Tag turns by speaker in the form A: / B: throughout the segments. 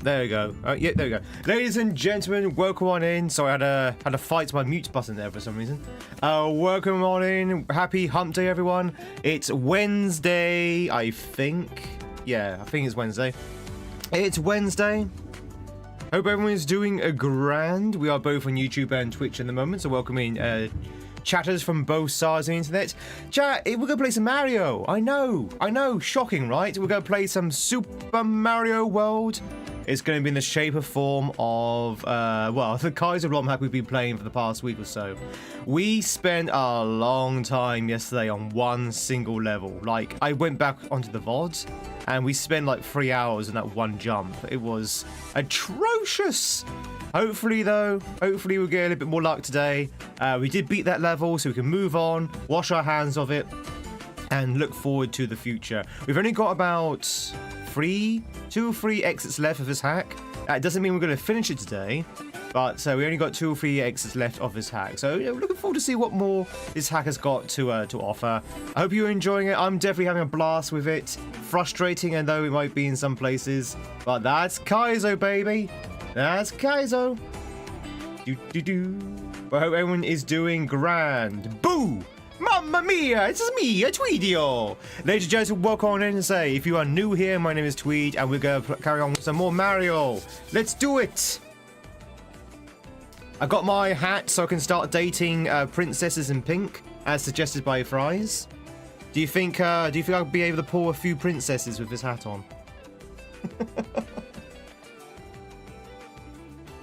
A: there we go. Yeah, there we go. Ladies and gentlemen, welcome on in. Sorry, I had to fight my mute button there for some reason. Welcome on in. Happy hump day, everyone. It's Wednesday, I think. Yeah, I think it's Wednesday. It's Wednesday. Hope everyone is doing a grand. We are both on YouTube and Twitch at the moment, so welcome in chatters from both sides of the internet. Chat, we're going to play some Mario. I know, shocking, right? We're going to play some Super Mario World. It's going to be in the shape or form of, well, the Kaiser romhack we've been playing for the past week or so. We spent a long time yesterday on one single level. Like, I went back onto the VOD, and we spent like 3 hours in that one jump. It was atrocious. Hopefully, though, we'll get a little bit more luck today. We did beat that level, so we can move on, wash our hands of it, and look forward to the future. We've only got about 2 or 3 exits left of this hack. That doesn't mean we're going to finish it today, but we only got 2 or 3 exits left of this hack. So we're looking forward to see what more this hack has got to offer. I hope you're enjoying it. I'm definitely having a blast with it. Frustrating, and though it might be in some places, but that's Kaizo, baby. That's Kaizo. I hope everyone is doing grand. Boo! Mamma mia, it's me, a Tweedio! Ladies and gentlemen, welcome on in and say, if you are new here, my name is Tweed, and we're going to carry on with some more Mario. Let's do it! I got my hat so I can start dating princesses in pink, as suggested by Fries. Do you think I'll be able to pull a few princesses with this hat on?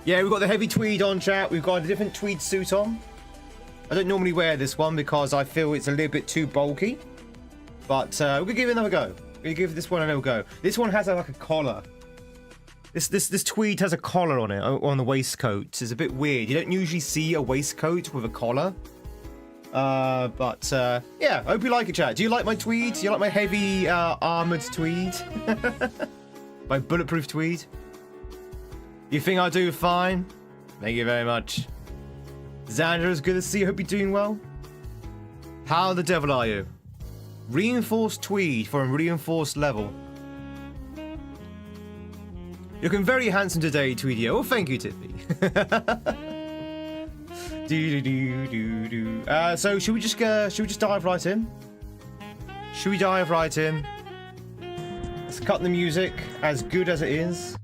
A: Yeah, we've got the heavy tweed on, chat. We've got a different tweed suit on. I don't normally wear this one because I feel it's a little bit too bulky. But we're going to give it another go. We're going to give this one another go. This one has like a collar. This tweed has a collar on it, on the waistcoat. It's a bit weird. You don't usually see a waistcoat with a collar. But yeah, I hope you like it, chat. Do you like my tweed? Do you like my heavy armored tweed? My bulletproof tweed? You think I'll do fine? Thank you very much. Xander, it's good to see you. Hope you're doing well. How the devil are you? Reinforced tweed for a reinforced level. Looking very handsome today, Tweedy. Oh, thank you, Tiffy. So should we just dive right in? Should we dive right in? Let's cut the music as good as it is.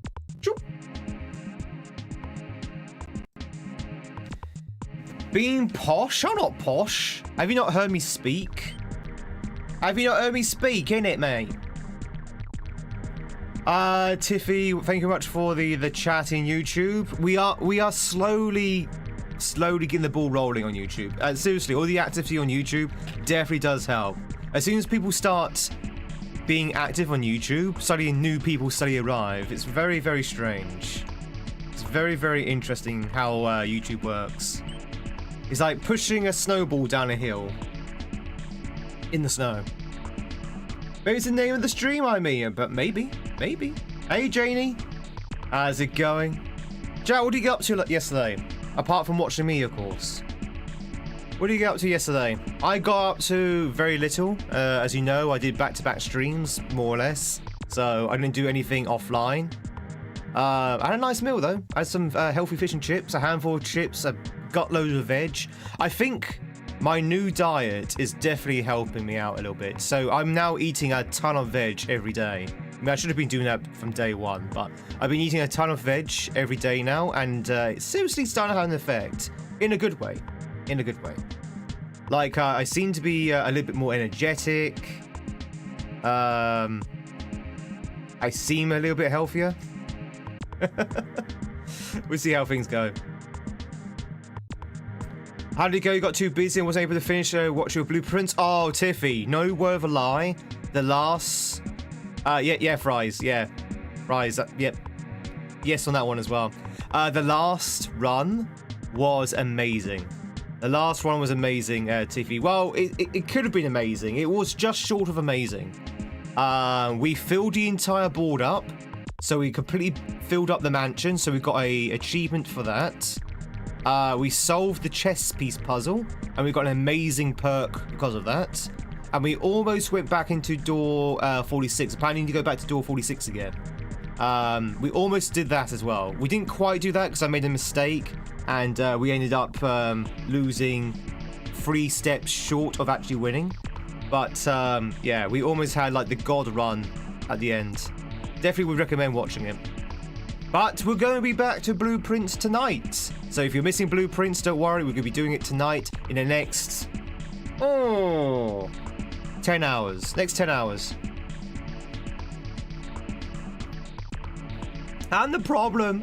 A: Being posh? I'm not posh. Have you not heard me speak? Have you not heard me speak, innit, mate? Tiffy, thank you very much for the chat in YouTube. We are slowly getting the ball rolling on YouTube. Seriously, all the activity on YouTube definitely does help. As soon as people start being active on YouTube, suddenly new people suddenly arrive. It's very, very strange. It's very, very interesting how YouTube works. It's like pushing a snowball down a hill in the snow. Maybe it's the name of the stream, I mean, but maybe. Hey, Janie. How's it going? Jack, what did you get up to yesterday? Apart from watching me, of course. What did you get up to yesterday? I got up to very little. As you know, I did back-to-back streams, more or less. So I didn't do anything offline. I had a nice meal, though. I had some healthy fish and chips, a handful of chips, a gutload of veg. I think my new diet is definitely helping me out a little bit. So I'm now eating a ton of veg every day. I mean, I should have been doing that from day one, but I've been eating a ton of veg every day now, and it's seriously starting to have an effect. In a good way. In a good way. Like, I seem to be a little bit more energetic. I seem a little bit healthier. We'll see how things go. How did it go? You got too busy and wasn't able to finish watch your blueprints? Oh, Tiffy, no word of a lie. The last... yeah, Fries, yeah. Fries, yep. Yes on that one as well. The last run was amazing. The last one was amazing, Tiffy. Well, it could have been amazing. It was just short of amazing. We filled the entire board up. So we completely filled up the mansion. So we got a achievement for that. We solved the chess piece puzzle. And we got an amazing perk because of that. And we almost went back into door 46. Planning to go back to door 46 again. We almost did that as well. We didn't quite do that because I made a mistake, and we ended up losing 3 steps short of actually winning. But yeah, we almost had like the god run at the end. Definitely would recommend watching it. But we're going to be back to blueprints tonight. So if you're missing blueprints, don't worry. We're going to be doing it tonight in the next 10 hours. Next 10 hours. I'm the problem.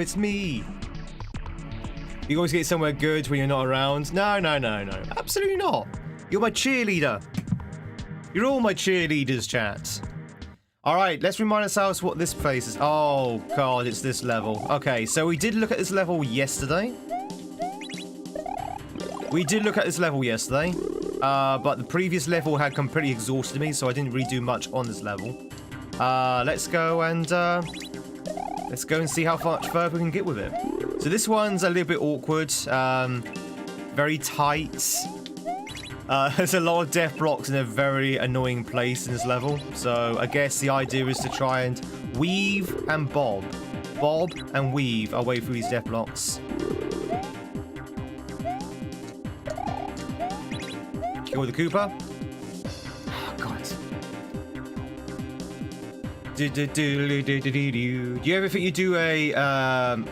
A: It's me. You always get somewhere good when you're not around. No. Absolutely not. You're my cheerleader. You're all my cheerleaders, chat. All right, let's remind ourselves what this place is. Oh, God, it's this level. Okay, so we did look at this level yesterday. But the previous level had completely exhausted me, so I didn't really do much on this level. Let's go and see how much further we can get with it. So this one's a little bit awkward. Very tight. There's a lot of death blocks in a very annoying place in this level. So I guess the idea is to try and weave and bob. Bob and weave our way through these death blocks. Kill the Koopa. Oh, God. Do you ever think you do a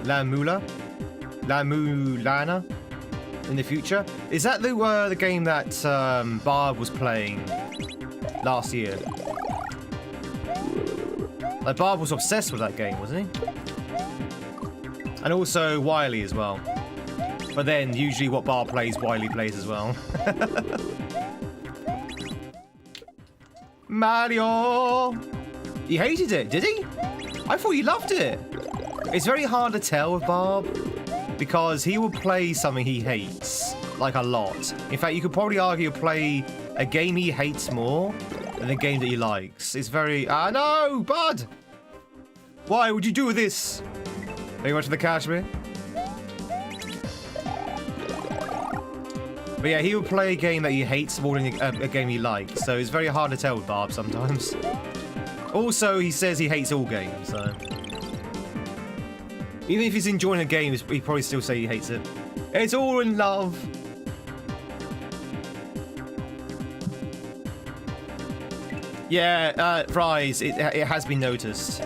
A: Lamulana in the future? Is that the game that Barb was playing last year? Like, Barb was obsessed with that game, wasn't he? And also Wily as well. But then usually what Barb plays, Wily plays as well. Mario! He hated it, did he? I thought he loved it. It's very hard to tell with Barb, because he will play something he hates, like a lot. In fact, you could probably argue play a game he hates more than a game that he likes. It's very... no, bud! Why would you do this? Very much for the Kashmir. But yeah, he will play a game that he hates more than a game he likes, so it's very hard to tell with Barb sometimes. Also, he says he hates all games, so... Even if he's enjoying a game, he'd probably still say he hates it. It's all in love. Yeah, Fries, it has been noticed.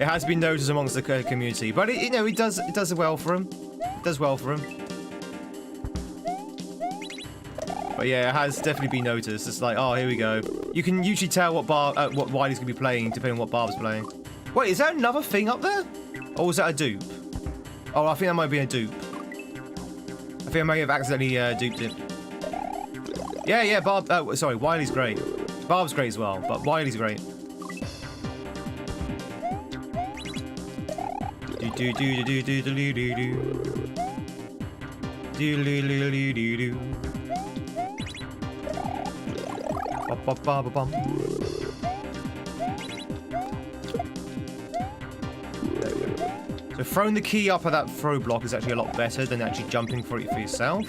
A: It has been noticed amongst the community, but it does well for him. It does well for him. But yeah, it has definitely been noticed. It's like, oh, here we go. You can usually tell what Wiley's gonna be playing depending on what Barb's playing. Wait, is that another thing up there? Or was that a dupe? Oh, I think that might be a dupe. I think I may have accidentally duped it. Yeah, Barb... sorry, Wiley's great. Barb's great as well, but Wiley's great. So throwing the key up at that throw block is actually a lot better than actually jumping for it for yourself.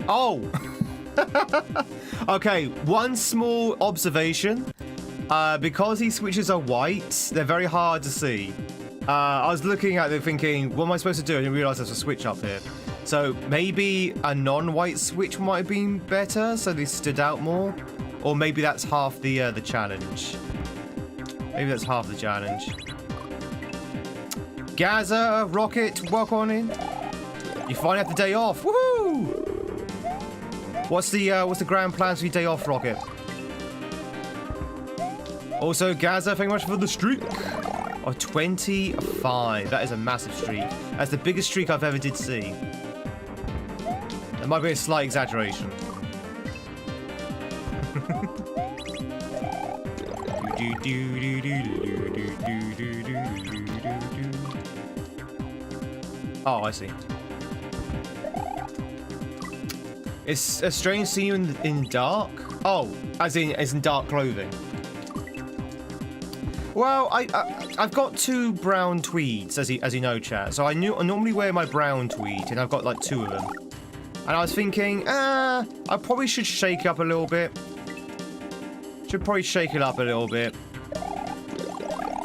A: Oh! Okay, one small observation. Because these switches are white, they're very hard to see. I was looking at them thinking, what am I supposed to do? I didn't realize there's a switch up here. So maybe a non-white switch might have been better, so they stood out more. Or maybe that's half the challenge. Maybe that's half the challenge. Gaza, Rocket, welcome on in. You finally have the day off. Woohoo! What's the grand plans for your day off, Rocket? Also, Gaza, thank you much for the streak of 25. That is a massive streak. That's the biggest streak I've ever did see. That might be a slight exaggeration. Oh, I see. It's a strange seeing you in dark. Oh, as in dark clothing. Well, I've got 2 brown tweeds, as you know, chat. So I normally wear my brown tweed, and I've got like 2 of them. And I was thinking, I probably should shake up a little bit. Should probably shake it up a little bit.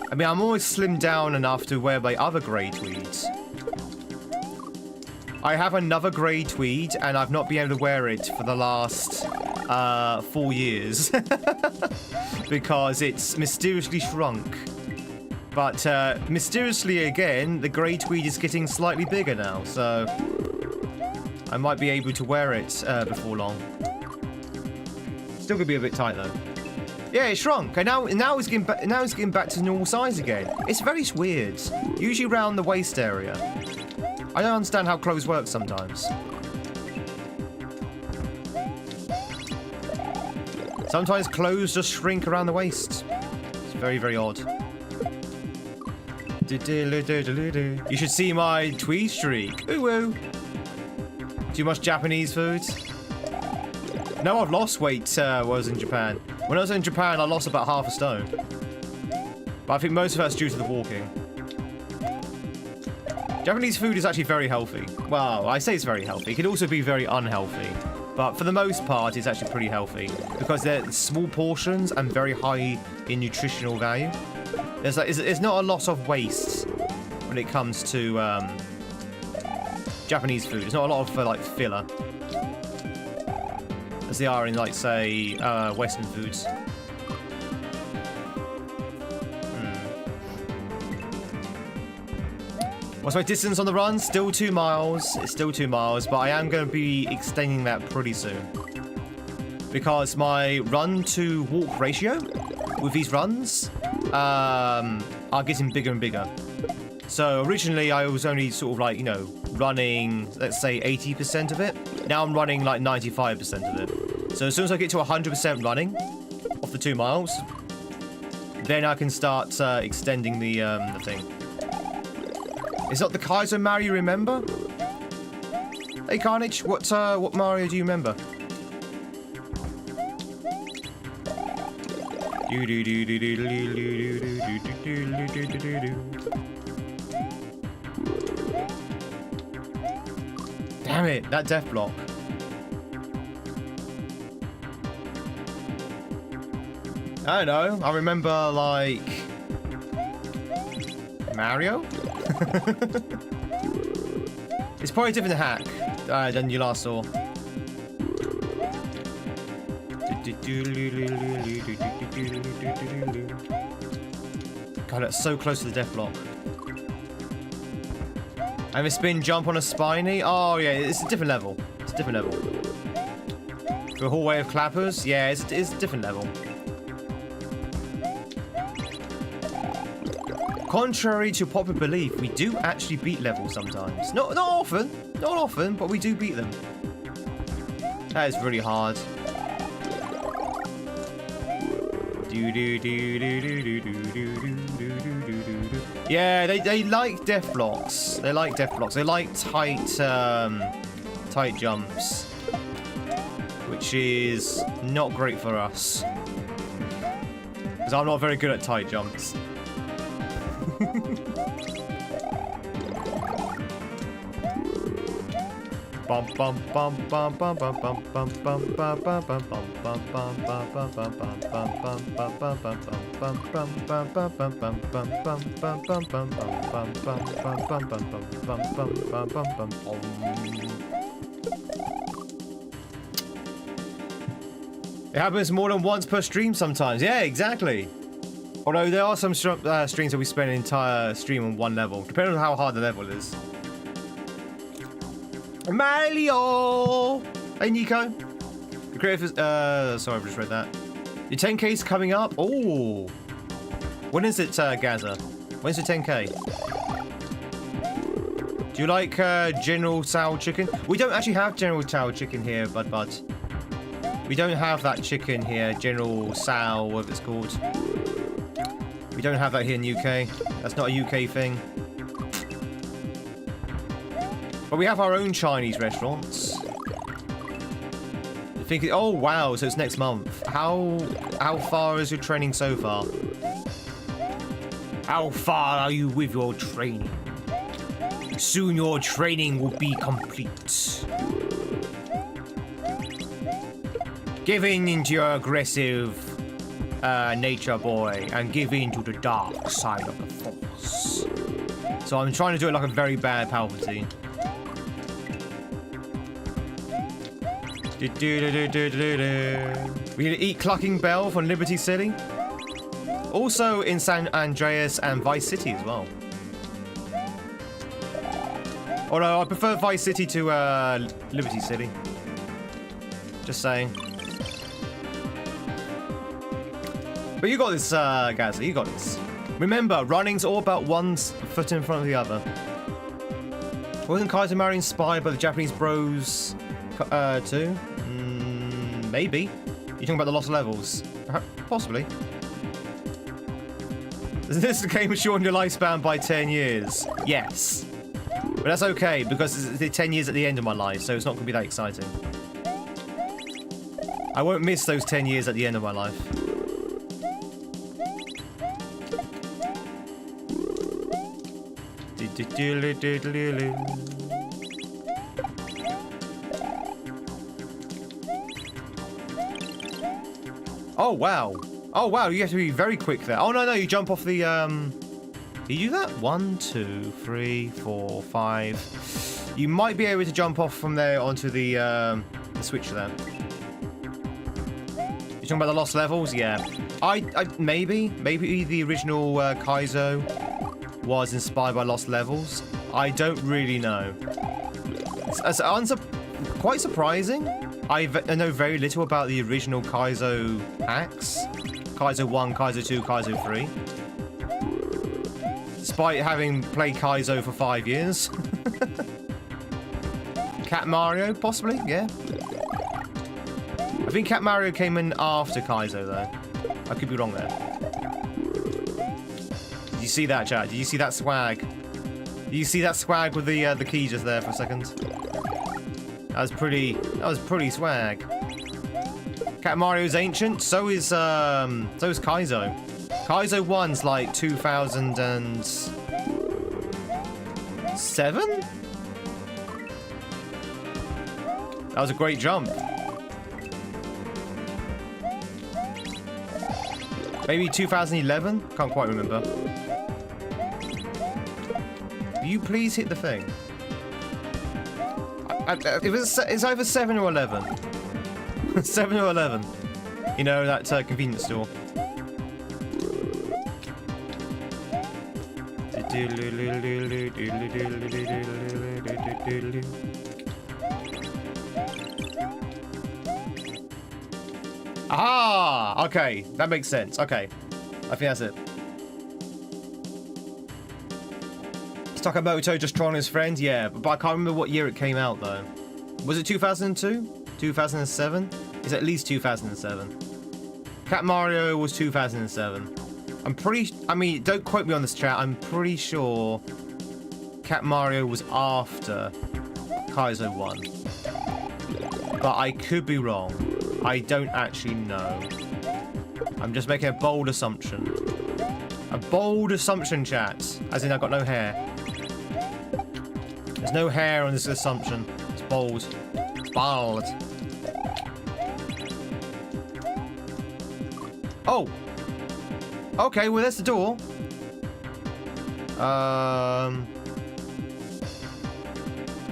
A: I mean, I'm always slimmed down enough to wear my other grey tweeds. I have another grey tweed, and I've not been able to wear it for the last 4 years. Because it's mysteriously shrunk. But mysteriously again, the grey tweed is getting slightly bigger now, so I might be able to wear it before long. Still gonna be a bit tight though. Yeah, it shrunk, and now it's getting back to normal size again. It's very weird. Usually around the waist area. I don't understand how clothes work sometimes. Sometimes clothes just shrink around the waist. It's very, very odd. You should see my tweed streak. Ooh woo. Too much Japanese food? No, I've lost weight when I was in Japan. When I was in Japan, I lost about half a stone. But I think most of that's due to the walking. Japanese food is actually very healthy. Well, I say it's very healthy. It can also be very unhealthy. But for the most part, it's actually pretty healthy. Because they're small portions and very high in nutritional value. There's not a lot of waste when it comes to Japanese food. There's not a lot of like filler. As they are in, like, say, Western foods. What's my distance on the run? Still 2 miles. It's still 2 miles, but I am going to be extending that pretty soon. Because my run to walk ratio with these runs are getting bigger and bigger. So originally I was only sort of like, you know, running, let's say 80% of it. Now I'm running like 95% of it. So as soon as I get to 100% running off the 2 miles, then I can start extending the thing. It's not the Kaiser Mario you remember? Hey Carnage, what Mario do you remember? Damn it, that death block. I don't know. I remember, like, Mario? It's probably a different hack than you last saw. God, that's so close to the death block. And a spin jump on a spiny? Oh, yeah, it's a different level. It's a different level. The hallway of clappers? Yeah, it's a different level. Contrary to popular belief, we do actually beat levels sometimes. Not often, but we do beat them. That is really hard. Yeah, they like death blocks. They like death blocks. They like tight jumps, which is not great for us. Because I'm not very good at tight jumps. Bum bum bum bum bum bum bum bum bum bum bum bum bum bum It happens more than once per stream sometimes. Yeah, exactly. Although there are some streams that we spend an entire stream on one level, depending on how hard the level is. Mario! Hey, Nico. The creator, sorry, I've just read that. Your 10K is coming up. Oh. When is it, Gaza? When's the 10K? Do you like General Tso chicken? We don't actually have General Tso chicken here, Bud. We don't have that chicken here, General Tso, whatever it's called. We don't have that here in the UK. That's not a UK thing. But we have our own Chinese restaurants. Oh wow, so it's next month. How far is your training so far? How far are you with your training? Soon your training will be complete. Give in into your aggressive nature, boy, and give in to the dark side of the Force. So I'm trying to do it like a very bad Palpatine. We're gonna eat Clucking Bell from Liberty City. Also in San Andreas and Vice City as well. Although I prefer Vice City to Liberty City. Just saying. But you got this, Gazza, you got this. Remember, running's all about one foot in front of the other. Wasn't Kaiser Mari inspired by the Japanese Bros too? Maybe. You're talking about the lost levels? Possibly. This game shortened your lifespan by 10 years. Yes. But that's okay, because it's 10 years at the end of my life, so it's not going to be that exciting. I won't miss those 10 years at the end of my life. Oh, wow. Oh, wow, you have to be very quick there. Oh, no, you jump off the, Do you do that? 1, 2, 3, 4, 5. You might be able to jump off from there onto the switch there. You're talking about the lost levels? Yeah. Maybe the original Kaizo was inspired by lost levels. I don't really know. It's quite surprising. I know very little about the original Kaizo hacks. Kaizo 1, Kaizo 2, Kaizo 3. Despite having played Kaizo for 5 years. Cat Mario, possibly, yeah. I think Cat Mario came in after Kaizo, though. I could be wrong there. Did you see that, chat? Did you see that swag? Did you see that swag with the key just there for a second? That was pretty swag. Cat Mario's ancient, so is Kaizo. Kaizo 1's like 2007? That was a great jump. Maybe 2011? Can't quite remember. Will you please hit the thing? It's either 7 or 11. 7 or 11. You know, that convenience store. Ah! Okay, that makes sense. Okay. I think that's it. Sakamoto just trolling his friend? Yeah, but I can't remember what year it came out, though. Was it 2002? 2007? It's at least 2007. Cat Mario was 2007. I mean, don't quote me on this, chat. I'm pretty sure Cat Mario was after Kaizo 1. But I could be wrong. I don't actually know. I'm just making a bold assumption. A bold assumption, chat. As in, I've got no hair. There's no hair on this assumption. It's bold. It's bold. Oh! Okay, well, that's the door.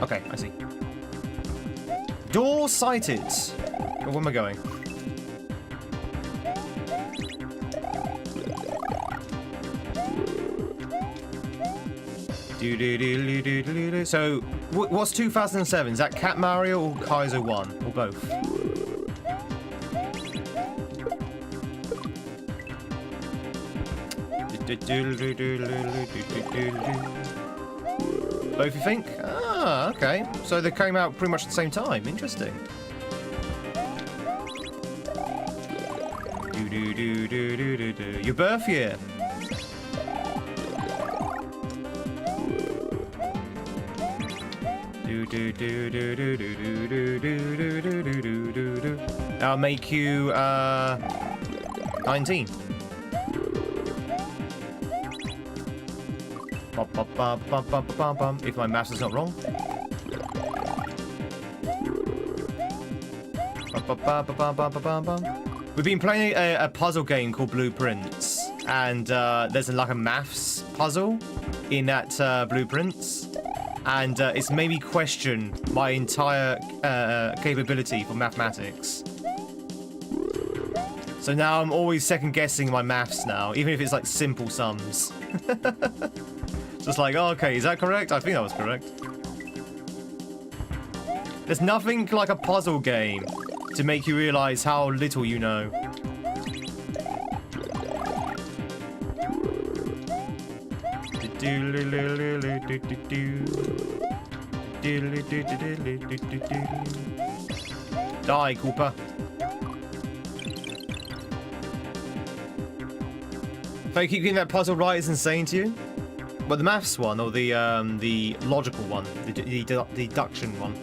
A: Okay, I see. Door sighted. Oh, where am I going? So, what's 2007? Is that Cat Mario or Kaizo 1? Or both? Both, you think? Ah, okay. So they came out pretty much at the same time. Interesting. Your birth year. I'll make you 19. If my maths is not wrong. We've been playing a puzzle game called Blueprints, and there's like a maths puzzle in that Blueprints, and it's made me question my entire capability for mathematics. So now I'm always second guessing my maths now, even if it's like simple sums. Just like, oh, okay, is that correct? I think that was correct. There's nothing like a puzzle game to make you realize how little you know. Die, Cooper. If I keep getting that puzzle right, it's insane to you. But the maths one, or the logical one, the deduction one.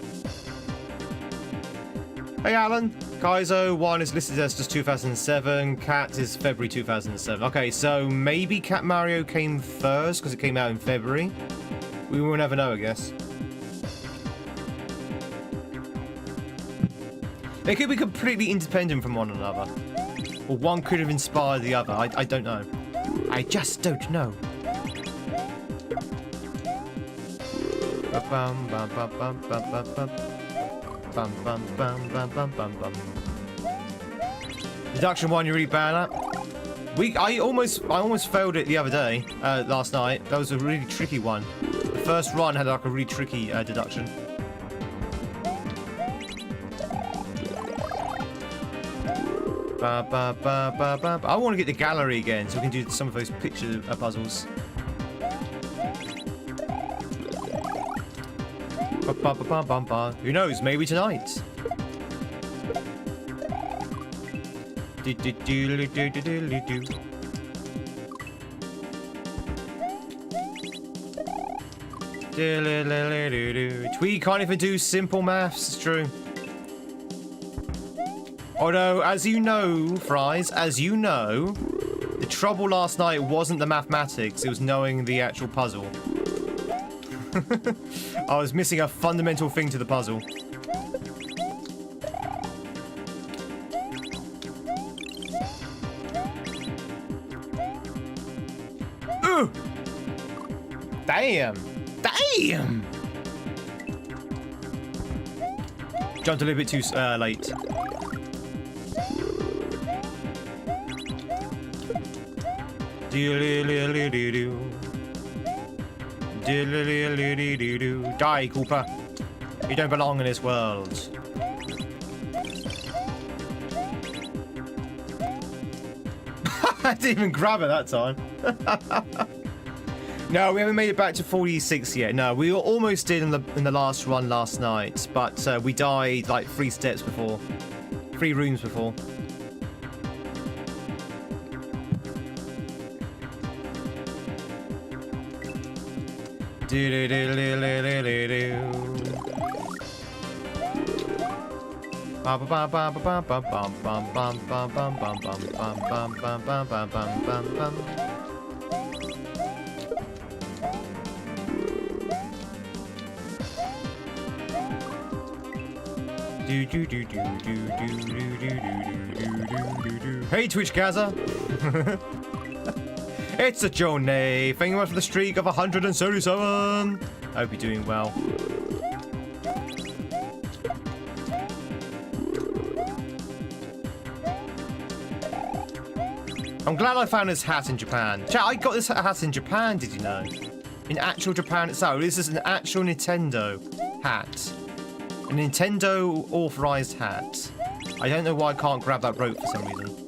A: Hey Alan, Kaizo 1 is listed as just 2007, Cat is February 2007. Okay, so maybe Cat Mario came first because it came out in February. We will never know, I guess. They could be completely independent from one another. Or one could have inspired the other, I don't know. I just don't know. Bum, bum, bum, bum, bum, bum, bum. Bum, bum, bum, bum, bum, bum, bum. Deduction 1, you're really bad at. I almost failed it the other day, last night. That was a really tricky one. The first run had like a really tricky deduction. Ba, ba, ba, ba, ba. I want to get the gallery again so we can do some of those picture puzzles. Ba, ba, ba, ba, ba. Who knows? Maybe tonight. Do, do, do, do, do, do, do, do. Tweed can't even do simple maths. It's true. Although, as you know, Fries, as you know, the trouble last night wasn't the mathematics, it was knowing the actual puzzle. I was missing a fundamental thing to the puzzle. Ooh! Damn! Damn! Jumped a little bit too late. Die, Cooper. You don't belong in this world. I didn't even grab it that time. No, we haven't made it back to 46 yet. No, we almost did in the last run last night, but we died like 3 steps before. 3 rooms before. Hey, Twitch Gaza. It's a Johnny. Thank you much for the streak of 177. I hope you're doing well. I'm glad I found this hat in Japan. Chat, I got this hat in Japan, did you know? In actual Japan itself. This is an actual Nintendo hat. A Nintendo authorized hat. I don't know why I can't grab that rope for some reason.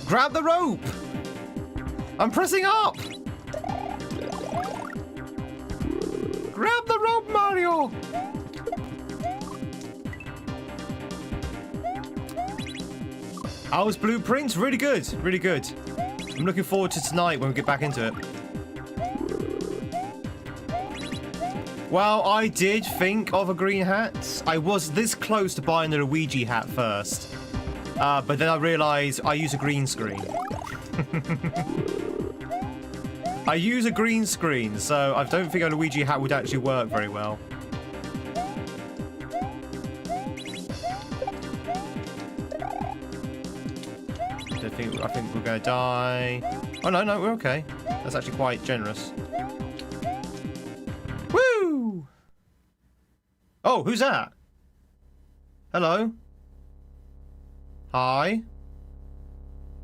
A: Grab the rope! I'm pressing up! Grab the rope, Mario! How's Blueprints? Really good, really good. I'm looking forward to tonight when we get back into it. Well, I did think of a green hat. I was this close to buying the Luigi hat first. But then I realised I use a green screen. I use a green screen, so I don't think a Luigi hat would actually work very well. I think we're gonna die. Oh no, we're okay. That's actually quite generous. Woo! Oh, who's that? Hello? Hi?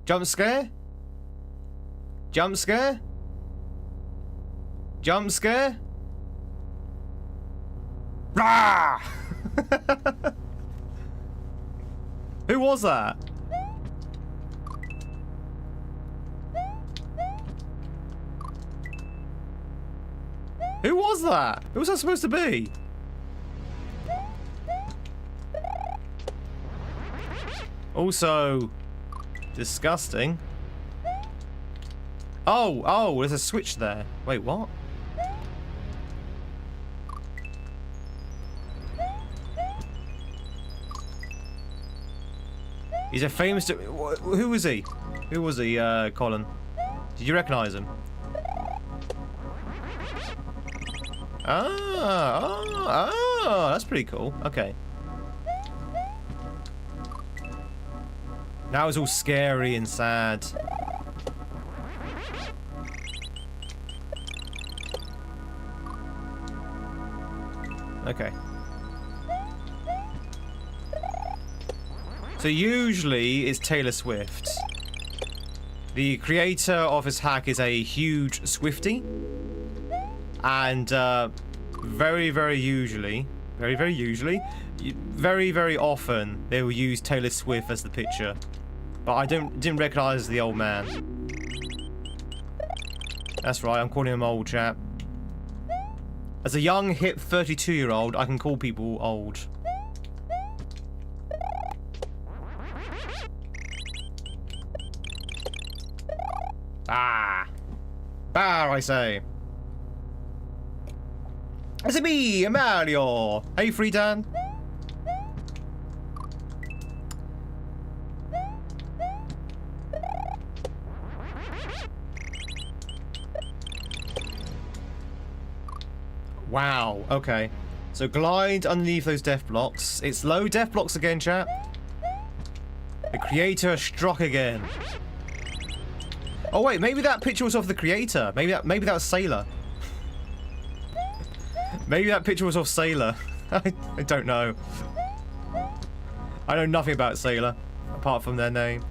A: Jump scare? Jump scare? Jump scare? Rah! Who was that? Who was that? Who was that supposed to be? Also, disgusting. Oh, there's a switch there. Wait, what? He's a famous... Who was he? Who was he, Colin? Did you recognize him? That's pretty cool. Okay. Now it's all scary and sad. Okay. So usually it's Taylor Swift. The creator of his hack is a huge Swiftie. And very, very often they will use Taylor Swift as the picture. But I didn't recognize the old man. That's right, I'm calling him old chap. As a young, hip 32-year-old, I can call people old. I say. It's me, Mario. Hey, Free Dan. Wow, okay. So glide underneath those death blocks. It's low death blocks again, chat. The creator struck again. Oh wait, maybe that picture was of the creator. Maybe that was Sailor. Maybe that picture was of Sailor. I don't know. I know nothing about Sailor, apart from their name.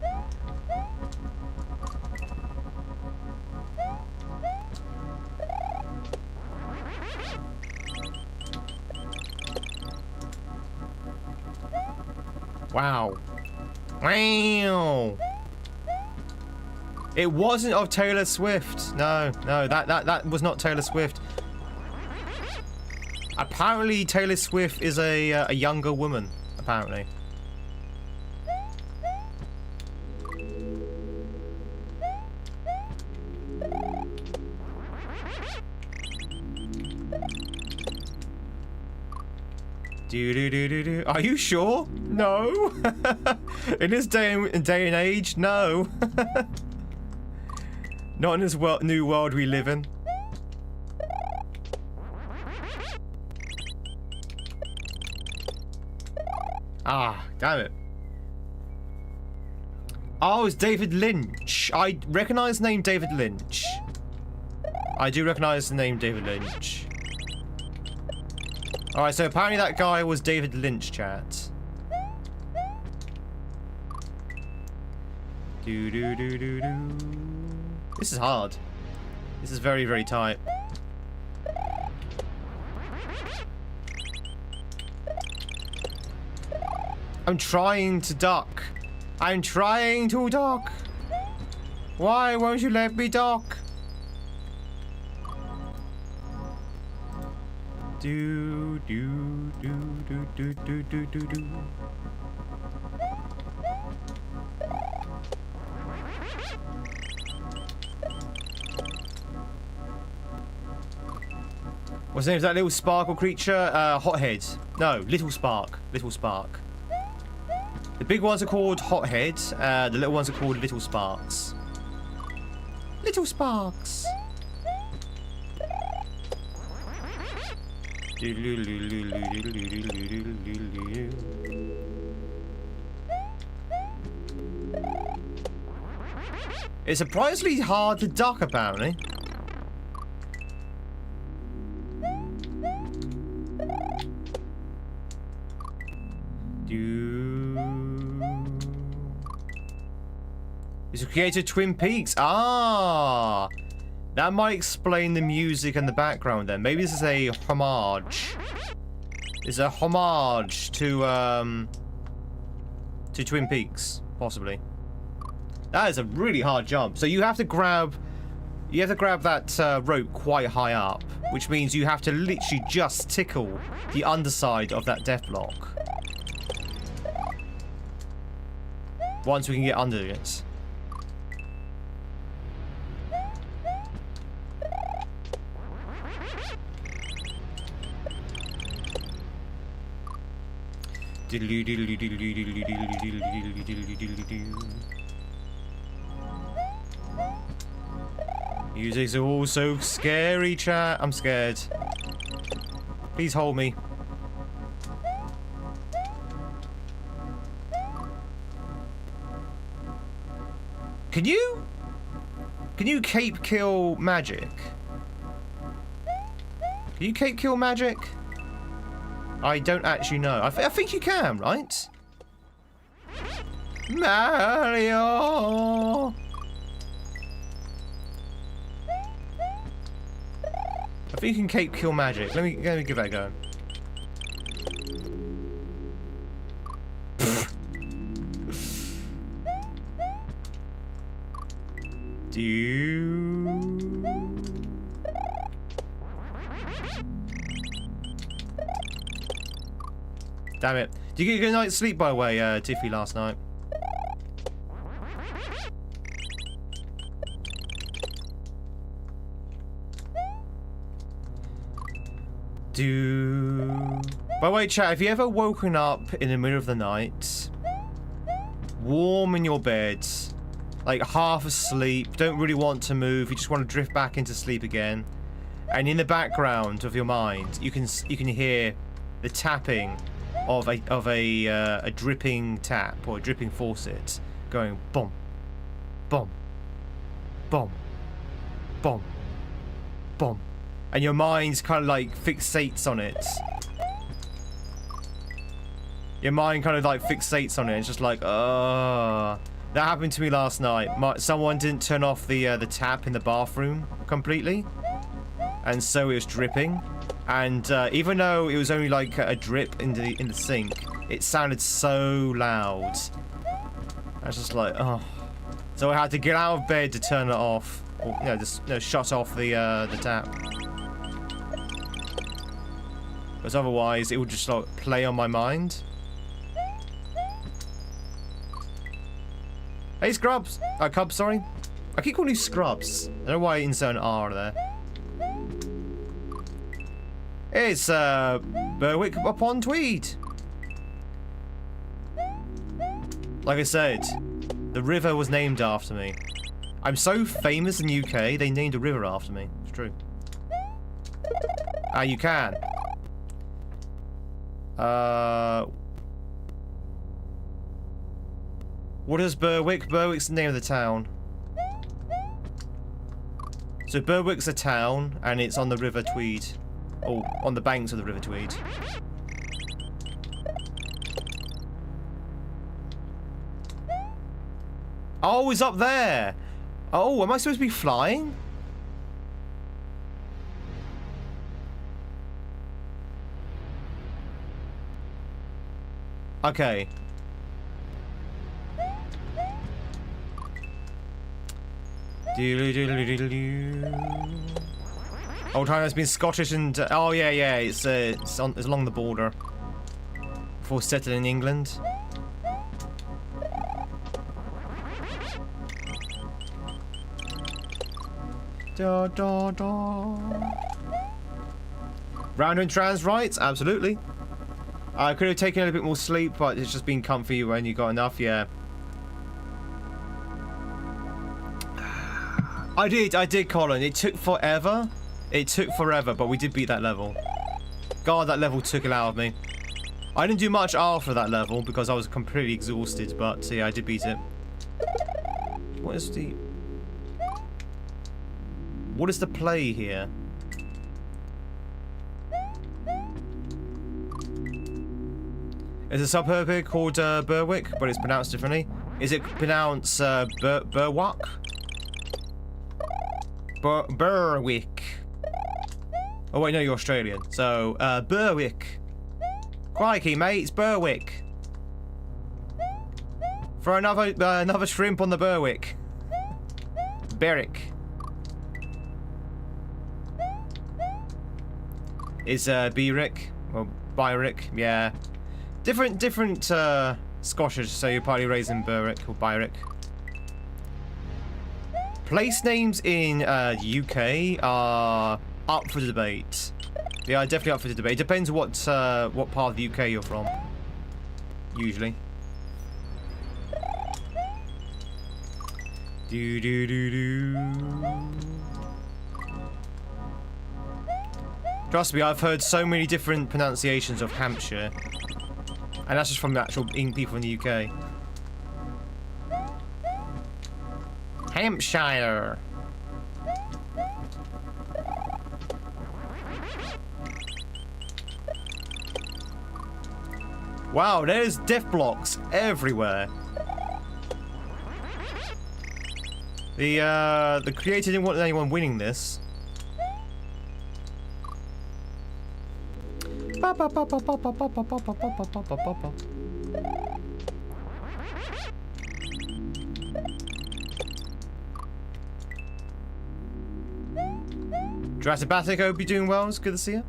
A: Wow. Wow. It wasn't of Taylor Swift. No, that was not Taylor Swift. Apparently, Taylor Swift is a younger woman. Apparently. Do. Are you sure? No. In this day and age, no. Not in this new world we live in. Ah, damn it. Oh, it's David Lynch. I recognize the name David Lynch. I do recognize the name David Lynch. Alright, so apparently that guy was David Lynch, chat. Do. This is hard. This is very, very tight. I'm trying to duck. I'm trying to duck. Why won't you let me duck? Do. What's the name of that little sparkle creature? Hothead. No, Little Spark. Little Spark. The big ones are called Hothead. The little ones are called Little Sparks. Little Sparks. It's surprisingly hard to duck, apparently. It's created Twin Peaks. Ah, that might explain the music and the background. Then maybe this is a homage. It's a homage to Twin Peaks, possibly. That is a really hard jump. So you have to grab that rope quite high up, which means you have to literally just tickle the underside of that death block. Once we can get under it. Music's all so scary, chat. I'm scared. Please hold me. Can you cape kill magic? Can you cape kill magic? I don't actually know. I think you can, right? Mario! I think you can cape kill magic. Let me give that a go. Do you... Damn it. Did you get a good night's sleep, by the way, Tiffy, last night? By the way, chat, have you ever woken up in the middle of the night, warm in your bed, like half asleep, don't really want to move, you just want to drift back into sleep again, and in the background of your mind, you can hear the tapping of a dripping tap or a dripping faucet going boom, boom, boom, boom, boom, and your mind's kind of like fixates on it. Your mind kind of like fixates on it. It's just like, that happened to me last night. Someone didn't turn off the tap in the bathroom completely, and so it was dripping. And even though it was only like a drip in the sink, it sounded so loud. I was just like, oh. So I had to get out of bed to turn it off, or just shut off the tap. Because otherwise, it would just like play on my mind. Hey, Scrubs! Cubs, sorry. I keep calling you Scrubs. I don't know why I insert an R there. It's, Berwick upon Tweed. Like I said, the river was named after me. I'm so famous in the UK, they named a river after me. It's true. Ah, you can. What is Berwick? Berwick's the name of the town. So Berwick's a town, and it's on the River Tweed. Or on the banks of the River Tweed. Oh, it's up there! Oh, am I supposed to be flying? Okay. Old time has been Scottish and oh yeah, it's along the border before settling in England. Da da da. Random trans rights, absolutely. I could have taken a little bit more sleep, but it's just been comfy when you got enough, yeah. I did, Colin. It took forever. It took forever, but we did beat that level. God, that level took it out of me. I didn't do much after that level because I was completely exhausted, but yeah, I did beat it. What is the play here? There's a suburb here called Berwick, but it's pronounced differently. Is it pronounced Berwick? Berwick. Oh wait, no, you're Australian. So, Berwick. Crikey, mate, it's Berwick. Throw another shrimp on the Berwick. Berwick. Is Berwick or Byrick? Yeah, different Scottish. So you're partly raised in Berwick or Byrick. Place names in UK are up for debate. They are definitely up for debate. It depends what part of the UK you're from. Usually. Do do do do. Trust me, I've heard so many different pronunciations of Hampshire, and that's just from the actual people in the UK. Hampshire. Wow, there's death blocks everywhere. The creator didn't want anyone winning this. Jurassic Batic, hope you're doing well. It's good to see you.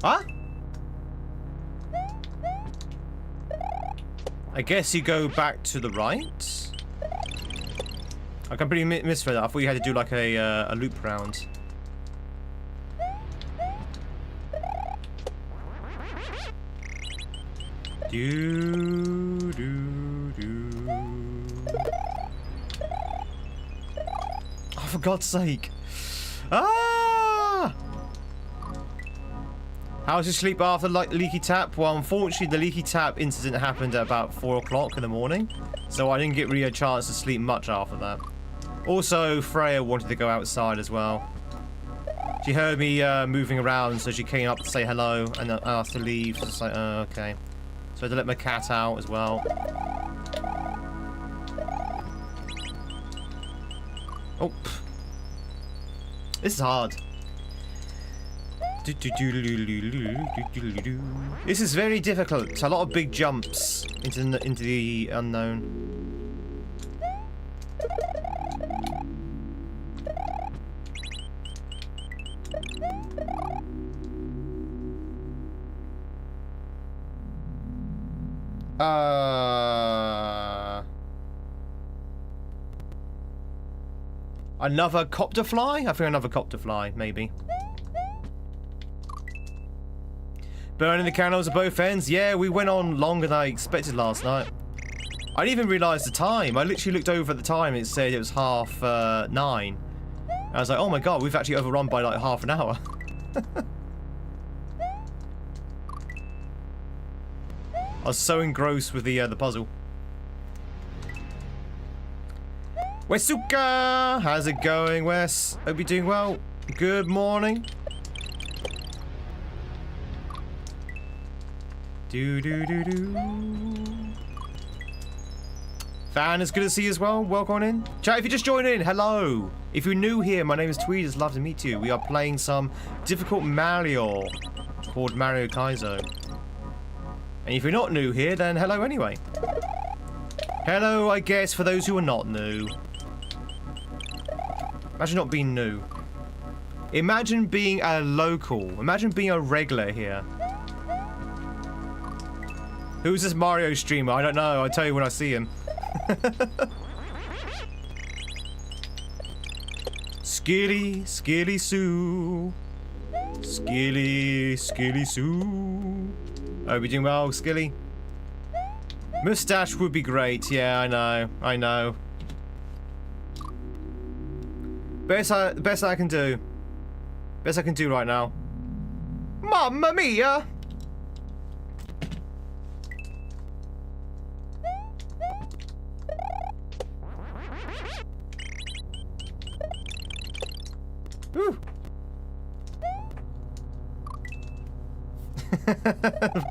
A: Huh? I guess you go back to the right. I completely misread that. I thought you had to do like a loop round. Do do do. Oh, for God's sake! Ah! How was your sleep after the leaky tap? Well, unfortunately, the leaky tap incident happened at about 4 o'clock in the morning, so I didn't get really a chance to sleep much after that. Also, Freya wanted to go outside as well. She heard me moving around, so she came up to say hello and asked to leave. So it's like, oh, okay. So I had to let my cat out as well. Oh. This is hard. This is very difficult. A lot of big jumps into the unknown. Another copter fly? I think another copter fly, maybe. Burning the candles at both ends. Yeah, we went on longer than I expected last night. I didn't even realise the time. I literally looked over at the time and it said it was 9:30. I was like, oh my god, we've actually overrun by like half an hour. I was so engrossed with the puzzle. Wesuka! How's it going, Wes? Hope you're doing well. Good morning. Do do do do. Fan, it's good to see you as well. Welcome on in. Chat, if you just joined in, hello. If you're new here, my name is Tweed. It's love to meet you. We are playing some difficult Mario called Mario Kaizo. And if you're not new here, then hello anyway. Hello, I guess, for those who are not new. Imagine not being new. Imagine being a local. Imagine being a regular here. Who's this Mario streamer? I don't know. I'll tell you when I see him. Skilly, Skilly Sue. Skilly, Skilly Sue. Oh, we doing well, Skilly? Mustache would be great. Yeah, I know. I know. Best I can do. Best I can do right now. Mamma mia! Woo.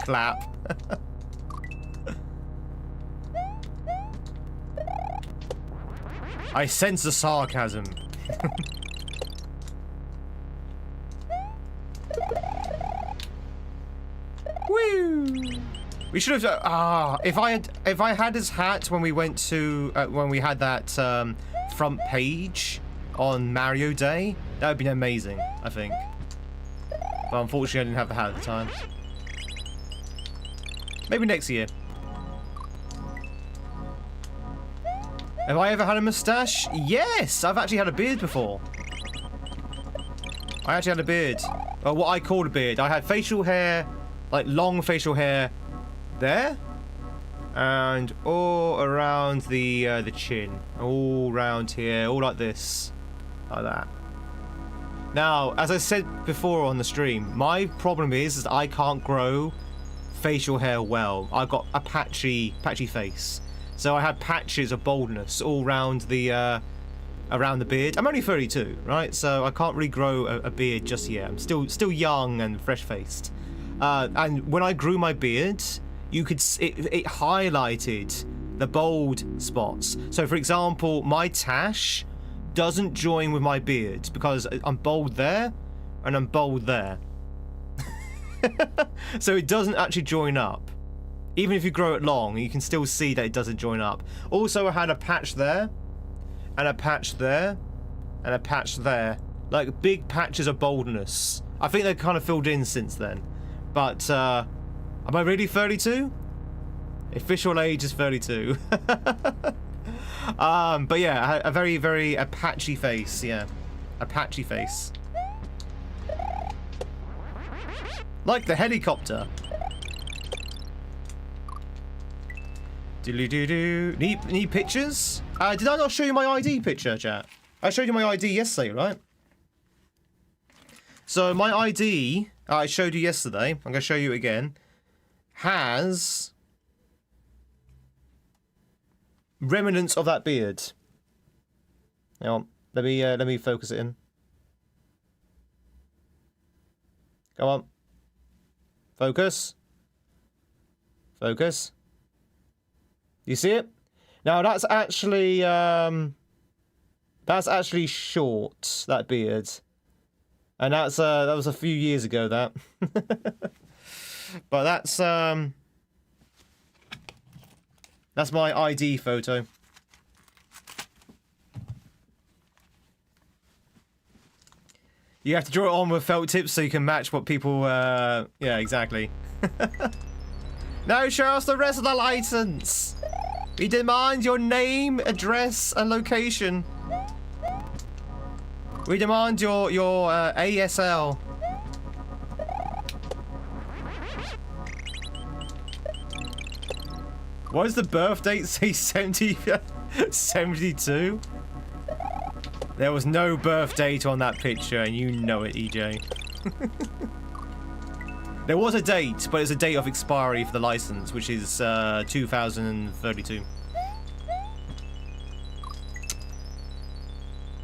A: Clap. I sense the sarcasm. Woo! We should have. If I had his hat when we went to when we had that front page on Mario Day, that would be amazing. I think. But unfortunately, I didn't have the hat at the time. Maybe next year. Have I ever had a mustache? Yes! I've actually had a beard before. I actually had a beard. Or what I called a beard. I had facial hair, like long facial hair there. And all around the chin. All around here. All like this. Like that. Now, as I said before on the stream, my problem is I can't grow facial hair well. I've got a patchy face. So I had patches of baldness all around the beard. I'm only 32, right? So I can't really grow a beard just yet. I'm still young and fresh-faced. And when I grew my beard, you could it highlighted the bald spots. So for example, my tash doesn't join with my beard because I'm bald there and I'm bald there. So it doesn't actually join up. Even if you grow it long, you can still see that it doesn't join up. Also, I had a patch there, and a patch there, and a patch there. Like, big patches of baldness. I think they've kind of filled in since then. But, am I really 32? Official age is 32. But yeah, a very patchy face, yeah. A patchy face. Like the helicopter. Need pictures? Did I not show you my ID picture, chat? I showed you my ID yesterday, right? So my ID, I showed you yesterday, I'm going to show you again, has remnants of that beard. Hang on, let me focus it in. Go on. Focus. Focus. You see it? Now that's actually short, that beard. And that was a few years ago, that. But that's my ID photo. You have to draw it on with felt tips so you can match what people yeah, exactly. Now show us the rest of the license. We demand your name, address, and location. We demand your ASL. Why does the birth date say 72? There was no birth date on that picture, and you know it, EJ. There was a date, but it's a date of expiry for the license, which is 2032.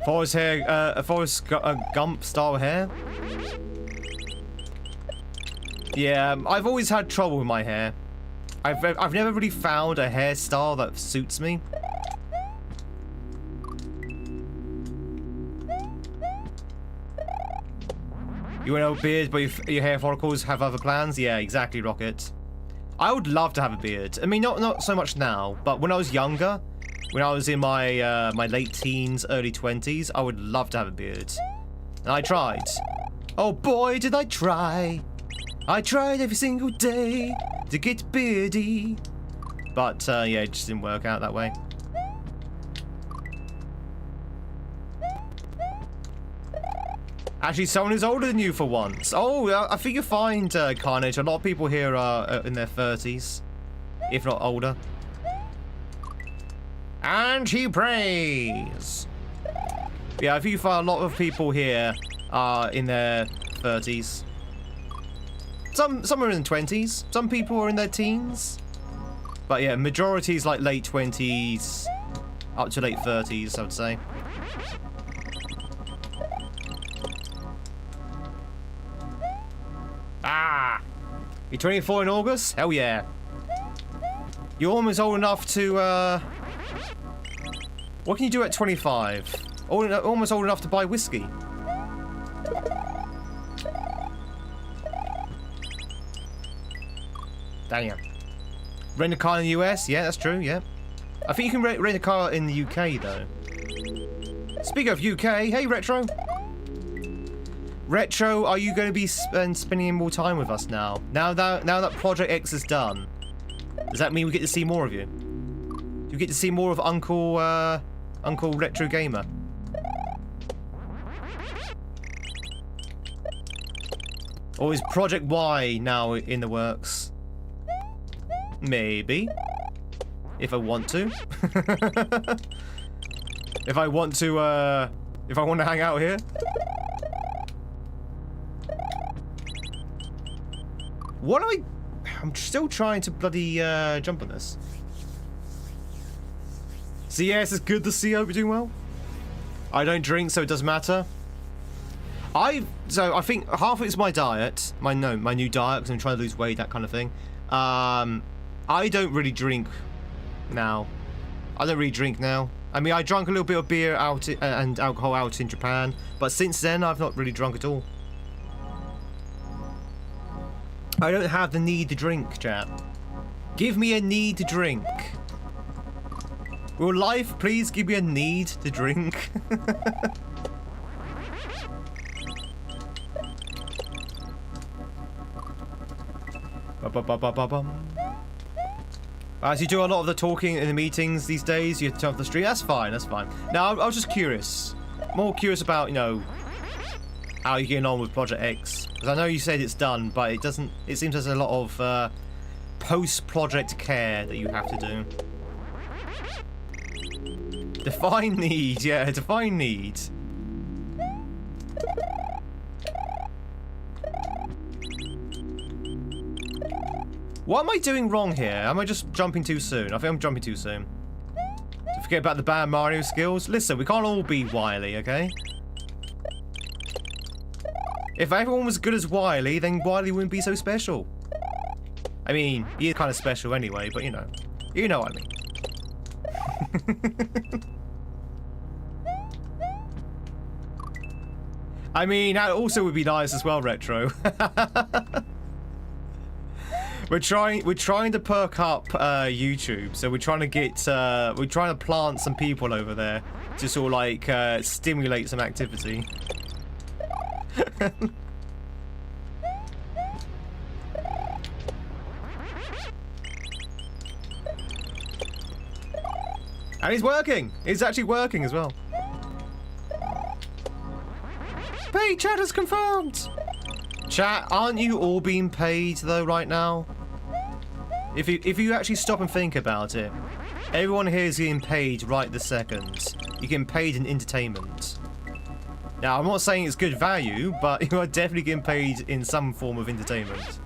A: Forrest hair, Forrest Gump style hair. Yeah, I've always had trouble with my hair. I've never really found a hairstyle that suits me. You want a beard, but your hair follicles have other plans? Yeah, exactly, Rocket. I would love to have a beard. I mean, not so much now, but when I was younger, when I was in my my late teens, early 20s, I would love to have a beard. And I tried. Oh boy, did I try. I tried every single day to get beardy. But yeah, it just didn't work out that way. Actually, someone who's older than you for once. Oh, I think you'll find, Carnage, a lot of people here are in their 30s, if not older. And he prays. Yeah, I think you find a lot of people here are in their 30s. Some are in their 20s. Some people are in their teens. But yeah, majority is like late 20s, up to late 30s, I would say. Ah! You're 24 in August? Hell yeah. You're almost old enough to, what can you do at 25? Almost old enough to buy whiskey. Damn. Rent a car in the US? Yeah, that's true, yeah. I think you can rent a car in the UK, though. Speaking of UK, hey, Retro. Retro, are you going to be spending more time with us now? Now that Project X is done, does that mean we get to see more of you? Do you get to see more of Uncle Retro Gamer? Or is Project Y now in the works? Maybe. If I want to. If I want to hang out here. What am I'm still trying to bloody jump on this. So yes, it's good to see you. Hope you're doing well. I don't drink, so it doesn't matter. So I think half of it's my diet, my new diet, because I'm trying to lose weight, that kind of thing. I don't really drink now. I don't really drink now. I mean, I drank a little bit of beer out and alcohol out in Japan, but since then I've not really drunk at all. I don't have the need to drink, chat. Give me a need to drink. Will life please give me a need to drink? As you do a lot of the talking in the meetings these days, you turn off the stream. That's fine, that's fine. Now, I was just curious. More curious about, you know, how you're getting on with Project X. Because I know you said it's done, but it doesn't... It seems there's a lot of post-project care that you have to do. Define need, yeah, define need. What am I doing wrong here? Am I just jumping too soon? I think I'm jumping too soon. To forget about the bad Mario skills? Listen, we can't all be Wily, okay? If everyone was good as Wily, then Wily wouldn't be so special. I mean, he is kind of special anyway, but you know what I mean. I mean, that also would be nice as well, Retro. We're trying to perk up YouTube, so we're trying to plant some people over there to sort of like stimulate some activity. And he's working. It's actually working as well. Hey, chat has confirmed. Chat, aren't you all being paid though right now? If you actually stop and think about it, everyone here is getting paid right this second. You're getting paid in entertainment. Now, I'm not saying it's good value, but you are definitely getting paid in some form of entertainment.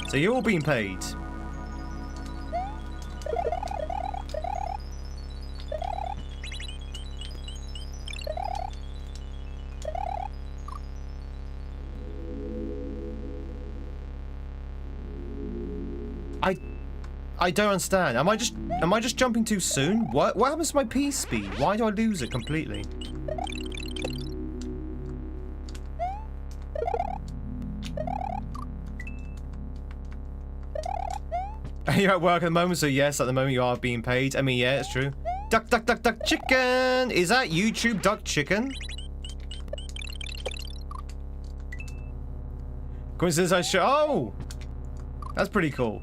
A: So you're all being paid. I don't understand. Am I just jumping too soon? What happens to my P speed? Why do I lose it completely? You're at work at the moment, so yes, at the moment you are being paid. I mean, yeah, it's true. Duck, duck, duck, duck, chicken! Is that YouTube duck chicken? Coincidence I show. Oh! That's pretty cool.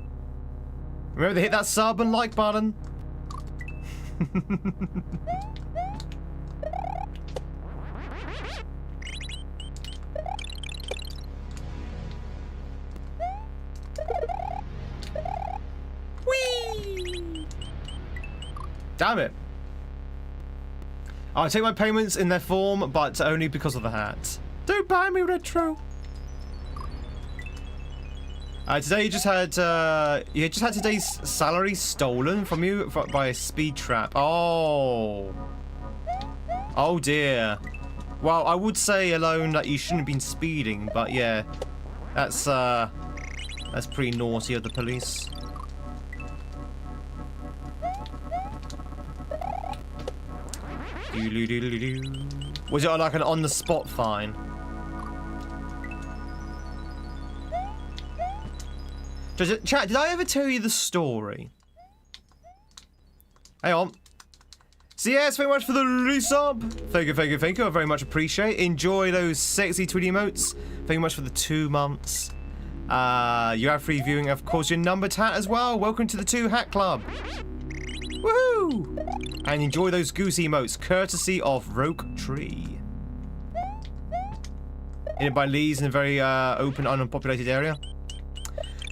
A: Remember to hit that sub and like button. Whee! Damn it. I'll take my payments in their form, but only because of the hat. Don't buy me retro. Today you just had today's salary stolen from you by a speed trap. Oh. Oh dear. Well, I would say alone that you shouldn't have been speeding, but yeah, that's pretty naughty of the police. Was it like an on-the-spot fine? Chat, did I ever tell you the story? Hang on. So yes, very much for the resub. Thank you, thank you, thank you. I very much appreciate it. Enjoy those sexy Tweed emotes. Thank you much for the 2 months. You have free viewing, of course, your number tat as well. Welcome to the 2 Hack Club. Woohoo! And enjoy those goose emotes, courtesy of Roke Tree. In by Lee's in a very open, unpopulated area.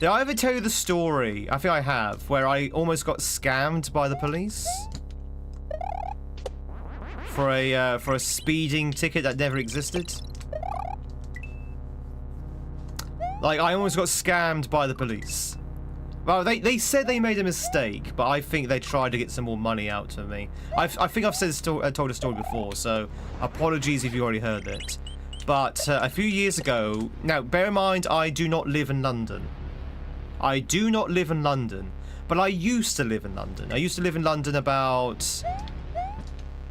A: Did I ever tell you the story? I think I have, where I almost got scammed by the police for a speeding ticket that never existed. Like, I almost got scammed by the police. Well, they said they made a mistake, but I think they tried to get some more money out of me. I think I've told a story before, so apologies if you already heard it. But a few years ago, now bear in mind I do not live in London. I do not live in London, but I used to live in London. I used to live in London about,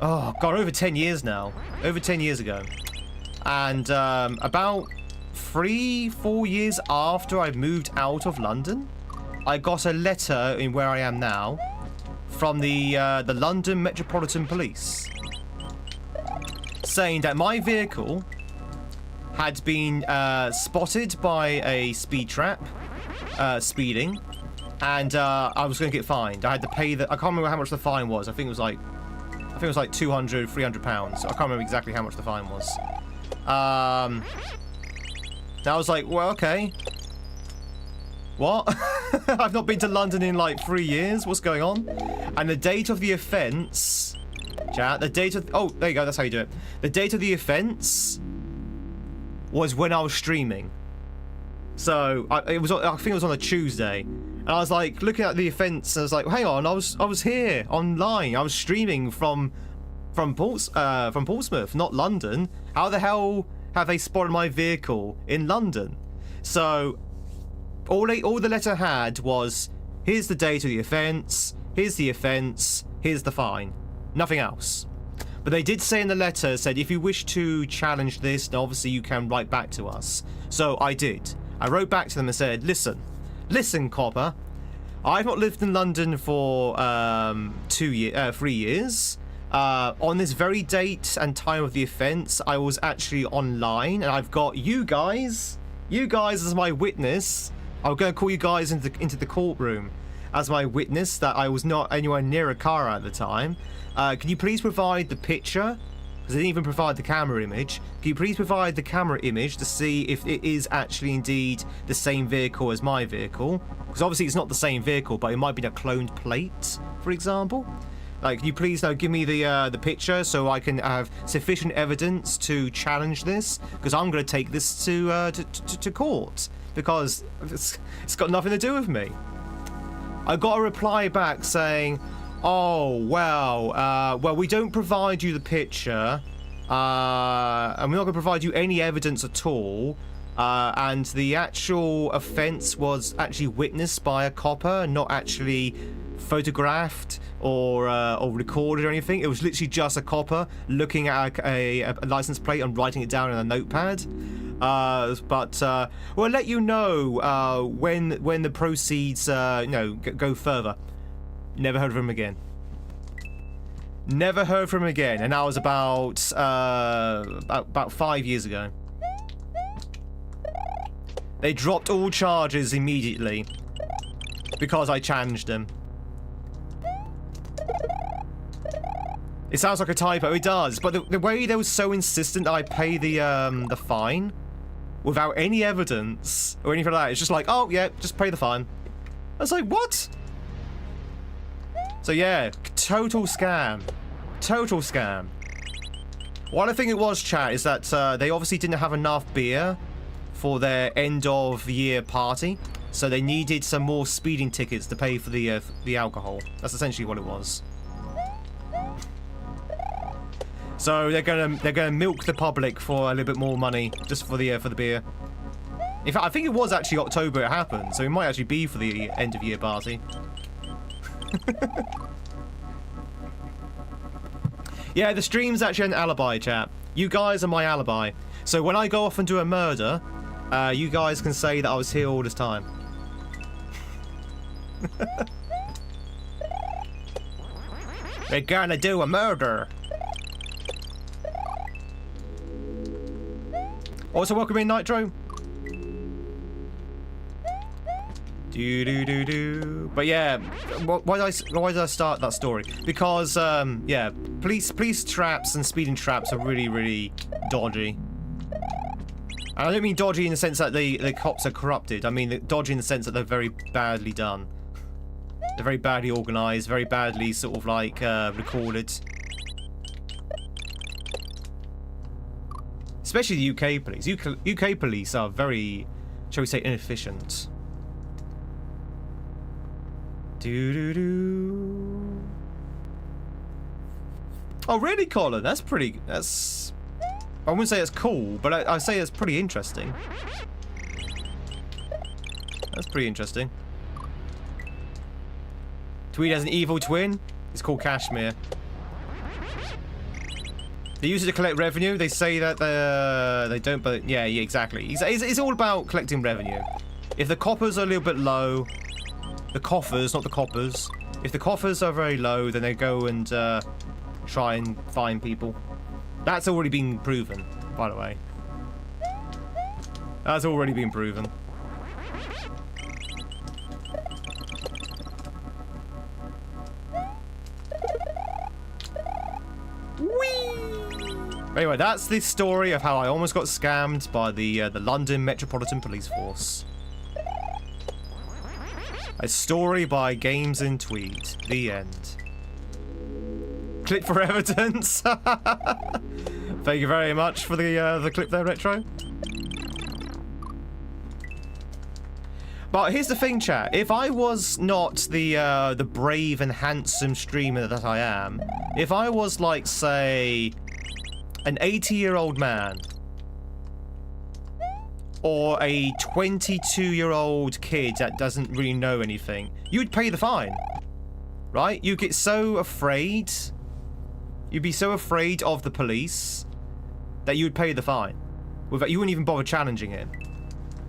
A: oh god, over 10 years now. Over 10 years ago. And about 3-4 years after I moved out of London, I got a letter in where I am now from the London Metropolitan Police saying that my vehicle had been spotted by a speed trap. Speeding, and I was going to get fined. I had to pay the. I can't remember how much the fine was. I think it was like 200, 300 pounds. I can't remember exactly how much the fine was. Now I was like, well, okay. What? I've not been to London in like 3 years. What's going on? And the date of the offence, chat. The date of. Oh, there you go. That's how you do it. The date of the offence was when I was streaming. So I think it was on a Tuesday, and I was like looking at the offence. I was like, hang on, I was here online. I was streaming from Portsmouth, not London. How the hell have they spotted my vehicle in London? So all the letter had was, here's the date of the offence, here's the offence, here's the fine, nothing else. But they did say in the letter, said if you wish to challenge this, then obviously you can write back to us. So I did. I wrote back to them and said, listen, copper, I've not lived in London for 3 years. On this very date and time of the offence, I was actually online, and I've got you guys as my witness. I'm going to call you guys into the courtroom as my witness that I was not anywhere near a car at the time. Can you please provide the picture? Because they didn't even provide the camera image. Can you please provide the camera image to see if it is actually indeed the same vehicle as my vehicle? Because obviously it's not the same vehicle, but it might be a cloned plate, for example. Like, can you please now give me the picture so I can have sufficient evidence to challenge this? Because I'm going to take this to court because it's got nothing to do with me. I got a reply back saying, oh, well, we don't provide you the picture, and we're not going to provide you any evidence at all, and the actual offence was actually witnessed by a copper, not actually photographed or recorded or anything. It was literally just a copper looking at a license plate and writing it down in a notepad. We'll let you know when the proceeds go further. Never heard from him again. Never heard from him again, and that was about 5 years ago. They dropped all charges immediately because I challenged them. It sounds like a typo. It does, but the way they were so insistent that I pay the fine without any evidence or anything like that, it's just like, oh yeah, just pay the fine. I was like, what? So yeah, total scam. Total scam. What I think it was, chat, is that they obviously didn't have enough beer for their end of year party, so they needed some more speeding tickets to pay for the alcohol. That's essentially what it was. So they're gonna milk the public for a little bit more money just for the beer. In fact, I think it was actually October it happened, so it might actually be for the end of year party. Yeah, the stream's actually an alibi, chat. You guys are my alibi. So when I go off and do a murder, you guys can say that I was here all this time. We're gonna do a murder. Also, welcome in, Nitro. But yeah, why did I start that story? Because yeah, police traps and speeding traps are really dodgy. And I don't mean dodgy in the sense that the cops are corrupted. I mean dodgy in the sense that they're very badly done. They're very badly organised, very badly sort of like recorded. Especially the UK police. UK police are very, shall we say, inefficient. Oh really, Colin? That's pretty. That's. I wouldn't say it's cool, but I say it's pretty interesting. That's pretty interesting. Tweed has an evil twin. It's called Kashmir. They use it to collect revenue. They say that they don't, but yeah, exactly. It's all about collecting revenue. If the coppers are a little bit low, the coffers, not the coppers. If the coffers are very low, then they go and try and find people. That's already been proven, by the way. That's already been proven. Anyway, that's the story of how I almost got scammed by the London Metropolitan Police Force. A story by GamesInTweed. The end. Clip for evidence. Thank you very much for the clip there, Retro. But here's the thing, chat. If I was not the brave and handsome streamer that I am, if I was like, say, an 80-year-old man or a 22-year-old kid that doesn't really know anything, you would pay the fine, right? You get so afraid, you'd be so afraid of the police that you would pay the fine. You wouldn't even bother challenging it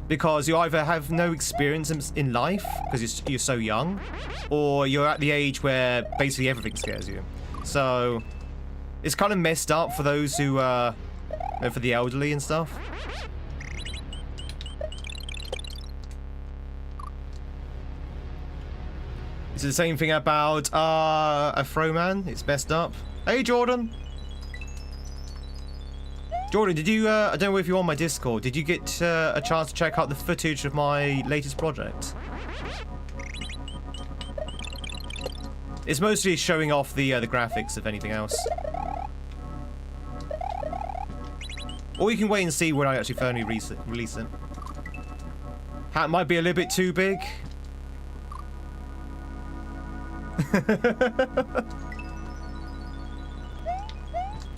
A: because you either have no experience in life because you're so young, or you're at the age where basically everything scares you. So it's kind of messed up for those who, for the elderly and stuff. It's the same thing about a Froman. It's messed up. Hey, Jordan. Jordan, did you, I don't know if you're on my Discord, did you get a chance to check out the footage of my latest project? It's mostly showing off the graphics, if anything else. Or you can wait and see when I actually finally release it. Hat might be a little bit too big.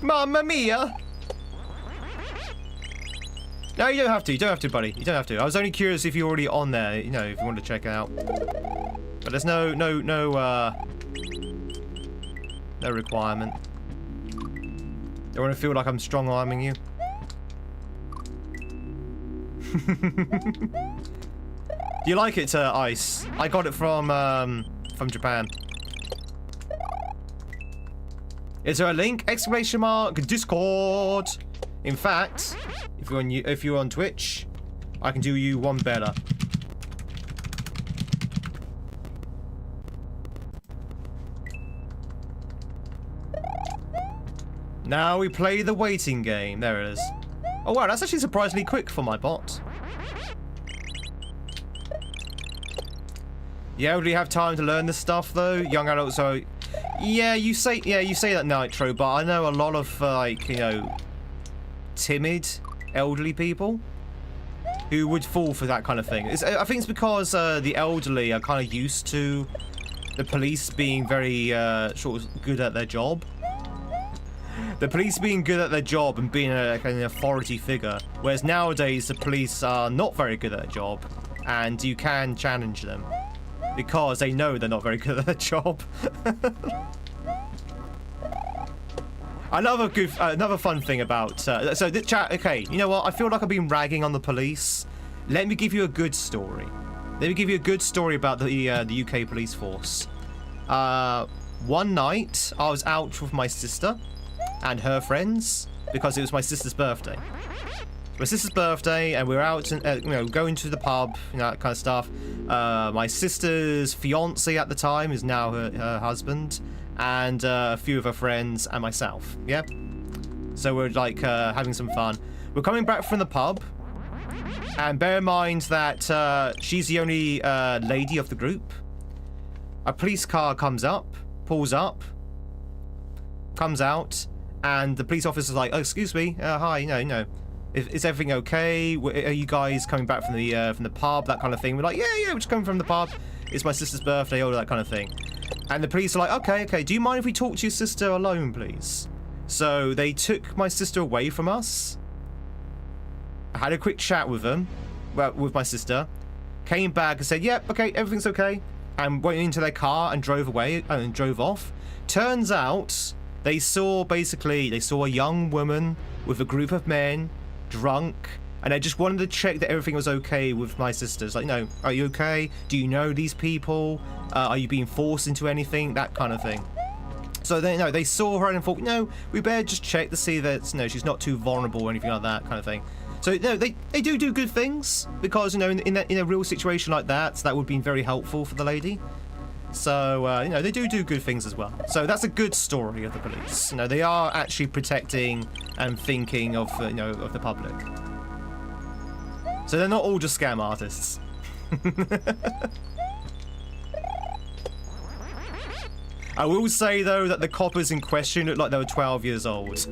A: Mamma mia! No, you don't have to. You don't have to, buddy. You don't have to. I was only curious if you're already on there, you know, if you wanted to check it out. But there's no requirement. Don't want to feel like I'm strong-arming you. Do you like it, Ice? I got it from Japan. Is there a link? Exclamation mark Discord. In fact, if you're on Twitch, I can do you one better. Now we play the waiting game. There it is. Oh wow, that's actually surprisingly quick for my bot. Yeah, would we have time to learn this stuff though? Young adults, so yeah, you say that, Nitro, but I know a lot of like, you know, timid elderly people who would fall for that kind of thing. I think it's because the elderly are kind of used to the police being very sort of good at their job. The police being good at their job and being like an authority figure, whereas nowadays the police are not very good at their job, and you can challenge them because they know they're not very good at their job. Another fun thing about so this chat. Okay, you know what? I feel like I've been ragging on the police. Let me give you a good story. Let me give you a good story about the UK police force. One night I was out with my sister and her friends because it was my sister's birthday. My sister's birthday, and we were out, and you know, going to the pub, you know, that kind of stuff. My sister's fiance at the time is now her husband, and a few of her friends and myself. Yeah. So we're like having some fun. We're coming back from the pub, and bear in mind that she's the only lady of the group. A police car comes up, pulls up, comes out, and the police officer's like, "Oh, excuse me, hi, you know, is everything okay? Are you guys coming back from the pub? That kind of thing." We're like, yeah, we're just coming from the pub. It's my sister's birthday, all that kind of thing. And the police are like, okay, do you mind if we talk to your sister alone, please? So they took my sister away from us. I had a quick chat with them, well, with my sister. Came back and said, yep, okay, everything's okay. And went into their car and drove away and drove off. Turns out they saw a young woman with a group of men, drunk, and I just wanted to check that everything was okay with my sisters. Like, no, are you okay? Do you know these people? Are you being forced into anything? That kind of thing. So they saw her and thought, no, we better just check to see that, you know, she's not too vulnerable or anything like that kind of thing. So no, they do good things because, you know, in a real situation like that, that would be very helpful for the lady. So, you know, they do good things as well. So that's a good story of the police. You know, they are actually protecting and thinking of, you know, of the public. So they're not all just scam artists. I will say, though, that the coppers in question looked like they were 12 years old.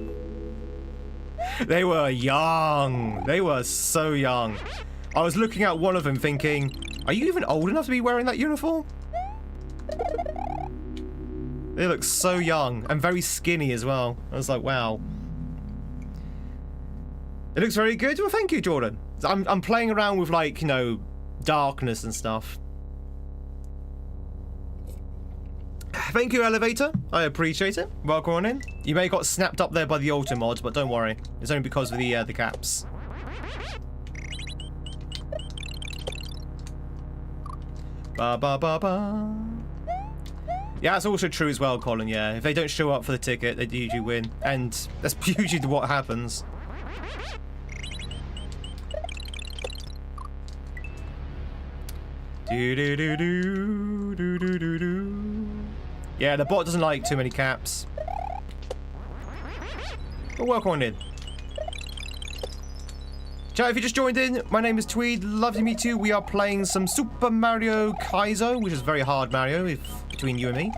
A: They were young. They were so young. I was looking at one of them thinking, are you even old enough to be wearing that uniform? They look so young and very skinny as well. I was like, wow. It looks very good. Well, thank you, Jordan. I'm playing around with, like, you know, darkness and stuff. Thank you, Elevator. I appreciate it. Welcome on in. You may have got snapped up there by the auto mod, but don't worry. It's only because of the caps. Ba ba ba ba. Yeah, that's also true as well, Colin. Yeah, if they don't show up for the ticket, they usually win, and that's usually what happens. Do do do do do do do do. Yeah, the bot doesn't like too many caps. But welcome on in. Chat, if you just joined in, my name is Tweed. Love to meet you. We are playing some Super Mario Kaizo, which is very hard Mario between you and me.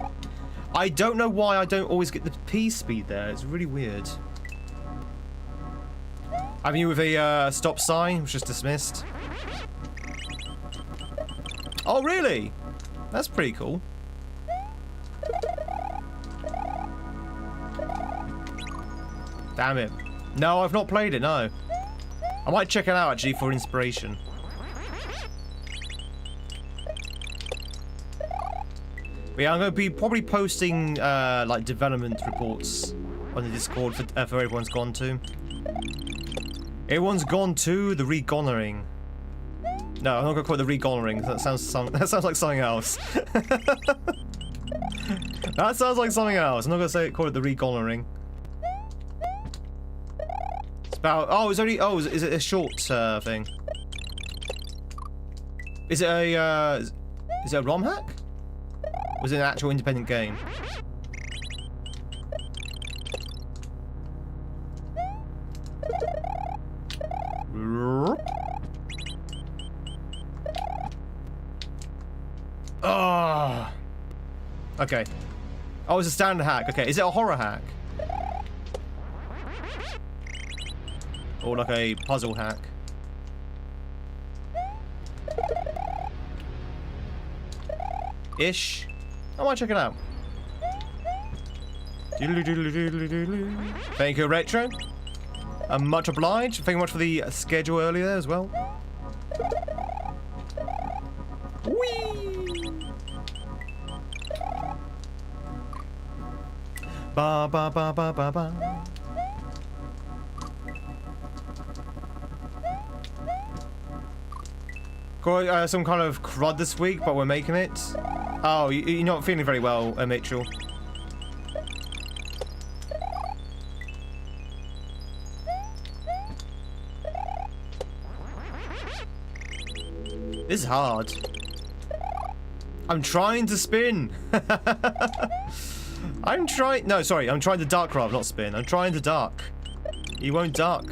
A: I don't know why I don't always get the P speed there. It's really weird. Having you with a stop sign, which is dismissed. Oh, really? That's pretty cool. Damn it. No, I've not played it, no. I might check it out, actually, for inspiration. But yeah, I'm going to be probably posting, like, development reports on the Discord for everyone's gone to. Everyone's gone to the regonering. No, I'm not gonna call it the regonering. That sounds like something else. That sounds like something else. I'm not gonna call it the regonering. It's about. Oh, it's only. Oh, is it a short thing? Is it a ROM hack? Or is it an actual independent game? Oh. Okay. Oh, it's a standard hack. Okay, is it a horror hack? Or like a puzzle hack? Ish. I might check it out. Thank you, Retro. I'm much obliged. Thank you much for the schedule earlier as well. Whee! Ba ba ba ba ba ba. Got some kind of crud this week, but we're making it. Oh, you're not feeling very well, Mitchell. This is hard. I'm trying to spin. I'm trying. No, sorry. I'm trying to duck rather, not spin. I'm trying to duck. You won't duck,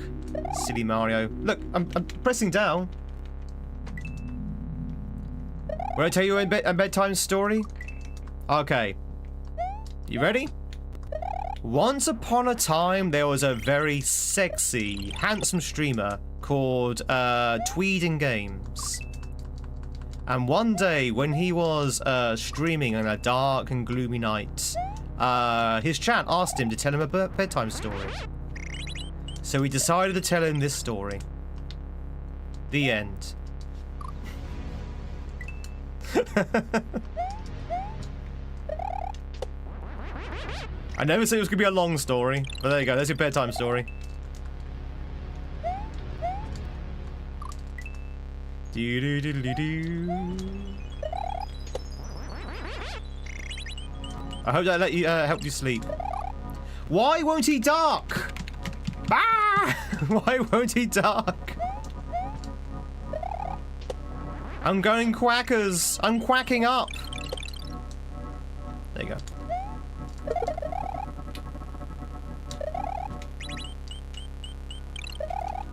A: silly Mario. Look, I'm pressing down. Will I tell you a bedtime story? Okay. You ready? Once upon a time, there was a very sexy, handsome streamer called Tweed in Games. And one day, when he was streaming on a dark and gloomy night, his chat asked him to tell him a bedtime story. So he decided to tell him this story. The end. I never said it was gonna be a long story, but there you go, there's your bedtime story. I hope that helped you sleep. Why won't he duck? Ah! Why won't he duck? I'm going quackers. I'm quacking up. There you go.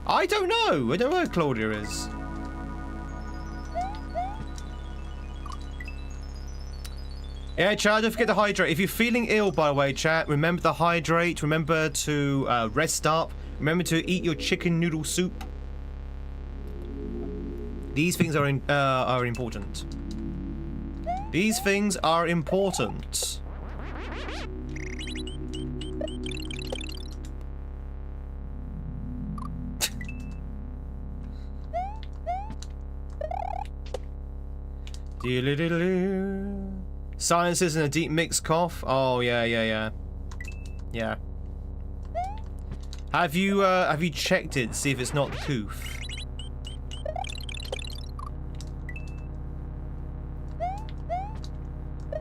A: I don't know. I don't know where Claudia is. Yeah, chat, don't forget to hydrate. If you're feeling ill, by the way, chat, remember to hydrate. Remember to rest up. Remember to eat your chicken noodle soup. These things are important. These things are important. Silences and a deep mixed cough. Oh yeah. Have you checked it to see if it's not the coof?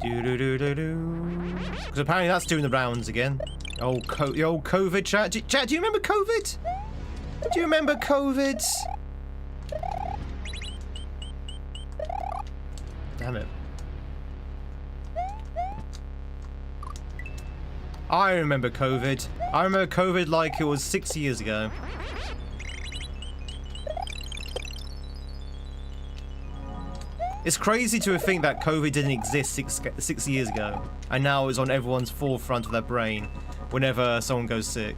A: Because apparently that's doing the rounds again. The old COVID chat. Chat, do you remember COVID? Do you remember COVID? Damn it. I remember COVID. I remember COVID like it was 6 years ago. It's crazy to think that COVID didn't exist six years ago, and now it's on everyone's forefront of their brain whenever someone goes sick.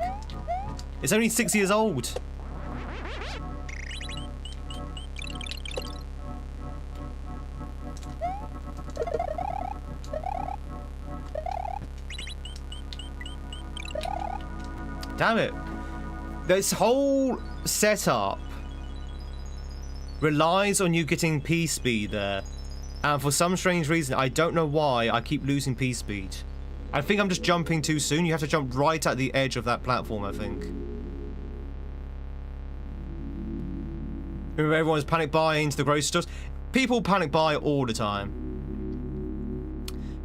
A: It's only 6 years old. Damn it. This whole setup relies on you getting P-speed there. And for some strange reason, I don't know why, I keep losing P-speed. I think I'm just jumping too soon. You have to jump right at the edge of that platform, I think. Remember, everyone's panic buying to the grocery stores. People panic buy all the time.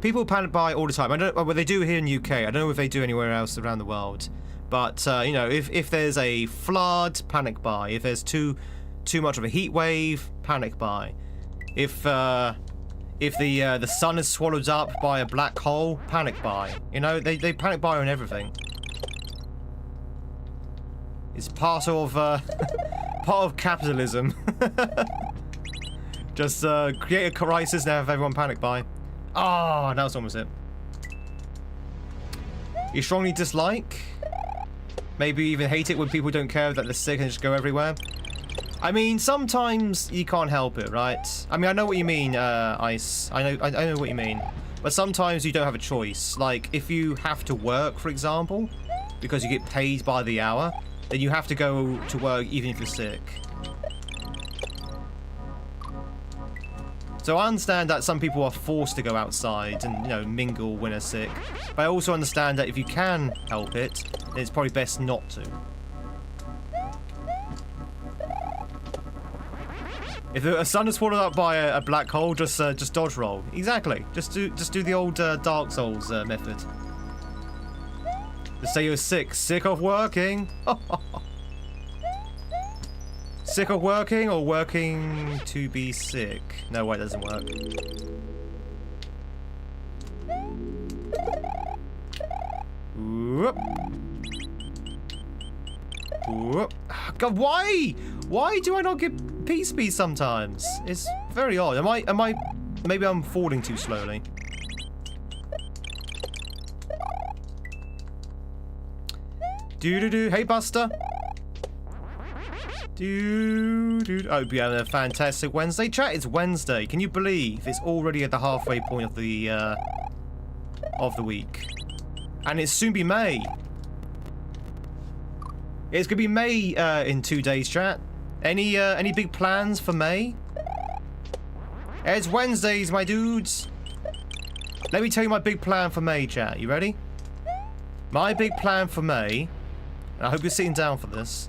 A: People panic buy all the time. I don't know what they do here in the UK. I don't know if they do anywhere else around the world. But you know, if there's a flood, panic buy. If there's too much of a heat wave, panic buy. If the sun is swallowed up by a black hole, panic buy. You know, they panic buy on everything. It's part of part of capitalism. Just create a crisis and have everyone panic buy. Ah, that was almost it. You strongly dislike? Maybe even hate it when people don't care that they're sick and just go everywhere? I mean, sometimes you can't help it, right? I mean, I know what you mean, Ice. I know what you mean. But sometimes you don't have a choice. Like, if you have to work, for example, because you get paid by the hour, then you have to go to work even if you're sick. So I understand that some people are forced to go outside and, you know, mingle when they're sick. But I also understand that if you can help it, then it's probably best not to. If a sun is swallowed up by a black hole, just dodge roll. Exactly. Just do the old Dark Souls method. Just say you're sick. Sick of working. Sick of working or working to be sick? No, wait, that doesn't work. Whoop. Whoop. God, why? Why do I not get peace speed sometimes? It's very odd. Am I? Maybe I'm falling too slowly. Do. Hey, Buster. I hope you have a fantastic Wednesday. Chat, it's Wednesday. Can you believe it's already at the halfway point of the week? And it's soon be May. It's gonna be May in 2 days, chat. Any big plans for May? It's Wednesdays, my dudes. Let me tell you my big plan for May, chat. You ready? My big plan for May, and I hope you're sitting down for this.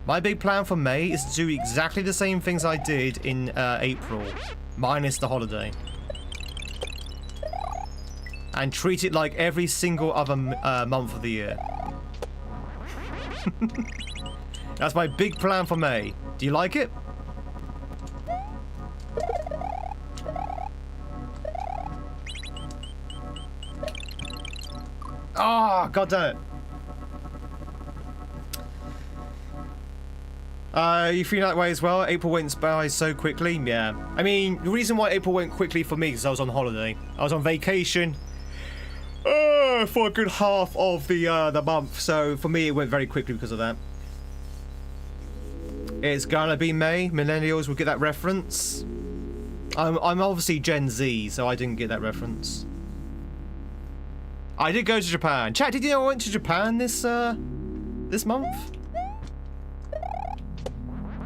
A: My big plan for May is to do exactly the same things I did in April, minus the holiday. And treat it like every single other month of the year. That's my big plan for May. Do you like it? Ah, God damn it. You feel that way as well? April went by so quickly. Yeah. I mean, the reason why April went quickly for me is I was on holiday. I was on vacation for a good half of the month. So for me, it went very quickly because of that. It's gonna be May. Millennials will get that reference. I'm obviously Gen Z, so I didn't get that reference. I did go to Japan. Chat, did you know I went to Japan this month?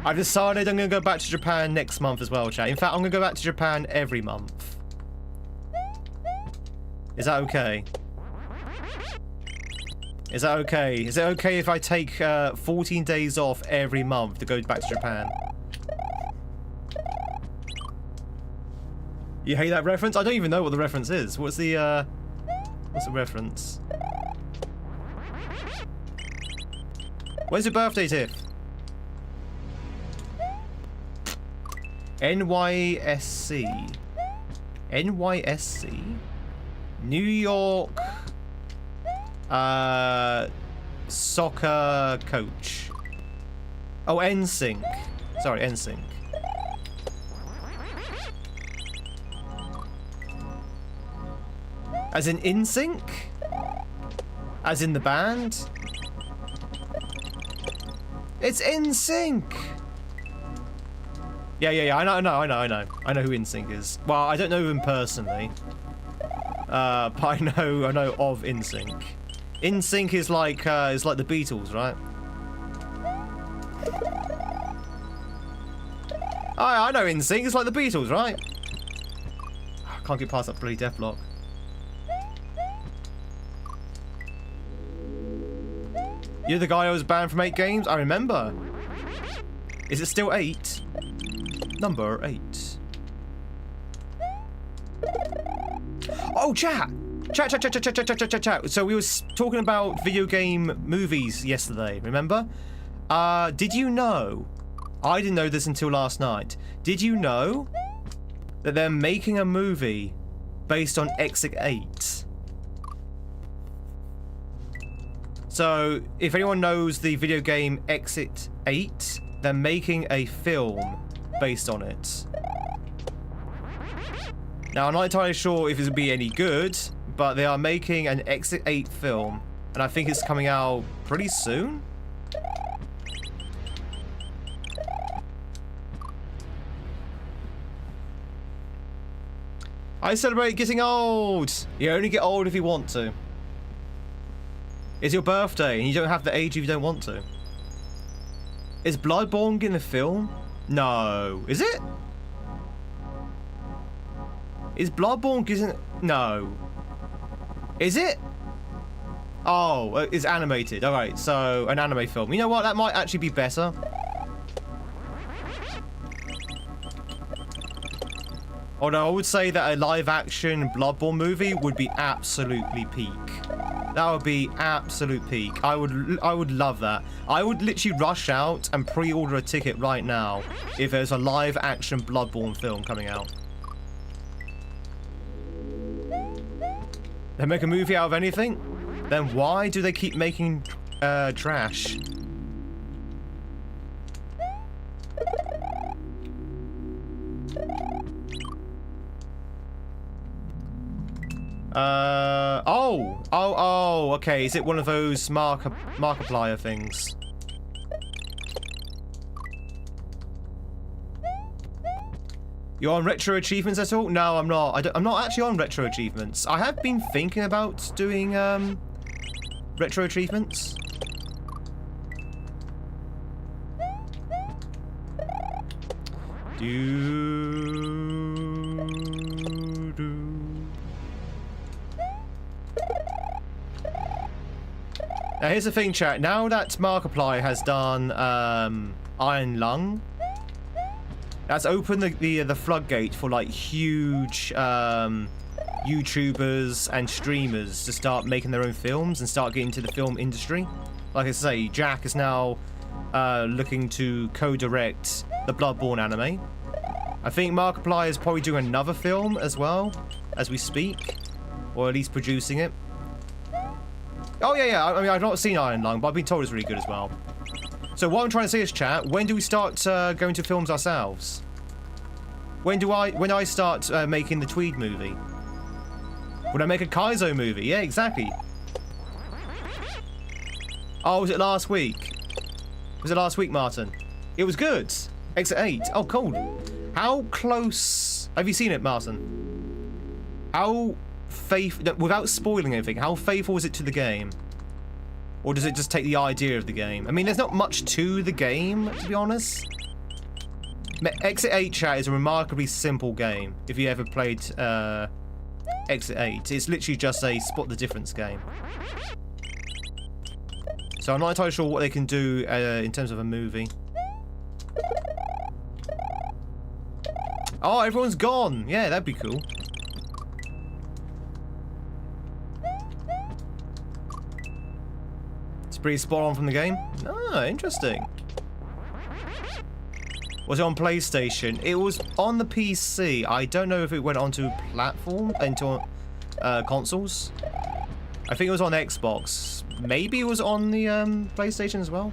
A: I've decided I'm going to go back to Japan next month as well, chat. In fact, I'm going to go back to Japan every month. Is that okay? Is that okay? Is it okay if I take 14 days off every month to go back to Japan? You hate that reference? I don't even know what the reference is. What's the reference? When's your birthday, Tiff? NYSC. NYSC? New York soccer coach. Oh, NSYNC. Sorry, NSYNC. As in NSYNC? As in the band? It's NSYNC! Yeah. I know who NSYNC is. Well, I don't know him personally. But I know of NSYNC. NSYNC is like the Beatles, right? I know NSYNC. It's like the Beatles, right? I can't get past that bloody death block. You're the guy who was banned from 8 games? I remember. Is it still 8? Number 8. Oh, chat! Chat. So we was talking about video game movies yesterday, remember? Did you know? I didn't know this until last night. Did you know that they're making a movie based on Exit 8? So, if anyone knows the video game Exit 8, they're making a film based on it. Now, I'm not entirely sure if this will be any good, but they are making an Exit 8 film, and I think it's coming out pretty soon. I celebrate getting old! You only get old if you want to. It's your birthday, and you don't have the age if you don't want to. Is Bloodborne in the film? No. Is it? Is Bloodborne isn't? No. Is it? Oh, it's animated. Alright, so an anime film. You know what? That might actually be better. Although I would say that a live-action Bloodborne movie would be absolutely peak. That would be absolute peak. I would love that. I would literally rush out and pre-order a ticket right now if there's a live-action Bloodborne film coming out. They make a movie out of anything? Then why do they keep making trash? Oh, okay. Is it one of those Markiplier things? You're on retro achievements at all? No, I'm not. I'm not actually on retro achievements. I have been thinking about doing retro achievements. Now here's the thing, chat. Now that Markiplier has done Iron Lung, that's opened the floodgate for like huge YouTubers and streamers to start making their own films and start getting into the film industry. Like I say, Jack is now looking to co-direct the Bloodborne anime. I think Markiplier is probably doing another film as well as we speak, or at least producing it. Oh yeah. I mean, I've not seen Iron Lung, but I've been told it's really good as well. So what I'm trying to say is, chat, when do we start going to films ourselves? When I start making the Tweed movie? When I make a Kaizo movie? Yeah, exactly. Oh, was it last week? Was it last week, Martin? It was good. Exit 8. Oh, cool. How close... Have you seen it, Martin? How without spoiling anything, how faithful is it to the game? Or does it just take the idea of the game? I mean, there's not much to the game, to be honest. Exit 8, chat, is a remarkably simple game. If you ever played Exit 8, it's literally just a spot the difference game. So I'm not entirely sure what they can do in terms of a movie. Oh, everyone's gone. Yeah, that'd be cool. Pretty spot on from the game. Ah, interesting. Was it on PlayStation? It was on the PC. I don't know if it went onto platform, into consoles. I think it was on Xbox. Maybe it was on the PlayStation as well.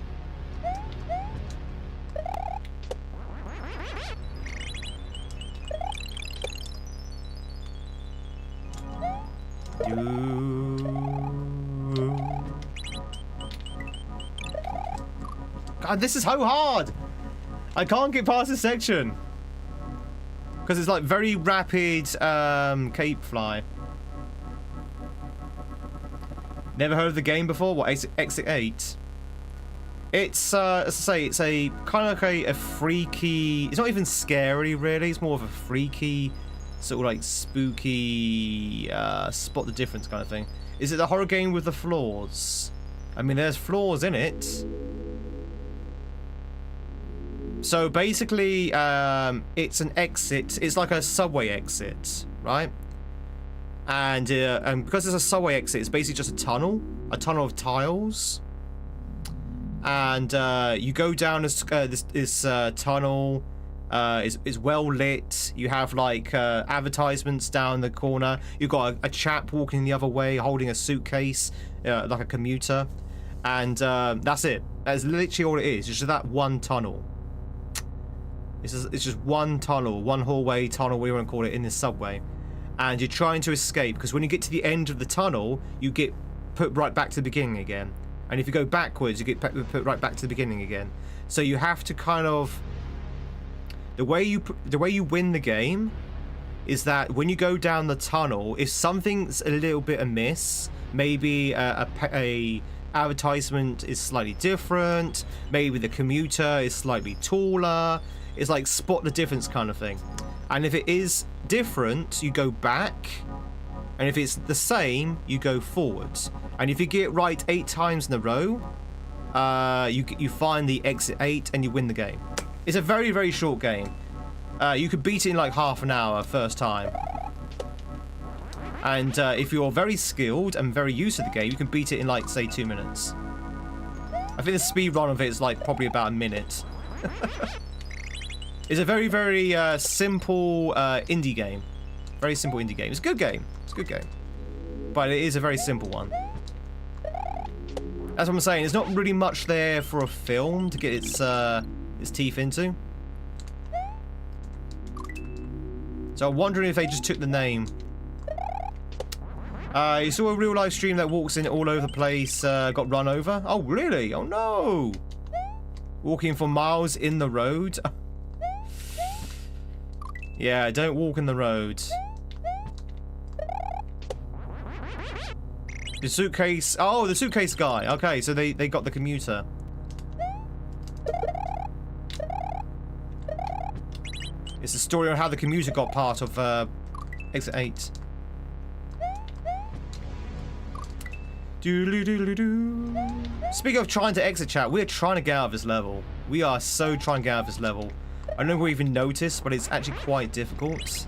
A: God, this is so hard. I can't get past this section because it's like very rapid cape fly. Never heard of the game before? What, Exit 8? It's as I say, it's a kind of like a freaky. It's not even scary really. It's more of a freaky, sort of like spooky, spot the difference kind of thing. Is it the horror game with the flaws? I mean, there's flaws in it. So basically, it's an exit. It's like a subway exit, right? And because it's a subway exit, it's basically just a tunnel of tiles. And you go down this tunnel. Is well lit. You have like advertisements down the corner. You've got a chap walking the other way holding a suitcase, like a commuter, and that's it. That's literally all it is. It's just that one tunnel. It's just one tunnel, one hallway tunnel, we want to call it, in this subway, and you're trying to escape because when you get to the end of the tunnel, you get put right back to the beginning again, and if you go backwards, you get put right back to the beginning again. So you have to kind of. The way you win the game is that when you go down the tunnel, if something's a little bit amiss, maybe a advertisement is slightly different, maybe the commuter is slightly taller, it's like spot the difference kind of thing. And if it is different, you go back, and if it's the same, you go forwards. And if you get it right 8 times in a row, you find the exit 8 and you win the game. It's a very, very short game. You could beat it in like half an hour first time. And if you're very skilled and very used to the game, you can beat it in like, say, 2 minutes. I think the speed run of it is like probably about a minute. It's a very, very simple indie game. Very simple indie game. It's a good game. It's a good game. But it is a very simple one. That's what I'm saying. There's not really much there for a film to get its teeth into. So I'm wondering if they just took the name. You saw a real live stream that walks in all over the place, got run over. Oh really? Oh no! Walking for miles in the road. Yeah, don't walk in the road. The suitcase. Oh, the suitcase guy. Okay, so they got the commuter. It's a story on how the commuter got part of exit 8. Speaking of trying to exit chat, we're trying to get out of this level. We are so trying to get out of this level. I don't know if we even noticed, but it's actually quite difficult.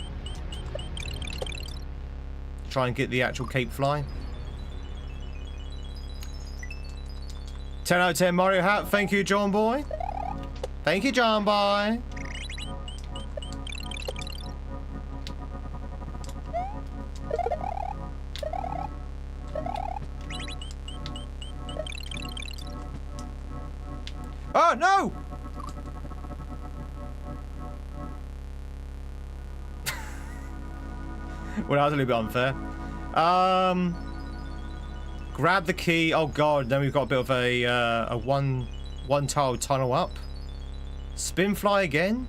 A: Try and get the actual cape fly. 10 out of 10 Mario hat. Thank you, John Boy. Thank you, John Boy. Oh, no! Well, that was a little bit unfair. Grab the key. Oh, God. Then we've got a bit of a one-tile tunnel up. Spin fly again?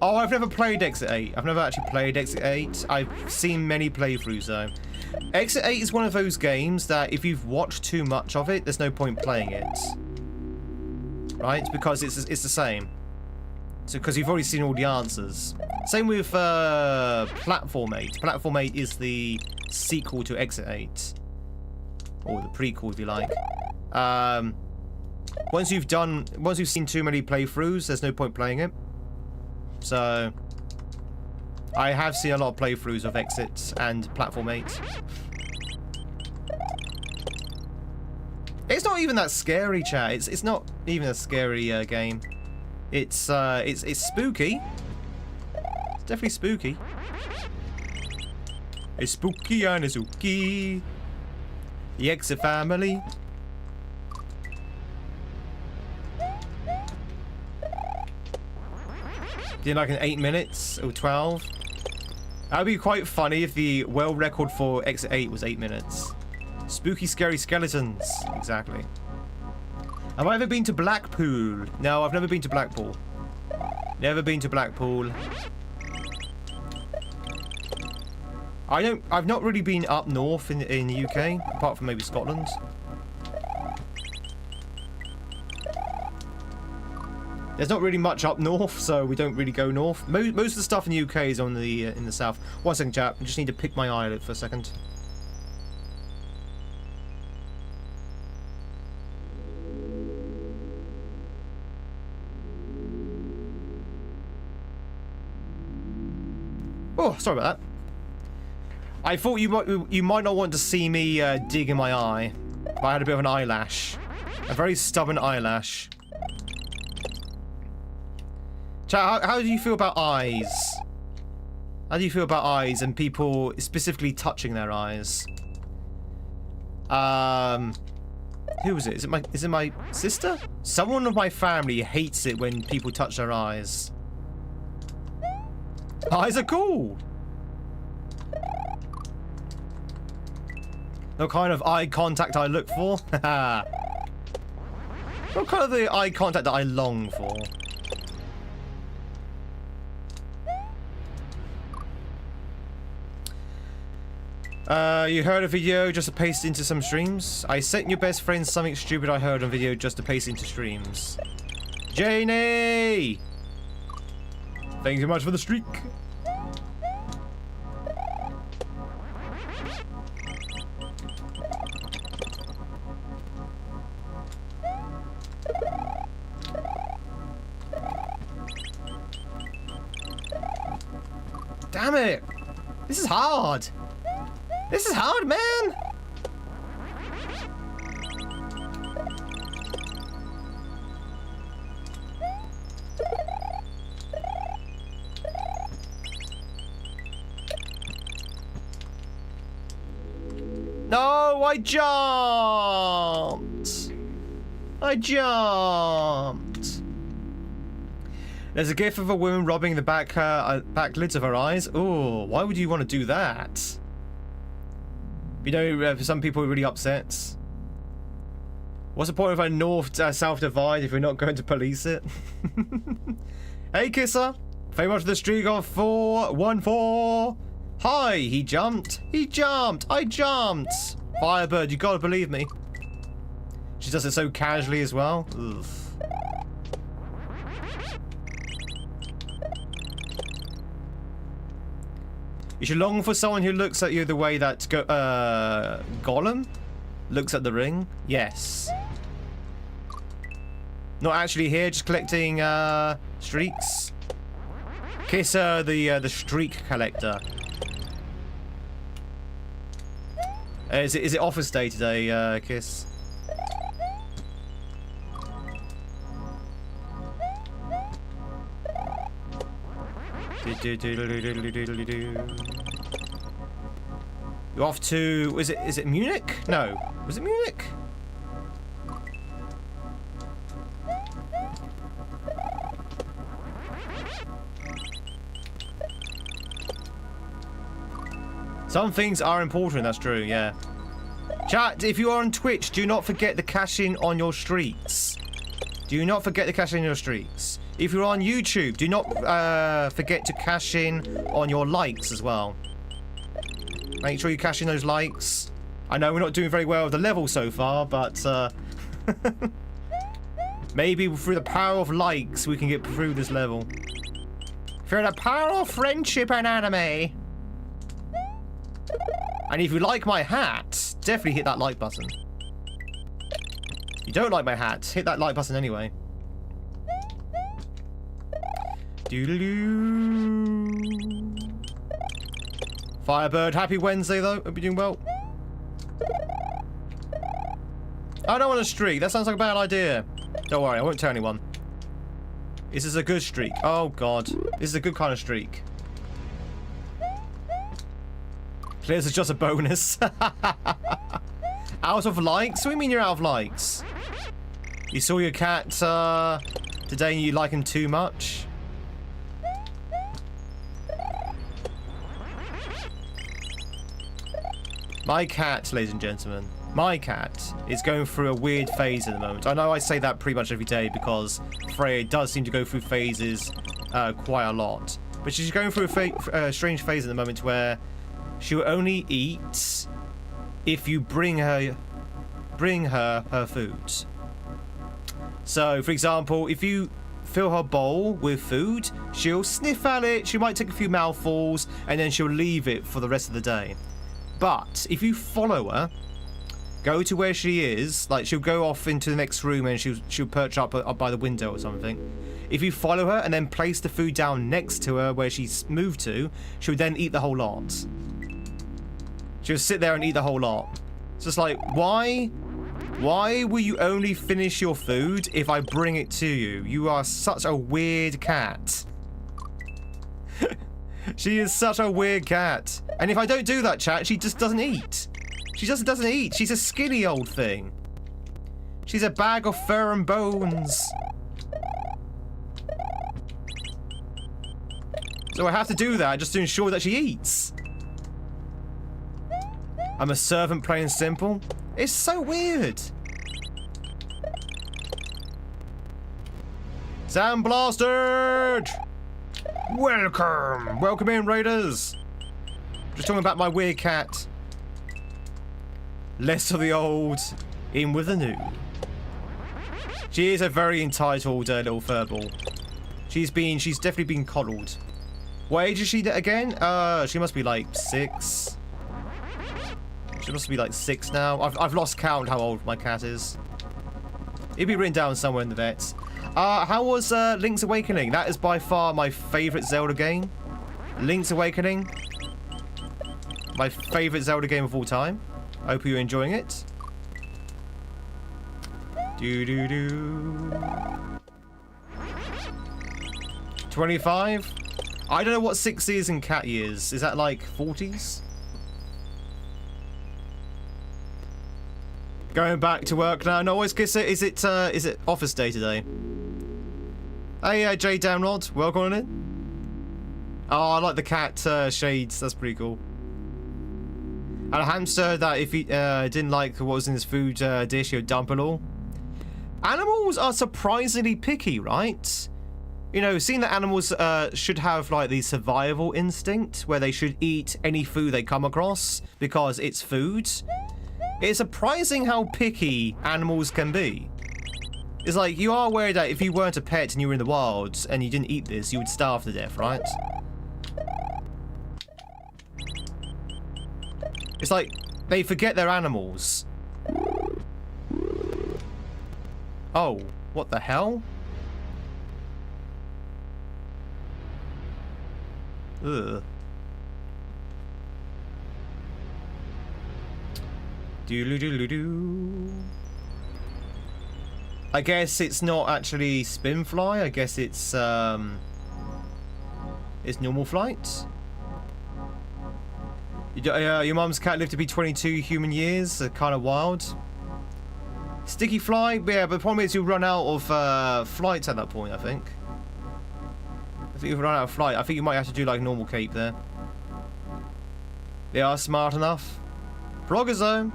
A: Oh, I've never played Exit 8. I've never actually played Exit 8. I've seen many playthroughs, though. Exit 8 is one of those games that if you've watched too much of it, there's no point playing it. Right? Because it's the same. So, because you've already seen all the answers. Same with Platform 8. Platform 8 is the sequel to Exit 8. Or the prequel, if you like. Once you've seen too many playthroughs, there's no point playing it. So, I have seen a lot of playthroughs of Exit and Platform 8. It's not even that scary, chat. It's not even a scary game. It's spooky. It's definitely spooky. It's spooky and it's spooky. The Exit family. Did like in 8 minutes or 12. That'd be quite funny if the world record for Exit 8 was 8 minutes. Spooky, scary skeletons. Exactly. Have I ever been to Blackpool? No, I've never been to Blackpool. Never been to Blackpool. I've not really been up north in the UK, apart from maybe Scotland. There's not really much up north, so we don't really go north. Most of the stuff in the UK is on the in the south. 1 second, chap. I just need to pick my eyelid for a second. Oh, sorry about that. I thought you might not want to see me dig in my eye, but I had a bit of an eyelash. A very stubborn eyelash. Chat, how do you feel about eyes? How do you feel about eyes and people specifically touching their eyes? Who is it? Is it my sister? Someone of my family hates it when people touch their eyes. Eyes are cool. The kind of eye contact I look for. What kind of the eye contact that I long for? You heard a video just to paste into some streams? I sent your best friend something stupid I heard on video just to paste into streams. Janie! Thank you much for the streak. Damn it! This is hard! This is hard, man! No, I jumped! I jumped! There's a gif of a woman rubbing the back lids of her eyes. Oh, why would you want to do that? You know, for some people, it really upsets. What's the point of a north-south divide if we're not going to police it? Hey, Kisser. Very much for the streak of 414. Hi, he jumped. He jumped. I jumped. Firebird, you gotta believe me. She does it so casually as well. Ugh. You should long for someone who looks at you the way that Gollum looks at the ring. Yes. Not actually here, just collecting streaks. Kiss the streak collector. Is it office day today, Kiss? You're off to... is it Munich? No. Was it Munich? Some things are important, that's true, yeah. Chat, if you are on Twitch, do not forget the cash-in on your streaks. Do not forget to cash in your streaks. If you're on YouTube, do not forget to cash in on your likes as well. Make sure you cash in those likes. I know we're not doing very well with the level so far, but maybe through the power of likes we can get through this level. Through the power of friendship and anime. And if you like my hat, definitely hit that like button. If you don't like my hat, hit that like button anyway. Doodaloo. Firebird, happy Wednesday though. Hope you're doing well. I don't want a streak. That sounds like a bad idea. Don't worry, I won't tell anyone. This is a good streak. Oh god. This is a good kind of streak. Clears is just a bonus. Out of likes? What do you mean you're out of likes? You saw your cat today and you like him too much? My cat, ladies and gentlemen, my cat is going through a weird phase at the moment. I know I say that pretty much every day because Freya does seem to go through phases quite a lot. But she's going through a strange phase at the moment where she'll only eat if you bring her her food. So, for example, if you fill her bowl with food, she'll sniff at it, she might take a few mouthfuls, and then she'll leave it for the rest of the day. But if you follow her, go to where she is, like she'll go off into the next room and she'll perch up by the window or something. if you follow her and then place the food down next to her where she's moved to, she would then eat the whole lot. She would sit there and eat the whole lot. It's just like, why? Why will you only finish your food if I bring it to you? You are such a weird cat. She is such a weird cat. And if I don't do that, chat, she just doesn't eat. She just doesn't eat. She's a skinny old thing. She's a bag of fur and bones. So I have to do that just to ensure that she eats. I'm a servant, plain and simple. It's so weird. Sandblasted! Welcome! Welcome in, raiders! Just talking about my weird cat. Less of the old, in with the new. She is a very entitled little furball. She's definitely been coddled. What age is she again? She must be like 6. She must be like 6 now. I've lost count how old my cat is. It'd be written down somewhere in the vets. How was Link's Awakening? That is by far my favourite Zelda game. Link's Awakening. My favourite Zelda game of all time. I hope you're enjoying it. Do. 25? I don't know what 6 is in cat years. Is that like 40s? Going back to work now. No, is it office day today? Hey, Jay Damnrod, welcome in. Oh, I like the cat shades. That's pretty cool. And a hamster that if he didn't like what was in his food dish, he would dump it all. Animals are surprisingly picky, right? You know, seeing that animals should have like the survival instinct where they should eat any food they come across because it's food. It's surprising how picky animals can be. It's like, you are aware that if you weren't a pet and you were in the wild and you didn't eat this, you would starve to death, right? It's like, they forget they're animals. Oh, what the hell? Ugh. Doodle-doodle-doo. I guess it's not actually spin fly. I guess it's normal flight. Your mum's cat lived to be 22 human years. Kind of wild. Sticky fly, yeah, but the problem is you run out of flights at that point. I think you run out of flight. I think you might have to do like normal cape there. They are smart enough. Progazone.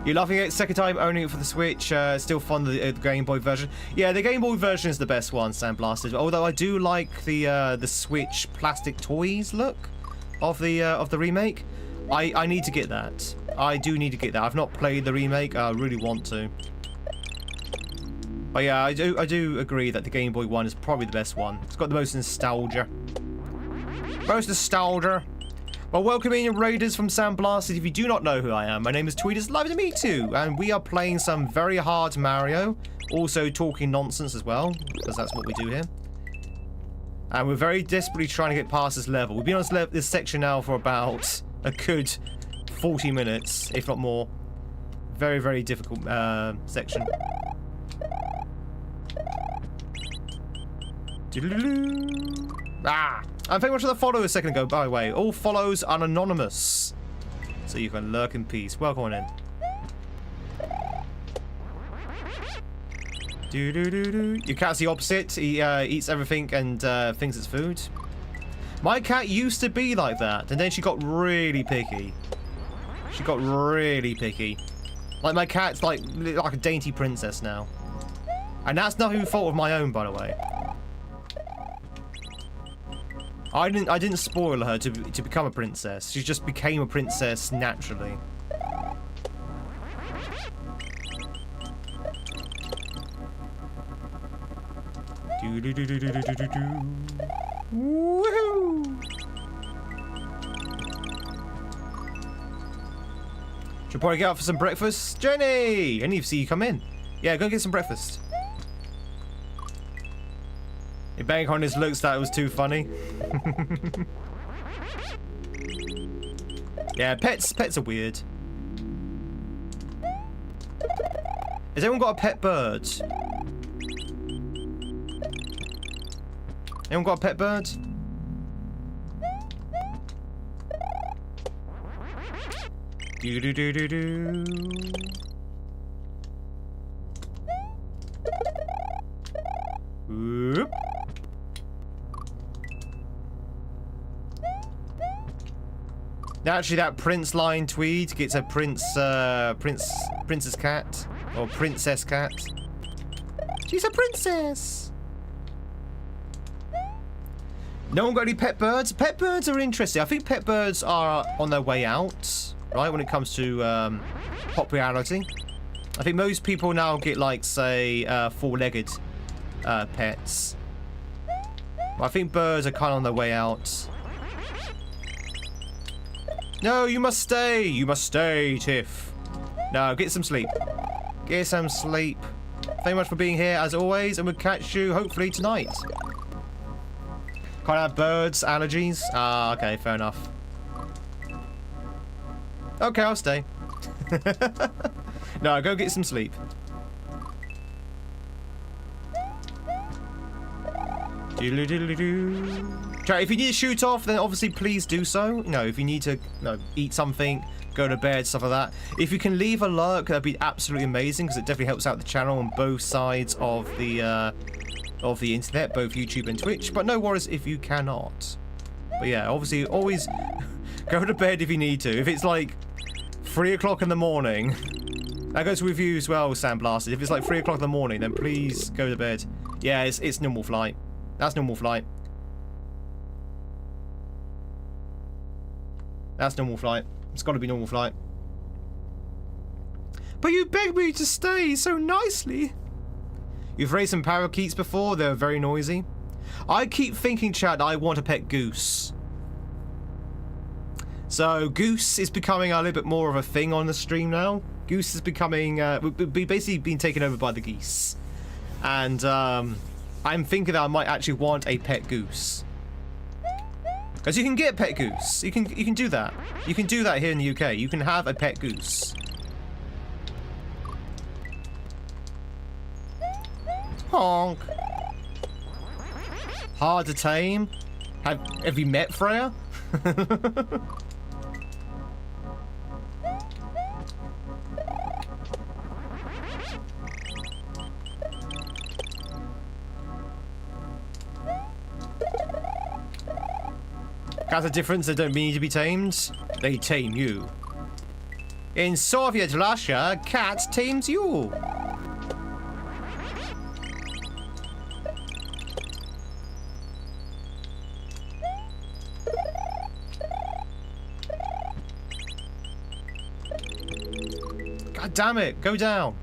A: You're laughing at it, second time owning it for the Switch. Still fun, the Game Boy version. Yeah, the Game Boy version is the best one, Sandblasted. Although I do like the Switch plastic toys look of the remake. I need to get that. I do need to get that. I've not played the remake. I really want to. But yeah, I do agree that the Game Boy one is probably the best one. It's got the most nostalgia. Most nostalgia. Well, welcome in, Raiders from Sandblasted. If you do not know who I am, my name is Tweed. It's lovely to meet you. And we are playing some very hard Mario. Also talking nonsense as well, because that's what we do here. And we're very desperately trying to get past this level. We've been on this section now for about a good 40 minutes, if not more. Very, very difficult section. Ah! And thank you much for the follow a second ago, by the way. All follows are anonymous. So you can lurk in peace. Welcome on in. Your cat's the opposite. He eats everything and thinks it's food. My cat used to be like that, and then she got really picky. She got really picky. Like, my cat's like a dainty princess now. And that's not no fault of my own, by the way. I didn't spoil her to become a princess. She just became a princess naturally. Woohoo! Should probably get out for some breakfast. Jenny! I need to see you come in. Yeah, go get some breakfast. If bank on his looks, that was too funny. Yeah, pets are weird. Has anyone got a pet bird? Anyone got a pet bird? Do do do do do. Whoop. Actually, that prince line Tweed gets a princess cat or princess cat. She's a princess. No one got any pet birds? Pet birds are interesting. I think pet birds are on their way out, right? When it comes to popularity, I think most people now get like, say, four-legged pets. But I think birds are kind of on their way out. No, you must stay. You must stay, Tiff. No, get some sleep. Get some sleep. Thank you much for being here, as always, and we'll catch you, hopefully, tonight. Can't have birds, allergies? Ah, okay, fair enough. Okay, I'll stay. No, go get some sleep. Chat, if you need to shoot off, then obviously please do so. You know, if you need to eat something, go to bed, stuff like that. If you can leave a lurk, that'd be absolutely amazing, because it definitely helps out the channel on both sides of the internet, both YouTube and Twitch. But no worries if you cannot. But yeah, obviously always go to bed if you need to. If it's like 3 o'clock in the morning, that goes with you as well, Sandblasted. If it's like 3 o'clock in the morning, then please go to bed. Yeah, it's normal flight. That's normal flight. That's normal flight. It's got to be normal flight. But you begged me to stay so nicely. You've raised some parakeets before. They're very noisy. I keep thinking, Chad, I want a pet goose. So Goose is becoming a little bit more of a thing on the stream now. Goose is becoming, basically being taken over by the geese. And I'm thinking that I might actually want a pet goose. Because you can get a pet goose. You can do that. You can do that here in the UK. You can have a pet goose. Honk. Hard to tame. Have you met Freya? Cats are different, they don't need to be tamed. They tame you. In Soviet Russia, cats tames you. God damn it, go down.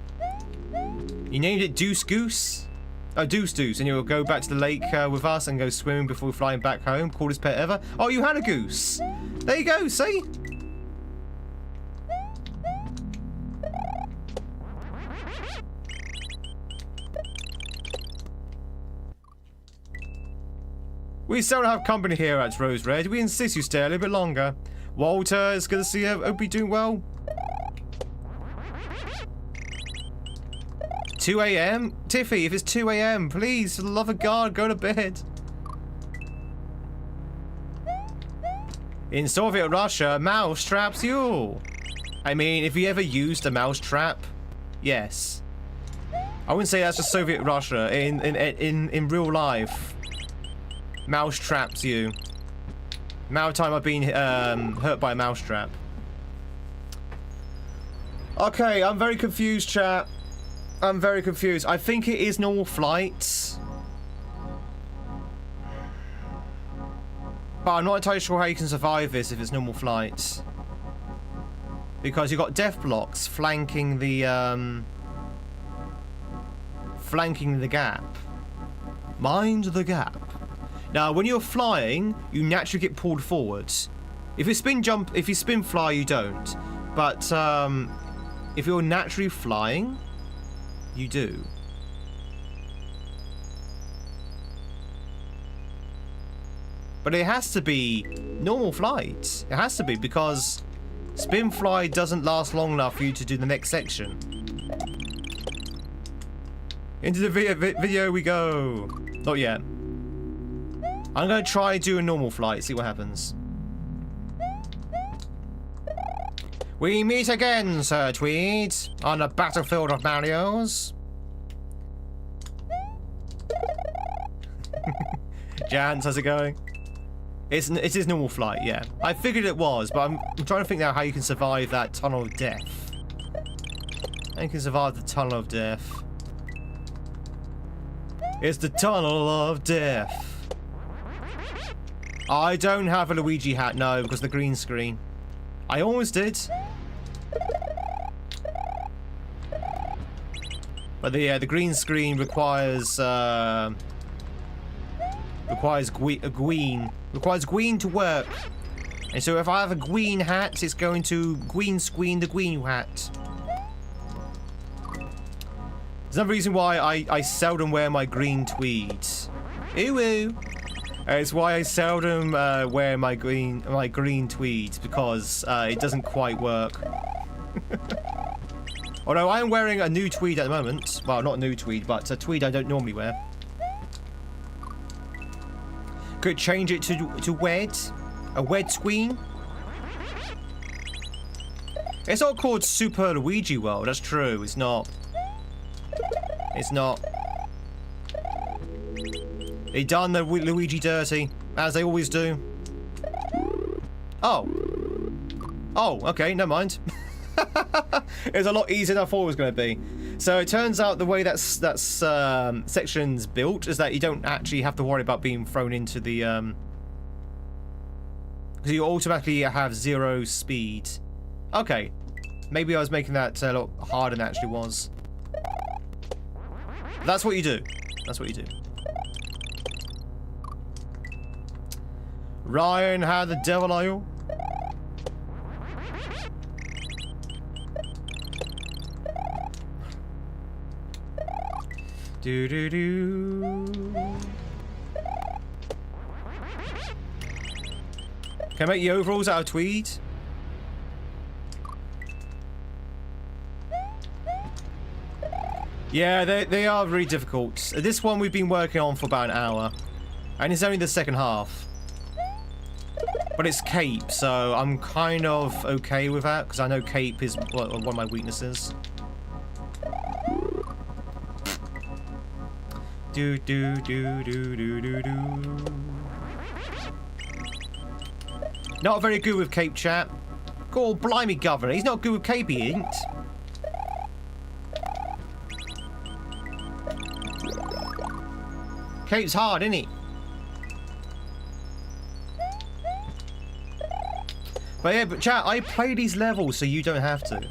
A: You named it Deuce Goose? Oh, Deuce Deuce, and you'll go back to the lake with us and go swimming before flying back home. Coolest pet ever. Oh, you had a goose. There you go, see? We still don't have company here at Rose Red. We insist you stay a little bit longer. Walter, it's good to see you. Hope you're doing well. 2 a.m? Tiffy, if it's 2 a.m, please, for the love of God, go to bed. In Soviet Russia, mouse traps you. I mean, if you ever used a mouse trap, yes. I wouldn't say that's just Soviet Russia. In real life, mouse traps you. Amount of time I've been hurt by a mouse trap. Okay, I'm very confused, chat. I'm very confused. I think it is normal flight. But I'm not entirely sure how you can survive this if it's normal flight. Because you've got death blocks flanking the gap. Mind the gap. Now, when you're flying, you naturally get pulled forwards. If you spin fly, you don't. But if you're naturally flying, you do. But it has to be normal flight. It has to be, because spin fly doesn't last long enough for you to do the next section. Into the video we go. Not yet. I'm going to try do a normal flight, see what happens. We meet again, Sir Tweed, on the battlefield of Mario's. Jans, how's it going? It is normal flight, yeah. I figured it was, but I'm trying to think now how you can survive that tunnel of death. How you can survive the tunnel of death. It's the tunnel of death. I don't have a Luigi hat, no, because of the green screen. I almost did. But the green screen requires Gween to work. And so if I have a Gween hat, it's going to Gween screen the Gween hat. There's another reason why I seldom wear my green tweeds. Ooh. It's why I seldom wear my green tweeds, because it doesn't quite work. Although I am wearing a new tweed at the moment. Well, not a new tweed, but a tweed I don't normally wear. Could change it to wed. A wed tween. It's not called Super Luigi World, that's true. It's not. It's not. They done the Luigi dirty, as they always do. Oh. Oh, okay, never mind. It was a lot easier than I thought it was going to be. So it turns out the way that's section's built is that you don't actually have to worry about being thrown into the because you automatically have 0 speed. Okay, maybe I was making that a lot harder than it actually was. That's what you do. That's what you do. Ryan, how the devil are you? Do do do. Can I make the overalls out of tweed? Yeah, they are really difficult. This one we've been working on for about an hour, and it's only the second half. But it's cape, so I'm kind of okay with that, because I know cape is one of my weaknesses. Do do do do do do do. Not very good with cape, chat. God, blimey, governor. He's not good with cape, he ain't. Cape's hard, isn't it? But yeah, but chat, I play these levels so you don't have to.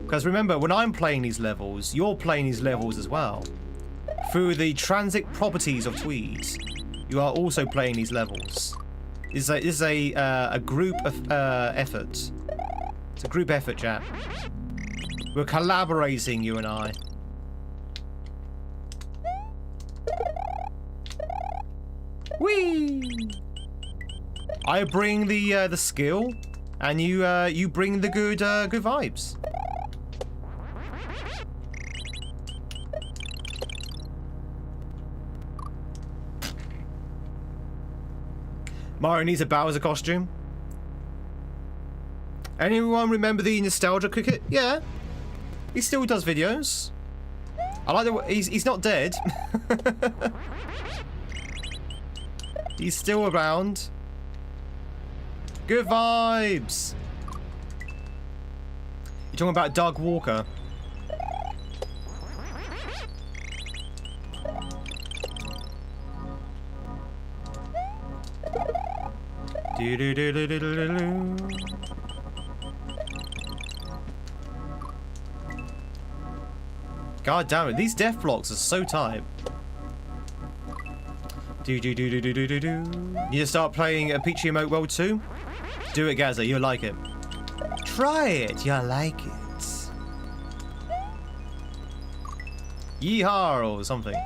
A: Because remember, when I'm playing these levels, you're playing these levels as well. Through the transit properties of Tweed, you are also playing these levels. This is a group of effort. It's a group effort, chat. We're collaborating, you and I. Whee! I bring the skill, and you bring the good vibes. Mario needs a Bowser costume. Anyone remember the Nostalgia Cricket? Yeah, he still does videos. I like the he's not dead. He's still around. Good vibes. You're talking about Doug Walker. Do do do do do do do. God damn it! These death blocks are so tight. Do do do do do do do do. You need to start playing a Peachy Emote World 2? Do it, Gaza. You'll like it. Try it. You'll like it. Yeehaw or something.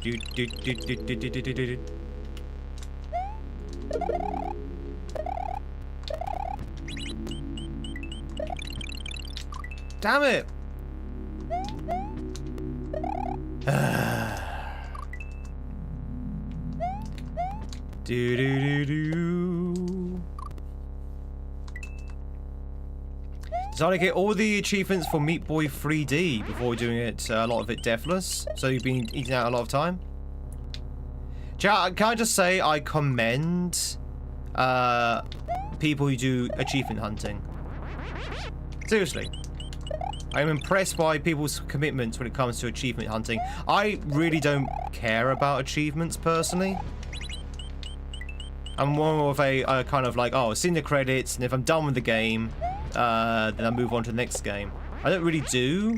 A: Do, do, do, do, do, do, do, do, do. Damn it! Do do do do. Decided to get all the achievements for Meat Boy 3D before doing it, a lot of it deathless. So you've been eating out a lot of time. Chat, can I just say I commend people who do achievement hunting. Seriously. I'm impressed by people's commitments when it comes to achievement hunting. I really don't care about achievements personally. I'm more of a kind of like, oh, I've seen the credits, and if I'm done with the game, then I move on to the next game. I don't really do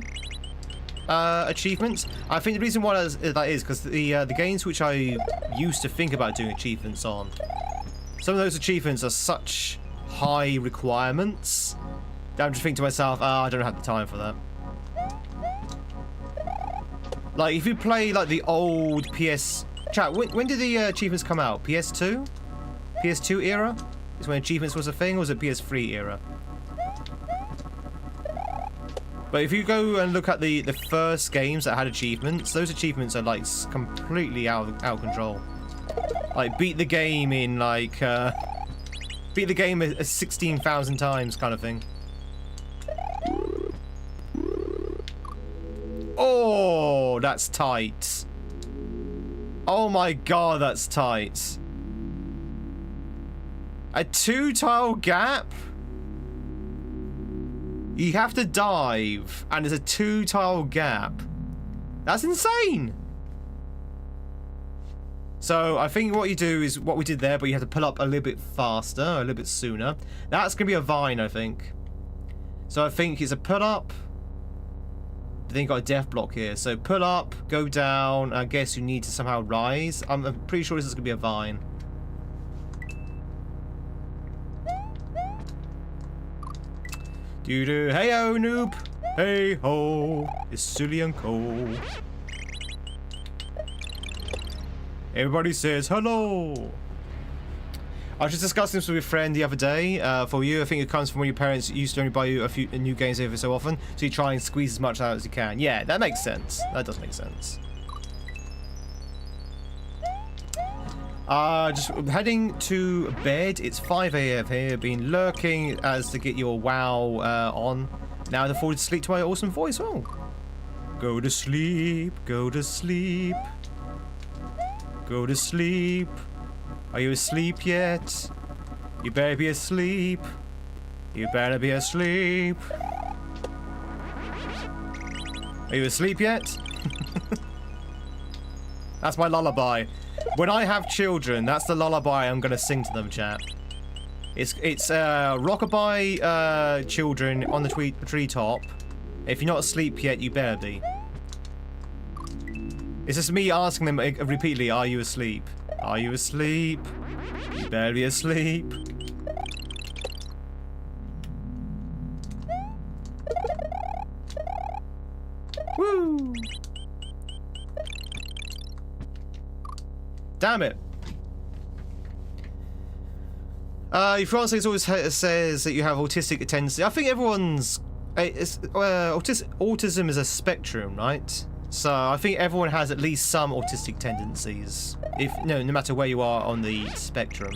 A: achievements. I think the reason why that is because the games which I used to think about doing achievements on, some of those achievements are such high requirements that I'm just thinking to myself, oh, I don't have the time for that. Like, if you play like the old PS... Chat, when did the achievements come out? PS2? PS2 era? Is when achievements was a thing, or was it PS3 era? But if you go and look at the first games that had achievements, those achievements are like completely out of control. Like, beat the game in like... beat the game 16,000 times kind of thing. Oh, that's tight. Oh my god, that's tight. A 2-tile gap? You have to dive, and there's a 2-tile gap. That's insane. So I think what you do is what we did there, but you have to pull up a little bit faster, a little bit sooner. That's going to be a vine, I think. So I think it's a pull up. I think got a death block here. So pull up, go down. I guess you need to somehow rise. I'm pretty sure this is going to be a vine. Doo-doo. Hey-ho, noob. Hey-ho. It's Sully and Co. Everybody says hello. I was just discussing this with a friend the other day. For you, I think it comes from when your parents used to only buy you a few new games every so often, so you try and squeeze as much out as you can. Yeah, that makes sense. That does make sense. Just heading to bed. It's 5 AM here. Been lurking as to get your WoW on. Now I forward to sleep to my awesome voice. Oh, go to sleep. Go to sleep. Go to sleep. Are you asleep yet? You better be asleep. You better be asleep. Are you asleep yet? That's my lullaby. When I have children, that's the lullaby I'm gonna sing to them, chat. It's rockabye children on the treetop. If you're not asleep yet, you better be. It's just me asking them repeatedly, are you asleep? Are you asleep? You better be asleep. Woo! Damn it. Your fiance always says that you have autistic tendency. I think everyone's... autism is a spectrum, right? So I think everyone has at least some autistic tendencies. No matter where you are on the spectrum.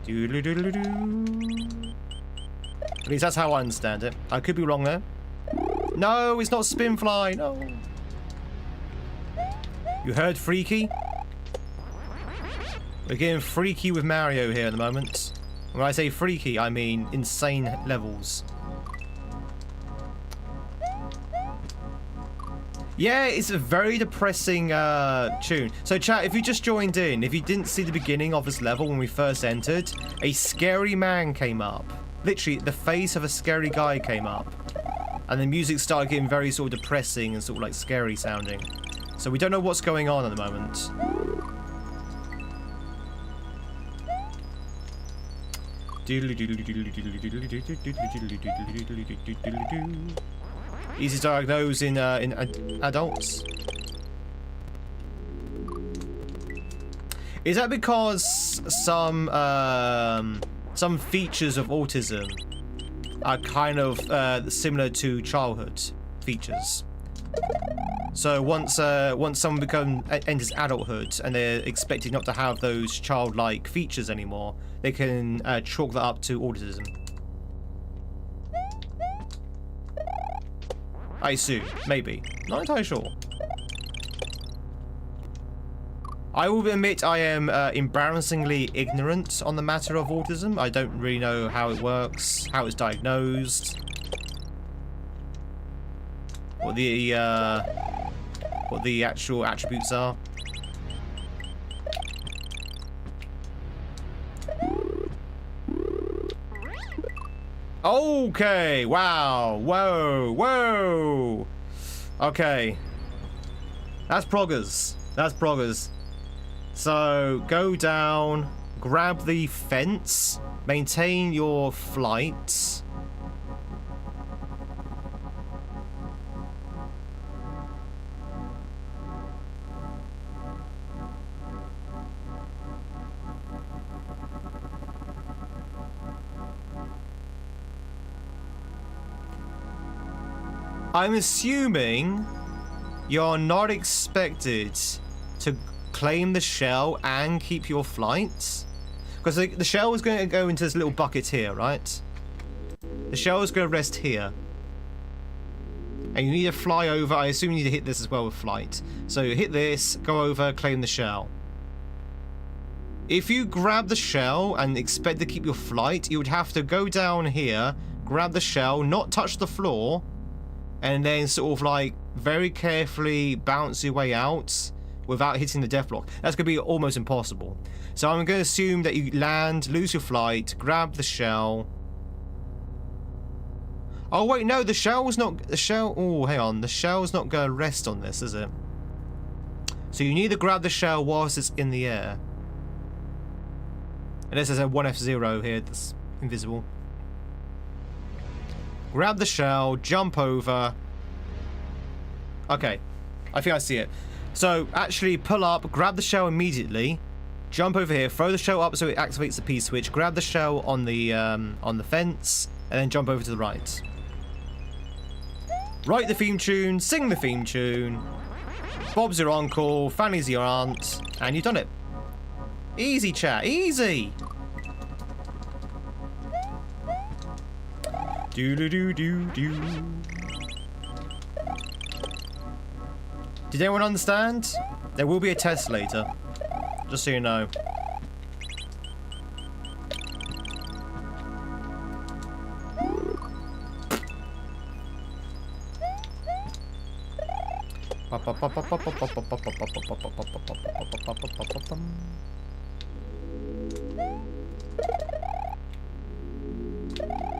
A: Doodle-doodle-doo. At least that's how I understand it. I could be wrong there. No, it's not Spinfly. No. You heard freaky? We're getting freaky with Mario here at the moment. When I say freaky, I mean insane levels. Yeah, it's a very depressing tune. So chat, if you just joined in, if you didn't see the beginning of this level when we first entered, a scary man came up. Literally, the face of a scary guy came up. And the music started getting very sort of depressing and sort of like scary sounding. So we don't know what's going on at the moment. Easy to diagnose in adults. Is that because some features of autism are kind of similar to childhood features? So once someone enters adulthood and they're expected not to have those childlike features anymore, they can chalk that up to autism. I assume, maybe, not entirely sure. I will admit I am embarrassingly ignorant on the matter of autism. I don't really know how it works, how it's diagnosed, what the actual attributes are. Okay, wow, whoa, whoa. Okay. That's proggers. That's proggers. So, go down, grab the fence, maintain your flight. I'm assuming you're not expected to claim the shell and keep your flight, because the shell is going to go into this little bucket here, right? The shell is going to rest here, and you need to fly over. I assume you need to hit this as well with flight. So hit this, go over, claim the shell. If you grab the shell and expect to keep your flight, you would have to go down here, grab the shell, not touch the floor, and then sort of like very carefully bounce your way out without hitting the death block. That's going to be almost impossible. So I'm going to assume that you land, lose your flight, grab the shell. Oh wait, no, the shell's not... The shell... Oh, hang on. The shell's not going to rest on this, is it? So you need to grab the shell whilst it's in the air. Unless there's a 1F0 here that's invisible. Grab the shell, jump over. Okay, I think I see it. So actually pull up, grab the shell immediately, jump over here, throw the shell up so it activates the P switch, grab the shell on the fence, and then jump over to the right. Write the theme tune, sing the theme tune. Bob's your uncle, Fanny's your aunt, and you've done it. Easy, chat, easy. Do. Did anyone understand? There will be a test later, just so you know.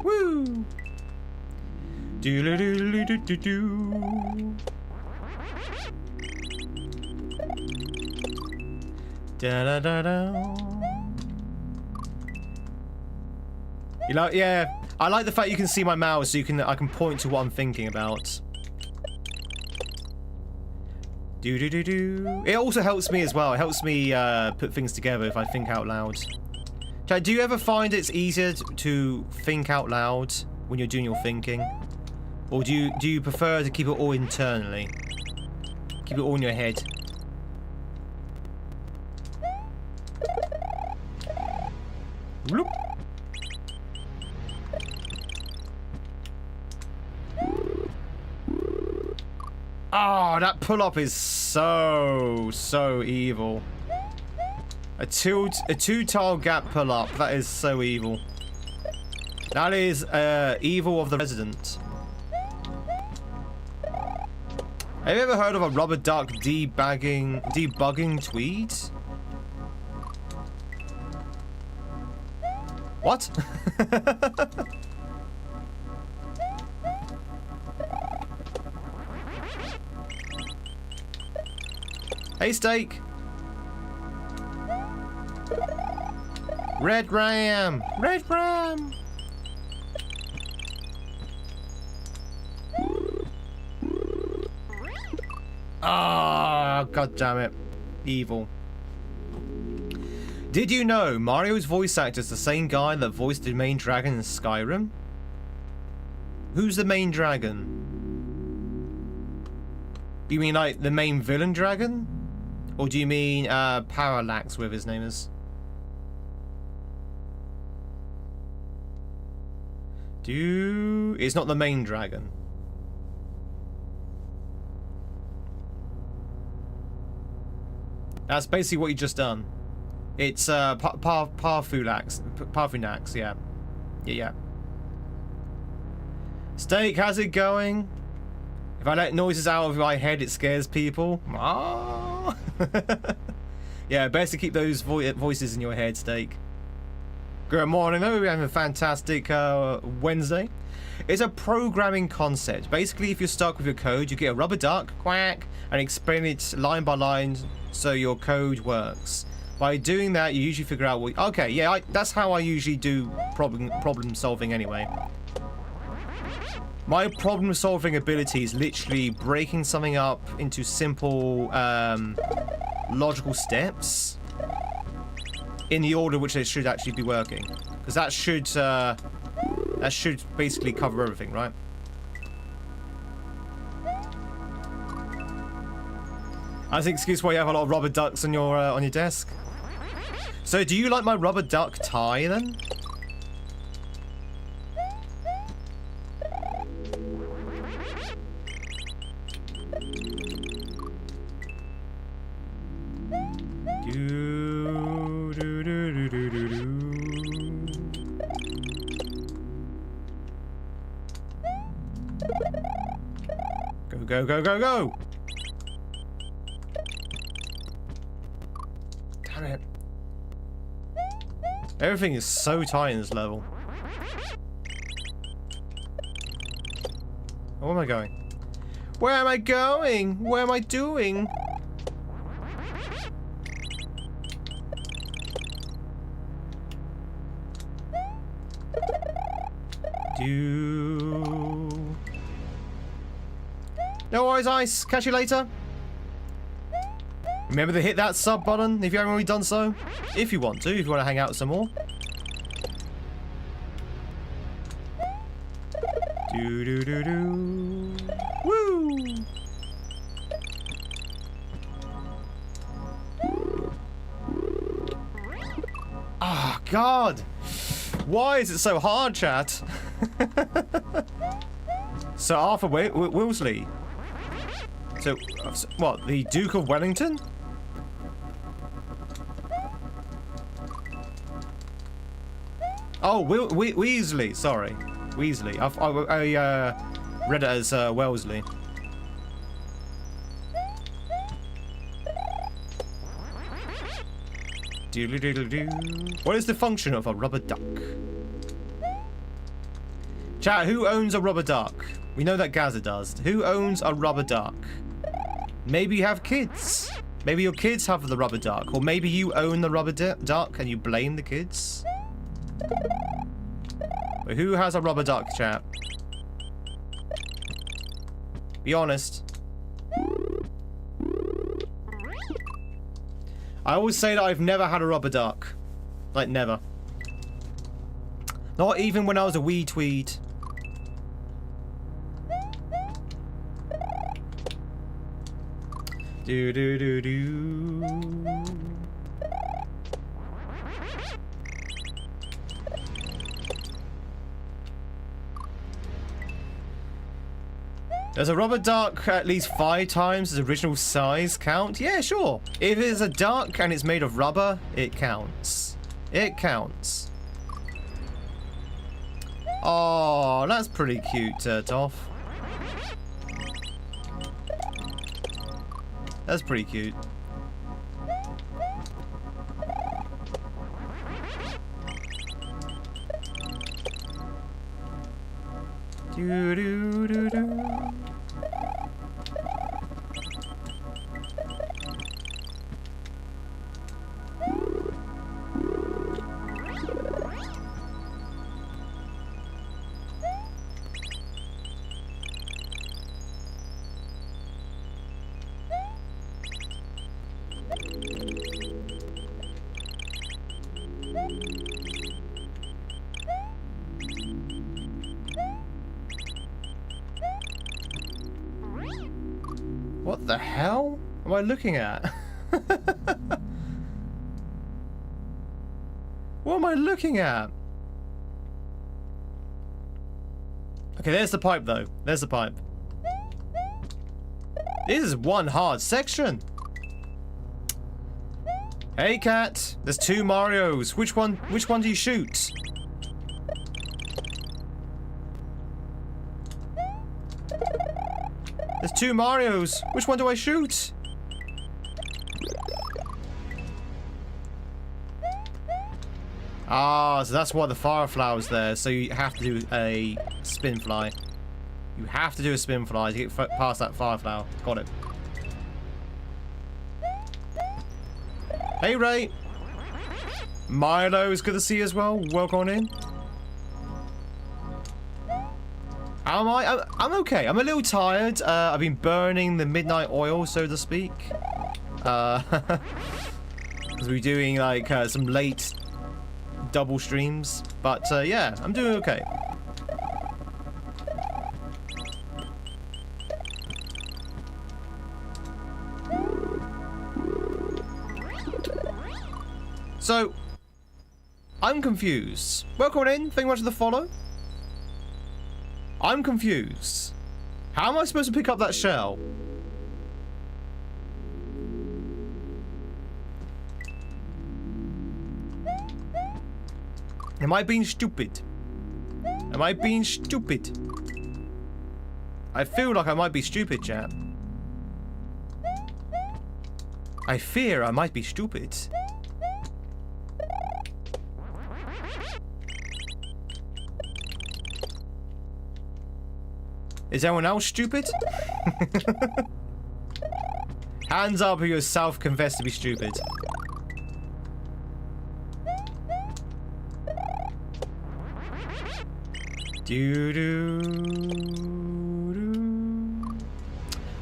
A: Woo! Do. Da da da da. You know, yeah, I like the fact you can see my mouse, so I can point to what I'm thinking about. Do. It also helps me as well. It helps me put things together if I think out loud. Do you ever find it's easier to think out loud when you're doing your thinking, or do you prefer to keep it all internally? Keep it all in your head. Whoop. Oh, that pull-up is so evil. A two-tile gap pull-up. That is so evil. That is evil of the resident. Have you ever heard of a rubber duck debugging Tweed? What? Hey, steak. Red Ram! Red Ram! Ah, god damn it. Evil. Did you know Mario's voice actor is the same guy that voiced the main dragon in Skyrim? Who's the main dragon? Do you mean like the main villain dragon? Or do you mean Parallax, whatever his name is? It's not the main dragon. That's basically what you just done. It's Parfunax, yeah. Yeah. Steak, how's it going? If I let noises out of my head, it scares people. Ah. Yeah, best to keep those voices in your head, Steak. Good morning, though. We're having a fantastic Wednesday. It's a programming concept. Basically, if you're stuck with your code, you get a rubber duck, quack, and explain it line by line so your code works. By doing that, you usually figure out what... Okay, yeah, that's how I usually do problem solving anyway. My problem solving ability is literally breaking something up into simple logical steps in the order which they should actually be working. Because that should basically cover everything, right? That's an excuse why you have a lot of rubber ducks on your desk. So, do you like my rubber duck tie then? Go, go, go, go! Damn it. Everything is so tight in this level. Oh, where am I going? Where am I going? Where am I doing? No worries, Ice. Catch you later. Remember to hit that sub button if you haven't already done so. If you want to hang out some more. Woo! Ah, oh, God! Why is it so hard, chat? So Arthur Wilsley. So, what? The Duke of Wellington? Oh, Weasley. Sorry, Weasley. I read it as Wellesley. What is the function of a rubber duck? Chat, who owns a rubber duck? We know that Gaza does. Who owns a rubber duck? Maybe you have kids. Maybe your kids have the rubber duck. Or maybe you own the rubber duck and you blame the kids. But who has a rubber duck, chat? Be honest. I always say that I've never had a rubber duck. Like, never. Not even when I was a wee tweed. Does a rubber duck at least 5 times its original size count? Yeah, sure. If it's a duck and it's made of rubber, it counts. It counts. Oh, that's pretty cute, Toph. That's pretty cute. What the hell am I looking at? What am I looking at? Okay, there's the pipe though. There's the pipe. This is one hard section. Hey cat, there's 2 Marios. Which one do you shoot? There's 2 Marios. Which one do I shoot? Ah, so that's why the fire flower's there. So you have to do a spin fly. You have to do a spin fly to get past that fire flower. Got it. Hey Ray. Milo is good to see you as well. Welcome on in. How am I? I'm okay. I'm a little tired. I've been burning the midnight oil, so to speak. Because we're doing like some late double streams. But yeah, I'm doing okay. So, I'm confused. Welcome in. Thank you much for the follow. I'm confused. How am I supposed to pick up that shell? Am I being stupid? Am I being stupid? I feel like I might be stupid, chap. I fear I might be stupid. Is anyone else stupid? Hands up who you self-confessed to be stupid.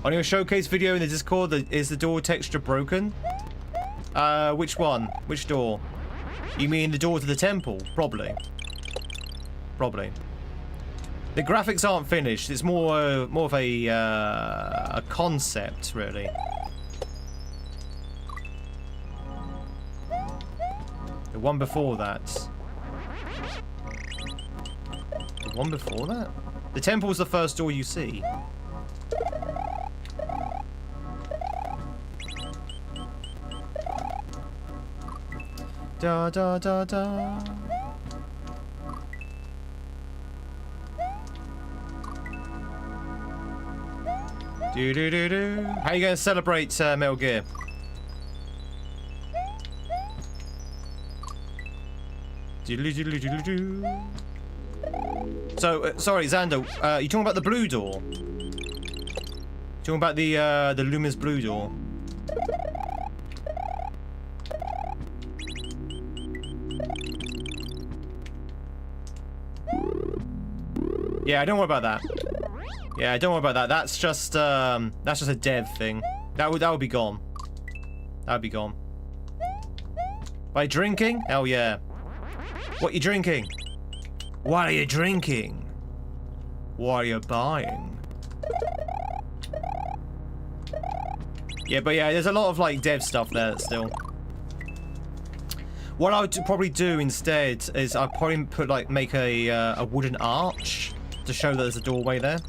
A: On your showcase video in the Discord, is the door texture broken? Which one? Which door? You mean the door to the temple? Probably. Probably. The graphics aren't finished. It's more of a concept, really. The one before that. The one before that? The temple's the first door you see. Da da da da. Do do do do. How you gonna celebrate Metal Gear? Doodly doodly doodly doo. So sorry, Xander. You talking about the blue door? Talking about the Luminous blue door? Yeah, don't worry about that. Yeah, don't worry about that. That's just a dev thing. That would be gone. That would be gone. By drinking? Hell yeah. What you drinking? What are you drinking? What are you buying? Yeah, but yeah, there's a lot of like dev stuff there still. What I would probably do instead is I'd probably put like make a wooden arch to show that there's a doorway there.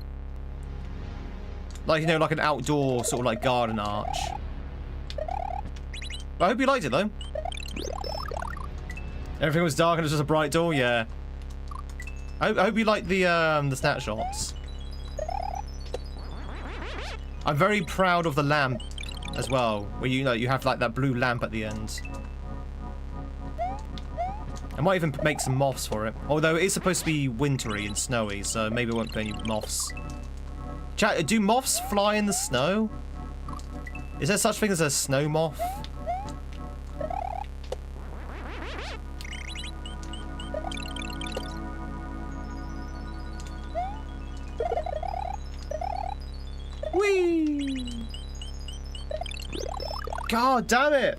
A: Like, you know, like an outdoor sort of like garden arch. I hope you liked it though. Everything was dark and it was just a bright door, yeah. I hope you liked the snapshots. I'm very proud of the lamp as well, where you know you have like that blue lamp at the end. I might even make some moths for it. Although it is supposed to be wintry and snowy, so maybe I won't put any moths. Chat, do moths fly in the snow? Is there such thing as a snow moth? Whee! God damn it!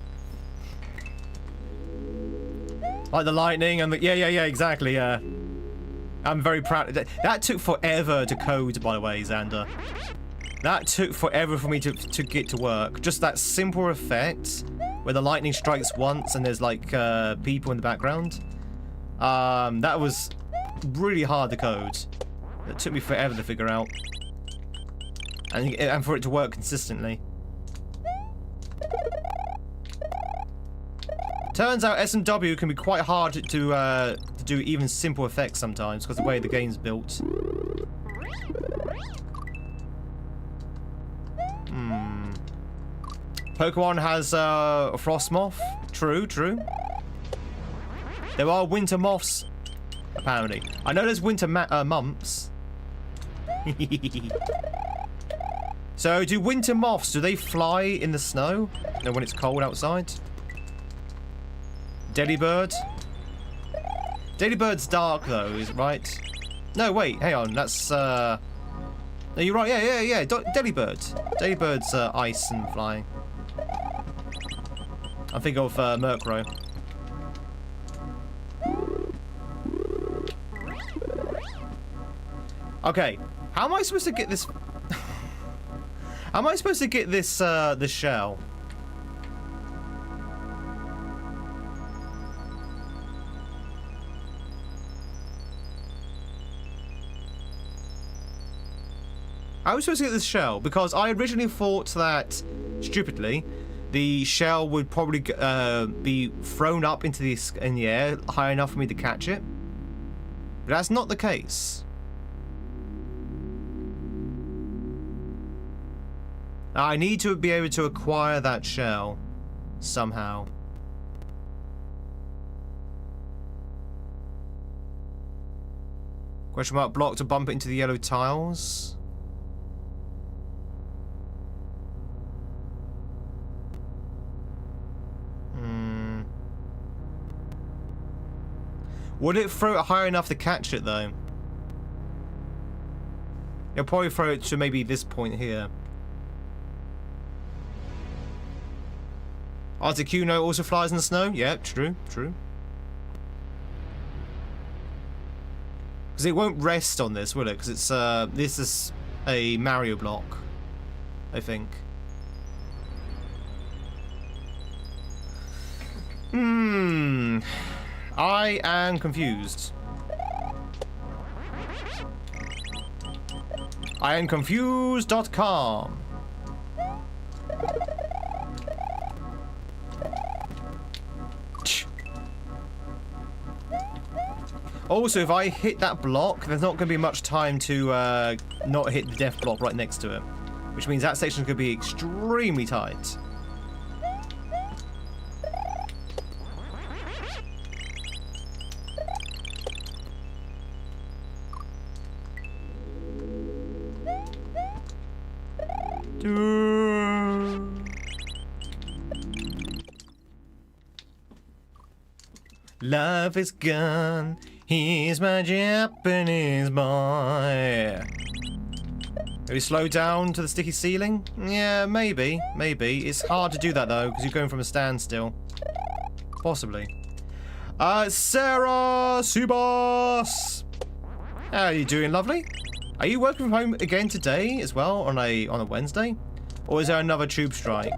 A: Like the lightning and the... Yeah, exactly, yeah. I'm very proud. That took forever to code, by the way, Xander. That took forever for me to get to work. Just that simple effect where the lightning strikes once and there's like people in the background. That was really hard to code. It took me forever to figure out. And for it to work consistently. Turns out S&W can be quite hard to do even simple effects sometimes because of the way the game's built. Pokemon has a frost moth. True. There are winter moths, apparently. I know there's winter mumps. So, do winter moths, do they fly in the snow? You know, when it's cold outside? Delibird? Delibird's dark, though, is right? No, wait, hang on, that's, No, you're right, yeah. Delibird. Delibird's ice and flying. I think of Murkrow. Okay, how am I supposed to get this? How am I supposed to get this this shell? I was supposed to get this shell because I originally thought that, stupidly, the shell would probably be thrown up into in the air high enough for me to catch it. But that's not the case. I need to be able to acquire that shell somehow. Question mark, block to bump into the yellow tiles. Would it throw it high enough to catch it, though? It'll probably throw it to maybe this point here. Articuno also flies in the snow? Yeah, true. Because it won't rest on this, will it? Because it's, this is a Mario block, I think. I am confused. I am confused.com. Also, if I hit that block, there's not going to be much time to not hit the death block right next to it. Which means that section could be extremely tight. Life is gone. He's my Japanese boy. Maybe slow down to the sticky ceiling? Yeah, maybe. It's hard to do that though, because you're going from a standstill. Possibly. Sarah Subas! How are you doing, lovely? Are you working from home again today as well on a Wednesday? Or is there another tube strike?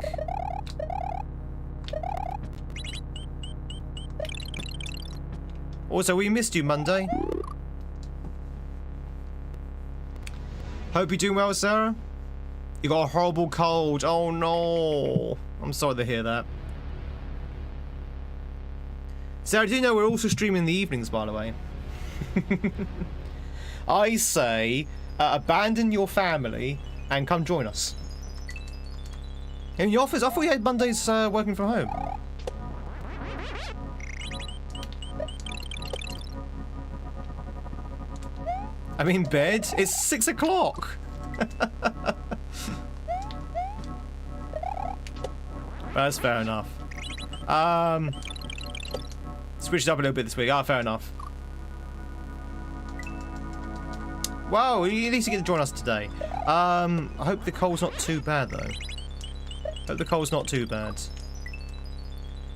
A: Also, we missed you Monday. Hope you're doing well, Sarah. You got a horrible cold. Oh no. I'm sorry to hear that. Sarah, do you know we're also streaming in the evenings, by the way? I say, abandon your family and come join us. In the office? I thought you had Mondays working from home. I'm in bed. It's 6 o'clock. That's fair enough. Switched up a little bit this week. Ah, fair enough. Wow, you at least get to join us today. I hope the cold's not too bad, though. Hope the cold's not too bad.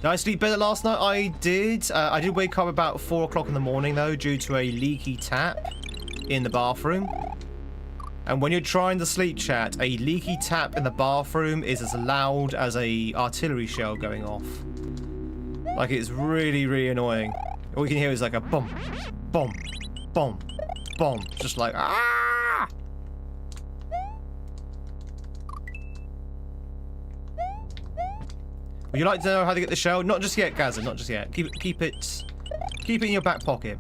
A: Did I sleep better last night? I did. I did wake up about 4 o'clock in the morning, though, due to a leaky tap in the bathroom. And when you're trying to sleep, chat, a leaky tap in the bathroom is as loud as a artillery shell going off. Like, it's really, really annoying. All you can hear is like a boom, boom, boom, boom. Just like, ah! Would you like to know how to get the shell? Not just yet, Kaiser, not just yet. Keep it in your back pocket.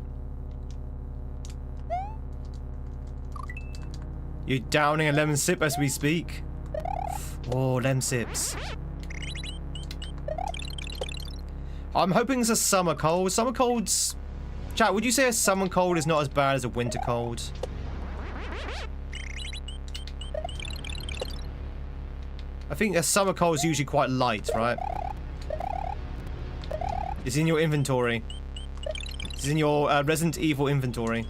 A: You're downing a lemon sip as we speak. Oh, lemon sips. I'm hoping it's a summer cold. Summer colds... Chat, would you say a summer cold is not as bad as a winter cold? I think a summer cold is usually quite light, right? It's in your inventory. It's in your Resident Evil inventory.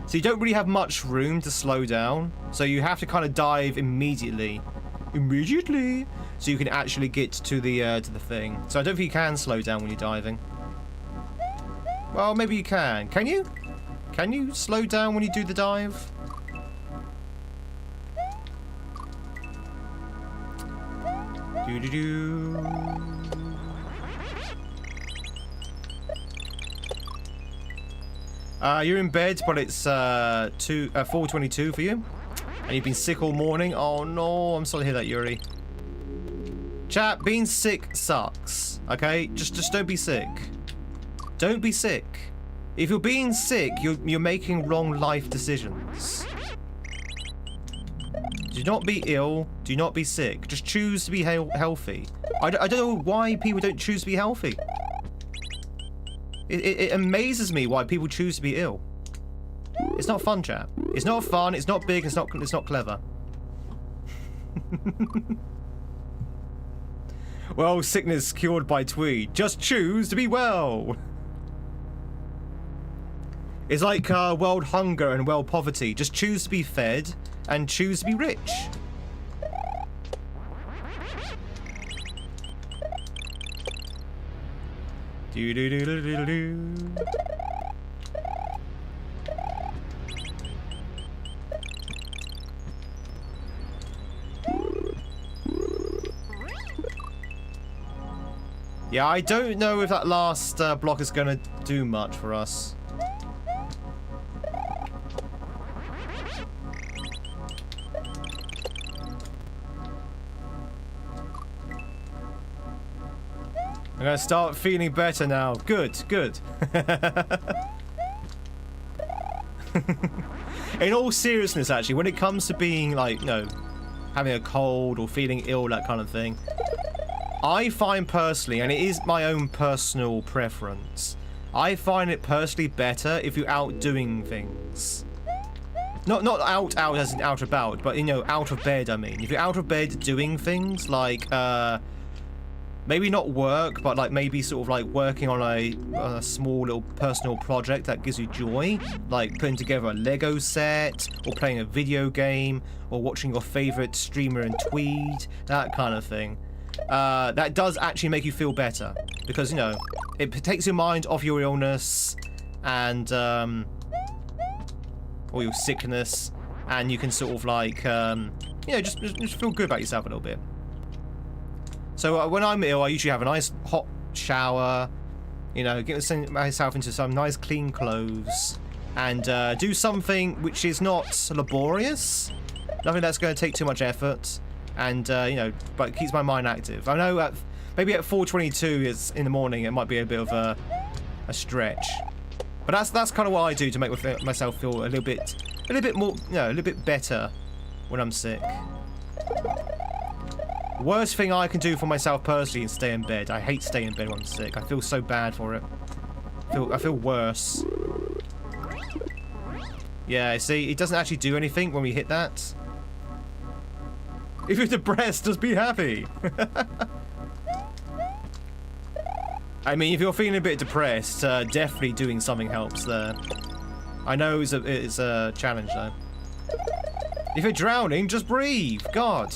A: So you don't really have much room to slow down. So you have to kind of dive immediately. So you can actually get to the thing. So I don't think you can slow down when you're diving. Well, maybe you can. Can you? Can you slow down when you do the dive? You're in bed, but it's 4:22 for you. And you've been sick all morning. Oh no, I'm sorry to hear that, Yuri. Chat, being sick sucks. Okay? Just don't be sick. Don't be sick. If you're being sick, you're making wrong life decisions. Do not be ill. Do not be sick. Just choose to be healthy. I don't know why people don't choose to be healthy. It amazes me why people choose to be ill. It's not fun, chat. It's not fun. It's not big. It's not clever. Well, sickness cured by Tweed. Just choose to be well. It's like world hunger and world poverty. Just choose to be fed and choose to be rich. Do do do do do do. Yeah, I don't know if that last block is gonna do much for us. I'm gonna start feeling better now. Good, good. In all seriousness, actually, when it comes to being like, you know, having a cold or feeling ill, that kind of thing, I find personally, and it is my own personal preference, I find it personally better if you're out doing things. Not out as in out about, but, you know, out of bed, I mean. If you're out of bed doing things like, maybe not work, but like maybe sort of like working on a small little personal project that gives you joy, like putting together a Lego set, or playing a video game, or watching your favorite streamer in Tweed, that kind of thing. That does actually make you feel better, because, you know, it takes your mind off your illness and or your sickness, and you can sort of like you know, just feel good about yourself a little bit. So when I'm ill, I usually have a nice hot shower, you know, get myself into some nice clean clothes, and do something which is not laborious, nothing that's going to take too much effort, and you know, but keeps my mind active. I know maybe at 4:22 in the morning it might be a bit of a stretch, but that's kind of what I do to make myself feel a little bit more, you know, a little bit better when I'm sick. Worst thing I can do for myself personally is stay in bed. I hate staying in bed when I'm sick. I feel so bad for it. I feel worse. Yeah, see, it doesn't actually do anything when we hit that. If you're depressed, just be happy. I mean, if you're feeling a bit depressed, definitely doing something helps there. I know it's a challenge though. If you're drowning, just breathe. God.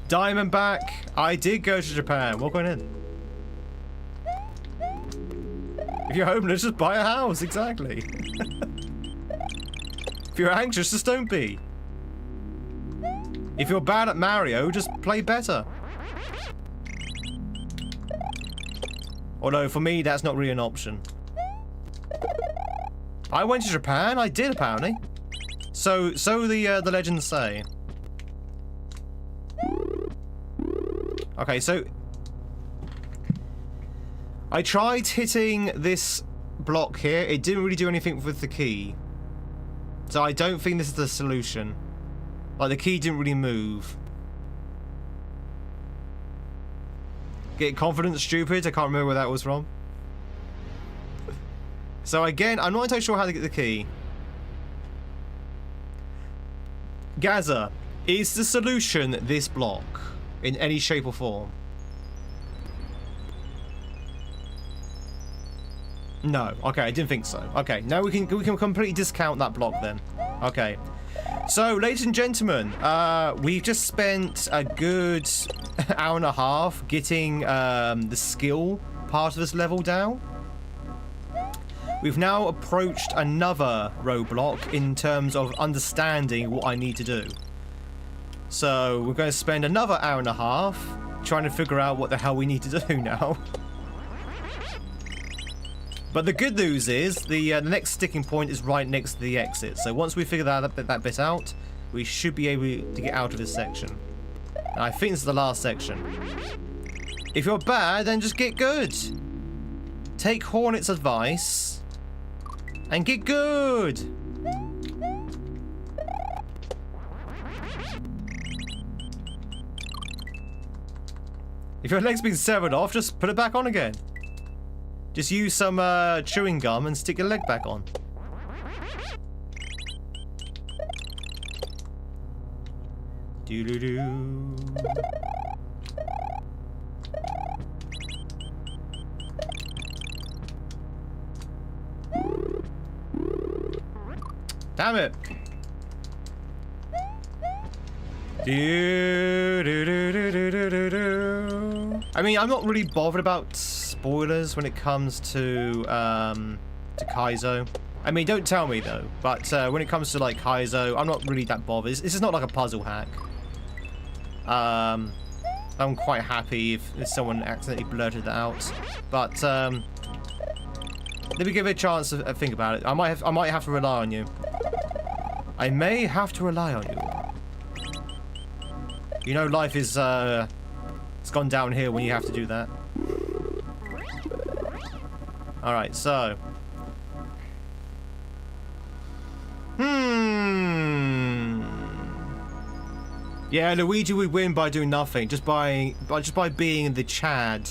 A: Diamondback, I did go to Japan. Walk on in. If you're homeless, just buy a house. Exactly. If you're anxious, just don't be. If you're bad at Mario, just play better. Although, for me, that's not really an option. I went to Japan. I did, apparently. So the legends say. Okay, so I tried hitting this block here. It didn't really do anything with the key. So I don't think this is the solution. Like, the key didn't really move. Get confident, stupid. I can't remember where that was from. So again, I'm not entirely sure how to get the key. Gaza, is the solution this block in any shape or form? No. Okay, I didn't think so. Okay, now we can completely discount that block then. Okay. So, ladies and gentlemen, we've just spent a good hour and a half getting the skill part of this level down. We've now approached another roadblock in terms of understanding what I need to do. So, we're going to spend another hour and a half trying to figure out what the hell we need to do now. But the good news is the next sticking point is right next to the exit. So once we figure that bit out, we should be able to get out of this section. And I think this is the last section. If you're bad, then just get good. Take Hornet's advice and get good. If your leg's been severed off, just put it back on again. Just use some chewing gum and stick your leg back on. Doo-doo-doo. Damn it! Do-do-do-do-do-do. I mean, I'm not really bothered about spoilers when it comes to Kaizo. I mean, don't tell me though, but when it comes to like Kaizo, I'm not really that bothered. This is not like a puzzle hack. I'm quite happy if someone accidentally blurted that out, but let me give it a chance to think about it. I might have to rely on you. I may have to rely on you. You know, life is it's gone downhill when you have to do that. Alright, so. Yeah, Luigi would win by doing nothing, just by being the Chad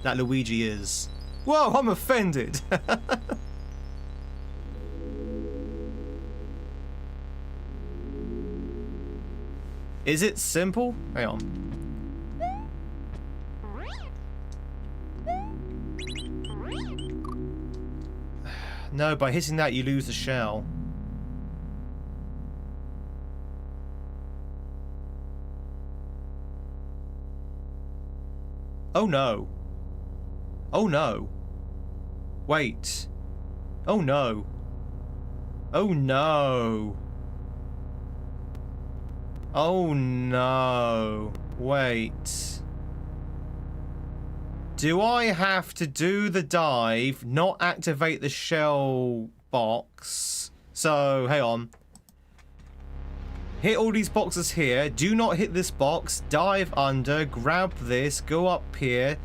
A: that Luigi is. Whoa, I'm offended. Is it simple? Hang on. No, by hitting that you lose the shell. Oh no. Oh no. Wait. Oh no. Oh no. Oh no. Wait. Do I have to do the dive, not activate the shell box? So, hang on. Hit all these boxes here. Do not hit this box. Dive under. Grab this. Go up here.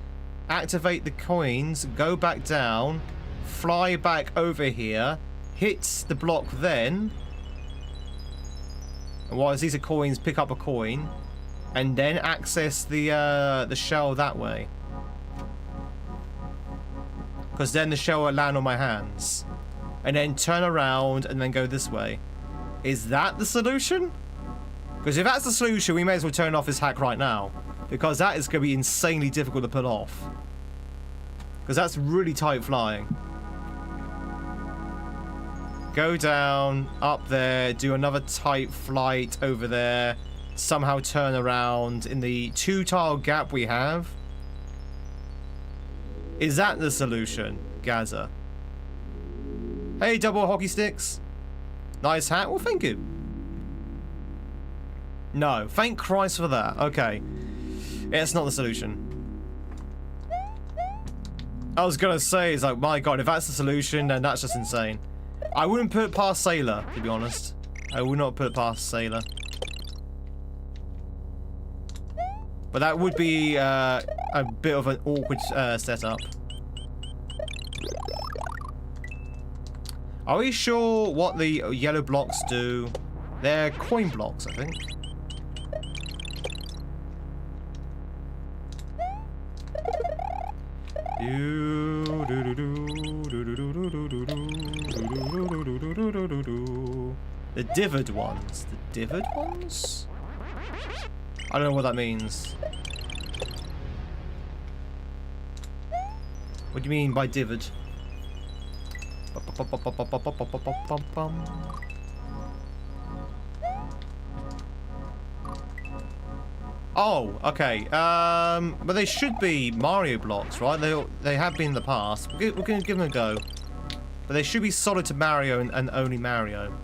A: Activate the coins. Go back down. Fly back over here. Hit the block then. And while these are coins, pick up a coin. And then access the shell that way. Because then the shell will land on my hands. And then turn around and then go this way. Is that the solution? Because if that's the solution, we may as well turn off this hack right now. Because that is going to be insanely difficult to pull off. Because that's really tight flying. go down, up there, do another tight flight over there, somehow turn around in the 2-tile gap we have. Is that the solution, Gaza? Hey, double hockey sticks. Nice hat. Well, thank you. No, thank Christ for that. Okay. It's not the solution. I was gonna say, it's like, my god, if that's the solution, then that's just insane. I wouldn't put it past Sailor, to be honest. I would not put it past Sailor. But that would be a bit of an awkward setup. Are we sure what the yellow blocks do? They're coin blocks, I think. The divid ones. The divid ones? I don't know what that means. What do you mean by divid? Oh, okay. But they should be Mario blocks, right? They have been in the past. We're gonna give them a go. But they should be solid to Mario and only Mario.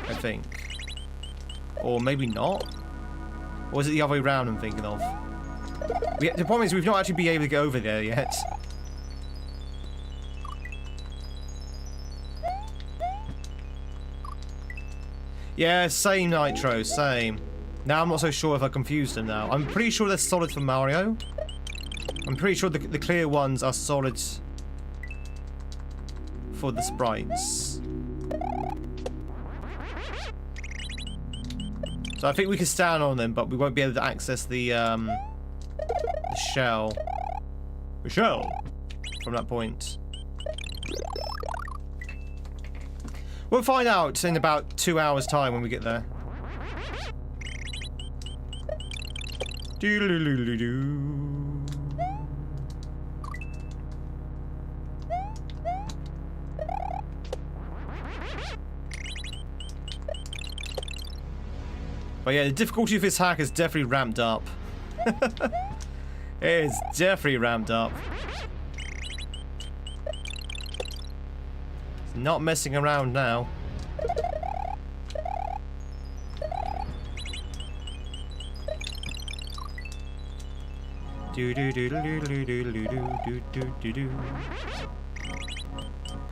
A: I think. Or maybe not. Or is it the other way around I'm thinking of? The problem is we've not actually been able to get over there yet. Yeah, same Nitro, same. Now I'm not so sure if I confused them now. I'm pretty sure they're solid for Mario. I'm pretty sure the clear ones are solid for the sprites. So I think we can stand on them, but we won't be able to access the shell. The shell from that point. We'll find out in about 2 hours' time when we get there. Doo-doo-doo-doo-doo. But yeah, the difficulty of this hack is definitely ramped up. It's definitely ramped up. It's not messing around now.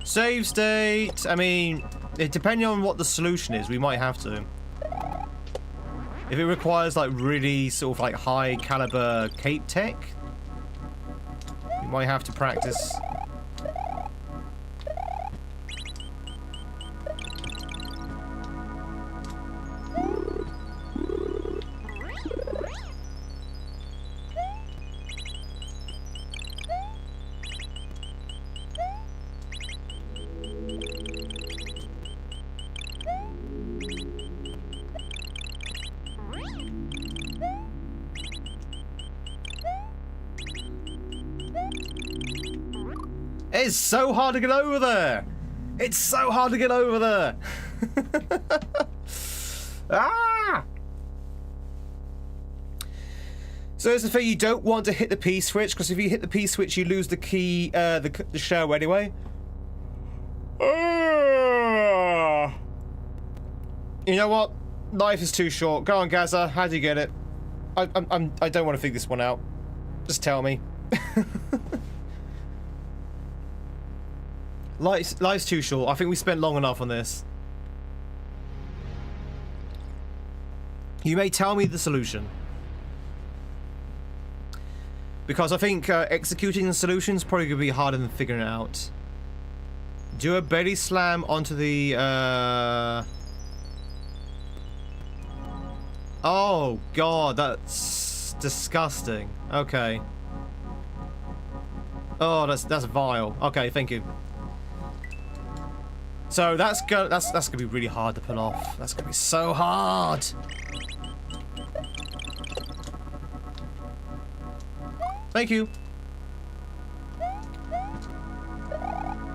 A: Save state. I mean, depending on what the solution is, we might have to. If it requires like really sort of like high caliber cape tech, you might have to practice. It's so hard to get over there. It's so hard to get over there. Ah! So it's the thing, you don't want to hit the P switch, because if you hit the P switch, you lose the key, the shell anyway. You know what? Life is too short. Go on, Gaza. How do you get it? I don't want to figure this one out. Just tell me. Life's too short. I think we spent long enough on this. You may tell me the solution. Because I think executing the solution is probably going to be harder than figuring it out. Do a belly slam onto the... Oh, God, that's disgusting. Okay. Oh, that's vile. Okay, thank you. So that's gonna be really hard to pull off. That's gonna be so hard.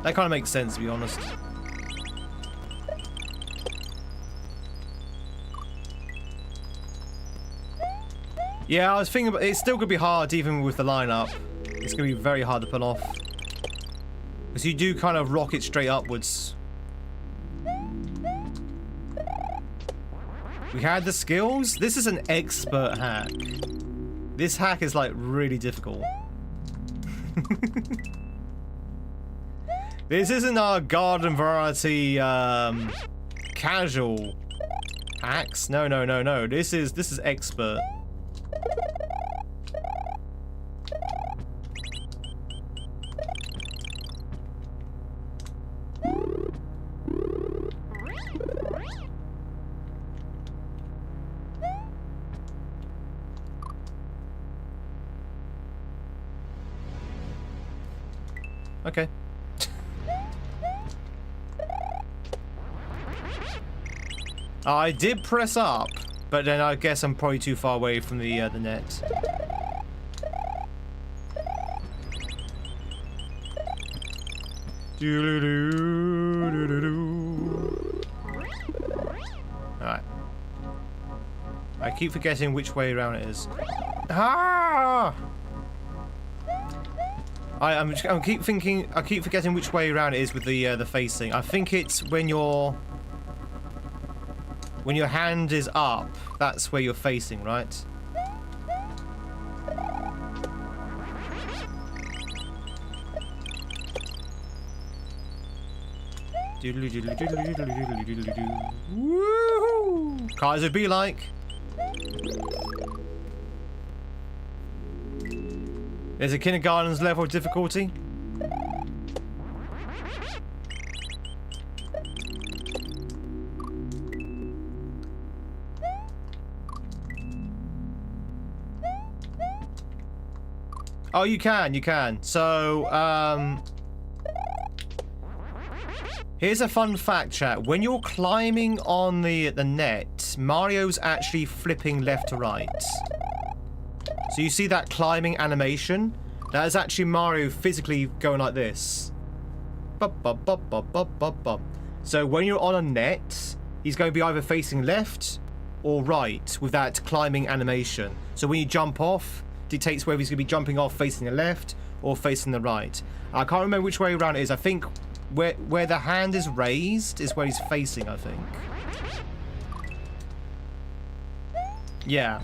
A: That kind of makes sense, to be honest. Yeah, I was thinking about it's still gonna be hard even with the lineup. It's gonna be very hard to pull off. Because you do kind of rocket straight upwards. We had the skills? This is an expert hack. This hack is like really difficult. This isn't our garden variety casual hacks. No, no, no, no. This is expert. Okay. I did press up, but then I guess I'm probably too far away from the net. Alright. I keep forgetting which way around it is. Ah! I keep forgetting which way around it is with the facing. I think it's when your hand is up, that's where you're facing, right? Woohoo! Kaiser be like. There's a kindergarten's level of difficulty. Oh, you can. So, here's a fun fact, chat. When you're climbing on the net, Mario's actually flipping left to right. So you see that climbing animation? That is actually Mario physically going like this. Bop, bop, bop, bop, bop, bop, bop. So when you're on a net, he's going to be either facing left or right with that climbing animation. So when you jump off, dictates whether he's going to be jumping off facing the left or facing the right. I can't remember which way around it is. I think where the hand is raised is where he's facing, I think. Yeah.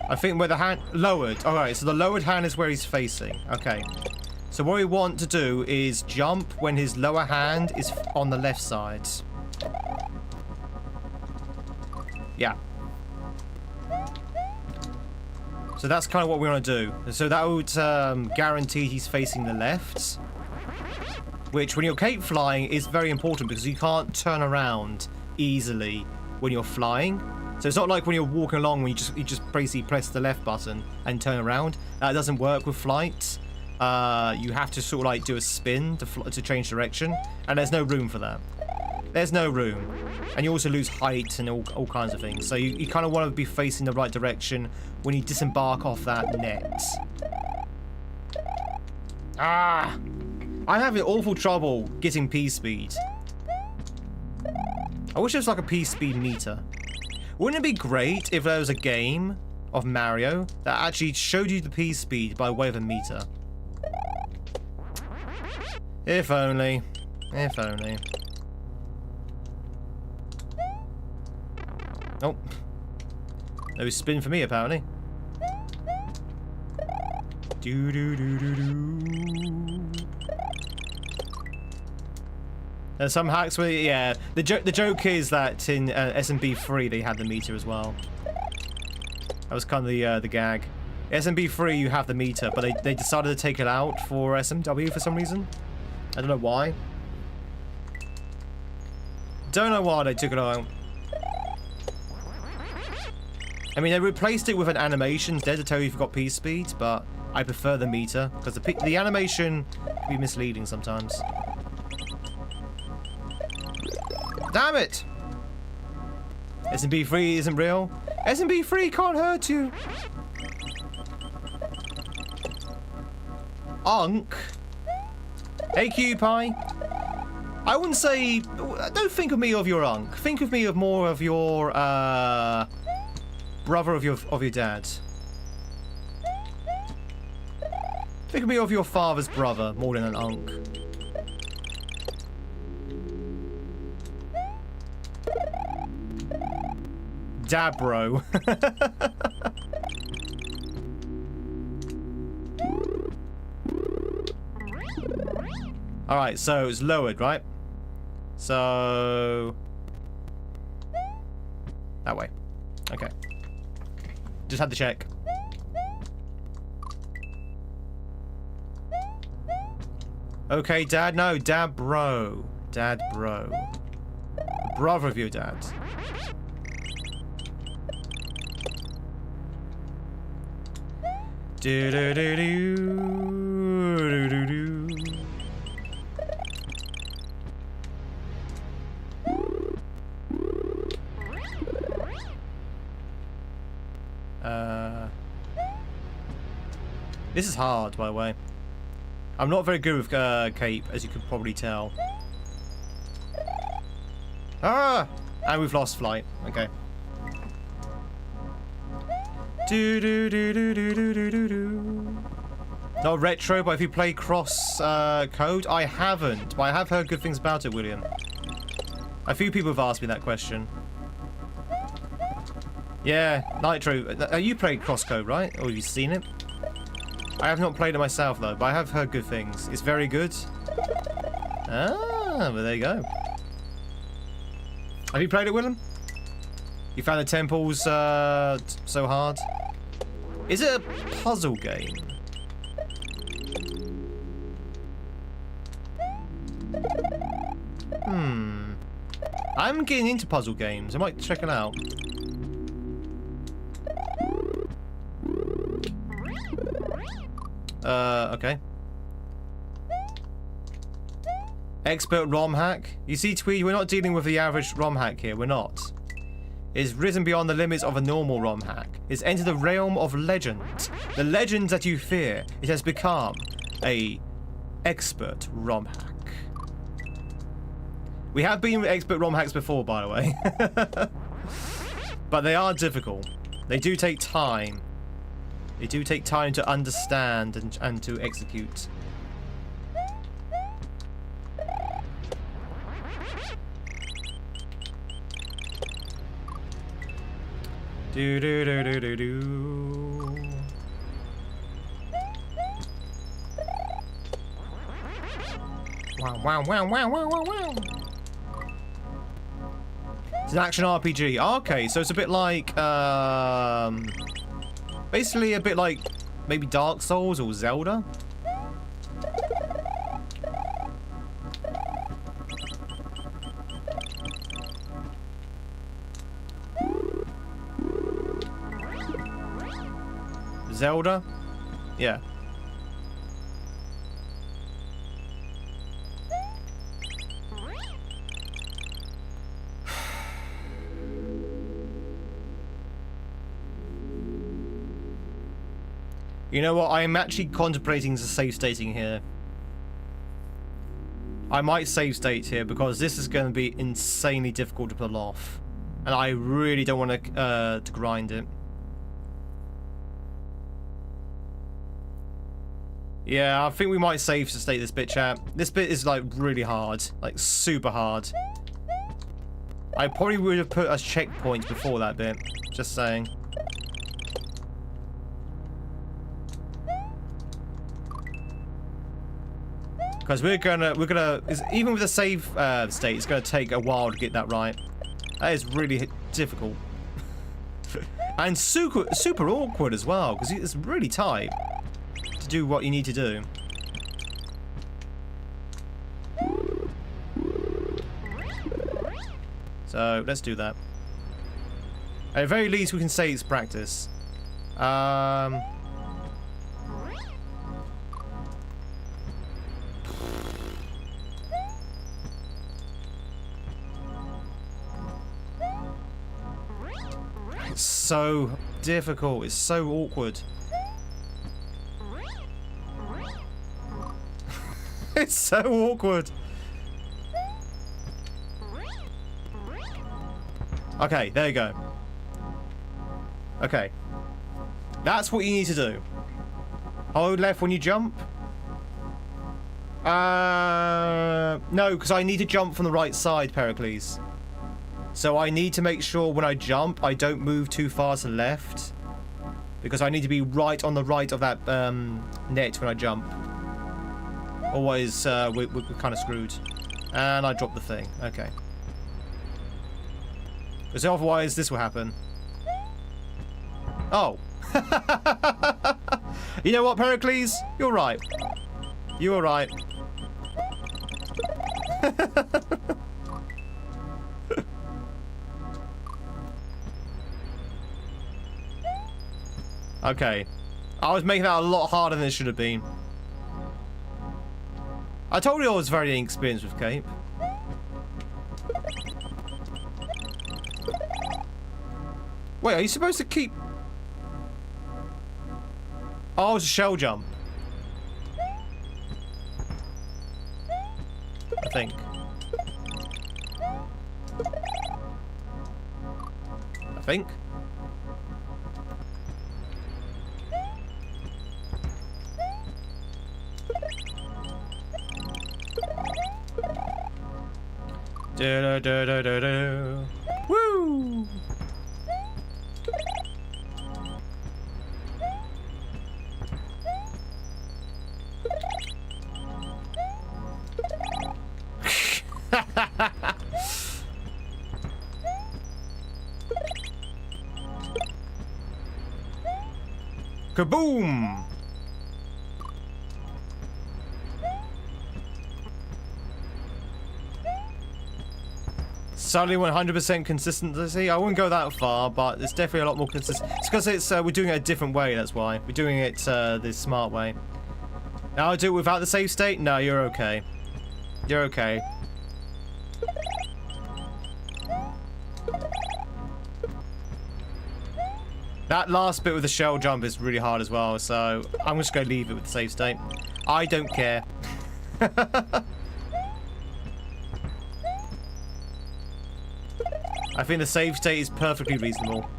A: I think where the hand... Lowered. Alright, so the lowered hand is where he's facing. Okay. So what we want to do is jump when his lower hand is on the left side. Yeah. So that's kind of what we want to do. So that would guarantee he's facing the left. Which, when you're cape flying, is very important because you can't turn around easily when you're flying. So it's not like when you're walking along when you just basically press the left button and turn around. That doesn't work with flight. You have to sort of like do a spin to change direction, and there's no room for that. There's no room. And you also lose height and all kinds of things. So you kind of want to be facing the right direction when you disembark off that net. Ah! I'm having awful trouble getting P-speed. I wish there was like a P-speed meter. Wouldn't it be great if there was a game of Mario that actually showed you the P-speed by way of a meter? If only. If only. Oh. No spin for me, apparently. There's some hacks where, yeah, the joke is that in SMB3 they had the meter as well. That was kind of the gag. SMB3 you have the meter, but they decided to take it out for SMW for some reason. I don't know why. Don't know why they took it out. I mean, they replaced it with an animation instead to tell you if you've got P-speed, but I prefer the meter because the animation can be misleading sometimes. Damn it! SMB3 isn't real. SMB3 can't hurt you. Unk. Hey, Pie. I wouldn't say... Don't think of me of your uncle. Think of me of more of your, brother of your dad. Think of me of your father's brother more than an uncle. Dabro. Alright, so it's lowered, right? So... that way. Okay. Just had to check. Okay, Dad. No, Dad bro. Dad bro. Brother of your dad. Do do do do do do do. This is hard, by the way. I'm not very good with cape, as you can probably tell. Ah! And we've lost flight. Okay. Do do do do do do do do do. Not retro, but if you play cross code, I haven't. But I have heard good things about it, William. A few people have asked me that question. Yeah, Nitro. You played cross code, right? Or have you seen it? I have not played it myself though, but I have heard good things. It's very good. Ah, well there you go. Have you played it, Willem? You found the temples so hard? Is it a puzzle game? I'm getting into puzzle games. I might check it out. Okay. Expert ROM hack. You see, Tweed, we're not dealing with the average ROM hack here. We're not. It's risen beyond the limits of a normal ROM hack. It's entered the realm of legends. The legends that you fear. It has become a expert ROM hack. We have been with expert ROM hacks before, by the way. But they are difficult. They do take time. They do take time to understand and to execute. Do do do do do do. Wow wow wow wow wow wow wow. It's an action RPG. Okay, so it's a bit like basically a bit like maybe Dark Souls or Zelda. Zelda? Yeah. You know what? I am actually contemplating the save stating here. I might save state here because this is going to be insanely difficult to pull off. And I really don't want to grind it. Yeah, I think we might save to state this bit, chat. This bit is like really hard. Like super hard. I probably would have put a checkpoint before that bit. Just saying. Because we're gonna, even with a save state, it's gonna take a while to get that right. That is really difficult. And super awkward as well, because it's really tight to do what you need to do. So, let's do that. At the very least, we can say it's practice. It's so difficult. It's so awkward. It's so awkward. Okay, there you go. Okay. That's what you need to do. Hold left when you jump. No, because I need to jump from the right side, Pericles. So I need to make sure when I jump, I don't move too far to the left. Because I need to be right on the right of that net when I jump. Otherwise, we're kind of screwed. And I dropped the thing. Okay. Because otherwise, this will happen. Oh. You know what, Pericles? You're right. You were right. Okay. I was making that a lot harder than it should have been. I told you I was very inexperienced with Cape. Wait, are you supposed to keep... Oh, it's a shell jump. I think. I think. Do-do-do-do-do-do. Woo! Kaboom! Suddenly 100% consistency. I wouldn't go that far, but it's definitely a lot more consistent. It's because it's we're doing it a different way. That's why we're doing it the smart way. Now I do it without the save state. No, you're okay. You're okay. That last bit with the shell jump is really hard as well, so I'm just going to leave it with the save state. I don't care. I think the save state is perfectly reasonable.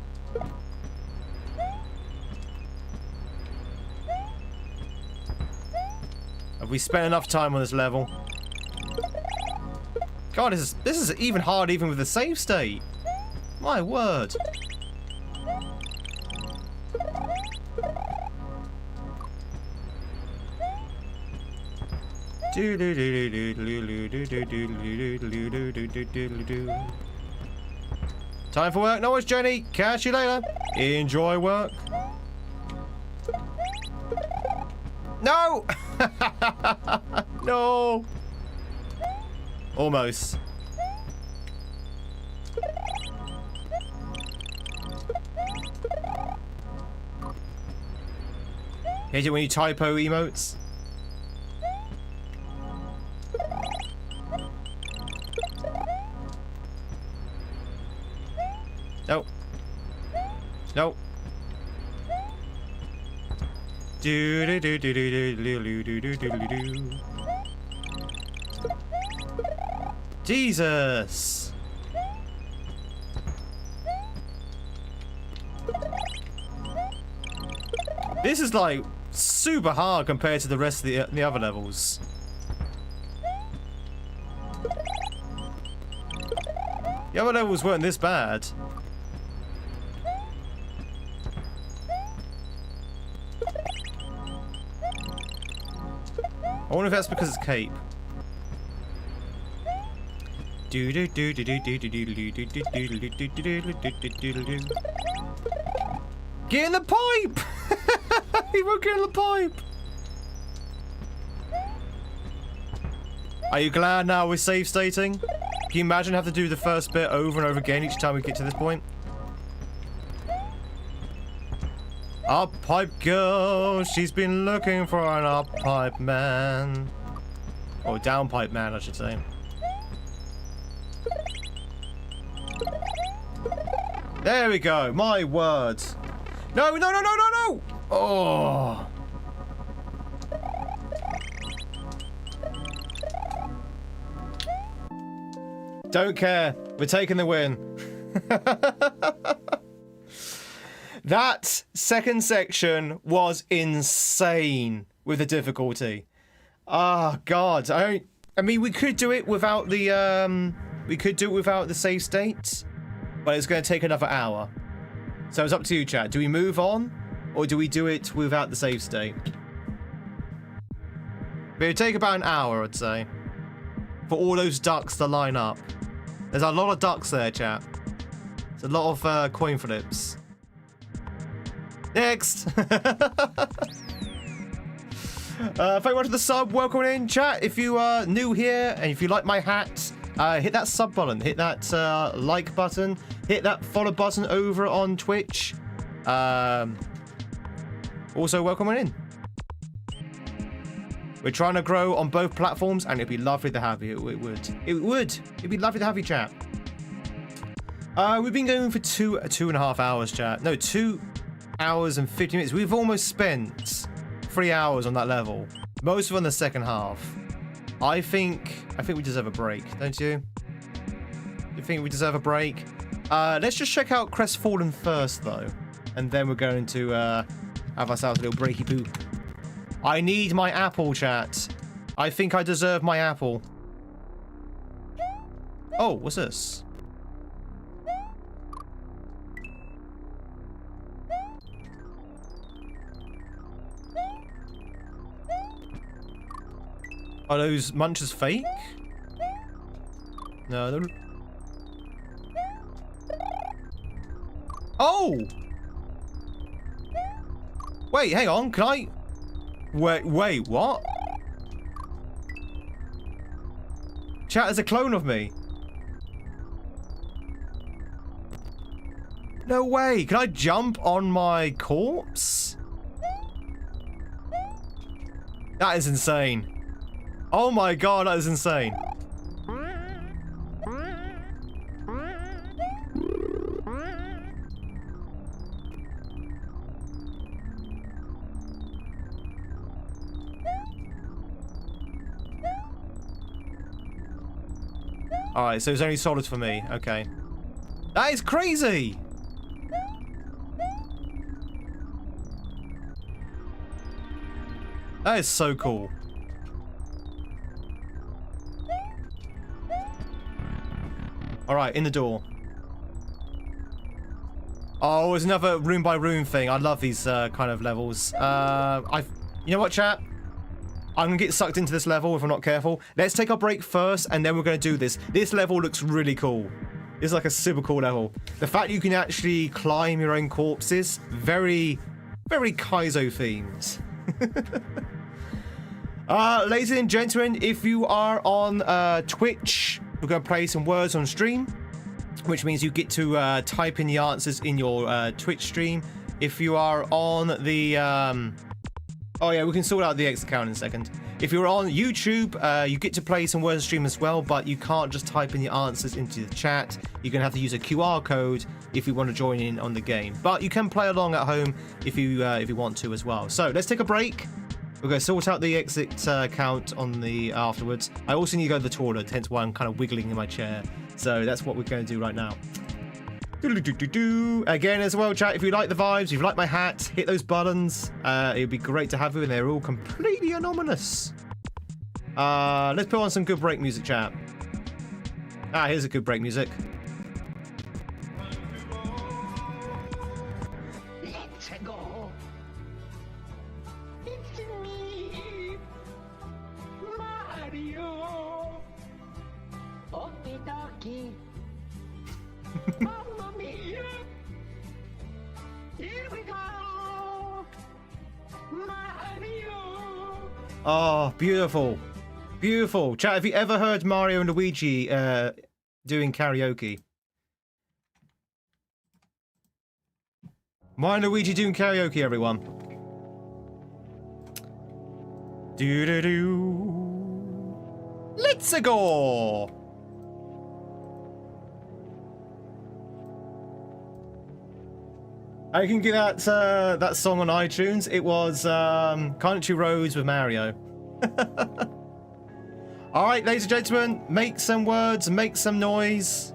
A: Have we spent enough time on this level? God, this is even hard even with the save state. My word. Time for work. No worries, Jenny. Catch you later. Enjoy work. No! No! Almost. Hate it when you typo emotes. Nope. Nope. Do do do do do do do do do do do. Jesus. This is like super hard compared to the rest of the other levels. The other levels weren't this bad. I wonder if that's because it's Cape. Do do do do do do do do do do do do do do do do. Get in the pipe! He won't get in the pipe. Are you glad now we're save stating? Can you imagine having to do the first bit over and over again each time we get to this point? Up pipe girl, she's been looking for an up pipe man. Or down pipe man, I should say. There we go, my word. No, no, no, no, no, no! Oh. Don't care. We're taking the win. That second section was insane with the difficulty. Ah, God. I mean, we could do it without the save states, but it's going to take another hour. So it's up to you, chat. Do we move on, or do we do it without the save state? It would take about an hour, I'd say, for all those ducks to line up. There's a lot of ducks there, chat. There's a lot of coin flips. Next! Thank you much for the sub. Welcome in, chat. If you are new here and if you like my hat, hit that sub button, hit that like button, hit that follow button over on Twitch. Also, welcome in. We're trying to grow on both platforms, and it'd be lovely to have you. It would. It'd be lovely to have you, chat. We've been going for two and a half hours, chat. No, 2 hours and 50 minutes. We've almost spent 3 hours on that level. Most of it on the second half. I think we deserve a break, don't you? You think we deserve a break? Let's just check out Crestfallen first, though, and then we're going to have ourselves a little breaky poo. I need my apple, chat. I think I deserve my apple. Oh, what's this? Are those munches fake? No, they're... Oh! Wait, hang on, can I... Wait, what? Chat, there's a clone of me. No way, can I jump on my corpse? That is insane. Oh my god, that is insane. Alright, so it's only solid for me. Okay. That is crazy! That is so cool. Alright, in the door. Oh, it's another room by room thing. I love these kind of levels. You know what, chat? I'm gonna get sucked into this level if I'm not careful. Let's take our break first, and then we're gonna do this. This level looks really cool. It's like a super cool level. The fact you can actually climb your own corpses, very, very Kaizo themed. Ladies and gentlemen, if you are on Twitch, we're gonna play some words on stream, which means you get to type in the answers in your Twitch stream. If you are on the oh yeah, we can sort out the X account in a second. If you're on YouTube, you get to play some words on stream as well, but you can't just type in your answers into the chat. You're gonna have to use a QR code if you want to join in on the game. But you can play along at home if you want to as well. So let's take a break. We're going to sort out the exit count on the afterwards. I also need to go to the toilet, hence why I'm kind of wiggling in my chair. So that's what we're going to do right now. Again, as well, chat, if you like the vibes, if you like my hat, hit those buttons. It'd be great to have you, and they're all completely anonymous. Let's put on some good break music, chat. Here's a good break music.
B: Let's go. It's me, Mario. Okie dokie. Mamma mia. Here we go. Mario.
A: Oh, beautiful. Beautiful. Chat, have you ever heard Mario and Luigi doing karaoke? Mario and Luigi doing karaoke, everyone. Do-do-do. Let's go. I can get that song on iTunes. It was Country Roads with Mario. All right, ladies and gentlemen, make some words, make some noise.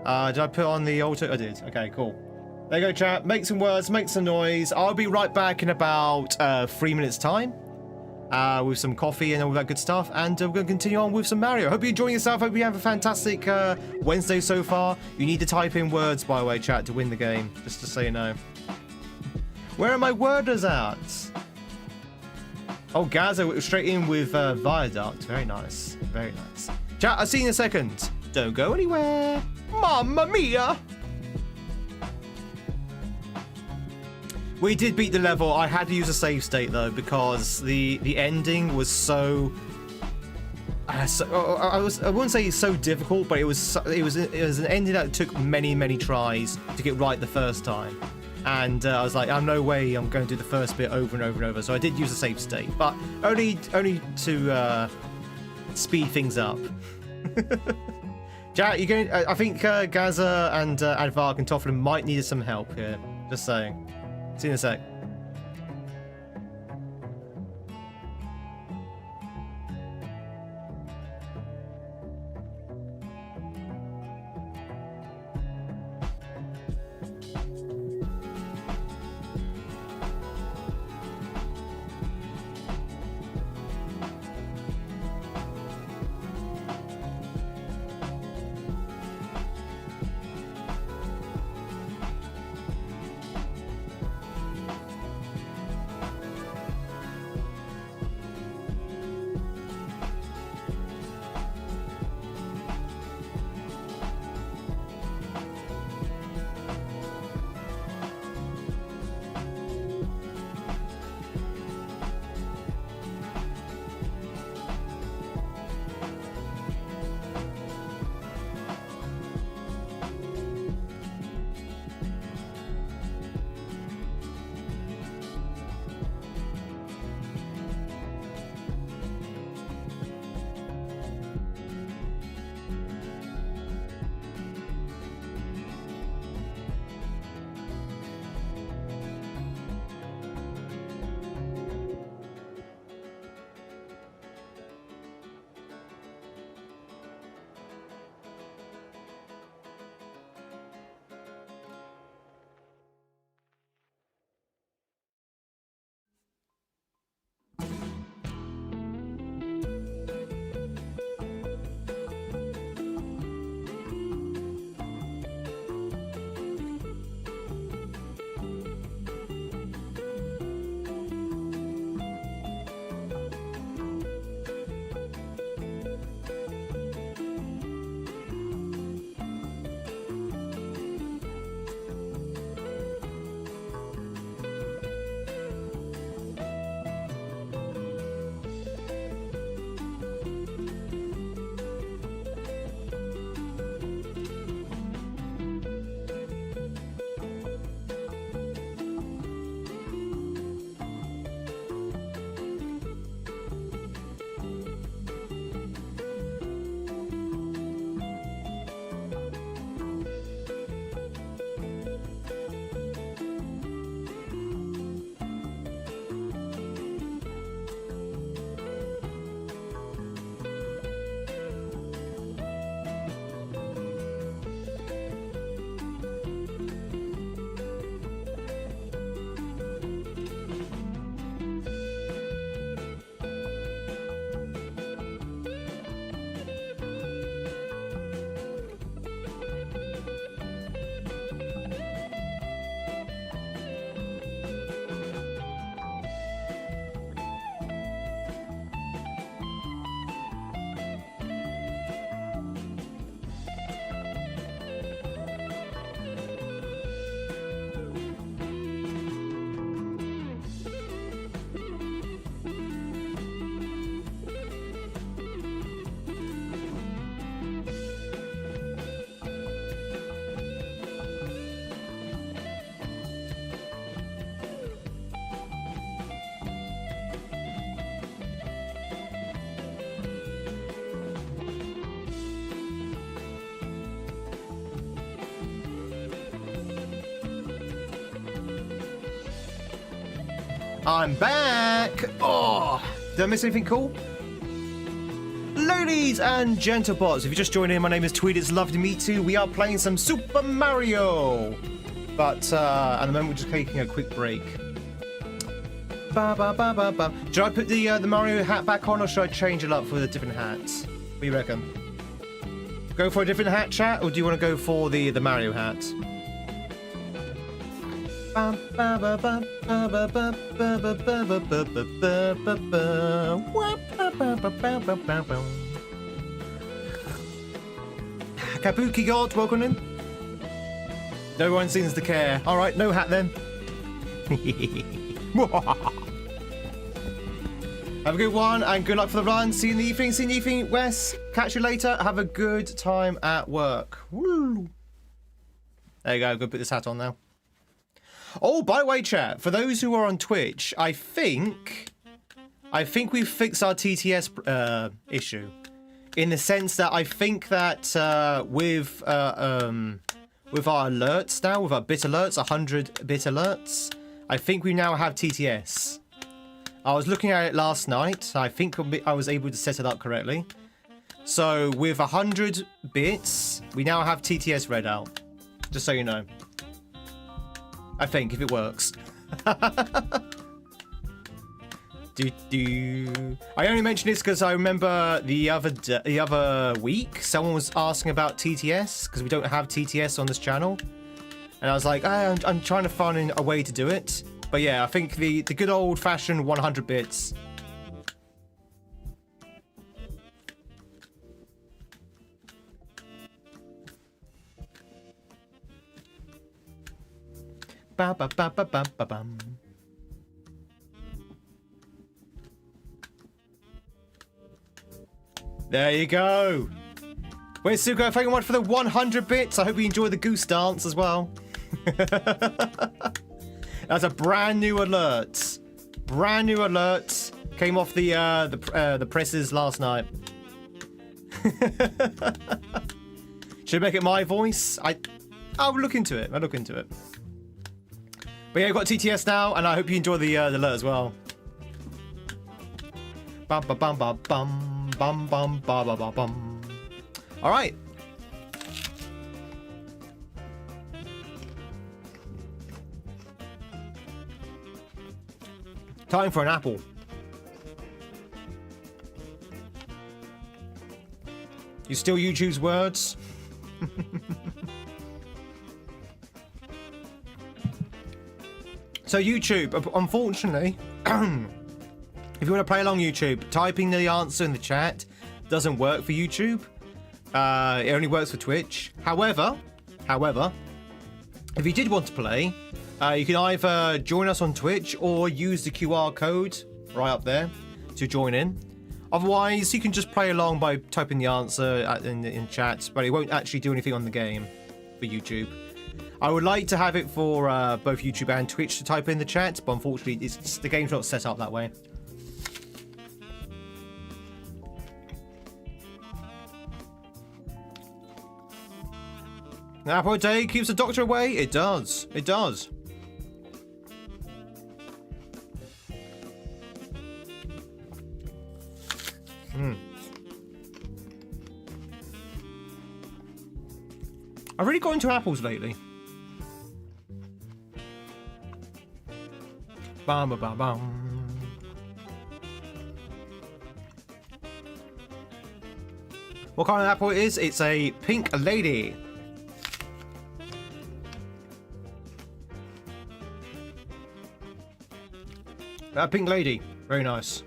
A: Did I put on the altar? I did. Okay, cool. There you go, chat. Make some words, make some noise. I'll be right back in about 3 minutes' time with some coffee and all that good stuff. And we're going to continue on with some Mario. Hope you're enjoying yourself. Hope you have a fantastic Wednesday so far. You need to type in words, by the way, chat, to win the game. Just to so you know. Where are my worders at? Oh, Gaza straight in with Viaduct. Very nice. Very nice. Chat, I'll see you in a second. Don't go anywhere. Mamma mia! We did beat the level. I had to use a save state though because the ending was so. I wouldn't say it's so difficult, but it was an ending that took many tries to get right the first time, and I was like, "I'm no way I'm going to do the first bit over and over and over." So I did use a save state, but only to speed things up. Jack, you going? I think Gaza and Advark and Tofflin might need some help here. Just saying. See you in a sec. I'm back! Oh, Did I miss anything cool? Ladies and gentlepots, if you just joined in, my name is Tweed. It's lovely to meet you. We are playing some Super Mario. But at the moment, we're just taking a quick break. Ba, ba, ba, ba, ba. Should I put the Mario hat back on, or should I change it up for the different hats? What do you reckon? Go for a different hat, chat, or do you want to go for the Mario hat? Kabuki God, welcome in. No one seems to care. All right, no hat then. Have a good one and good luck for the run. See you in the evening. See you in the evening, Wes. Catch you later. Have a good time at work. Woo. There you go. Go put this hat on now. Oh, by the way, chat, for those who are on Twitch, I think we've fixed our TTS issue, in the sense that I think that with our alerts now, with our bit alerts, 100 bit alerts, I think we now have TTS. I was looking at it last night. I think I was able to set it up correctly. So with 100 bits, we now have TTS read out. Just so you know. I think, if it works. I only mention this because I remember the other week someone was asking about TTS, because we don't have TTS on this channel, and I was like, I'm trying to find a way to do it. But yeah, I think the good old-fashioned 100 bits. Ba ba ba ba ba ba bum. There you go. Wait, Suko, thank you much for the 100 bits. I hope you enjoy the goose dance as well. That's a brand new alert. Brand new alert. Came off the presses last night. Should I make it my voice? I'll look into it. I'll look into it. But yeah, I've got TTS now, and I hope you enjoy the alert as well. Bum bum bum bum bum bum bum bum bum bum. All right. Time for an apple. You still YouTube's words? So YouTube, unfortunately, if you want to play along YouTube, typing the answer in the chat doesn't work for YouTube. It only works for Twitch. However, if you did want to play, you can either join us on Twitch or use the QR code right up there to join in. Otherwise, you can just play along by typing the answer in chat, but it won't actually do anything on the game for YouTube. I would like to have it for both YouTube and Twitch to type in the chat, but unfortunately, the game's not set up that way. An apple a day keeps the doctor away? It does. It does. I've really got into apples lately. Bam, bam, bam, bam. What kind of apple it is? It's a pink lady. A pink lady. Very nice.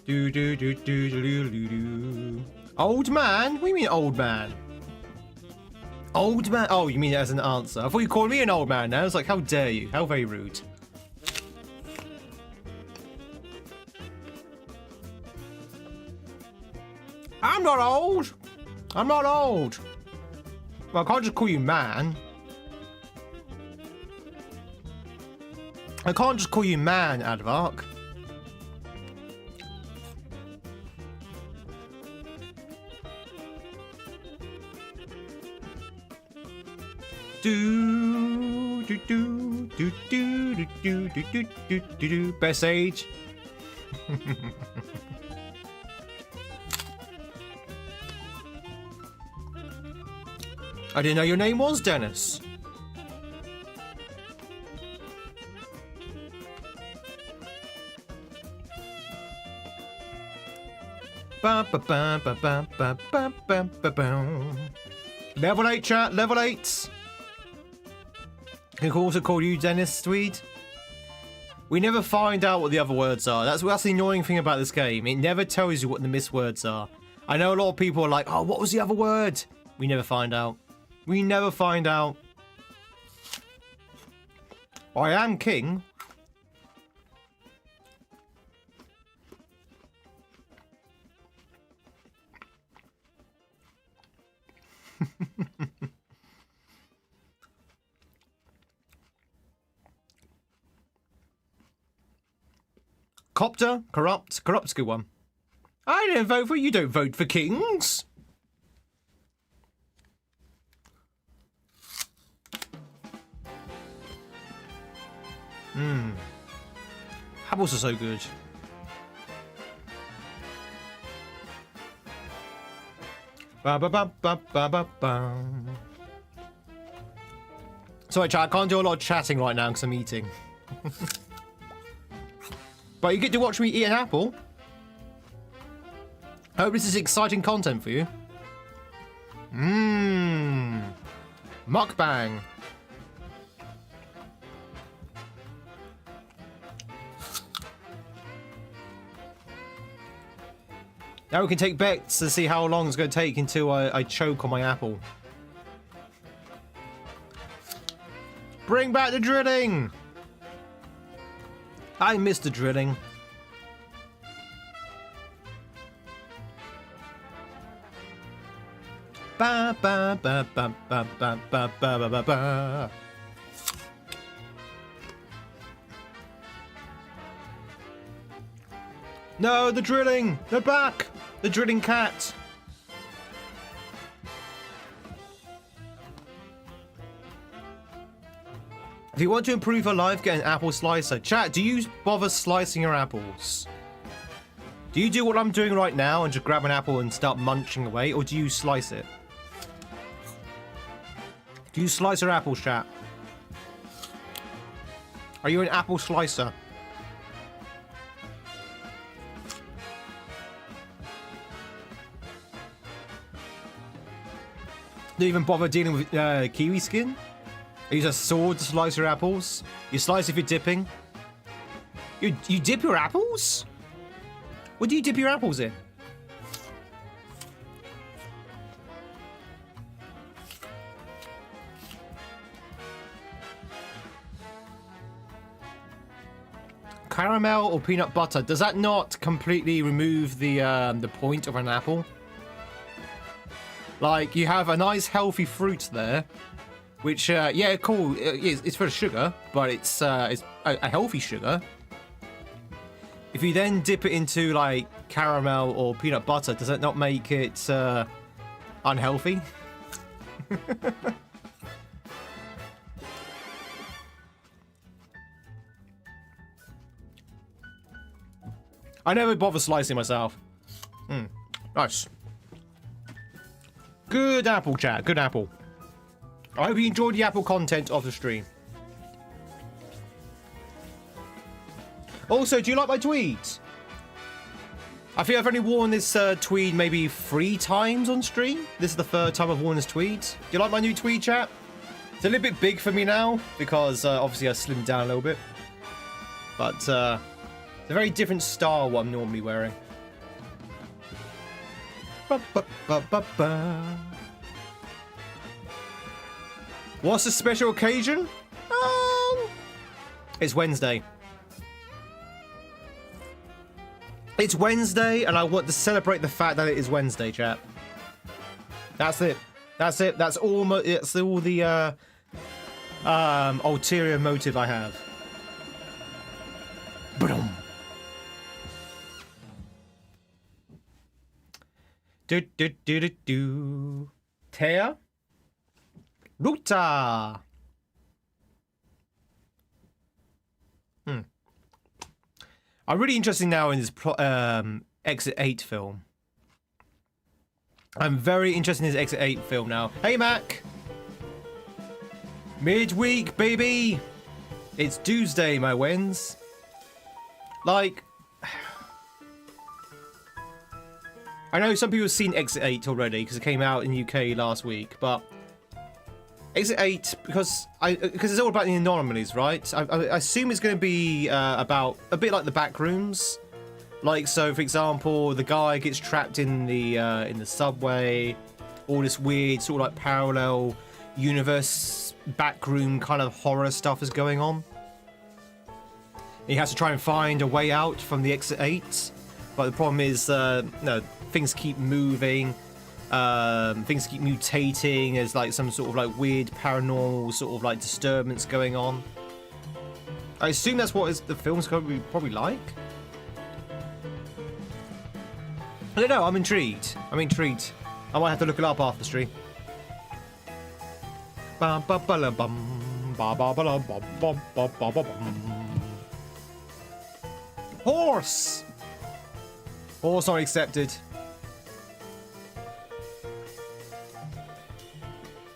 A: Do do do do do do do. Old man? What do you mean old man? Old man? Oh, you mean it as an answer? I thought you called me an old man now. I was like, how dare you? How very rude. I'm not old. I'm not old. Well, I can't just call you man. I can't just call you man, Advark. Do do do do do do do do do do do. Best age. I didn't know your name was Dennis. Ba ba ba ba ba ba ba ba ba ba. Level 8 chat, level 8. Can also call you Dennis Tweed. We never find out what the other words are. That's the annoying thing about this game. It never tells you what the missed words are. I know a lot of people are like, oh, what was the other word? We never find out. We never find out. I am king. Copter, corrupt's a good one. I didn't vote for you. Don't vote for kings. Apples are so good. Ba ba ba ba ba ba ba. Sorry, chat. I can't do a lot of chatting right now because I'm eating. But you get to watch me eat an apple. I hope this is exciting content for you. Mukbang. Now we can take bets to see how long it's going to take until I choke on my apple. Bring back the drilling! I miss the drilling. Ba ba ba ba ba ba ba ba ba ba. No, the drilling! They're back! The drilling cat! If you want to improve your life, get an apple slicer. Chat, do you bother slicing your apples? Do you do what I'm doing right now and just grab an apple and start munching away, or do you slice it? Do you slice your apples, chat? Are you an apple slicer? Do you even bother dealing with kiwi skin? You use a sword to slice your apples? You slice if you're dipping? You dip your apples? What do you dip your apples in? Caramel or peanut butter, does that not completely remove the point of an apple? Like, you have a nice healthy fruit there, which, yeah, cool, it's full of sugar, but it's a healthy sugar. If you then dip it into, like, caramel or peanut butter, does that not make it unhealthy? I never bother slicing myself. Nice. Good apple, chat. Good apple. I hope you enjoyed the apple content of the stream. Also, do you like my tweeds? I think I've only worn this tweed maybe 3 times on stream. This is the 3rd time I've worn this tweed. Do you like my new tweed, chat? It's a little bit big for me now because obviously I slimmed down a little bit. But it's a very different style what I'm normally wearing. Ba, ba, ba, ba, ba. What's the special occasion? It's Wednesday. It's Wednesday, and I want to celebrate the fact that it is Wednesday, chat. That's it. That's it. That's all. It's all the ulterior motive I have. Ba-dum. Do do do do do. Taya? Ruta. I'm really interested now in this Exit 8 film. I'm very interested in this Exit 8 film now. Hey, Mac! Midweek, baby! It's Tuesday, my wins. Like... I know some people have seen Exit 8 already because it came out in the UK last week, but... Exit 8, because it's all about the anomalies, right? I assume it's going to be about a bit like the Backrooms. Like, so for example, the guy gets trapped in the subway. All this weird sort of like parallel universe backroom kind of horror stuff is going on. He has to try and find a way out from the Exit 8, but the problem is, no, things keep moving. Things keep mutating. There's like some sort of like weird paranormal sort of like disturbance going on. I assume that's what the film's going to be probably like. I don't know. I'm intrigued. I might have to look it up after the stream. Horse. Horse not accepted.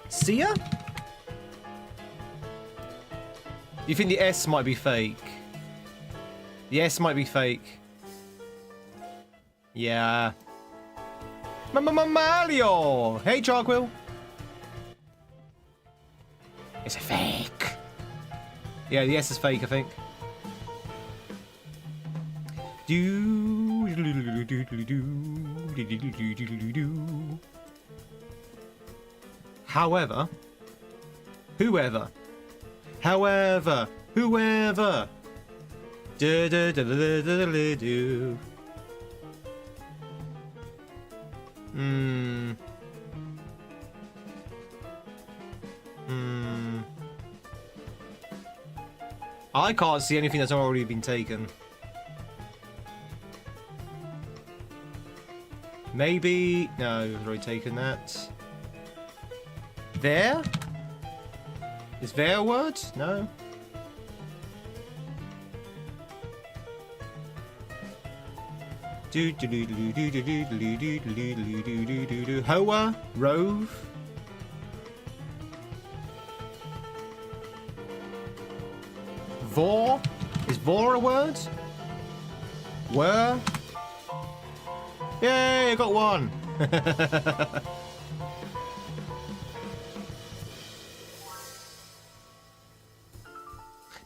A: Sia? You think the S might be fake? The S might be fake. Yeah. Mario! Hey, Charquill. It's a fake. Yeah, the S is fake, I think. However, whoever. I can't see anything that's already been taken. Maybe... No, I've already taken that. There? Is there a word? No. Hoa? Rove? Vor? Is vor a word? Were? Yay, I got one!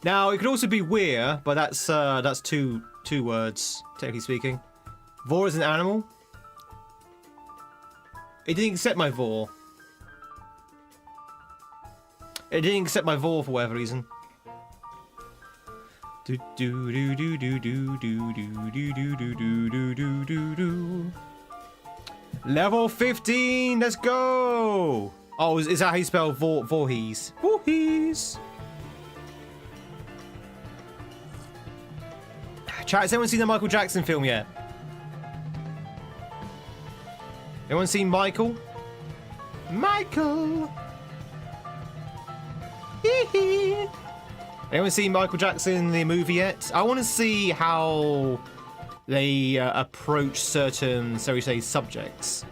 A: Now, it could also be weir, but that's two words, technically speaking. Vor is an animal. It didn't accept my vor. It didn't accept my vor for whatever reason. Level 15, let's go! Oh, is that how you spell Voorhees? Voorhees! Chat, has anyone seen the Michael Jackson film yet? Anyone seen Michael? Michael! Hee-hee! Anyone seen Michael Jackson the movie yet? I want to see how they approach certain, so we say, subjects.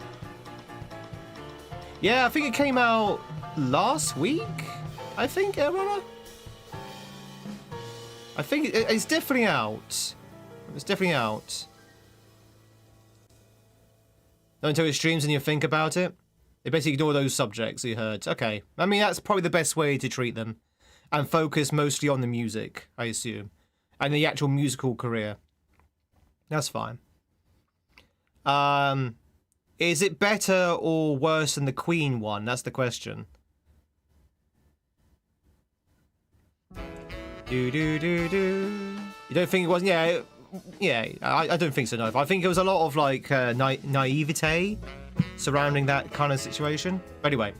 A: Yeah, I think it came out last week. I think, Errona? I think it's definitely out. It's definitely out. Don't until it streams and you think about it. They basically ignore those subjects you heard. Okay. I mean, that's probably the best way to treat them. And focus mostly on the music, I assume. And the actual musical career. That's fine. Is it better or worse than the Queen one? That's the question. You don't think it was? Yeah, I don't think so, no. I think it was a lot of, like, naivete surrounding that kind of situation. But anyway.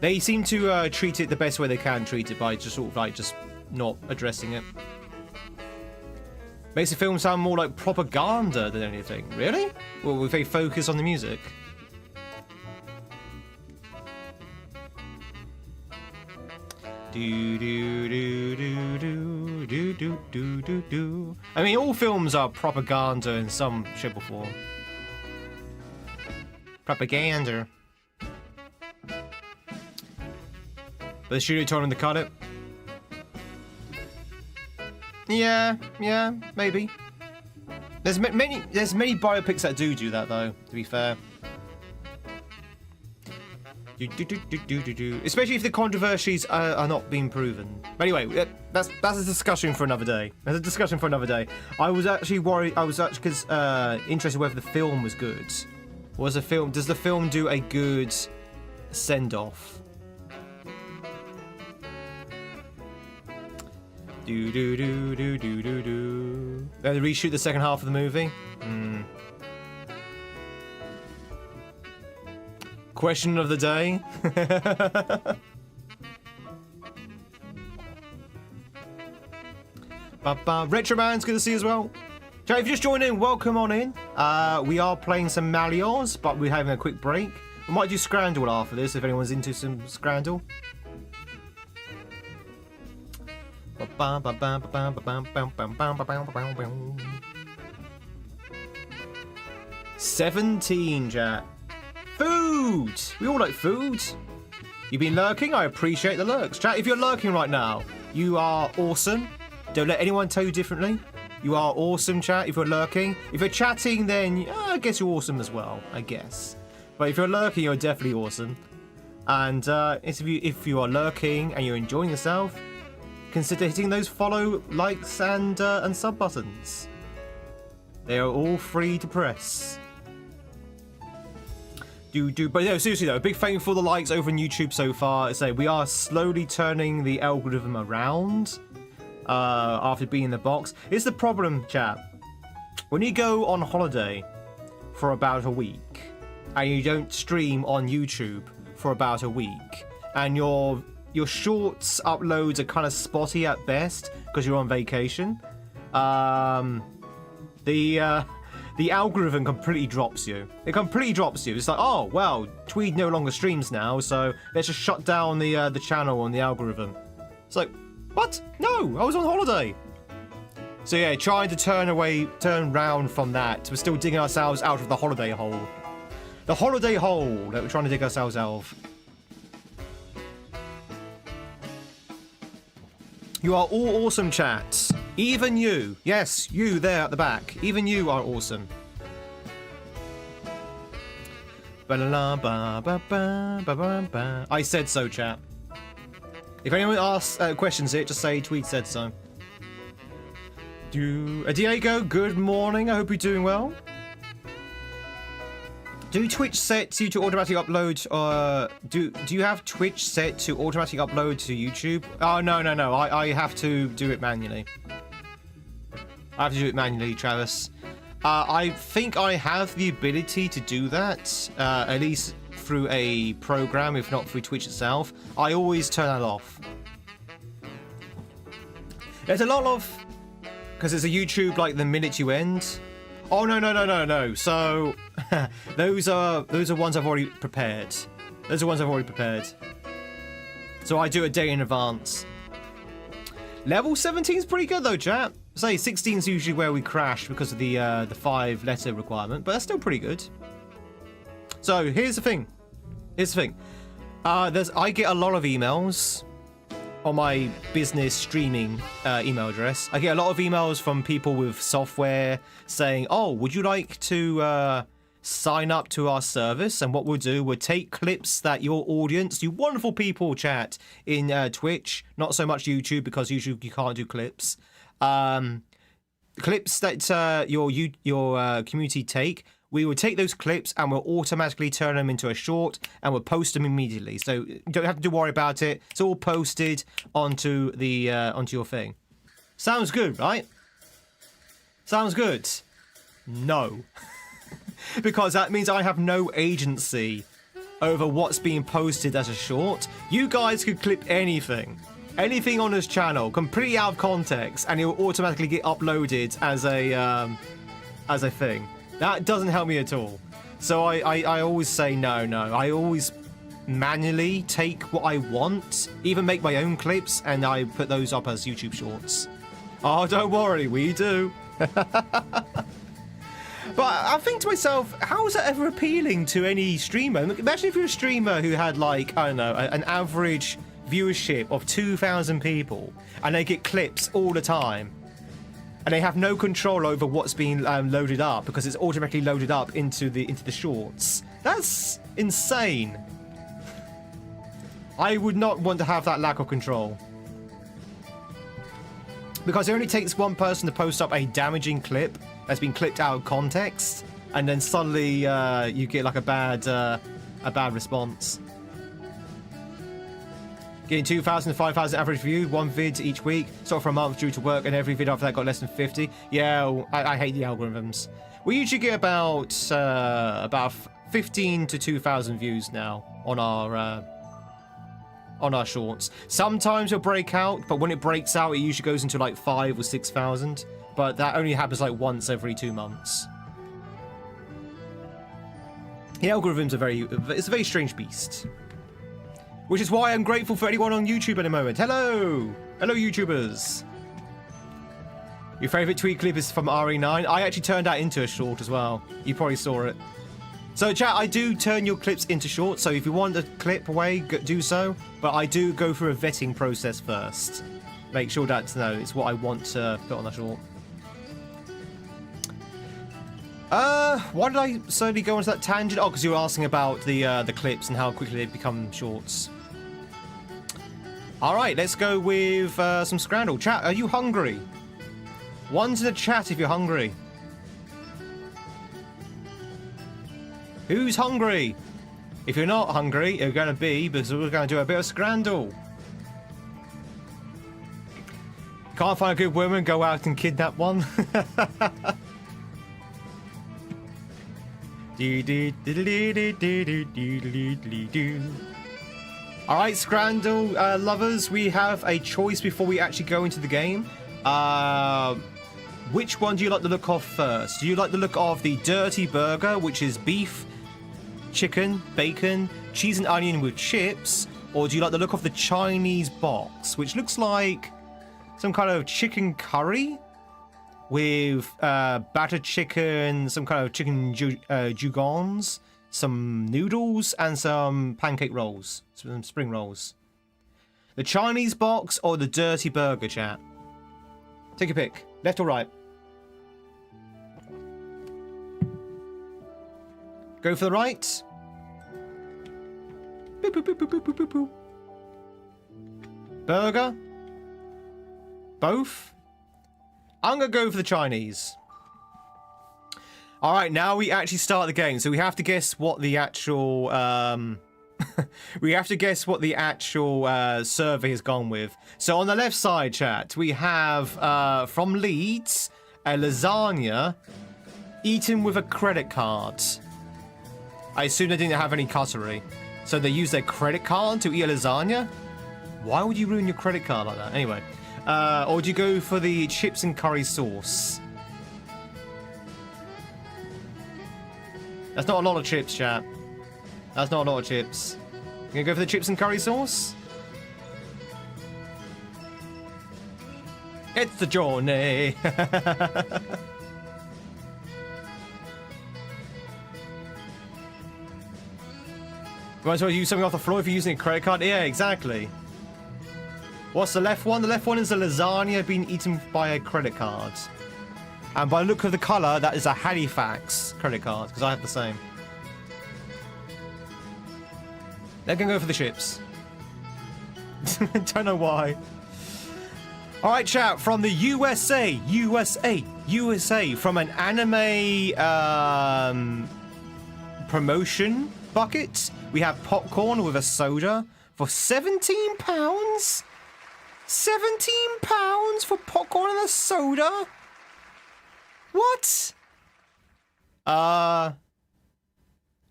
A: They seem to treat it the best way they can treat it by just sort of like just not addressing it. Makes the film sound more like propaganda than anything. Really? Well, if they focus on the music. Do do do do do do do do do do. I mean, all films are propaganda in some shape or form. Propaganda. But the studio told him to cut it. Yeah, maybe. There's many biopics that do that though. To be fair. Especially if the controversies are not being proven. But anyway, that's a discussion for another day. That's a discussion for another day. I was actually worried. I was actually interested whether the film was good. Does the film do a good send-off? Do do do do do do do. They reshoot the second half of the movie. Question of the day. Retroman's good to see you as well. So if you just joined in, welcome on in. We are playing some Malios, but we're having a quick break. We might do Scrandle after this if anyone's into some Scrandle. 17, chat. Food! We all like food. You've been lurking? I appreciate the lurks. Chat, if you're lurking right now, you are awesome. Don't let anyone tell you differently. You are awesome, chat, if you're lurking. If you're chatting, then I guess you're awesome as well, I guess. But if you're lurking, you're definitely awesome. And if you are lurking and you're enjoying yourself, consider hitting those follow, likes, and sub buttons. They are all free to press. But no, seriously though, a big thank you for the likes over on YouTube so far. I say we are slowly turning the algorithm around after being in the box. It's the problem, chat. When you go on holiday for about a week and you don't stream on YouTube for about a week, and your shorts uploads are kind of spotty at best because you're on vacation, the algorithm completely drops you. It completely drops you. It's like, oh, well, Tweed no longer streams now, so let's just shut down the channel and the algorithm. It's like, what? No, I was on holiday. So yeah, trying to turn round from that. We're still digging ourselves out of the holiday hole. The holiday hole that we're trying to dig ourselves out of. You are all awesome, chat. Even you. Yes, you there at the back. Even you are awesome. I said so, chat. If anyone asks questions here, just say Tweed said so. Diego, good morning. I hope you're doing well. Do Twitch set you to automatically upload, do you have Twitch set to automatically upload to YouTube? Oh, no. I have to do it manually. I have to do it manually, Travis. I think I have the ability to do that, at least through a program, if not through Twitch itself. I always turn that off. There's a lot of... Because it's a YouTube, like, the minute you end... Oh, no. So, those are ones I've already prepared. So I do a day in advance. Level 17 is pretty good though, chat. Say 16 is usually where we crash because of the 5-letter requirement, but that's still pretty good. So here's the thing. I get a lot of emails on my business streaming email address. I get a lot of emails from people with software saying, oh, would you like to sign up to our service? And what we'll do, we'll take clips that your audience, you wonderful people, chat, in Twitch, not so much YouTube, because YouTube you can't do clips. Clips that your community take, we will take those clips and we'll automatically turn them into a short and we'll post them immediately. So you don't have to worry about it. It's all posted onto your thing. Sounds good, right? Sounds good. No. Because that means I have no agency over what's being posted as a short. You guys could clip anything on this channel, completely out of context, and it will automatically get uploaded as a thing. That doesn't help me at all. So I always say no. I always manually take what I want, even make my own clips, and I put those up as YouTube shorts. Oh, don't worry, we do. But I think to myself, how is that ever appealing to any streamer? Imagine if you're a streamer who had, like, I don't know, an average viewership of 2,000 people, and they get clips all the time, and they have no control over what's being loaded up because it's automatically loaded up into the shorts. That's insane. I would not want to have that lack of control. Because it only takes one person to post up a damaging clip that's been clipped out of context, and then suddenly you get like a bad response. Getting 2,000 to 5,000 average views, one vid each week, sort of for a month due to work, and every video after that got less than 50. Yeah, I hate the algorithms. We usually get about 15 to 2,000 views now on our shorts. Sometimes it'll break out, but when it breaks out, it usually goes into like 5,000 or 6,000. But that only happens like once every 2 months. The algorithms are it's a very strange beast. Which is why I'm grateful for anyone on YouTube at the moment. Hello! Hello, YouTubers! Your favourite tweet clip is from RE9. I actually turned that into a short as well. You probably saw it. So, chat, I do turn your clips into shorts, so if you want a clip away, do so. But I do go through a vetting process first. Make sure that, it's what I want to put on a short. Why did I suddenly go into that tangent? Oh, because you were asking about the clips and how quickly they become shorts. Alright, let's go with some Scrandle. Chat, are you hungry? One to the chat if you're hungry. Who's hungry? If you're not hungry, you're going to be, because we're going to do a bit of Scrandle. Can't find a good woman, go out and kidnap one. Alright, Scrandle lovers, we have a choice before we actually go into the game. Which one do you like the look of first? Do you like the look of the dirty burger, which is beef, chicken, bacon, cheese and onion with chips? Or do you like the look of the Chinese box, which looks like some kind of chicken curry with battered chicken, some kind of chicken jugons, some noodles, and some pancake rolls, some spring rolls? The Chinese box or the dirty burger, chat? Take a pick, left or right. Go for the right. Boop, boop, boop, boop, boop, boop, boop. Burger. Both. I'm gonna go for the Chinese. All right, now we actually start the game, so we have to guess what the actual survey has gone with. So on the left side, chat, we have from Leeds a lasagna eaten with a credit card. I assume they didn't have any cutlery, so they used their credit card to eat a lasagna. Why would you ruin your credit card like that? Anyway, or do you go for the chips and curry sauce? That's not a lot of chips, chat. That's not a lot of chips. You gonna go for the chips and curry sauce? It's the journey. You might as well use something off the floor if you're using a credit card. Yeah, exactly. What's the left one? The left one is a lasagna being eaten by a credit card. And by the look of the colour, that is a Halifax credit card, because I have the same. They're going to go for the chips. Don't know why. Alright, chat, from the USA, from an anime promotion bucket, we have popcorn with a soda for £17? £17 for popcorn and a soda? What?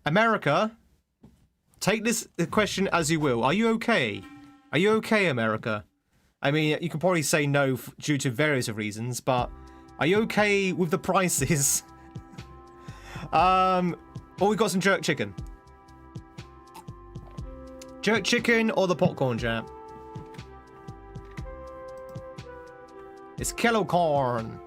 A: America, take this question as you will. Are you okay? Are you okay, America? I mean, you can probably say no due to various reasons, but are you okay with the prices? Oh, we got some jerk chicken. Jerk chicken or the popcorn, chat? It's kettle corn.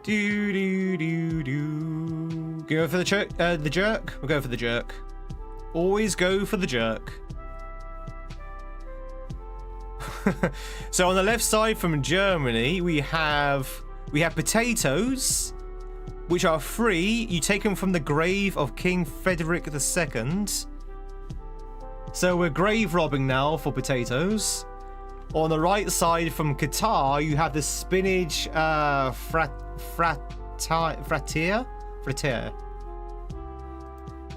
A: Do. Go for the jerk. We'll go for the jerk. Always go for the jerk. So on the left side from Germany, we have potatoes, which are free. You take them from the grave of King Frederick II. So we're grave robbing now for potatoes. On the right side from Qatar, you have the spinach fratere.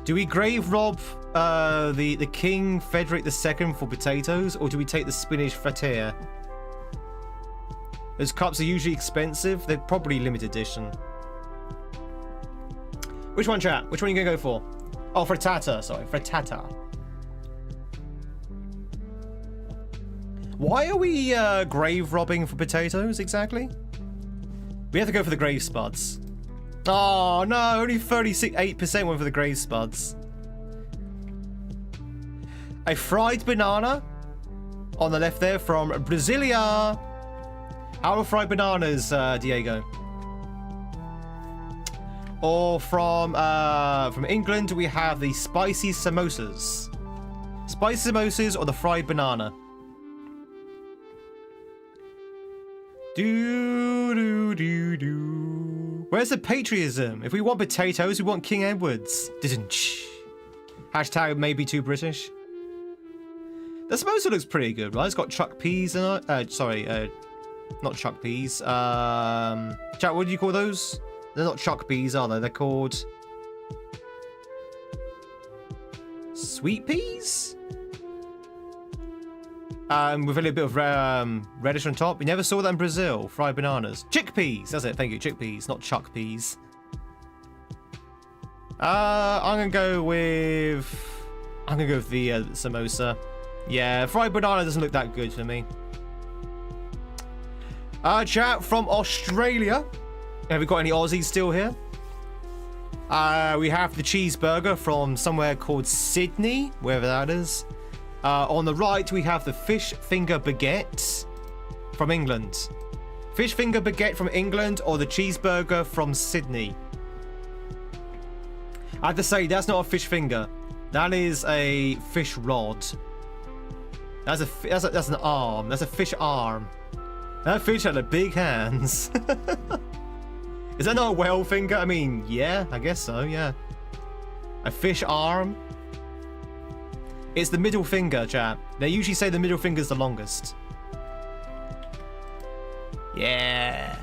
A: Do we grave rob the King Frederick II for potatoes, or do we take the spinach fratere? Those cups are usually expensive. They're probably limited edition. Which one, chat? Which one are you gonna go for? Oh, frittata. Sorry, frittata. Why are we grave robbing for potatoes exactly? We have to go for the grave spuds. Oh no, only 8% went for the grave spuds. A fried banana on the left there from Brasilia. How are fried bananas, Diego? Or from England, we have the spicy samosas. Spicy samosas or the fried banana. Where's the patriotism? If we want potatoes, we want King Edward's. Hashtag maybe too British. The samosa looks pretty good, right? It's got chuck peas in it. Not chuck peas. Chat, what do you call those? They're not chuck peas, are they? They're called sweet peas? With a little bit of reddish on top. We never saw that in Brazil. Fried bananas. Chickpeas. That's it. Thank you. Chickpeas, not chuck peas. I'm gonna go with the samosa. Yeah, fried banana doesn't look that good for me. Chat from Australia. Have we got any Aussies still here? We have the cheeseburger from somewhere called Sydney, wherever that is. On the right, we have the fish finger baguette from England. Fish finger baguette from England or the cheeseburger from Sydney. I have to say, that's not a fish finger. That is a fish rod. That's an arm. That's a fish arm. That fish had a big hands. Is that not a whale finger? I mean, yeah, I guess so, yeah. A fish arm. It's the middle finger, chat. They usually say the middle finger's the longest. Yeah.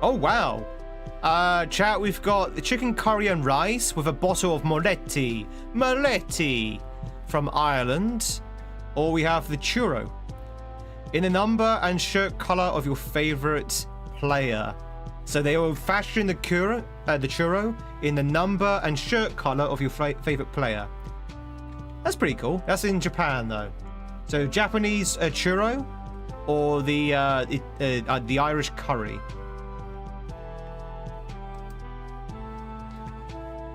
A: Oh, wow. Chat, we've got the chicken curry and rice with a bottle of Moretti. Moretti from Ireland. Or we have the churro. In the number and shirt color of your favorite player. So they will fashion the churro in the number and shirt color of your favorite player. That's pretty cool. That's in Japan though. So Japanese churro or the Irish curry.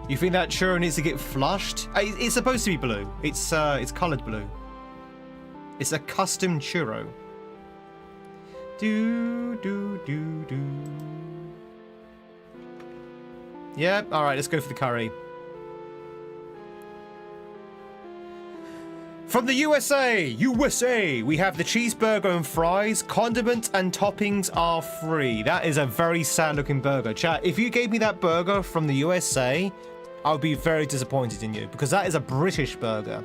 A: You think that churro needs to get flushed? It's supposed to be blue. It's colored blue. It's a custom churro. Do. Yep, alright, let's go for the curry. From the USA, we have the cheeseburger and fries. Condiments and toppings are free. That is a very sad looking burger. Chat, if you gave me that burger from the USA, I would be very disappointed in you because that is a British burger.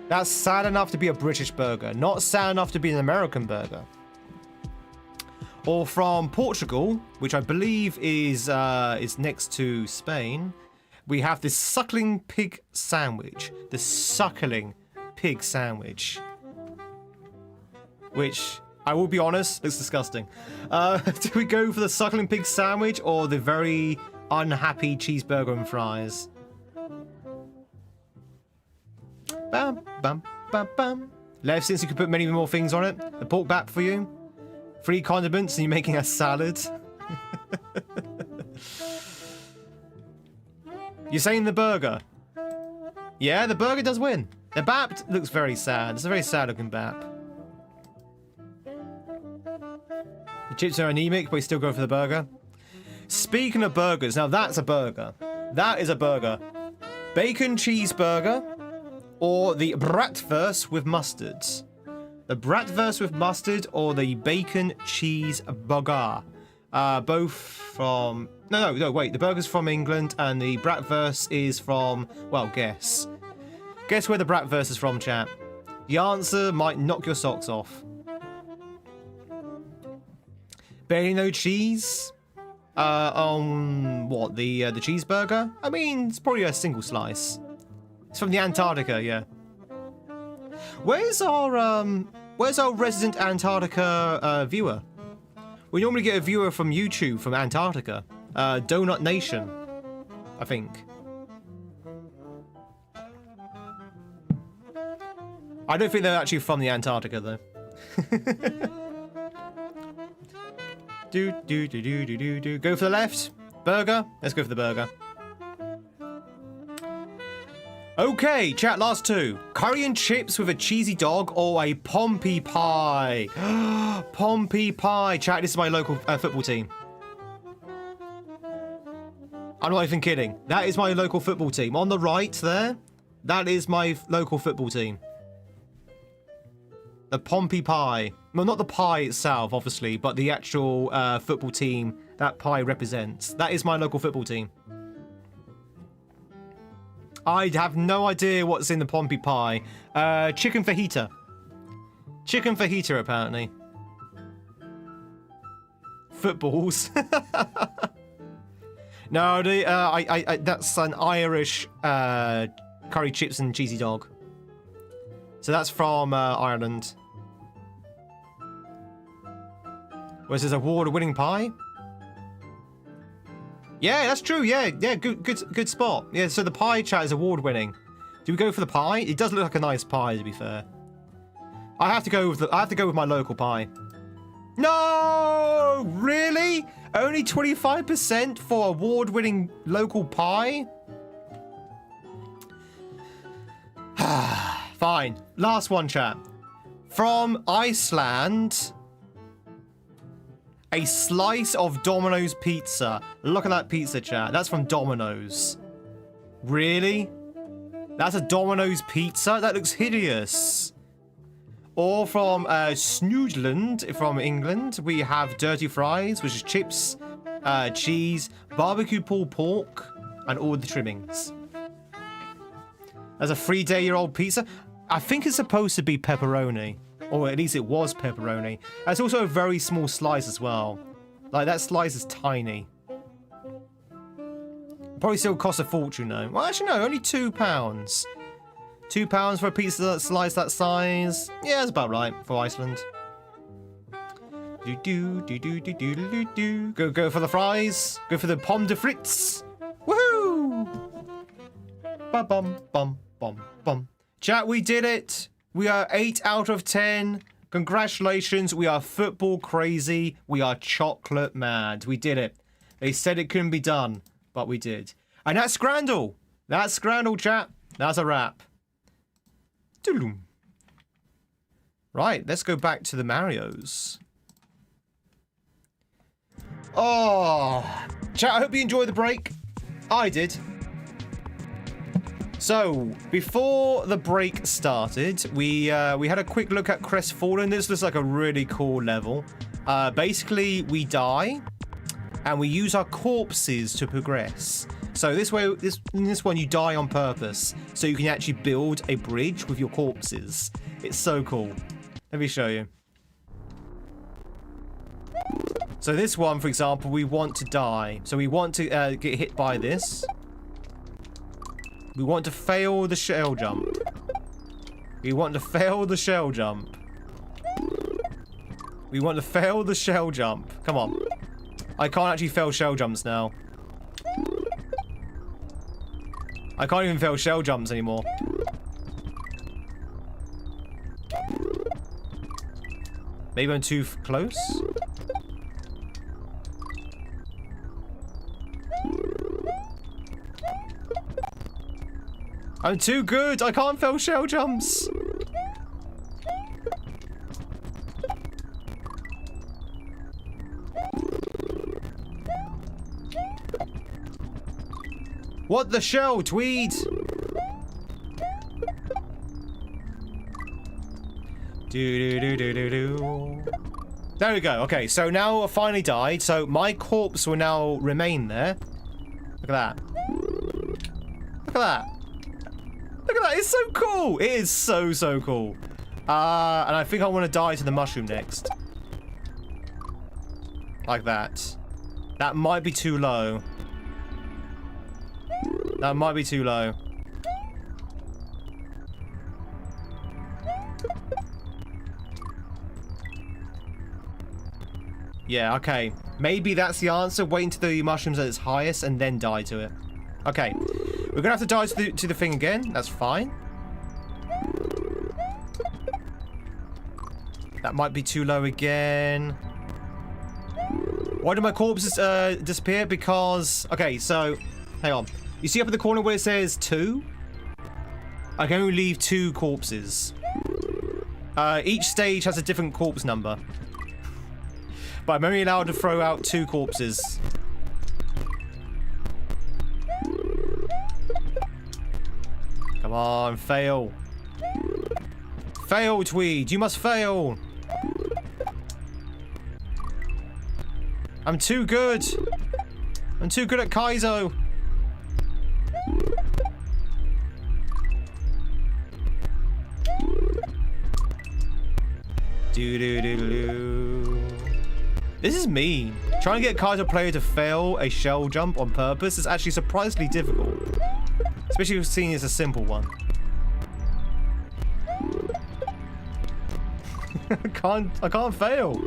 A: That's sad enough to be a British burger, not sad enough to be an American burger. Or from Portugal, which I believe is next to Spain, we have this suckling pig sandwich. The suckling pig sandwich. Which, I will be honest, looks disgusting. Do we go for the suckling pig sandwich or the very unhappy cheeseburger and fries? Bam, bam, bam, bam. Left, since you can put many more things on it. The pork bap for you. Free condiments and you're making a salad. You're saying the burger? Yeah, the burger does win. The bap looks very sad. It's a very sad looking bap. The chips are anemic, but we still go for the burger. Speaking of burgers, now that's a burger. That is a burger. Bacon cheeseburger or the bratwurst with mustard. The bratwurst with mustard or the bacon cheeseburger. Both from... No, wait. The burger's from England and the bratwurst is from... Well, guess. Guess where the bratwurst is from, chat. The answer might knock your socks off. Barely no cheese? On what? The cheeseburger? I mean, it's probably a single slice. It's from the Antarctica, yeah. Where's our resident Antarctica viewer? We normally get a viewer from YouTube from Antarctica. Donut Nation, I think. I don't think they're actually from the Antarctica, though. Do. Go for the left. Burger. Let's go for the burger. Okay, chat, last two. Curry and chips with a cheesy dog or a Pompey pie. Pompey pie. Chat, this is my local football team. I'm not even kidding. That is my local football team. On the right there, that is my local football team. The Pompey pie. Well, not the pie itself, obviously, but the actual football team that pie represents. That is my local football team. I have no idea what's in the Pompey pie. Chicken fajita. Chicken fajita, apparently. Footballs. No, that's an Irish curry chips and cheesy dog. So that's from Ireland. Where's this award-winning pie? Yeah, that's true. Yeah, good spot. Yeah, so the pie chat is award-winning. Do we go for the pie? It does look like a nice pie, to be fair. I have to go with my local pie. No, really? Only 25% for award-winning local pie? Fine. Last one, chat. From Iceland, a slice of Domino's pizza. Look at that pizza, chat. That's from Domino's. Really? That's a Domino's pizza? That looks hideous. Or from Snoodland from England, we have dirty fries, which is chips, cheese, barbecue pulled pork, and all the trimmings. There's a 3-day-old pizza. I think it's supposed to be pepperoni. Or at least it was pepperoni. It's also a very small slice as well. Like, that slice is tiny. Probably still costs a fortune, though. Well, actually, no, only £2. £2 for a pizza slice that size. Yeah, that's about right for Iceland. Go for the fries. Go for the pomme de frites. Woohoo! Bum. Chat, we did it. We are 8 out of 10. Congratulations. We are football crazy. We are chocolate mad. We did it. They said it couldn't be done, but we did. And that's Scrandle. That's Scrandle, chat. That's a wrap. Right, let's go back to the Marios. Oh, chat, I hope you enjoyed the break. I did. So, before the break started, we had a quick look at Crestfallen. This looks like a really cool level. Basically, we die, and we use our corpses to progress. So this way, in this one, you die on purpose, so you can actually build a bridge with your corpses. It's so cool. Let me show you. So this one, for example, we want to die. So we want to get hit by this. We want to fail the shell jump. We want to fail the shell jump. We want to fail the shell jump. Come on. I can't actually fail shell jumps now. I can't even fail shell jumps anymore. Maybe I'm too close? I'm too good. I can't fail shell jumps. What the shell, Tweed? Do. There we go. Okay, so now I finally died. So my corpse will now remain there. Look at that. Look at that. Look at that. It's so cool. It is so, so cool. And I think I want to die to the mushroom next. Like that. That might be too low. That might be too low. Yeah, okay. Maybe that's the answer. Wait until the mushroom's at its highest and then die to it. Okay. We're gonna have to die to the thing again. That's fine. That might be too low again. Why do my corpses disappear? Because... Okay, so... Hang on. You see up in the corner where it says 2? I can only leave 2 corpses. Each stage has a different corpse number. But I'm only allowed to throw out 2 corpses. Come on, fail. Fail, Tweed. You must fail. I'm too good. I'm too good at Kaizo. Do. This is mean. Trying to get a Kaiser player to fail a shell jump on purpose is actually surprisingly difficult. Especially seeing it's a simple one. I can't fail.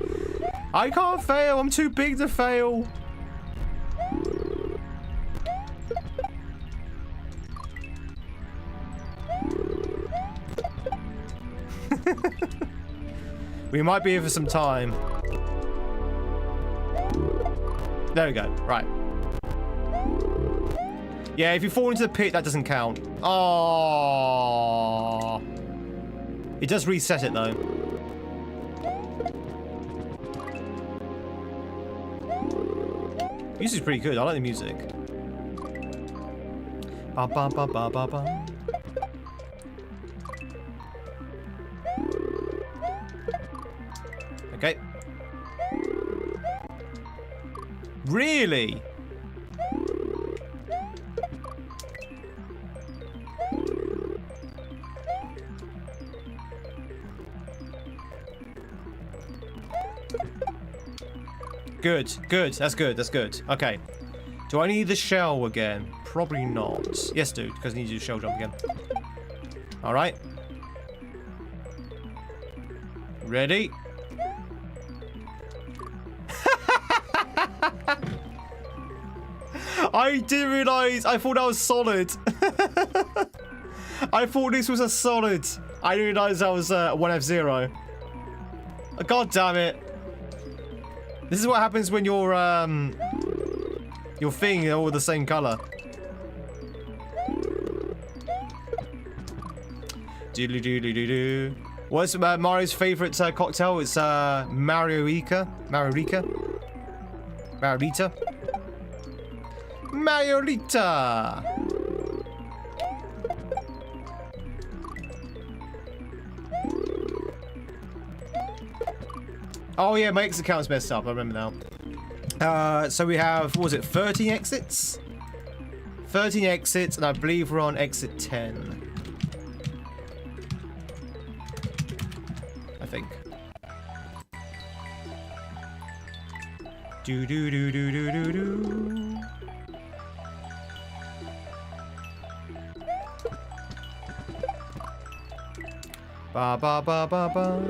A: I can't fail. I'm too big to fail. We might be here for some time. There we go. Right. Yeah, if you fall into the pit, that doesn't count. Oh. It does reset it, though. Music's pretty good. I like the music. Ba ba ba ba ba ba. Okay. Really? Good, good. That's good, that's good. Okay. Do I need the shell again? Probably not. Yes, dude, because I need to do shell jump again. Alright. Ready? I didn't realise. I thought that was solid. I thought this was a solid. I didn't realise that was 1F0. God damn it. This is what happens when your thing are all the same color. Doodly doodly doo doo. What's Mario's favorite cocktail? It's Mariorica. Mariorica. Mariorita. Mariorita. Oh yeah, my exit count's messed up. I remember now. So we have, what was it, 13 exits? 13 exits, and I believe we're on exit 10. I think. Do do do do do do do. Ba ba ba ba ba.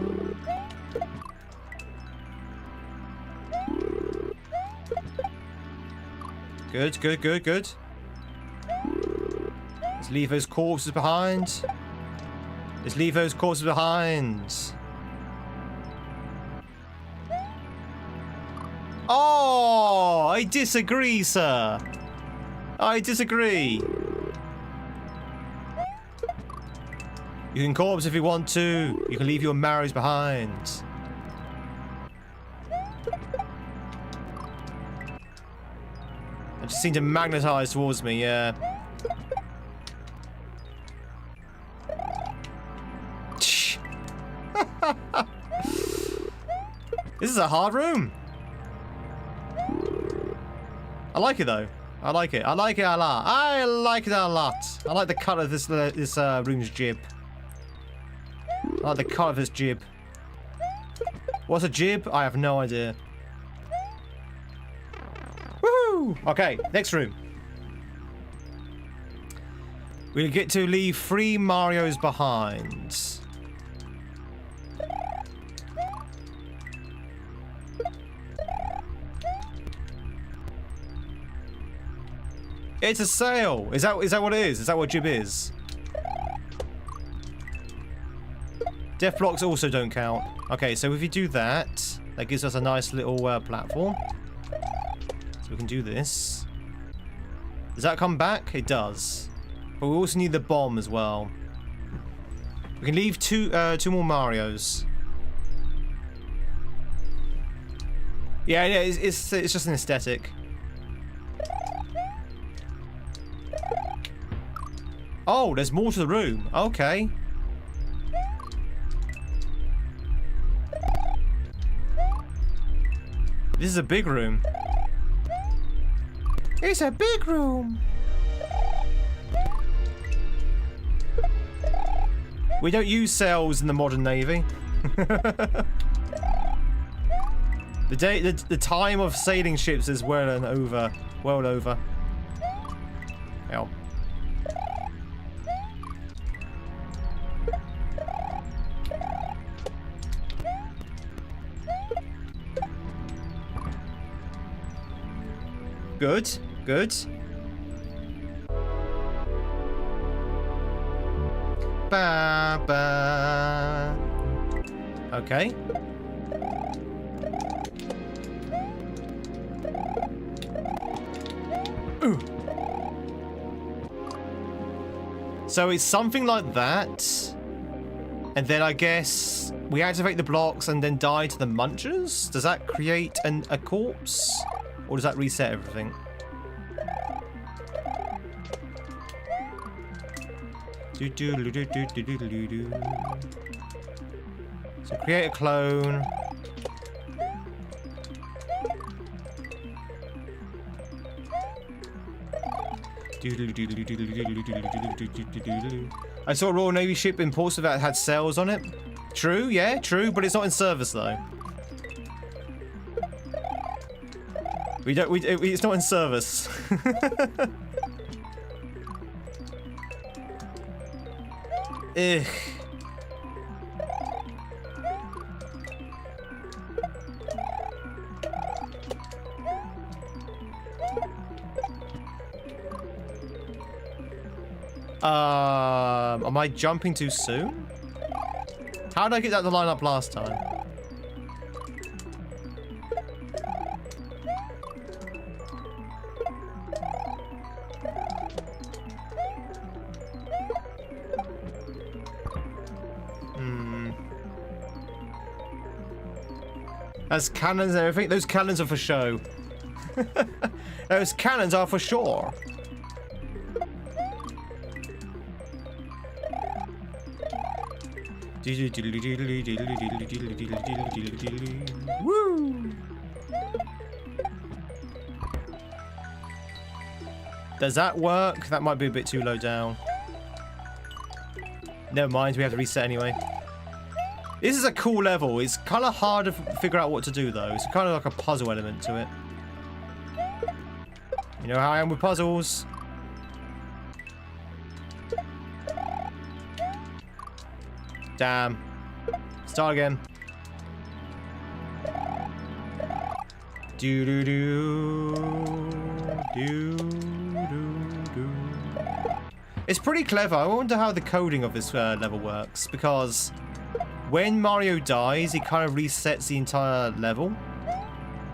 A: Good, good, good, good. Let's leave those corpses behind. Let's leave those corpses behind. Oh, I disagree, sir. I disagree. You can corpse if you want to. You can leave your marrows behind. It just seemed to magnetize towards me, yeah. This is a hard room. I like it though. I like it. I like it a lot. I like it a lot. I like the cut of this room's jib. I like the cut of this jib. What's a jib? I have no idea. Woohoo! Okay, next room. We get to leave 3 Marios behind. It's a sail. Is that what it is? Is that what jib is? Death blocks also don't count. Okay, so if you do that, that gives us a nice little platform. So we can do this. Does that come back? It does. But we also need the bomb as well. We can leave two more Marios. Yeah, it's just an aesthetic. Oh, there's more to the room. Okay. This is a big room. It's a big room. We don't use sails in the modern navy. The time of sailing ships is well over. Well over. Ow. Good, good. Ba ba. Okay. Ooh. So it's something like that, and then I guess we activate the blocks and then die to the munchers. Does that create a corpse? Or does that reset everything? So create a clone. I saw a Royal Navy ship in Portsmouth that had sails on it. True, yeah, true, but it's not in service though. It's not in service. Ugh. Am I jumping too soon? How did I get that to line up last time? As cannons and everything. Those cannons are for show. Those cannons are for sure. Woo! Does that work? That might be a bit too low down. Never mind, we have to reset anyway. This is a cool level. It's kind of hard to figure out what to do, though. It's kind of like a puzzle element to it. You know how I am with puzzles? Damn. Start again. It's pretty clever. I wonder how the coding of this level works, because when Mario dies, it kind of resets the entire level,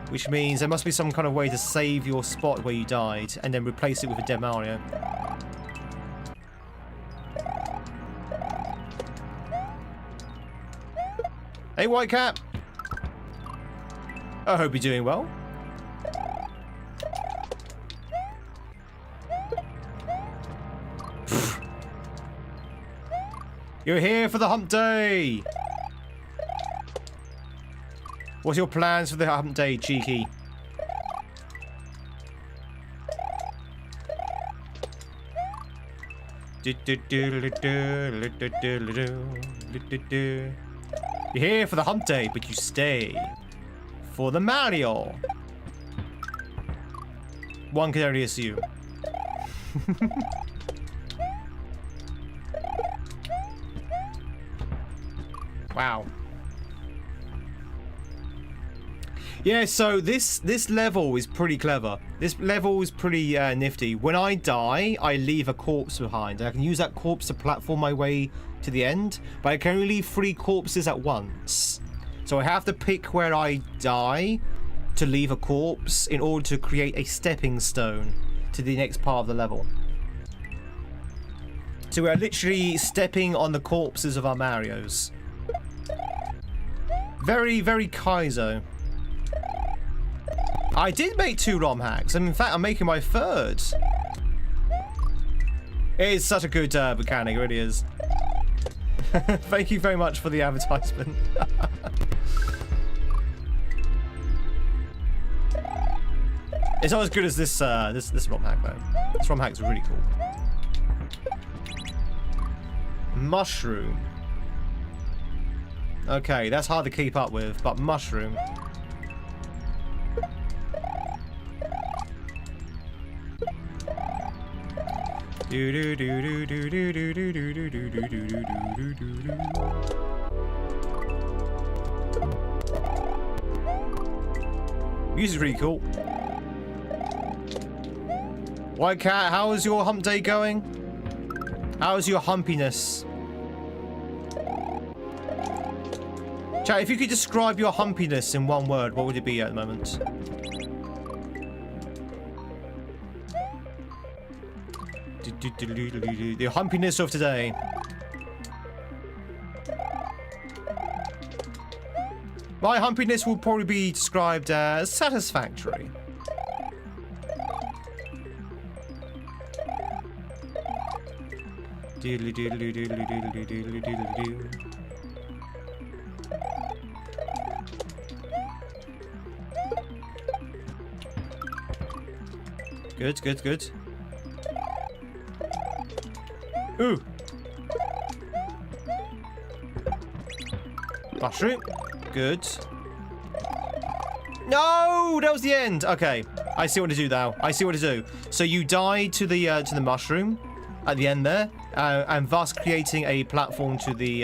A: which means there must be some kind of way to save your spot where you died and then replace it with a dead Mario. Hey, White Cat. I hope you're doing well. You're here for the hump day. What's your plans for the hump day, cheeky? You're here for the hump day, but you stay for the Mario. One can only assume. Wow. Yeah, so this level is pretty clever. This level is pretty nifty. When I die, I leave a corpse behind. I can use that corpse to platform my way to the end, but I can only leave 3 corpses at once. So I have to pick where I die to leave a corpse in order to create a stepping stone to the next part of the level. So we're literally stepping on the corpses of our Marios. Very, very Kaizo. I did make 2 ROM hacks, and in fact, I'm making my 3rd. It is such a good mechanic, it really is. Thank you very much for the advertisement. It's not as good as this this ROM hack though. This ROM hack's really cool. Mushroom. Okay, that's hard to keep up with, but mushroom. Music's really cool. White Cat, how is your hump day going? How is your humpiness? Chat, if you could describe your humpiness in one word, what would it be at the moment? The humpiness of today. My humpiness will probably be described as satisfactory. Good, good, good. Ooh. Mushroom. Good. No, that was the end. Okay, I see what to do now. I see what to do. So you die to the mushroom at the end there, and thus creating a platform to the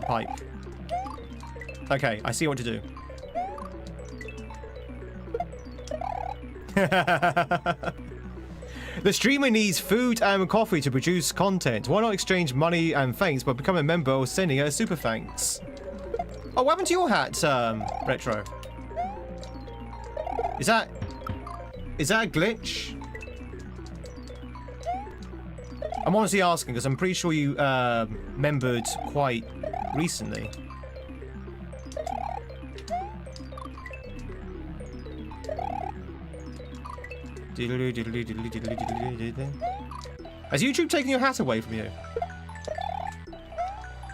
A: pipe. Okay, I see what to do. The streamer needs food and coffee to produce content. Why not exchange money and thanks by becoming a member or sending a super thanks? Oh, what happened to your hat, Retro? Is that a glitch? I'm honestly asking because I'm pretty sure you membered quite recently. Has YouTube taken your hat away from you?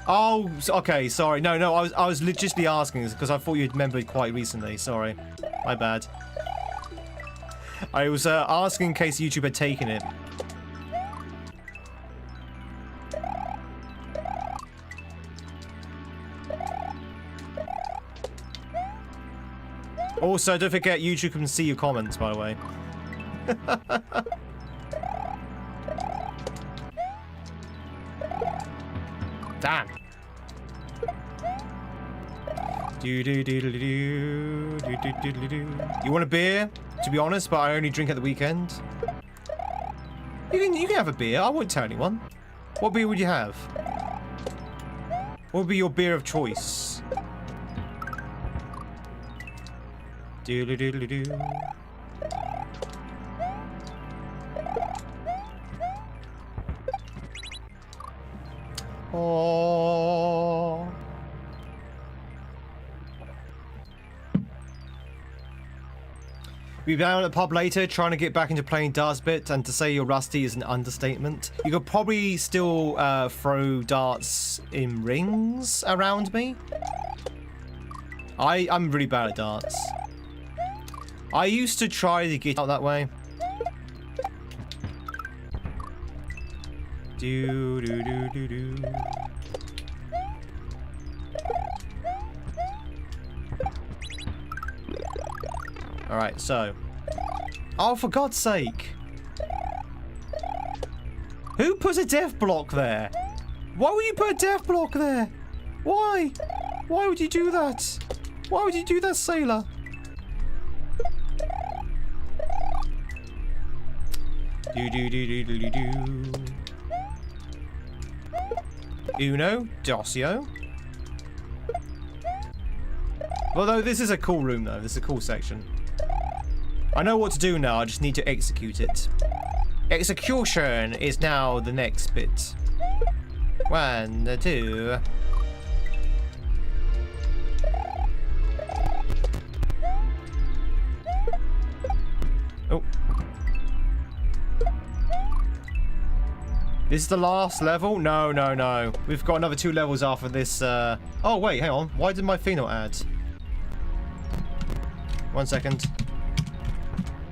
A: Oh, okay, sorry. No, I was legitimately asking because I thought you'd remembered quite recently. Sorry, my bad. I was asking in case YouTube had taken it. Also, don't forget YouTube can see your comments, by the way. Damn. You want a beer? To be honest, but I only drink at the weekend. You can have a beer. I won't tell anyone. What beer would you have? What would be your beer of choice? Oh. We'll be down at the pub later trying to get back into playing darts a bit, and to say you're rusty is an understatement. You could probably still throw darts in rings around me. I'm really bad at darts. I used to try to get out that way. Do do do do do. Alright, so. Oh, for God's sake. Who puts a death block there? Why would you put a death block there? Why? Why would you do that? Why would you do that, sailor? Do do do do do do do. Uno, Dossio. Although this is a cool room though, this is a cool section. I know what to do now, I just need to execute it. Execution is now the next bit. 1, 2. Oh. This is the last level? No, no, no. We've got another 2 levels after this. Oh, wait, hang on. Why did my thing not add? 1 second.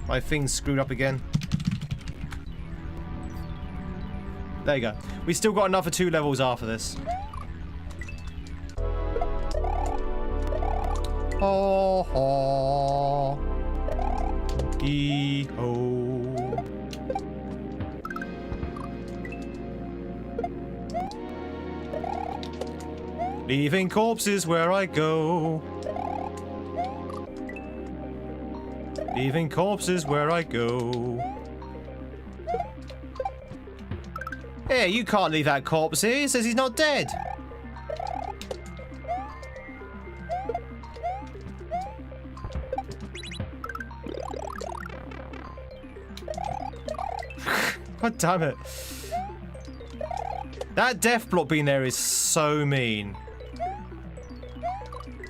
A: My thing's screwed up again. There you go. We still got another 2 levels after this. Ho ho. Gee ho. Leaving corpses where I go. Leaving corpses where I go. Hey, you can't leave that corpse here. He says he's not dead. God damn it. That death block being there is so mean.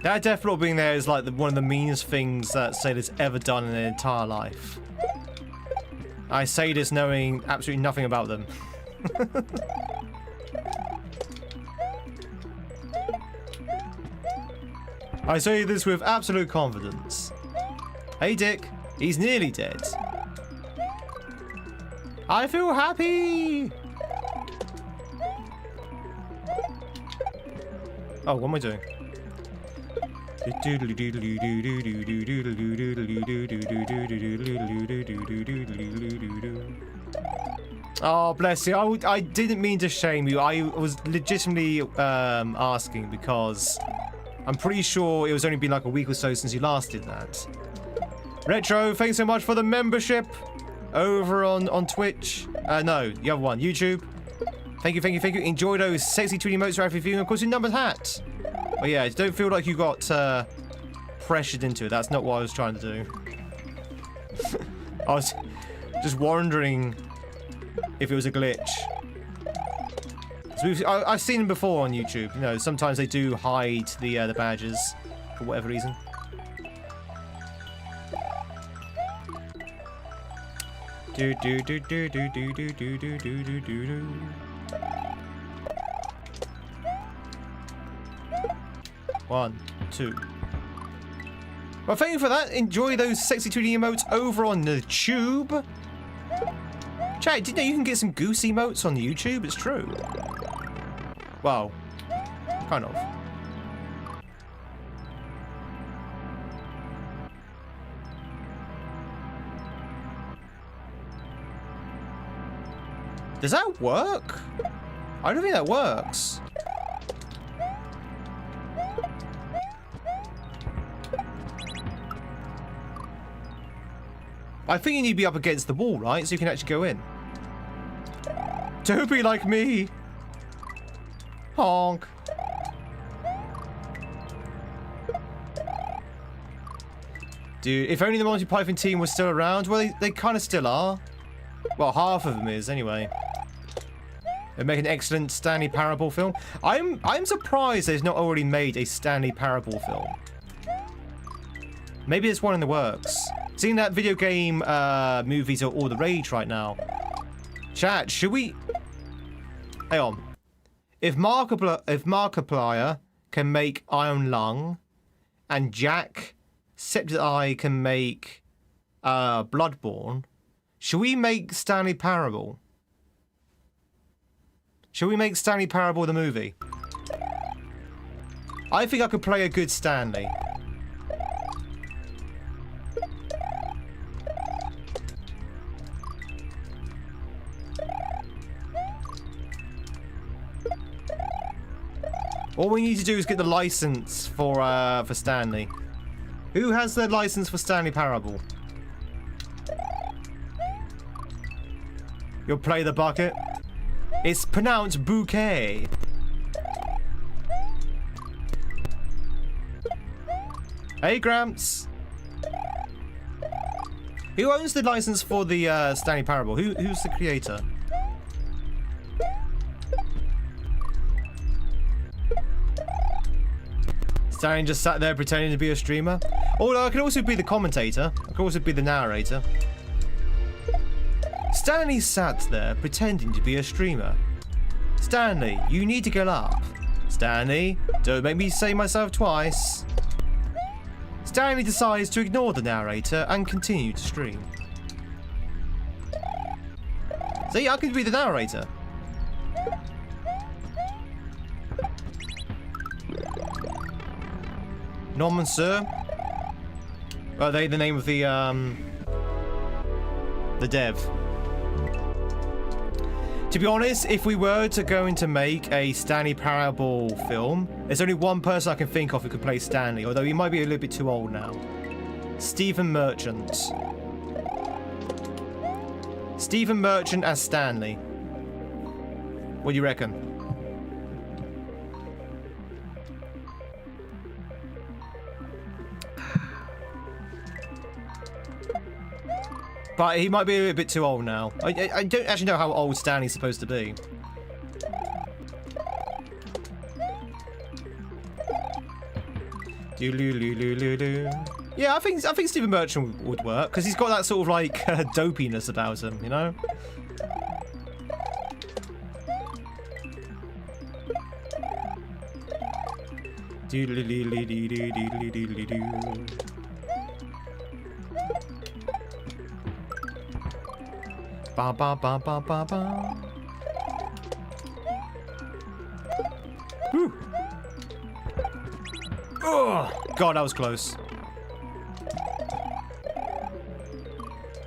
A: That death block being there is like one of the meanest things that Sailor's ever done in their entire life. I say this knowing absolutely nothing about them. I say this with absolute confidence. Hey Dick, he's nearly dead. I feel happy! Oh, what am I doing? Oh, bless you. I didn't mean to shame you. I was legitimately asking because I'm pretty sure it was only been like a week or so since you last did that. Retro, thanks so much for the membership over on Twitch. No, the other one, YouTube. Thank you, thank you, thank you. Enjoy those sexy 2D emotes right for you. And of course, your numbered hat. But yeah, don't feel like you got pressured into it. That's not what I was trying to do. I was just wondering if it was a glitch. So I've seen them before on YouTube. You know, sometimes they do hide the badges for whatever reason. Do do do do do do do do do do do do. One, two. Well, thank you for that. Enjoy those sexy 2D emotes over on the tube. Chat, did you know you can get some goose emotes on YouTube? It's true. Well, kind of. Does that work? I don't think that works. I think you need to be up against the wall, right? So you can actually go in. Don't be like me. Honk. Dude, if only the Monty Python team was still around. Well, they kind of still are. Well, half of them is, anyway. They make an excellent Stanley Parable film. I'm surprised they've not already made a Stanley Parable film. Maybe there's one in the works. Seeing that video game movies are all the rage right now. Chat, should we... Hang on. If Markiplier can make Iron Lung, and Jacksepticeye can make Bloodborne, should we make Stanley Parable? Should we make Stanley Parable the movie? I think I could play a good Stanley. All we need to do is get the license for Stanley. Who has the license for Stanley Parable? You'll play the bucket. It's pronounced bouquet. Hey, Gramps. Who owns the license for the Stanley Parable? Who's the creator? Stanley just sat there pretending to be a streamer. Although I could also be the commentator. I could also be the narrator. Stanley sat there pretending to be a streamer. Stanley, you need to get up. Stanley, don't make me say myself twice. Stanley decides to ignore the narrator and continue to stream. See, I could be the narrator. Norman Sir. Are they the name of the dev? To be honest, if we were to go to make a Stanley Parable film, there's only one person I can think of who could play Stanley, although he might be a little bit too old now. Stephen Merchant. Stephen Merchant as Stanley. What do you reckon? But he might be a bit too old now. I don't actually know how old Stanley's supposed to be. Yeah, I think Stephen Merchant would work because he's got that sort of like dopiness about him, you know. Ba ba ba ba ba ba. Whew. Oh God, that was close.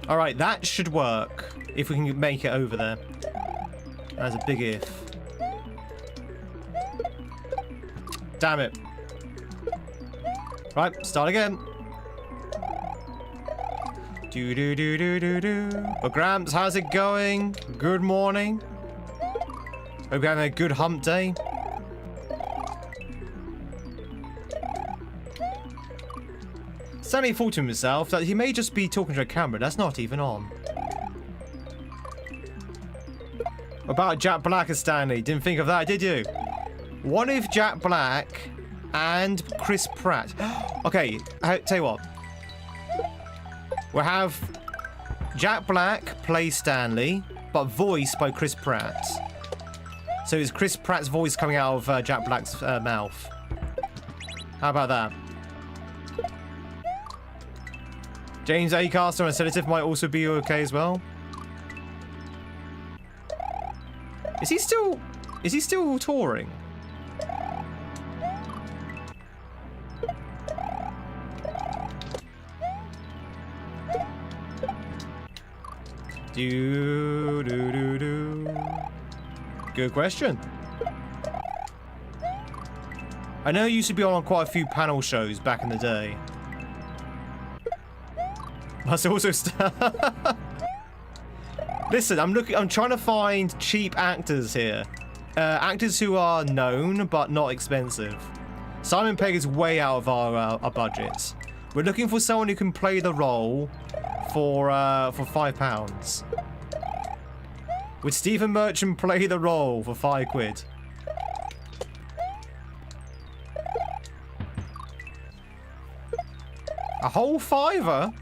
A: All right, that should work if we can make it over there. That's a big if. Damn it. Right, start again. Do do do do do do. Well, Gramps, how's it going? Good morning. Hope you're having a good hump day. Stanley thought to himself that he may just be talking to a camera that's not even on. About Jack Black and Stanley. Didn't think of that, did you? What if Jack Black and Chris Pratt? Okay, I'll tell you what. We'll have Jack Black play Stanley, but voiced by Chris Pratt. So it's Chris Pratt's voice coming out of Jack Black's mouth. How about that? James Acaster and a sedative might also be okay as well. Is he still touring? Do do do do. Good question. I know you used to be on quite a few panel shows back in the day. Must also Listen, I'm trying to find cheap actors here. Actors who are known but not expensive. Simon Pegg is way out of our budget. We're looking for someone who can play the role for £5. Would Stephen Merchant play the role for £5? A whole $5?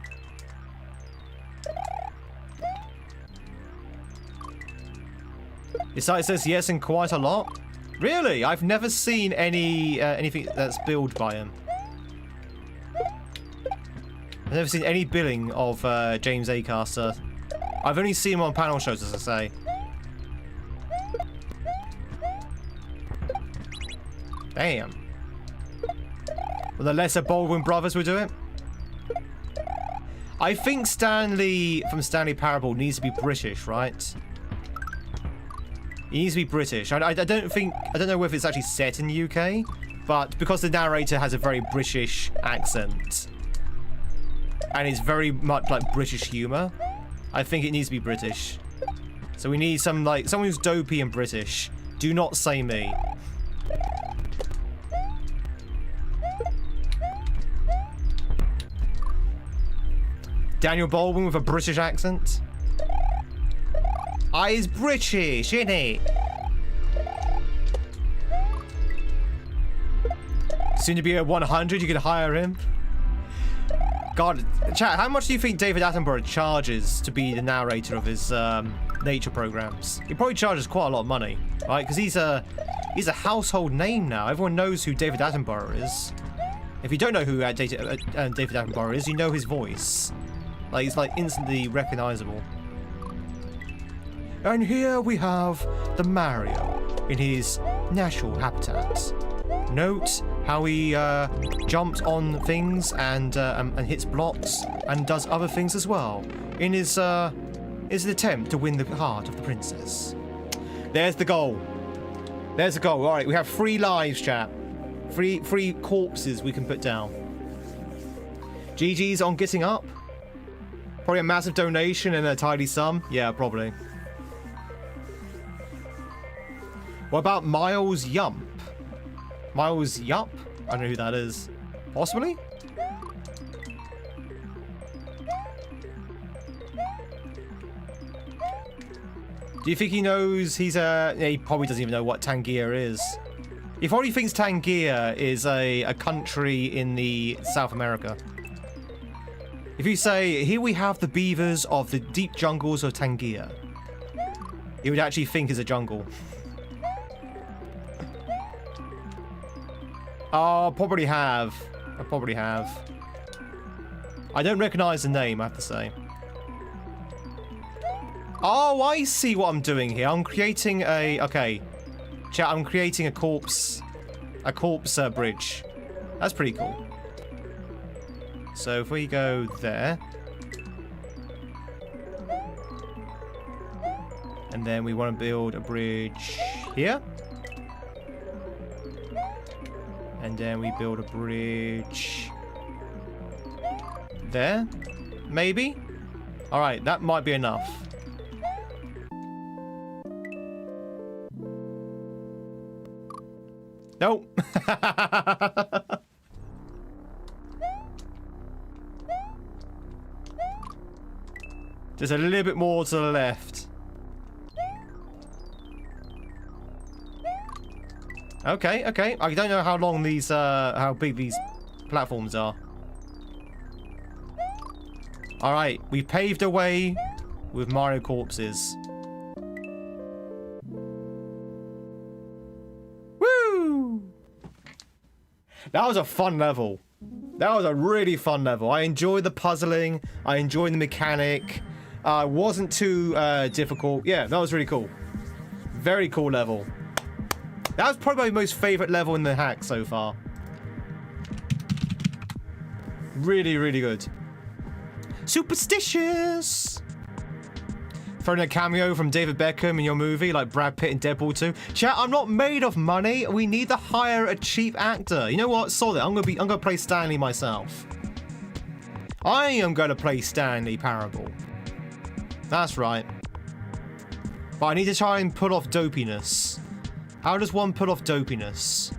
A: It says yes and quite a lot. Really? I've never seen anything that's billed by him. I've never seen any billing of James Acaster. I've only seen him on panel shows, as I say. Damn. Well, the lesser Baldwin brothers will do it. I think Stanley from Stanley Parable needs to be British, right? He needs to be British. I don't know whether it's actually set in the UK, but because the narrator has a very British accent and it's very much like British humor, I think it needs to be British. So we need someone who's dopey and British. Do not say me. Daniel Baldwin with a British accent. He's British, isn't he? Soon to be at 100, you can hire him. God, chat, how much do you think David Attenborough charges to be the narrator of his nature programs? He probably charges quite a lot of money, right? Because he's a household name now. Everyone knows who David Attenborough is. If you don't know who David Attenborough is, you know his voice. Like, he's like instantly recognizable. And here we have the Mario in his natural habitat. Note how he jumps on things and hits blocks and does other things as well in his attempt to win the heart of the princess. There's the goal. There's the goal. All right, we have 3 lives, chat. Three corpses we can put down. GG's on getting up. Probably a massive donation and a tidy sum. Yeah, probably. What about Miles Yump? Miles Yup? I don't know who that is. Possibly? Do you think he knows he's a... Yeah, he probably doesn't even know what Tangier is. He probably thinks Tangier is a country in the South America. If you say, here we have the beavers of the deep jungles of Tangier, he would actually think it's a jungle. Oh, I'll probably have. I probably have. I don't recognize the name, I have to say. Oh, I see what I'm doing here. I'm creating a... Okay. Chat, I'm creating a corpse bridge. That's pretty cool. So if we go there. And then we want to build a bridge here. And then we build a bridge there, maybe? All right, that might be enough. Nope. Just a little bit more to the left. Okay, okay. I don't know how long these, how big these platforms are. All right, we paved a way with Mario corpses. Woo! That was a fun level. That was a really fun level. I enjoyed the puzzling. I enjoyed the mechanic. Wasn't too difficult. Yeah, that was really cool. Very cool level. That was probably my most favorite level in the hack so far. Really, really good. Superstitious! Throwing a cameo from David Beckham in your movie, like Brad Pitt in Deadpool 2. Chat, I'm not made of money. We need to hire a cheap actor. You know what? Solid. I'm gonna play Stanley myself. I am gonna play Stanley Parable. That's right. But I need to try and pull off dopiness. How does one pull off dopiness?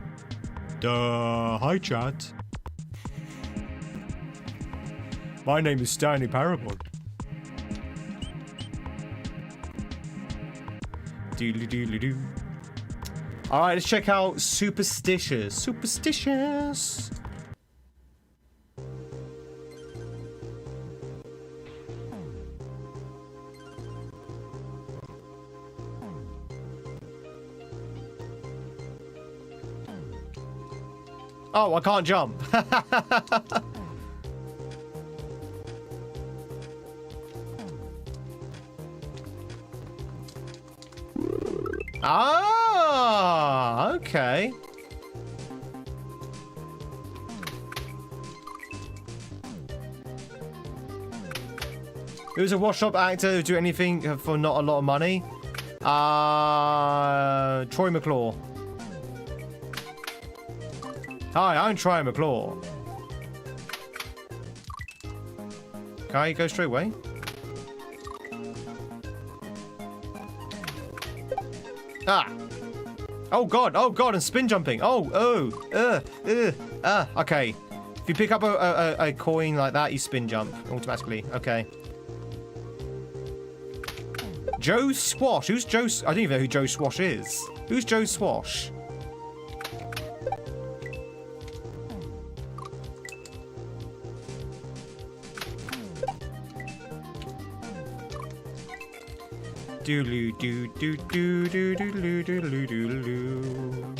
A: Hi, chat. My name is Stanley Parable. Doodly-doodly-doo. Alright, let's check out Superstitious. Superstitious! Oh, I can't jump. Ah, okay. Who's a wash-up actor who do anything for not a lot of money? Troy McClure. Hi, I'm Troy McClure. Can I go straight away? Ah! Oh god, and spin jumping. Okay. If you pick up a coin like that, you spin jump automatically. Okay. Joe Swash. Who's Joe? I don't even know who Joe Swash is. Who's Joe Swash? Doodloo doo doo doo doo doo doo doo doo doo.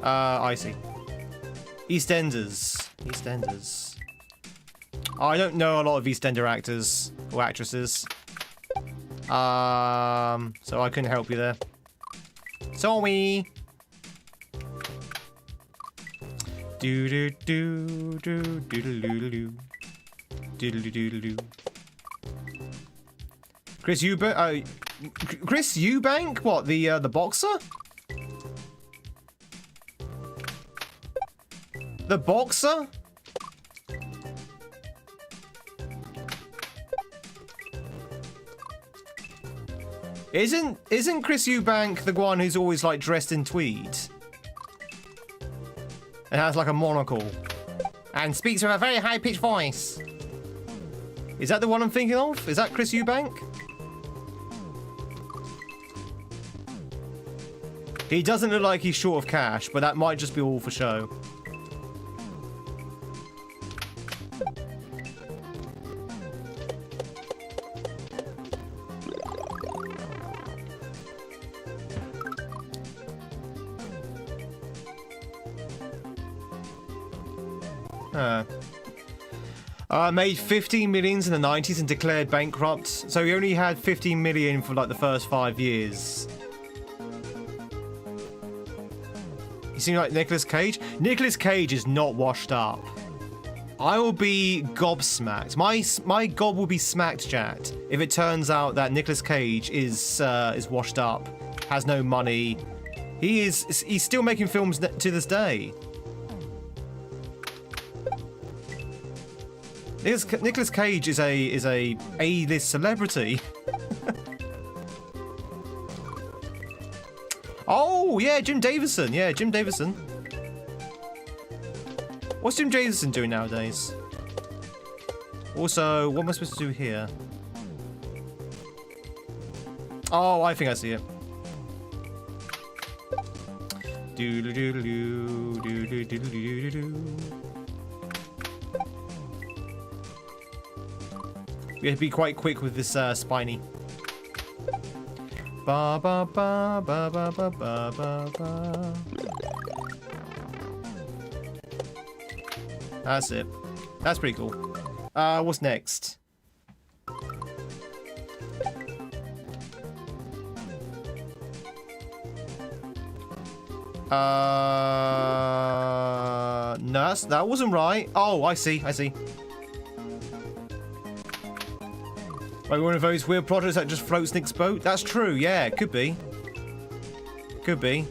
A: I see. EastEnders. EastEnders. I don't know a lot of EastEnder actors or actresses. So I couldn't help you there. Sorry. Do do do do do do do do. Doodle-doo-doodle-doo. Chris Eubank? What, the boxer? The boxer? Isn't Chris Eubank the one who's always like dressed in tweed? And has like a monocle. And speaks with a very high-pitched voice. Is that the one I'm thinking of? Is that Chris Eubank? He doesn't look like he's short of cash, but that might just be all for show. Made 15 millions in the 90s and declared bankrupt. So he only had 15 million for like the first 5 years. You seem like Nicolas Cage? Nicolas Cage is not washed up. I will be gobsmacked. My gob will be smacked, chat, if it turns out that Nicolas Cage is washed up, has no money. He's still making films to this day. Nicolas Cage is a A-list celebrity. Oh yeah, Jim Davison. Yeah, Jim Davison. What's Jim Davison doing nowadays? Also, what am I supposed to do here? Oh, I think I see it. Doodle-doodle-doo, doodle-doodle-doo-doo-doo. We have to be quite quick with this spiny. Ba ba ba ba ba ba ba ba ba. That's it. That's pretty cool. What's next? No, that wasn't right. Oh, I see. Like one of those weird products that just floats Nick's boat? That's true, yeah, could be. Could be.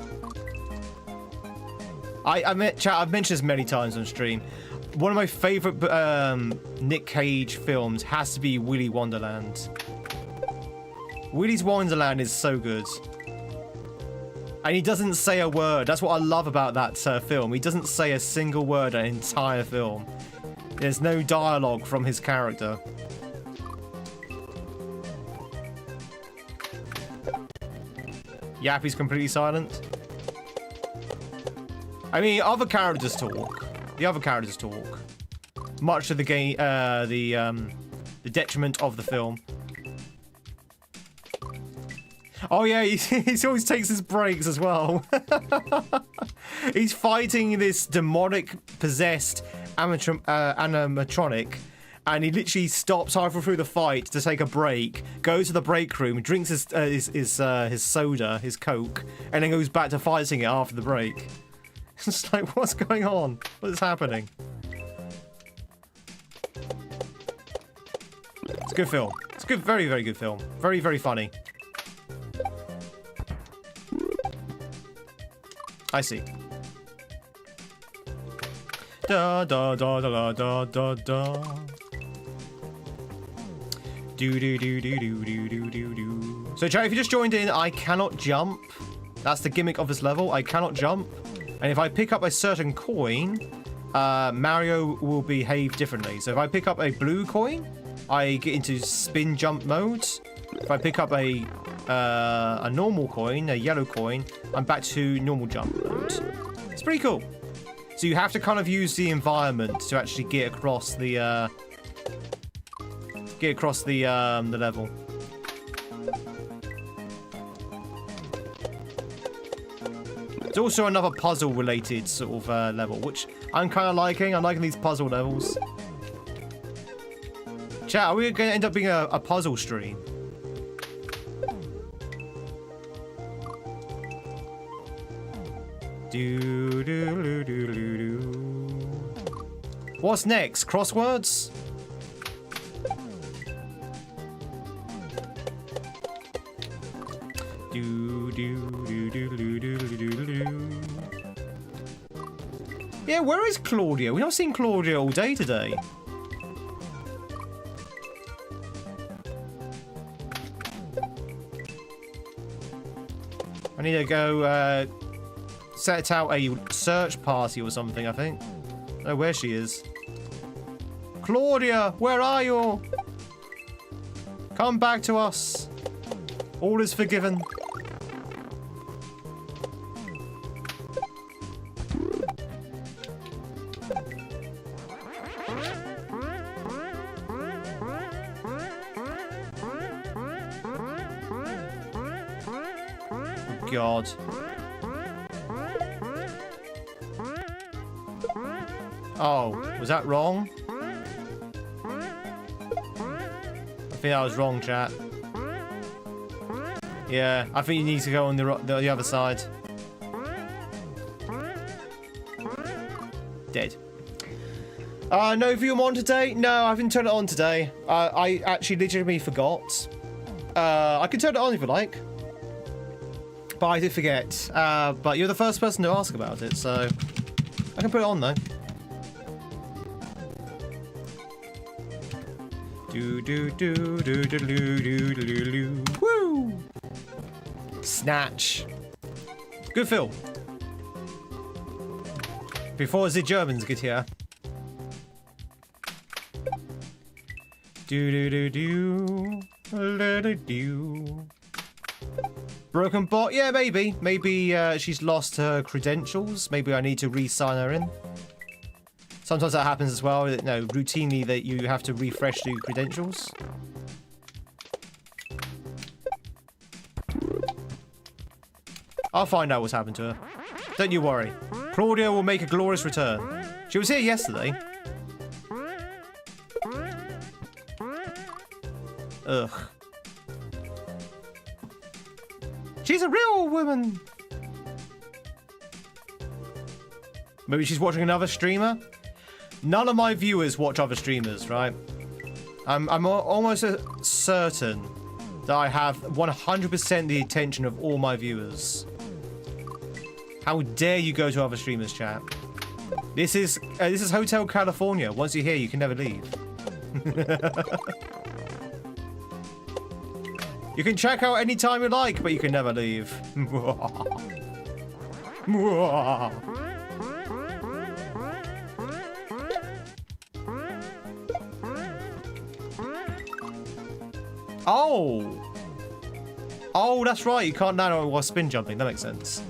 A: I've mentioned this many times on stream. One of my favourite Nick Cage films has to be Willy Wonderland. Willy's Wonderland is so good. And he doesn't say a word. That's what I love about that film. He doesn't say a single word an entire film. There's no dialogue from his character. Yappy's completely silent. I mean, other characters talk. The other characters talk. Much to the game, the detriment of the film. Oh yeah, he always takes his breaks as well. He's fighting this demonic possessed animatronic, and he literally stops halfway through the fight to take a break, goes to the break room, drinks his soda, his Coke, and then goes back to fighting it after the break. It's like, what's going on? What's happening? It's a good film. It's a good, very, very good film. Very, very funny. I see. Da da da da da da da. Do do do do do do do do do. So, chat, if you just joined in, I cannot jump. That's the gimmick of this level. I cannot jump, and if I pick up a certain coin, Mario will behave differently. So, if I pick up a blue coin, I get into spin jump mode. If I pick up a normal coin, a yellow coin, I'm back to normal jump mode. It's pretty cool. So you have to kind of use the environment to actually get across the level. It's also another puzzle-related sort of level, which I'm kind of liking. I'm liking these puzzle levels. Chat, are we going to end up being a puzzle stream? Do, do, do, do, do, do. What's next? Crosswords? Do, do, do, do, do, do, do, do. Yeah, where is Claudia? We've not seen Claudia all day today. I need to go set out a search party or something, I think. I don't know where she is. Claudia, where are you? Come back to us. All is forgiven. Oh, God. Oh, was that wrong? I think that was wrong, chat. Yeah, I think you need to go on the other side. Dead. No view on today? No, I haven't turned it on today. I actually legitimately forgot. I can turn it on if you like. But I did forget. But you're the first person to ask about it, so I can put it on though. Do do do do do do do do do. Woo! Snatch. Good film. Before the Germans get here. Do do do do. Let it do. Broken bot? Yeah, maybe. Maybe she's lost her credentials. Maybe I need to re-sign her in. Sometimes that happens as well. No, routinely that you have to refresh the credentials. I'll find out what's happened to her. Don't you worry. Claudia will make a glorious return. She was here yesterday. Ugh. She's a real woman. Maybe she's watching another streamer. None of my viewers watch other streamers, right? I'm almost certain that I have 100% the attention of all my viewers. How dare you go to other streamers, chat? This is Hotel California. Once you're here, you can never leave. You can check out anytime you like, but you can never leave. Oh, that's right. You can't nano while spin jumping. That makes sense.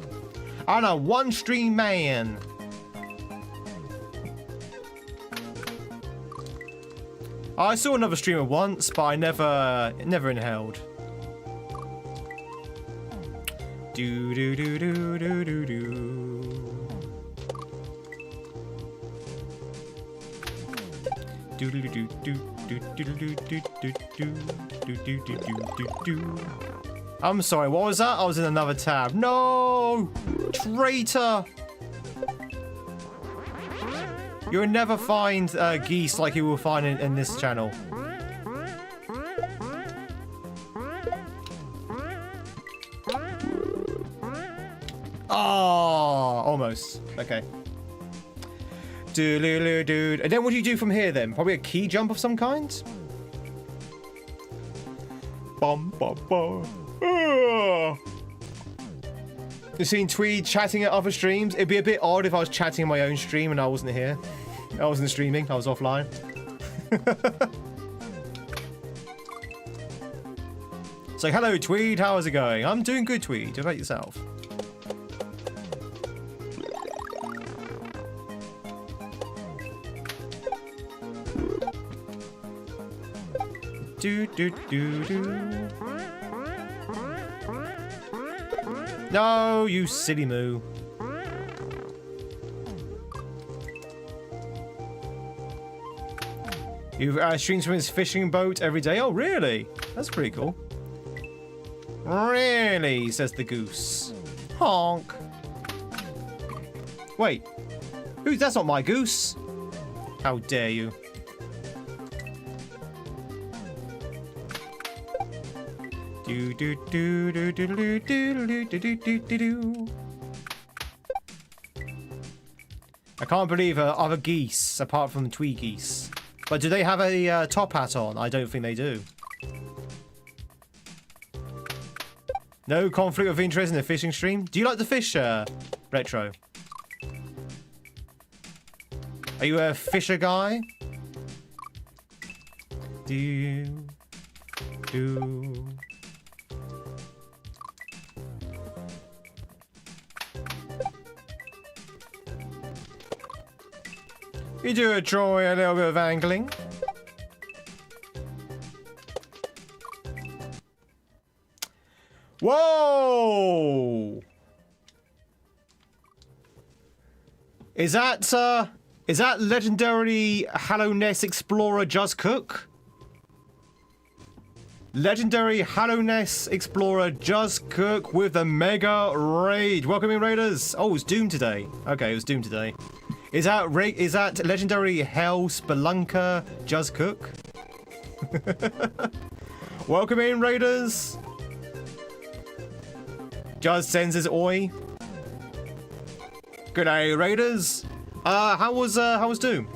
A: I know, one stream man. I saw another streamer once, but I never inhaled. Do do do do do do do. Do do do do do do do do do do do do do. I'm sorry, what was that? I was in another tab. No! Traitor! You'll never find geese like you will find in this channel. Oh, almost. Okay. Dude. And then what do you do from here then? Probably a key jump of some kind? Bum, bum, bum. You've seen Tweed chatting at other streams? It'd be a bit odd if I was chatting in my own stream and I wasn't here. I wasn't streaming, I was offline. So, hello Tweed, how is it going? I'm doing good, Tweed. How about yourself? Do do do do. No, you silly moo. You streams from his fishing boat every day. Oh, really? That's pretty cool. Really, says the goose. Honk. Wait. Who's? That's not my goose. How dare you? Do do do do do do do do do do do. I can't believe other geese apart from the Tweed geese. But do they have a top hat on? I don't think they do. No conflict of interest in the fishing stream. Do you like to fish, Retro? Are you a fisher guy? Do. You do enjoy a little bit of angling. Whoa! Is that legendary Hallow Ness Explorer Just Cook? Legendary Hallow Ness Explorer Just Cook with the Mega Raid. Welcome in, Raiders. Oh, it's Doom today. Okay, it was Doom today. Is that legendary Hell Spelunker Just Cook? Welcome in, Raiders. Just sends his oi. Good day, Raiders. How was Doom?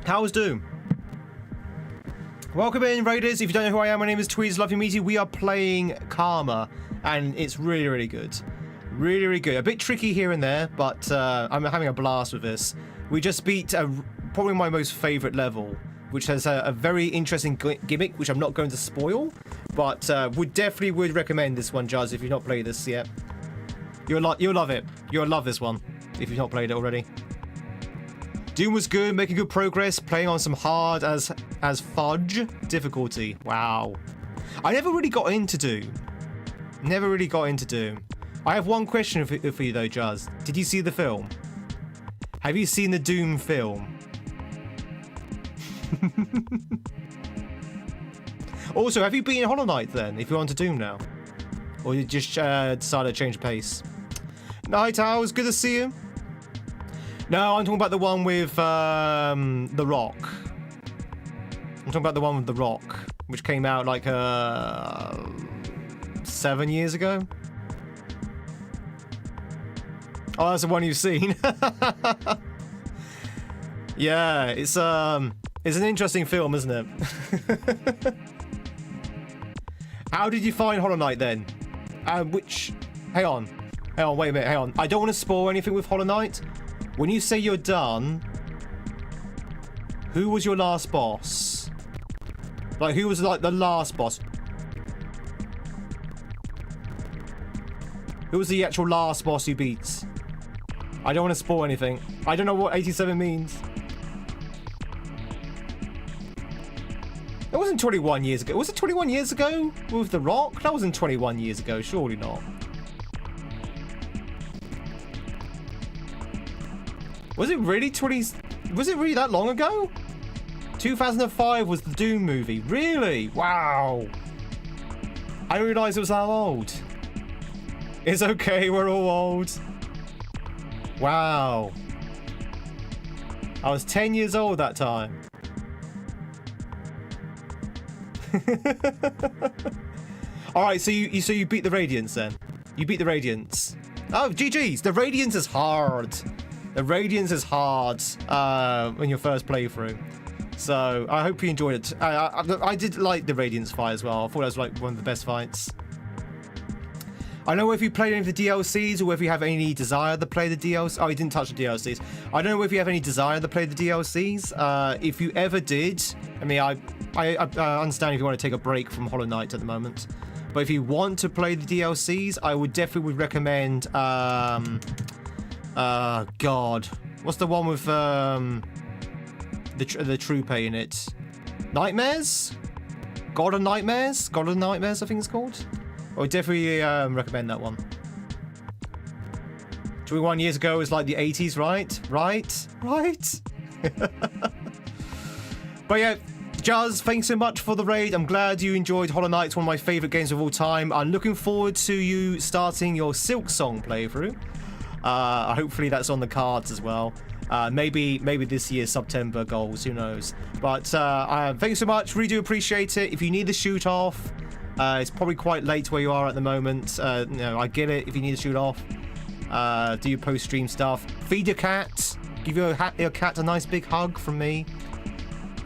A: How was Doom? Welcome in, Raiders. If you don't know who I am, my name is Tweed. Love to meet you. We are playing Karma, and it's really, really good. Really, really good. A bit tricky here and there, but I'm having a blast with this. We just beat probably my most favourite level, which has a very interesting gimmick, which I'm not going to spoil, but would recommend this one, Jazz, if you've not played this yet. You'll love it. You'll love this one, if you've not played it already. Doom was good, making good progress, playing on some hard as fudge difficulty. Wow. I never really got into Doom. I have one question for you though, Jazz. Did you see the film? Have you seen the Doom film? Also, have you beaten Hollow Knight then, if you're on to Doom now? Or you just decided to change pace? Night Owls, good to see you. No, I'm talking about the one with The Rock. I'm talking about the one with The Rock, which came out like 7 years ago. Oh, that's the one you've seen. Yeah, it's an interesting film, isn't it? How did you find Hollow Knight then? Hang on, wait a minute, hang on. I don't want to spoil anything with Hollow Knight. When you say you're done, who was your last boss? Like, who was like the last boss? Who was the actual last boss you beat? I don't want to spoil anything. I don't know what 87 means. wasn't 21 years ago. Was it 21 years ago with The Rock? That wasn't 21 years ago. Surely not. Was it really 20? Was it really that long ago? 2005 was the Doom movie. Really? Wow. I didn't realize it was that old. It's okay, we're all old. Wow. I was 10 years old that time. Alright, so you beat the Radiance then. You beat the Radiance. Oh, GG's. The Radiance is hard. The Radiance is hard in your first playthrough. So I hope you enjoyed it. I did like the Radiance fight as well. I thought that was like one of the best fights. I don't know if you played any of the DLCs or if you have any desire to play the DLCs. Oh, you didn't touch the DLCs. I don't know if you have any desire to play the DLCs. If you ever did, I mean, I understand if you want to take a break from Hollow Knight at the moment. But if you want to play the DLCs, I would definitely recommend, God. What's the one with, the trooper in it? Nightmares? God of Nightmares? God of Nightmares, I think it's called. I would definitely recommend that one. 21 years ago was like the 80s, right? Right? But yeah, Jazz, thanks so much for the raid. I'm glad you enjoyed Hollow Knight. It's one of my favorite games of all time. I'm looking forward to you starting your Silk Song playthrough. Hopefully that's on the cards as well. Maybe this year's September goals, who knows. But thanks so much, really do appreciate it. If you need the shoot off, it's probably quite late where you are at the moment. You know, I get it if you need to shoot off. Do your post-stream stuff. Feed your cat. Give your cat a nice big hug from me.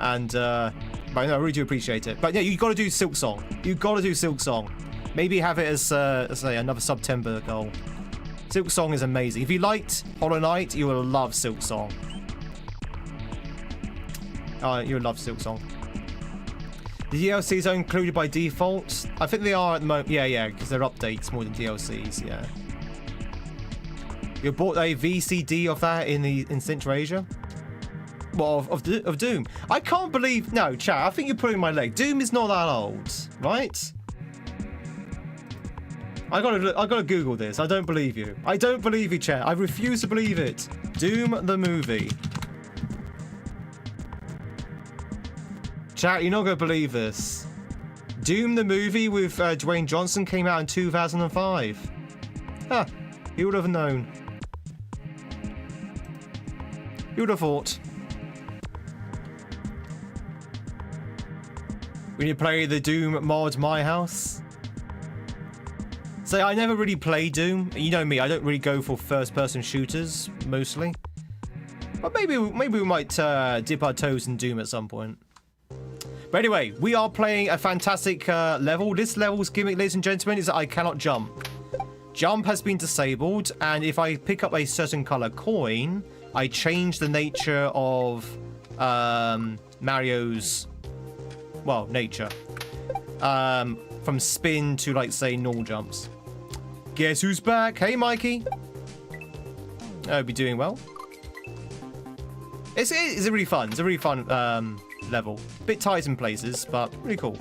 A: And but no, I really do appreciate it. But yeah, you got to do Silk Song. You got to do Silk Song. Maybe have it as say another September goal. Silk Song is amazing. If you liked Hollow Knight, you will love Silk Song. You'll love Silk Song. The DLCs are included by default. I think they are at the moment. Yeah, because they're updates more than DLCs. Yeah. You bought a VCD of that in Central Asia. Well, of Doom. I can't believe. No, chat. I think you're pulling my leg. Doom is not that old, right? I gotta Google this. I don't believe you. I don't believe you, chat. I refuse to believe it. Doom the movie. Chat, you're not gonna believe this. Doom the movie with Dwayne Johnson came out in 2005. Huh. Who would have known? Who would have thought? When you play the Doom mod My House. So I never really play Doom. You know me, I don't really go for first-person shooters, mostly. But maybe we might dip our toes in Doom at some point. But anyway, we are playing a fantastic level. This level's gimmick, ladies and gentlemen, is that I cannot jump. Jump has been disabled, and if I pick up a certain color coin, I change the nature of Mario's, well, nature. From spin to, like, say, normal jumps. Guess who's back? Hey, Mikey. I hope you're doing well. It's a really fun. It's a really fun level. Bit tight in places, but really cool.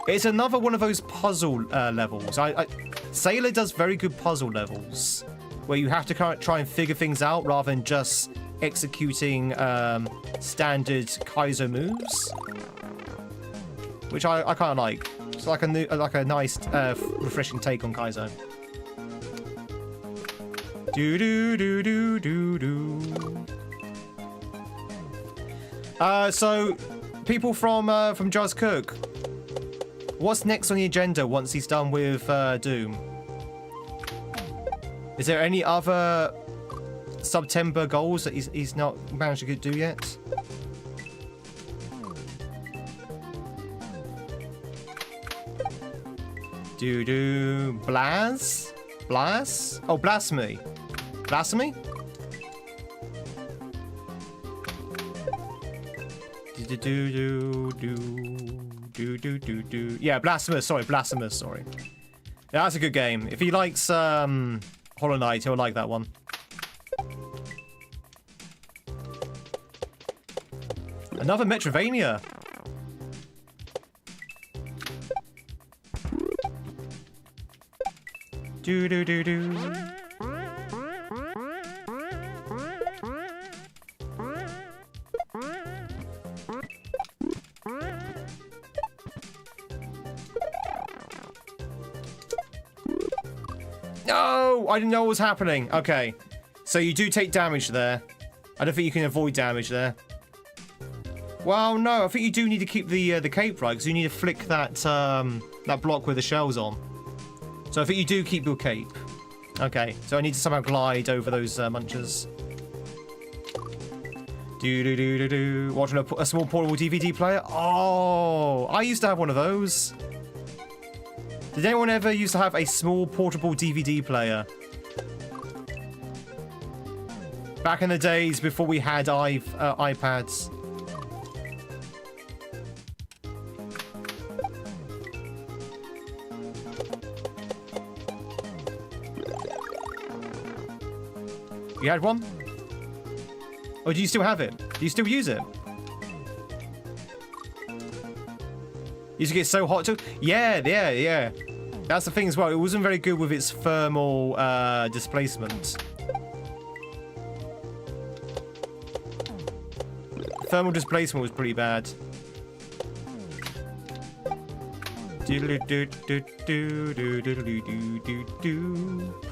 A: It's another one of those puzzle levels. Sailor does very good puzzle levels where you have to kind of try and figure things out rather than just executing standard Kaizo moves, which I kind of like. It's like a nice, refreshing take on Kaizo. Do do do do do do. So, people from Just Cook, what's next on the agenda once he's done with Doom? Is there any other September goals that he's not managed to do yet? Do Blaz? Oh, Blasphemy. Blasphemy? Yeah, Blasphemous, sorry. Yeah, that's a good game. If he likes Hollow Knight, he'll like that one. Another Metrovania. Do do do do. No, I didn't know what was happening. Okay, so you do take damage there. I don't think you can avoid damage there. Well, no, I think you do need to keep the cape right, because you need to flick that that block with the shells on. So I think you do keep your cape. Okay, so I need to somehow glide over those munchers. Do do do do do. Watching a small portable DVD player. Oh, I used to have one of those. Did anyone ever used to have a small portable DVD player? Back in the days before we had iPads. You had one? Or do you still have it? Do you still use it? Used to get so hot too? Yeah. That's the thing as well. It wasn't very good with its thermal displacement. Thermal displacement was pretty bad.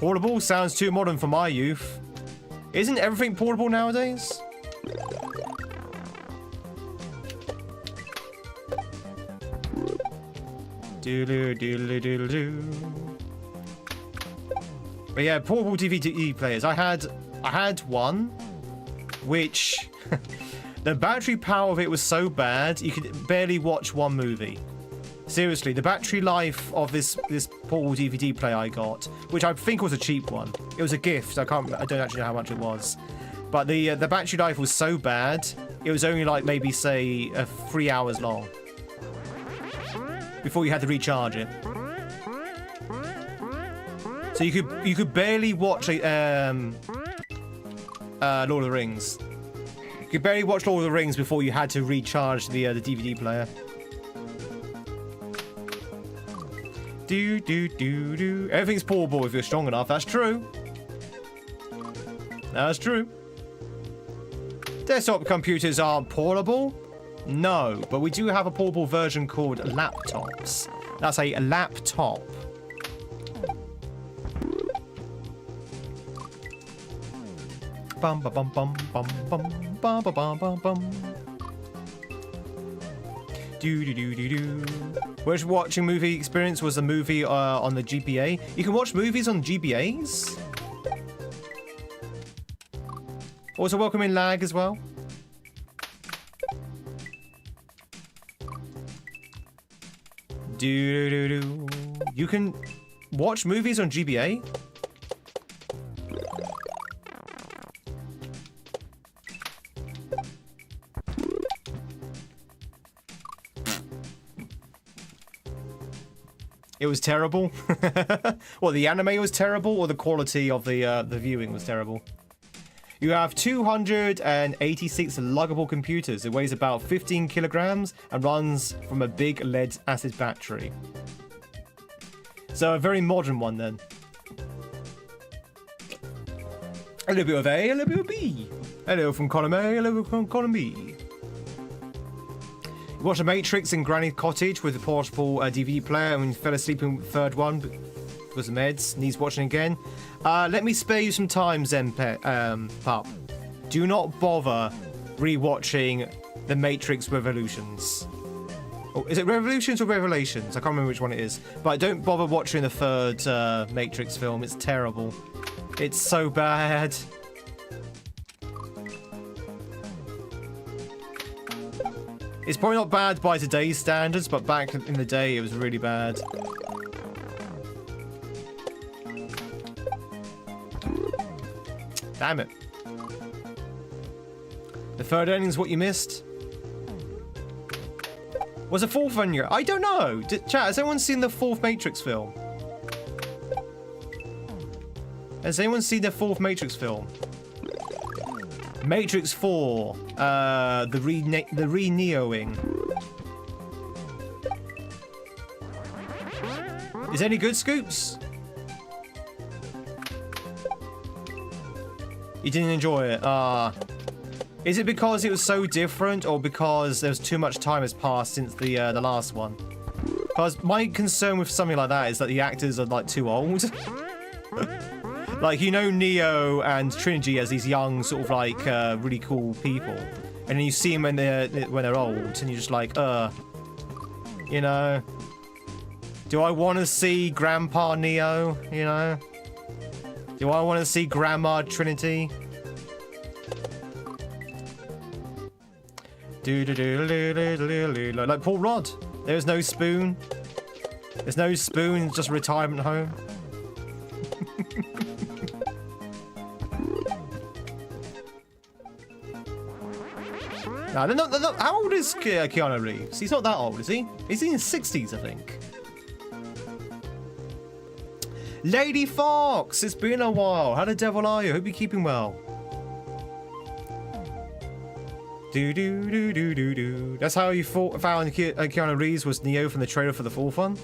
A: Portable sounds too modern for my youth. Isn't everything portable nowadays? But yeah, portable DVD players. I had one, which the battery power of it was so bad you could barely watch one movie. Seriously, the battery life of this portable DVD player I got, which I think was a cheap one. It was a gift. I don't actually know how much it was, but the battery life was so bad. It was only like maybe say 3 hours long before you had to recharge it. So you could barely watch Lord of the Rings. You could barely watch Lord of the Rings before you had to recharge the DVD player. Do. Everything's portable if you're strong enough. That's true. That's true. Desktop computers aren't portable. No, but we do have a portable version called laptops. That's a laptop. Bum bum bum bum bum bum bum bum bum bum. Do. Which watching movie experience was a movie on the GBA? You can watch movies on GBAs? Also welcome in lag as well. Do. You can watch movies on GBA? It was terrible. Well, the anime was terrible, or the quality of the viewing was terrible. You have 286 luggable computers. It weighs about 15 kilograms and runs from a big lead acid battery. So a very modern one then. A little bit of A, a little bit of B. Hello from column A, hello from column B. You watched The Matrix in Granny's cottage with a portable DVD player, and when you fell asleep in the third one because of meds, needs watching again. Let me spare you some time, Zen Pup. Do not bother rewatching The Matrix Revolutions. Oh, is it Revolutions or Revelations? I can't remember which one it is. But don't bother watching the third Matrix film. It's terrible. It's so bad. It's probably not bad by today's standards, but back in the day, it was really bad. Damn it. The third ending's what you missed? Was the fourth one here? I don't know. Chat, has anyone seen the fourth Matrix film? Has anyone seen the fourth Matrix film? Matrix 4, the re-neoing. Is any good, Scoops? You didn't enjoy it? Is it because it was so different, or because there's too much time has passed since the last one? Because my concern with something like that is that the actors are like too old. Like, you know, Neo and Trinity as these young, sort of like really cool people, and then you see them when they're old, and you're just like, you know, do I want to see Grandpa Neo? You know, do I want to see Grandma Trinity? Like Paul Rudd. There's no spoon. There's no spoon. It's just a retirement home. No, they're not, how old is Keanu Reeves? He's not that old, is he? He's in his 60s, I think. Lady Fox, it's been a while. How the devil are you? Hope you're keeping well. Do. That's how you found Keanu Reeves was Neo from the trailer for the fourth one.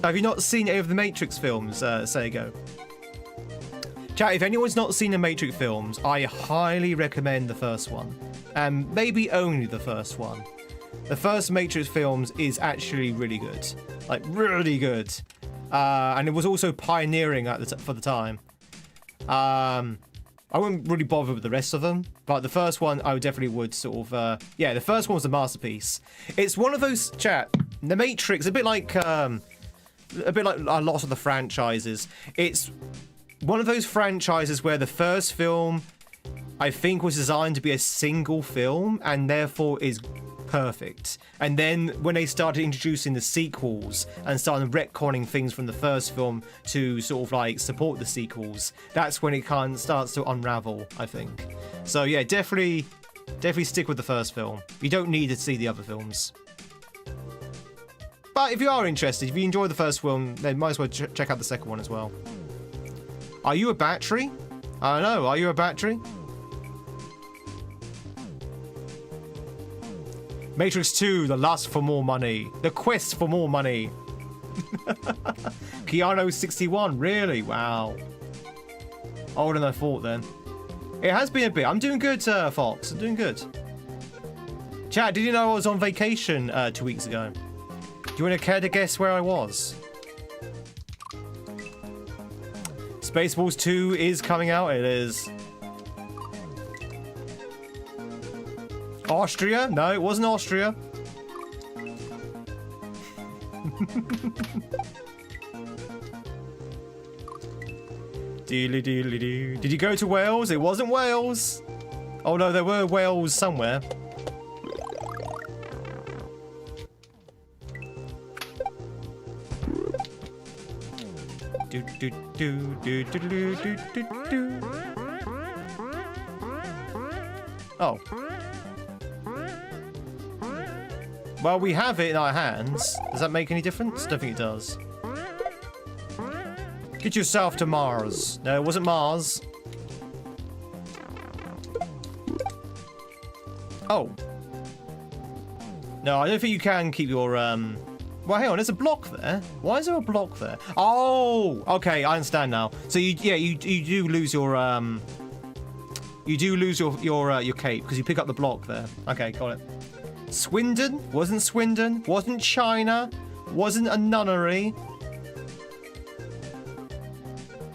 A: Have you not seen any of the Matrix films, Sego? Chat, if anyone's not seen the Matrix films, I highly recommend the first one. And maybe only the first one. The first Matrix films is actually really good. Like, really good. And it was also pioneering for the time. I wouldn't really bother with the rest of them, but the first one I definitely would sort of, yeah, the first one was a masterpiece. It's one of those, chat, the Matrix, a bit like a lot of the franchises. It's one of those franchises where the first film, I think, was designed to be a single film and therefore is perfect. And then when they started introducing the sequels and started retconning things from the first film to sort of like support the sequels, that's when it kind of starts to unravel, I think. So yeah, definitely stick with the first film. You don't need to see the other films. But if you are interested, if you enjoy the first film, then might as well check out the second one as well. Are you a battery? I don't know, are you a battery? Matrix 2, the lust for more money. The quest for more money. Keanu 61, really? Wow. Older than I thought then. It has been a bit. I'm doing good, Fox. I'm doing good. Chat, did you know I was on vacation 2 weeks ago? Do you want to care to guess where I was? Spaceballs 2 is coming out. It is. Austria? No, it wasn't Austria. Dealy. Did you go to Wales? It wasn't Wales. Oh no, there were Wales somewhere. Oh. Well, we have it in our hands. Does that make any difference? Don't think it does. Get yourself to Mars. No, it wasn't Mars. Oh. No, I don't think you can keep your, Well, hang on, there's a block there. Why is there a block there? Oh! Okay, I understand now. So, you do lose your, You do lose your cape, because you pick up the block there. Okay, got it. Swindon? Wasn't Swindon. Wasn't China. Wasn't a nunnery.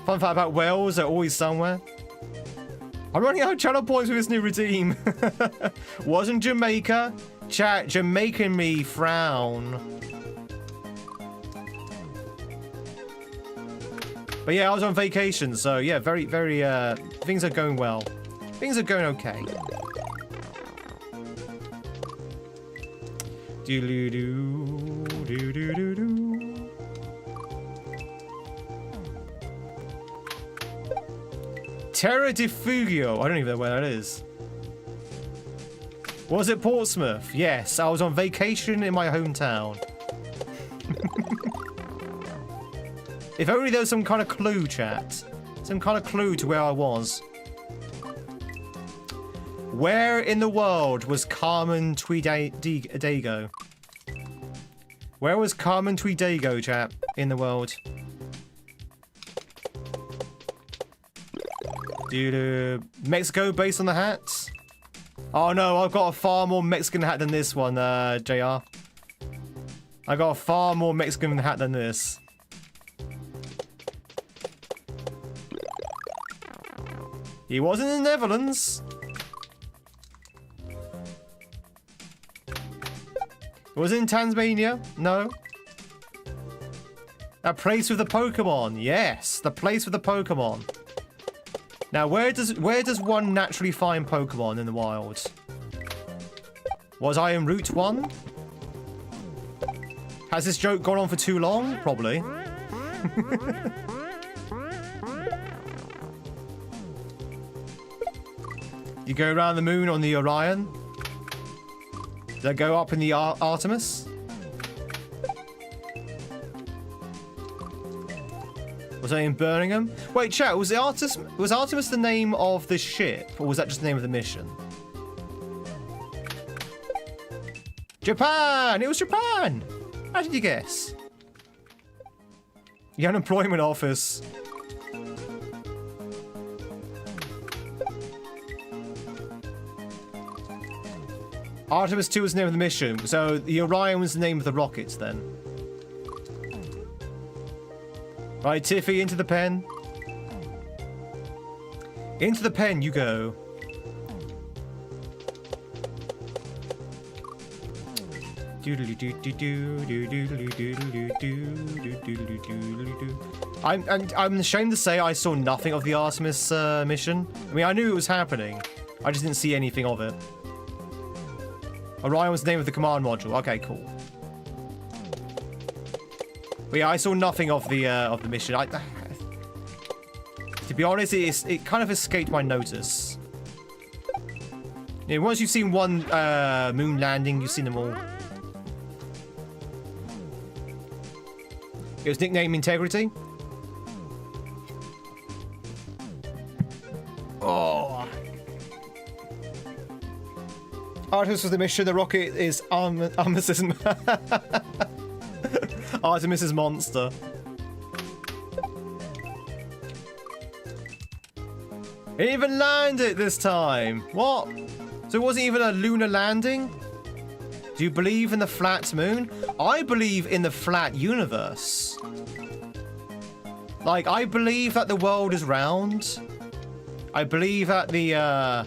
A: Fun fact about Wales, they're always somewhere. I'm running out of channel points with this new redeem. Wasn't Jamaica. Chat, Jamaican me frown. But yeah, I was on vacation, so yeah, very, things are going well. Things are going okay. Do-do-do-do-do-do-do. Terra di Fugio. I don't even know where that is. Was it Portsmouth? Yes, I was on vacation in my hometown. If only there was some kind of clue, chat. Some kind of clue to where I was. Where in the world was Carmen Tweedago? Where was Carmen Tweedago, chap, in the world? Dude, Mexico based on the hat? Oh no, I've got a far more Mexican hat than this one, JR. I got a far more Mexican hat than this. He was in the Netherlands. Was it in Tasmania? No. That place with the Pokemon. Yes, the place with the Pokemon. Now, where does one naturally find Pokemon in the wild? Was I in Route 1? Has this joke gone on for too long? Probably. You go around the moon on the Orion. Did I go up in the Artemis? Was I in Birmingham? Wait, chat, was Artemis the name of the ship, or was that just the name of the mission? Japan! It was Japan! How did you guess? The unemployment office. Artemis 2 was the name of the mission, so the Orion was the name of the rockets then. Right, Tiffy, into the pen. Into the pen you go. I'm ashamed to say I saw nothing of the Artemis mission. I mean, I knew it was happening. I just didn't see anything of it. Orion was the name of the command module. Okay, cool. But yeah, I saw nothing of the mission. To be honest, it kind of escaped my notice. Yeah, once you've seen one moon landing, you've seen them all. It was nicknamed Integrity. Oh. Artemis was the mission. The rocket is Artemis's Artemis's monster. It even landed this time. What? So it wasn't even a lunar landing? Do you believe in the flat moon? I believe in the flat universe. Like, I believe that the world is round. I believe that the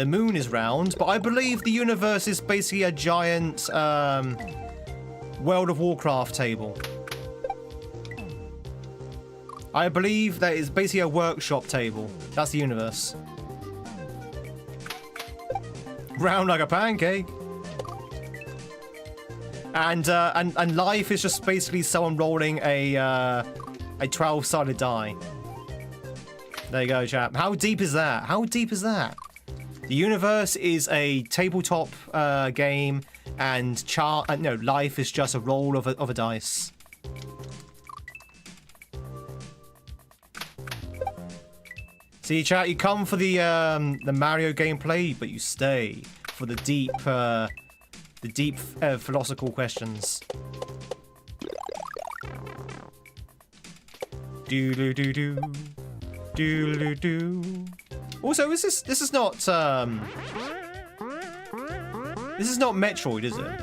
A: moon is round, but I believe the universe is basically a giant World of Warcraft table. I believe that it's basically a workshop table. That's the universe. Round like a pancake. And life is just basically someone rolling a 12-sided die. There you go, chap. How deep is that? How deep is that? The universe is a tabletop game, and life is just a roll of a dice. See, chat, you come for the Mario gameplay, but you stay for the deep philosophical questions. Do. Also, this is not Metroid, is it?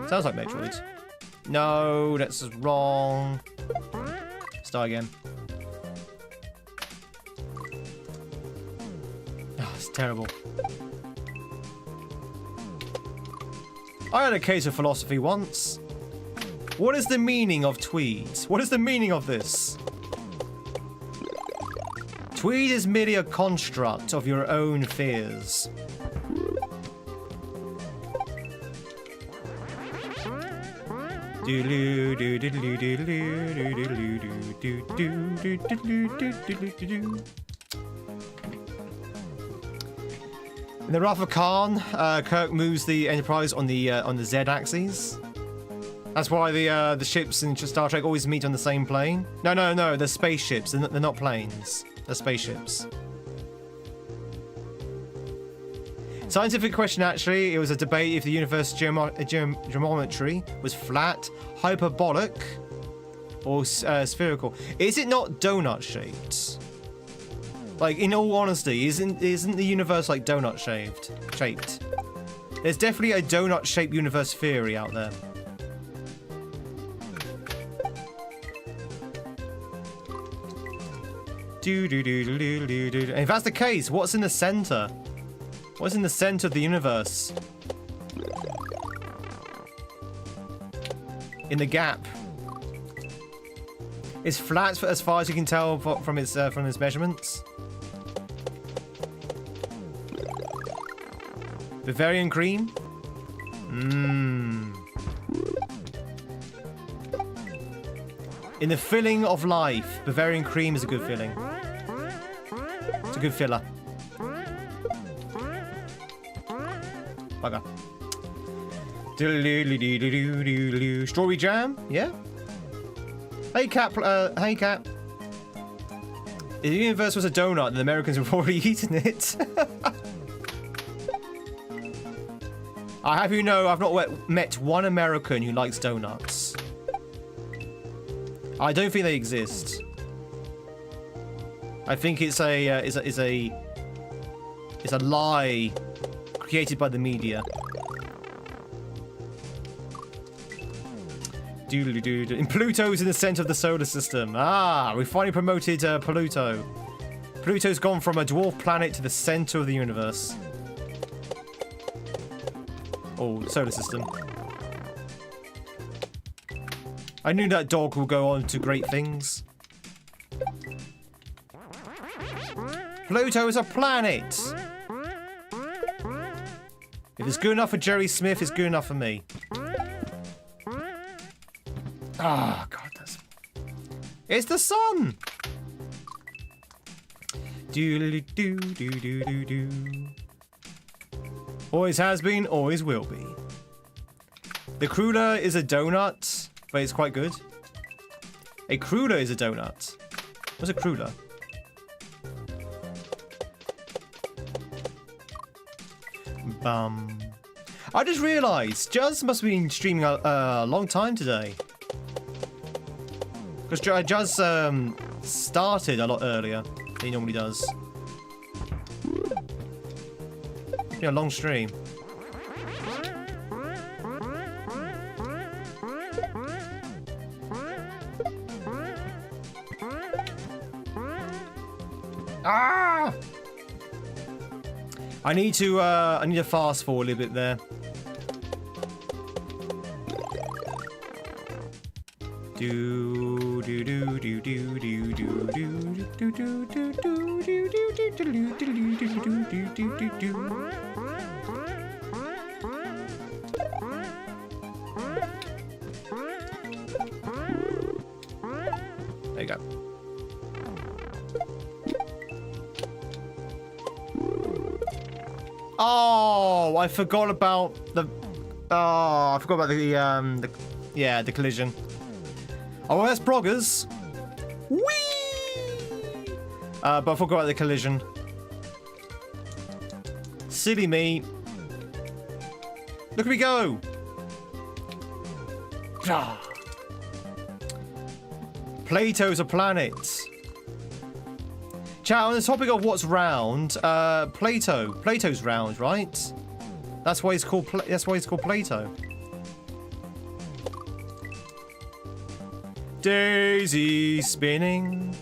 A: Sounds like Metroid. No, that's wrong. Start again. Oh, it's terrible. I had a case of philosophy once. What is the meaning of Tweed? What is the meaning of this? Tweed is merely a construct of your own fears. In the Wrath of Khan, Kirk moves the Enterprise on the Z-axis. That's why the ships in Star Trek always meet on the same plane. No, they're spaceships. They're not planes. They're spaceships. Scientific question, actually. It was a debate if the universe geometry was flat, hyperbolic, or spherical. Is it not donut-shaped? Like, in all honesty, isn't the universe like donut shaped? There's definitely a donut-shaped universe theory out there. And if that's the case, what's in the center? What's in the center of the universe? In the gap. It's flat as far as you can tell from its measurements. Bavarian cream? Mmm. In the filling of life, Bavarian cream is a good filling. It's a good filler. Bugger. Strawberry jam? Yeah? Hey, Cat. Hey, Cat. If the universe was a donut, then the Americans have already eaten it. I have you know, I've not met one American who likes donuts. I don't think they exist. I think it's a lie created by the media. And Pluto's in the center of the solar system. Ah, we finally promoted Pluto. Pluto's gone from a dwarf planet to the center of the universe. Oh, solar system. I knew that dog will go on to great things. Pluto is a planet! If it's good enough for Jerry Smith, it's good enough for me. Ah, oh, God, that's... It's the sun! Do-do-do-do-do-do-do. Always has been, always will be. The cruller is a donut, but it's quite good. A cruller is a donut. What's a cruller? Bum. I just realised Juz must have been streaming a long time today. Because Juz started a lot earlier than he normally does. Yeah, long stream. Ah! I need to fast forward a little bit there. Do do do do do do do do do do do do do. There you go. Oh, I forgot about the. Oh, I forgot about the collision. Oh, well, that's Broggers. Whee! But I forgot about the collision. Silly me. Look at me go. Ah. Plato's a planet. Chat, on the topic of what's round, Plato's round, right? That's why it's called Plato. Daisy spinning.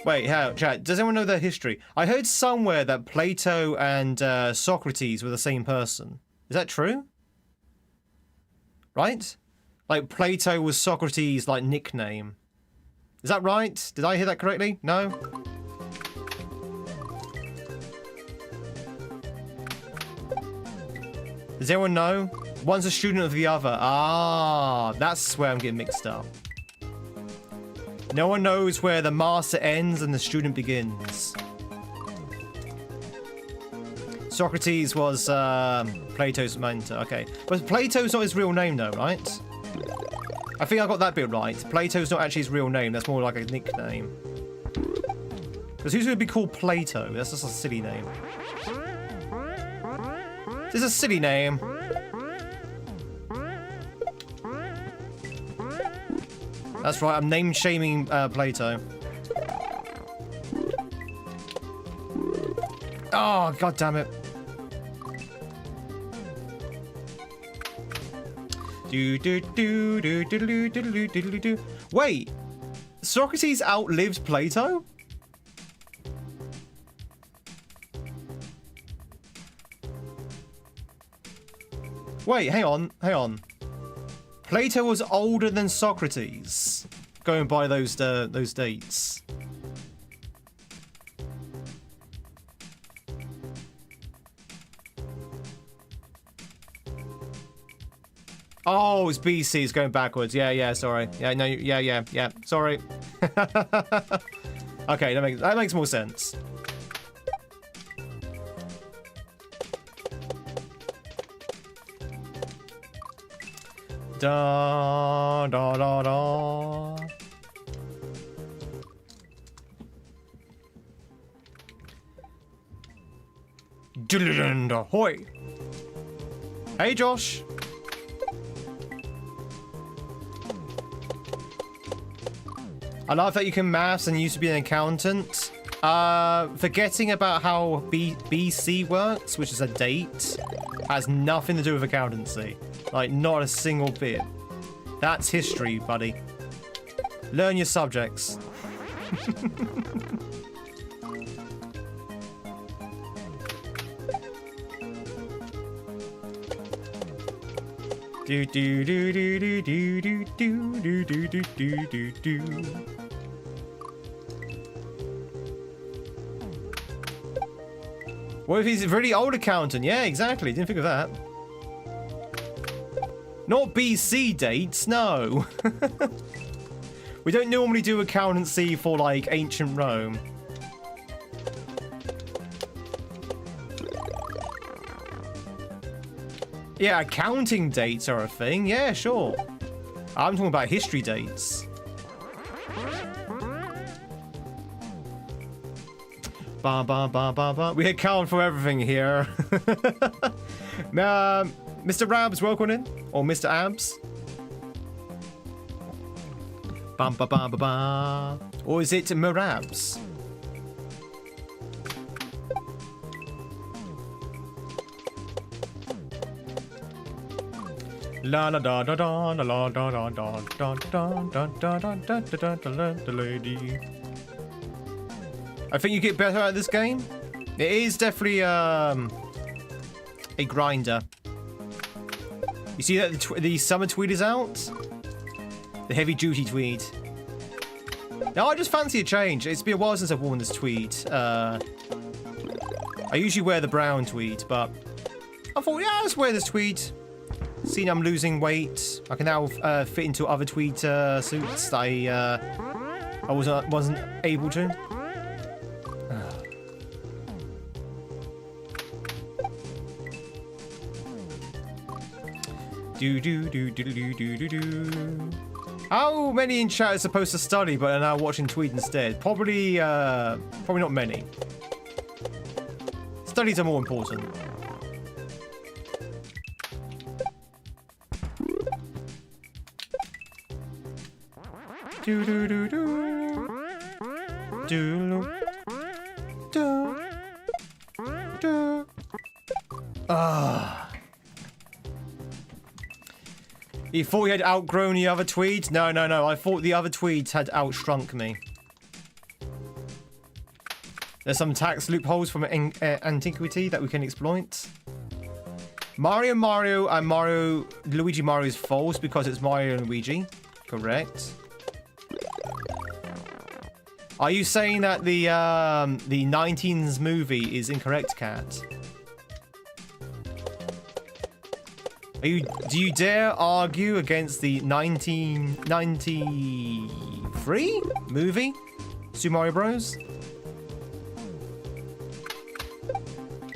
A: Wait, how, chat, does anyone know their history? I heard somewhere that Plato and Socrates were the same person. Is that true? Right? Like, Plato was Socrates' like nickname. Is that right? Did I hear that correctly? No? Does anyone know? One's a student of the other. Ah, that's where I'm getting mixed up. No one knows where the master ends and the student begins. Socrates was Plato's mentor. Okay. But Plato's not his real name though, right? I think I got that bit right. Plato's not actually his real name. That's more like a nickname. Because who's going to be called Plato? That's just a silly name. This is a silly name. That's right, I'm name shaming Plato. Oh, god damn it. Wait, Socrates outlived Plato? Wait, hang on. Plato was older than Socrates, going by those dates. Oh, it's BC. It's going backwards. Yeah. Sorry. Yeah. No. Yeah. Sorry. Okay, that makes more sense. Da da da da. Hoy. Hey, Josh. I love that you can maths and used to be an accountant. Forgetting about how BC works, which is a date, has nothing to do with accountancy. Like, not a single bit. That's history, buddy. Learn your subjects. Do do do do do do do do do do do do do. What if he's a really old accountant? Yeah, exactly. Didn't think of that. Not BC dates, no. We don't normally do accountancy for, like, ancient Rome. Yeah, accounting dates are a thing. Yeah, sure. I'm talking about history dates. Ba ba ba ba ba. We account for everything here. Mr. Rabs, welcome in. Or Mr. Abs. Bum ba ba ba ba. Or is it Marabs? La la da da da la la da da da da da da da da da da da lady. I think you get better at this game. It is definitely a grinder. You see that the summer tweed is out? The heavy duty tweed. Now I just fancy a change. It's been a while since I've worn this tweed. I usually wear the brown tweed, but I thought, yeah, let's wear this tweed. Seeing I'm losing weight, I can now fit into other tweed suits that I wasn't able to. Do do do do do do do do. How many in chat are supposed to study but are now watching Tweed instead? Probably not many. Studies are more important. Do do do do. Do do do. Ah. You thought you had outgrown the other tweeds? No. I thought the other tweeds had outshrunk me. There's some tax loopholes from antiquity that we can exploit. Mario and Luigi Mario is false because it's Mario and Luigi. Correct. Are you saying that the 19s movie is incorrect, Cat? Do you dare argue against the 1993 movie? Super Mario Bros?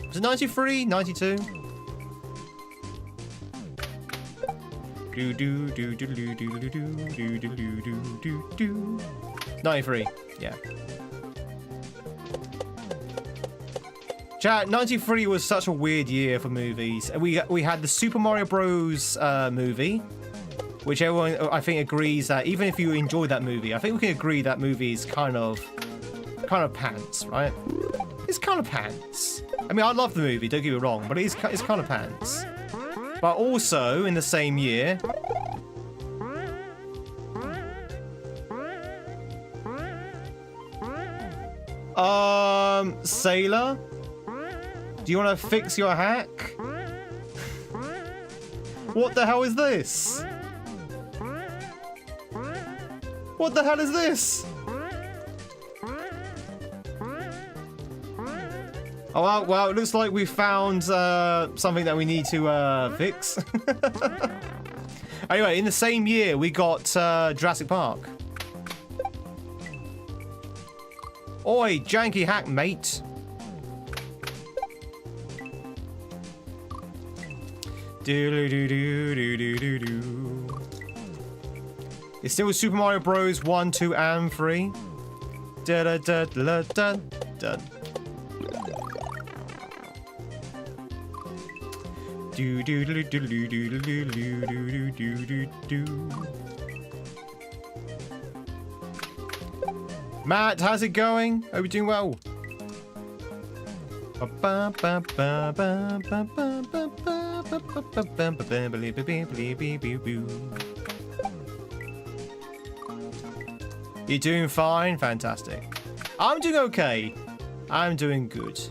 A: Was it 93? 92? Do do do do do do do do do do do do. 93, yeah. Chat, 93 was such a weird year for movies. We had the Super Mario Bros. Movie. which everyone I think agrees that even if you enjoy that movie, I think we can agree that movie is kind of pants, right? It's kind of pants. I mean, I love the movie, don't get me wrong, but it's kind of pants. But also in the same year, Sailor, do you want to fix your hack? What the hell is this? What the hell is this? Oh, well, it looks like we found something that we need to fix. Anyway, in the same year, we got Jurassic Park. Oi, janky hack, mate. Do-do-do-do-do-do-do-do. It's still Super Mario Bros. 1, 2, and 3. Da-da-da-da-da-da. Do-do-do-do-do-do-do-do-do-do-do. Matt, how's it going? Hope you're doing well. You're doing fine? Fantastic. I'm doing okay. I'm doing good.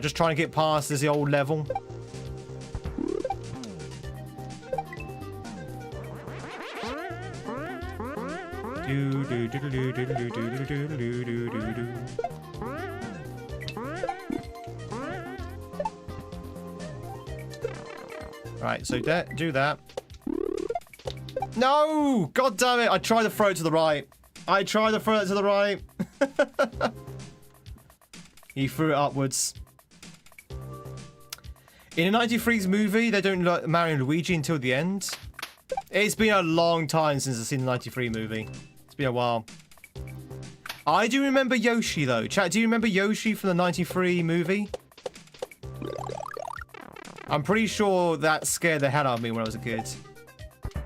A: Just trying to get past this old level. Right, so do that. No! God damn it! I tried to throw it to the right. He threw it upwards. In a 93's movie, they don't let Mario and Luigi until the end. It's been a long time since I've seen the 93 movie. It's been a while. I do remember Yoshi, though. Chat, do you remember Yoshi from the 93 movie? I'm pretty sure that scared the hell out of me when I was a kid.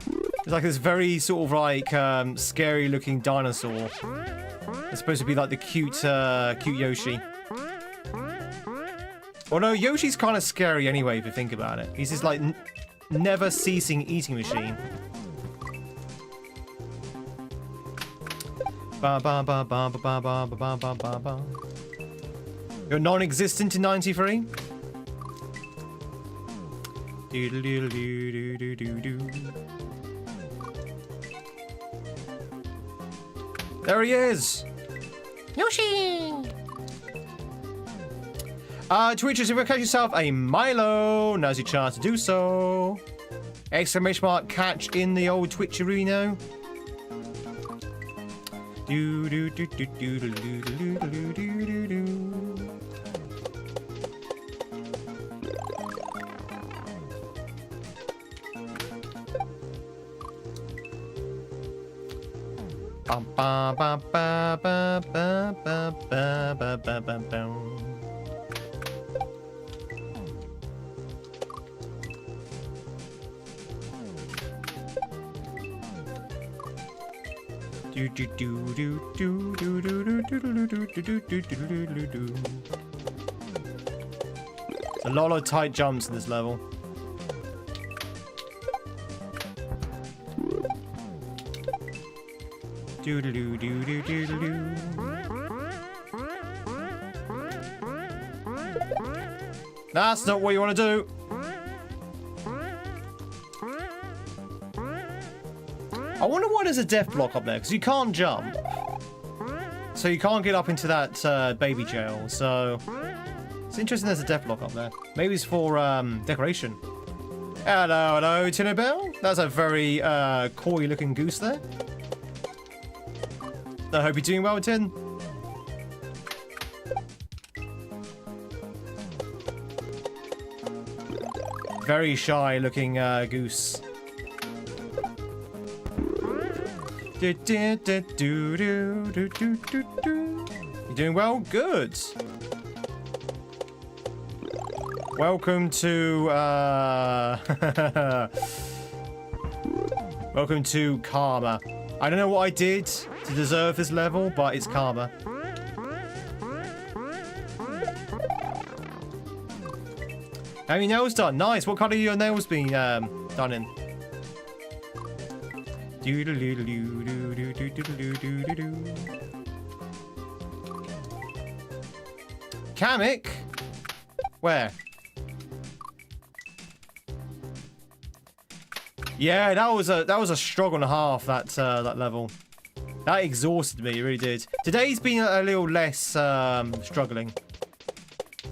A: It's like this very sort of like scary-looking dinosaur. It's supposed to be like the cute Yoshi. Although Yoshi's kind of scary anyway, if you think about it. He's this like never-ceasing eating machine. You're non-existent in 93? There he is! Yoshi! Twitchers, if you catch yourself a Milo, now's your chance to do so. Exclamation mark catch in the old Twitcherino. Do do do do do do do do do do do. Bum bum bum bum bum bum bum bum bum bum bum. Do do do do do do do do do do do do do do do. A lot of tight jumps in this level. Do do do do do do do. That's not what you want to do. I wonder why there's a death block up there, because you can't jump. So you can't get up into that baby jail, so... It's interesting there's a death block up there. Maybe it's for decoration. Hello, hello, Tinkerbell. That's a very coy looking goose there. I hope you're doing well, Tin. Very shy looking goose. Do do do do do do do do. You doing well? Good. Welcome to, welcome to Karma. I don't know what I did to deserve this level, but it's Karma. Have your nails done? Nice. What colour are your nails being done in? Kamek? Where? Yeah, that was a struggle and a half. That level. That exhausted me. It really did. Today's been a little less struggling.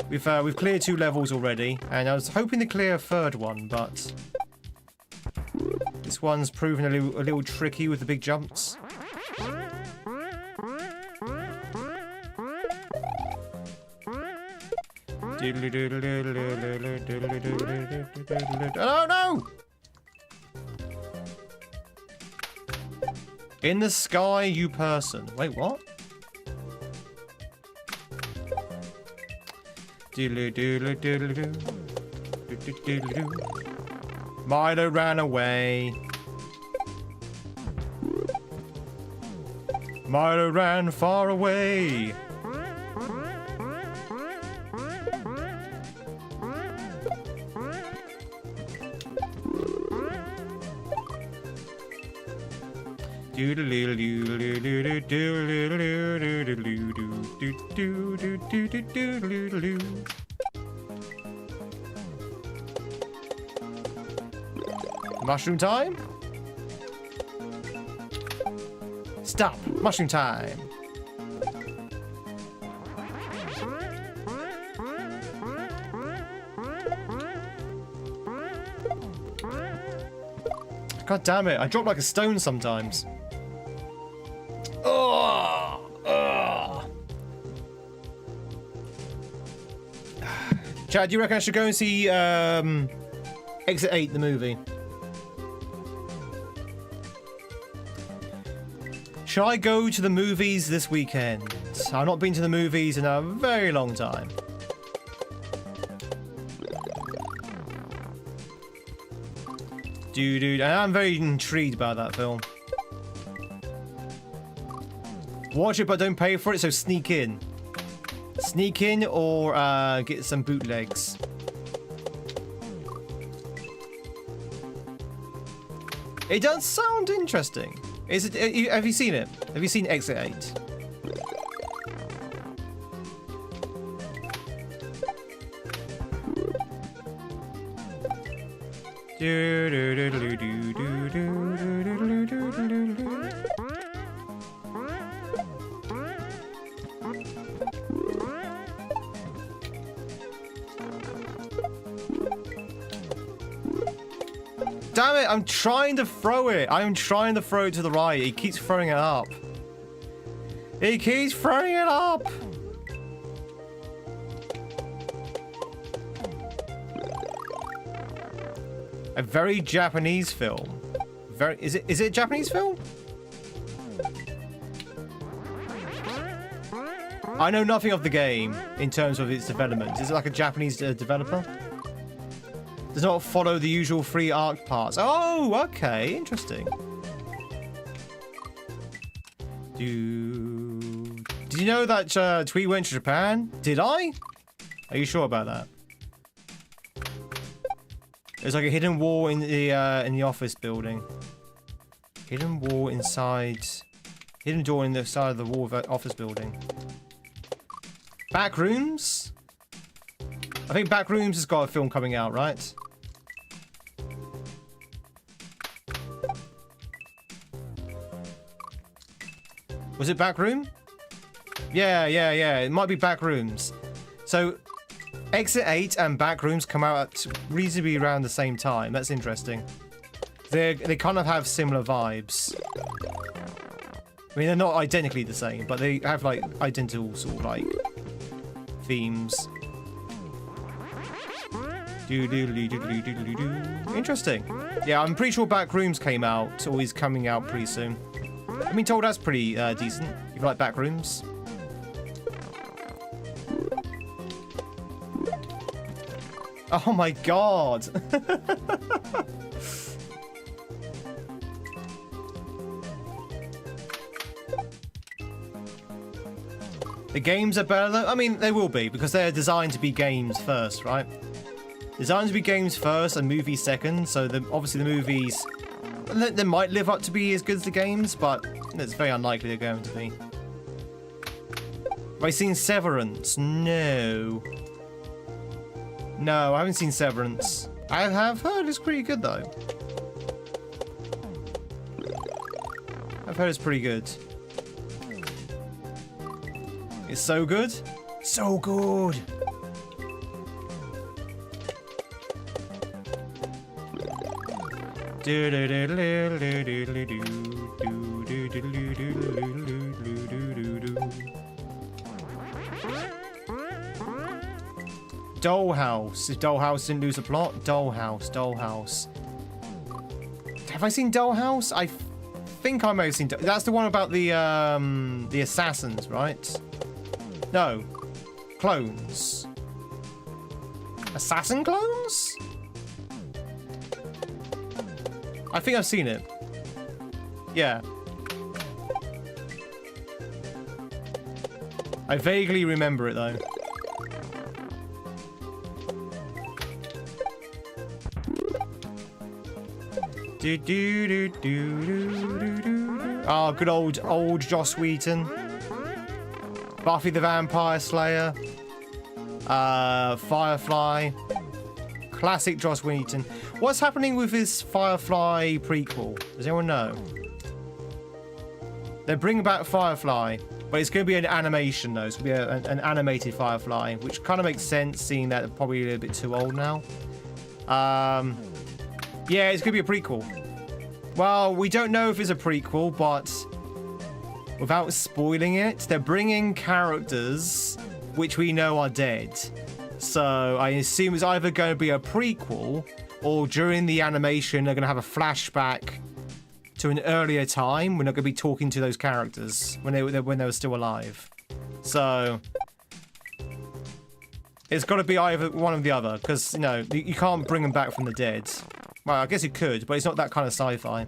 A: We've cleared 2 levels already, and I was hoping to clear a 3rd one, but this one's proven a little tricky with the big jumps. Oh no! In the sky, you person. Wait, what? Milo ran away. Milo ran far away. Mushroom time? Stop! Mushroom time! God damn it, I drop like a stone sometimes. Oh, Chad, do you reckon I should go and see Exit 8, the movie? Should I go to the movies this weekend? I've not been to the movies in a very long time. Dude, I'm very intrigued by that film. Watch it, but don't pay for it, so sneak in. Sneak in or get some bootlegs. It does sound interesting. Is it? Have you seen it? Have you seen Exit 8? Damn it, I'm trying to throw it. I'm trying to throw it to the right. He keeps throwing it up. He keeps throwing it up. A very Japanese film. Is it a Japanese film? I know nothing of the game in terms of its development. Is it like a Japanese developer? Does not follow the usual 3 arc parts. Oh, okay, interesting. Did you know that Tweed went to Japan? Did I? Are you sure about that? There's like a hidden wall in the office building. Hidden wall inside. Hidden door in the side of the wall of the office building. Back rooms? I think Back Rooms has got a film coming out, right? Was it Back Room? Yeah. It might be Back Rooms. So, Exit 8 and Back Rooms come out at reasonably around the same time. That's interesting. They kind of have similar vibes. I mean, they're not identically the same, but they have like identical sort of like themes. Interesting. Yeah, I'm pretty sure Back Rooms came out, or is coming out pretty soon. I've been told that's pretty decent. You like Back Rooms? Oh my god. The games are better though. I mean, they will be because they're designed to be games first, right? Designed to be games first and movies second. So obviously the movies, they might live up to be as good as the games, but it's very unlikely they're going to be. Have I seen Severance? No. No, I haven't seen Severance. I have heard it's pretty good though. I've heard it's pretty good. It's so good. So good. Dollhouse. If Dollhouse didn't lose the plot, Dollhouse. Have I seen Dollhouse? I think I may have seen. That's the one about the assassins, right? No, clones. Assassin clones? I think I've seen it. Yeah. I vaguely remember it though. Oh, good old Joss Whedon. Buffy the Vampire Slayer. Firefly. Classic Joss Whedon. What's happening with his Firefly prequel? Does anyone know? They're bringing back Firefly, but it's going to be an animation though. It's going to be an animated Firefly, which kind of makes sense seeing that they're probably a little bit too old now. Yeah, it's going to be a prequel. Well, we don't know if it's a prequel, but without spoiling it, they're bringing characters which we know are dead. So I assume it's either going to be a prequel or during the animation they're going to have a flashback to an earlier time when they're going to be talking to those characters when they were still alive. So it's got to be either one or the other because, you know, you can't bring them back from the dead. Well, I guess you could, but it's not that kind of sci-fi.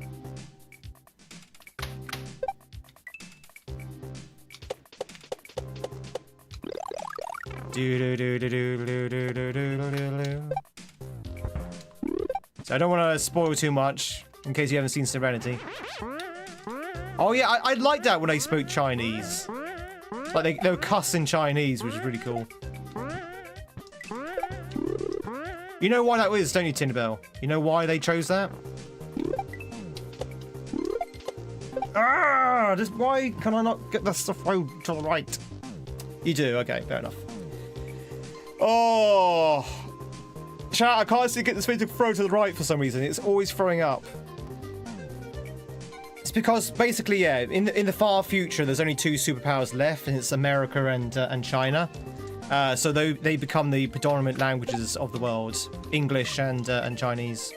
A: So I don't want to spoil too much in case you haven't seen Serenity. Oh yeah, I like that when they spoke Chinese. Like they were cussing Chinese, which is really cool. You know why that is, don't you, Tinderbell? You know why they chose that? Just why can I not get the stuff to the right? You do, okay, fair enough. Oh, chat! I can't seem to get this thing to throw to the right for some reason. It's always throwing up. It's because basically, yeah, in the far future, there's only two superpowers left, and it's America and China. So they become the predominant languages of the world, English and Chinese.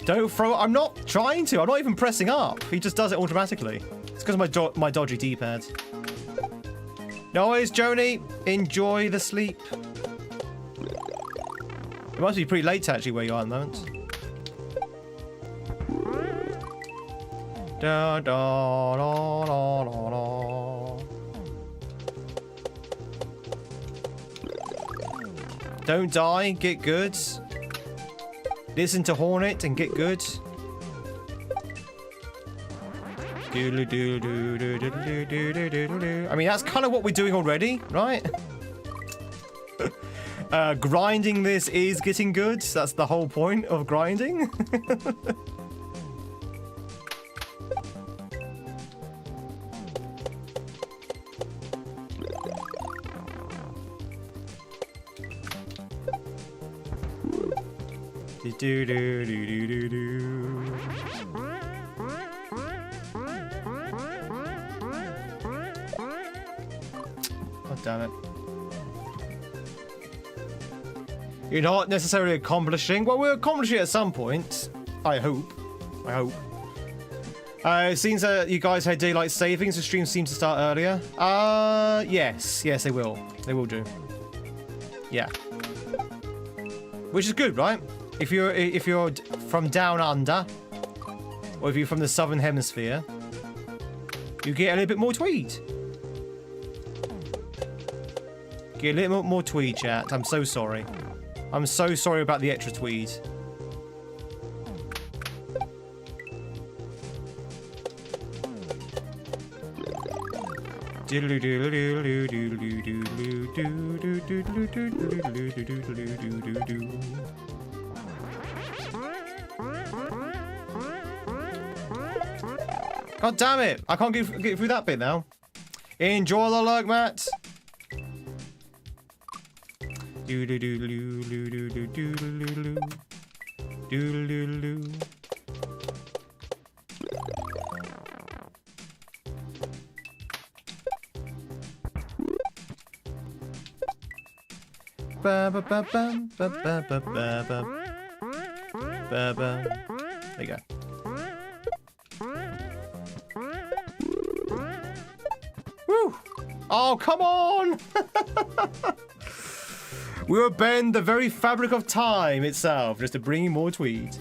A: Don't throw. I'm not trying to. I'm not even pressing up. He just does it automatically. It's because of my dodgy D-pad. No worries, Joni. Enjoy the sleep. It must be pretty late actually where you are at the moment. Da, da, da, da, da, da. Don't die, get good. Listen to Hornet and get good. I mean, that's kind of what we're doing already, right? Grinding this is getting good. That's the whole point of grinding. Do do do do do do. Oh damn it! You're not necessarily accomplishing. Well, we'll accomplish it at some point. I hope. I hope. It seems that you guys had daylight savings. The stream seems to start earlier. Yes, they will. They will do. Yeah. Which is good, right? If you're from down under, or if you're from the southern hemisphere, you get a little bit more tweed. Get a little more tweed, chat. I'm so sorry. I'm so sorry about the extra tweed. God damn it! I can't get through that bit now. Enjoy the luck, Matt. There you go. Woo! Oh, come on! We will bend the very fabric of time itself just to bring you more tweed.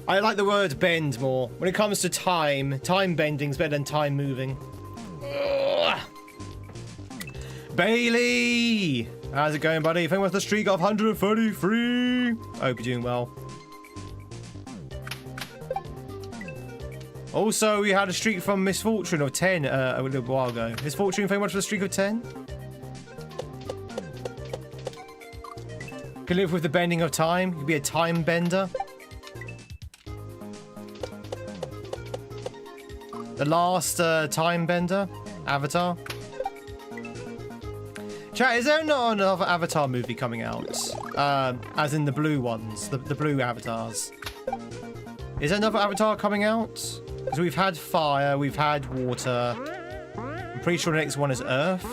A: I like the word bend more. When it comes to time bending's better than time moving. Ugh. Bailey! How's it going, buddy? Thank you for the streak of 133. I hope you're doing well. Also, we had a streak from Misfortune of 10 a little while ago. Misfortune, thank you much for the streak of 10. Can live with the bending of time. You can be a time bender. The last time bender, Avatar. Chat, is there not another Avatar movie coming out? As in the blue ones, the blue avatars. Is there another Avatar coming out? Because we've had fire, we've had water. I'm pretty sure the next one is Earth.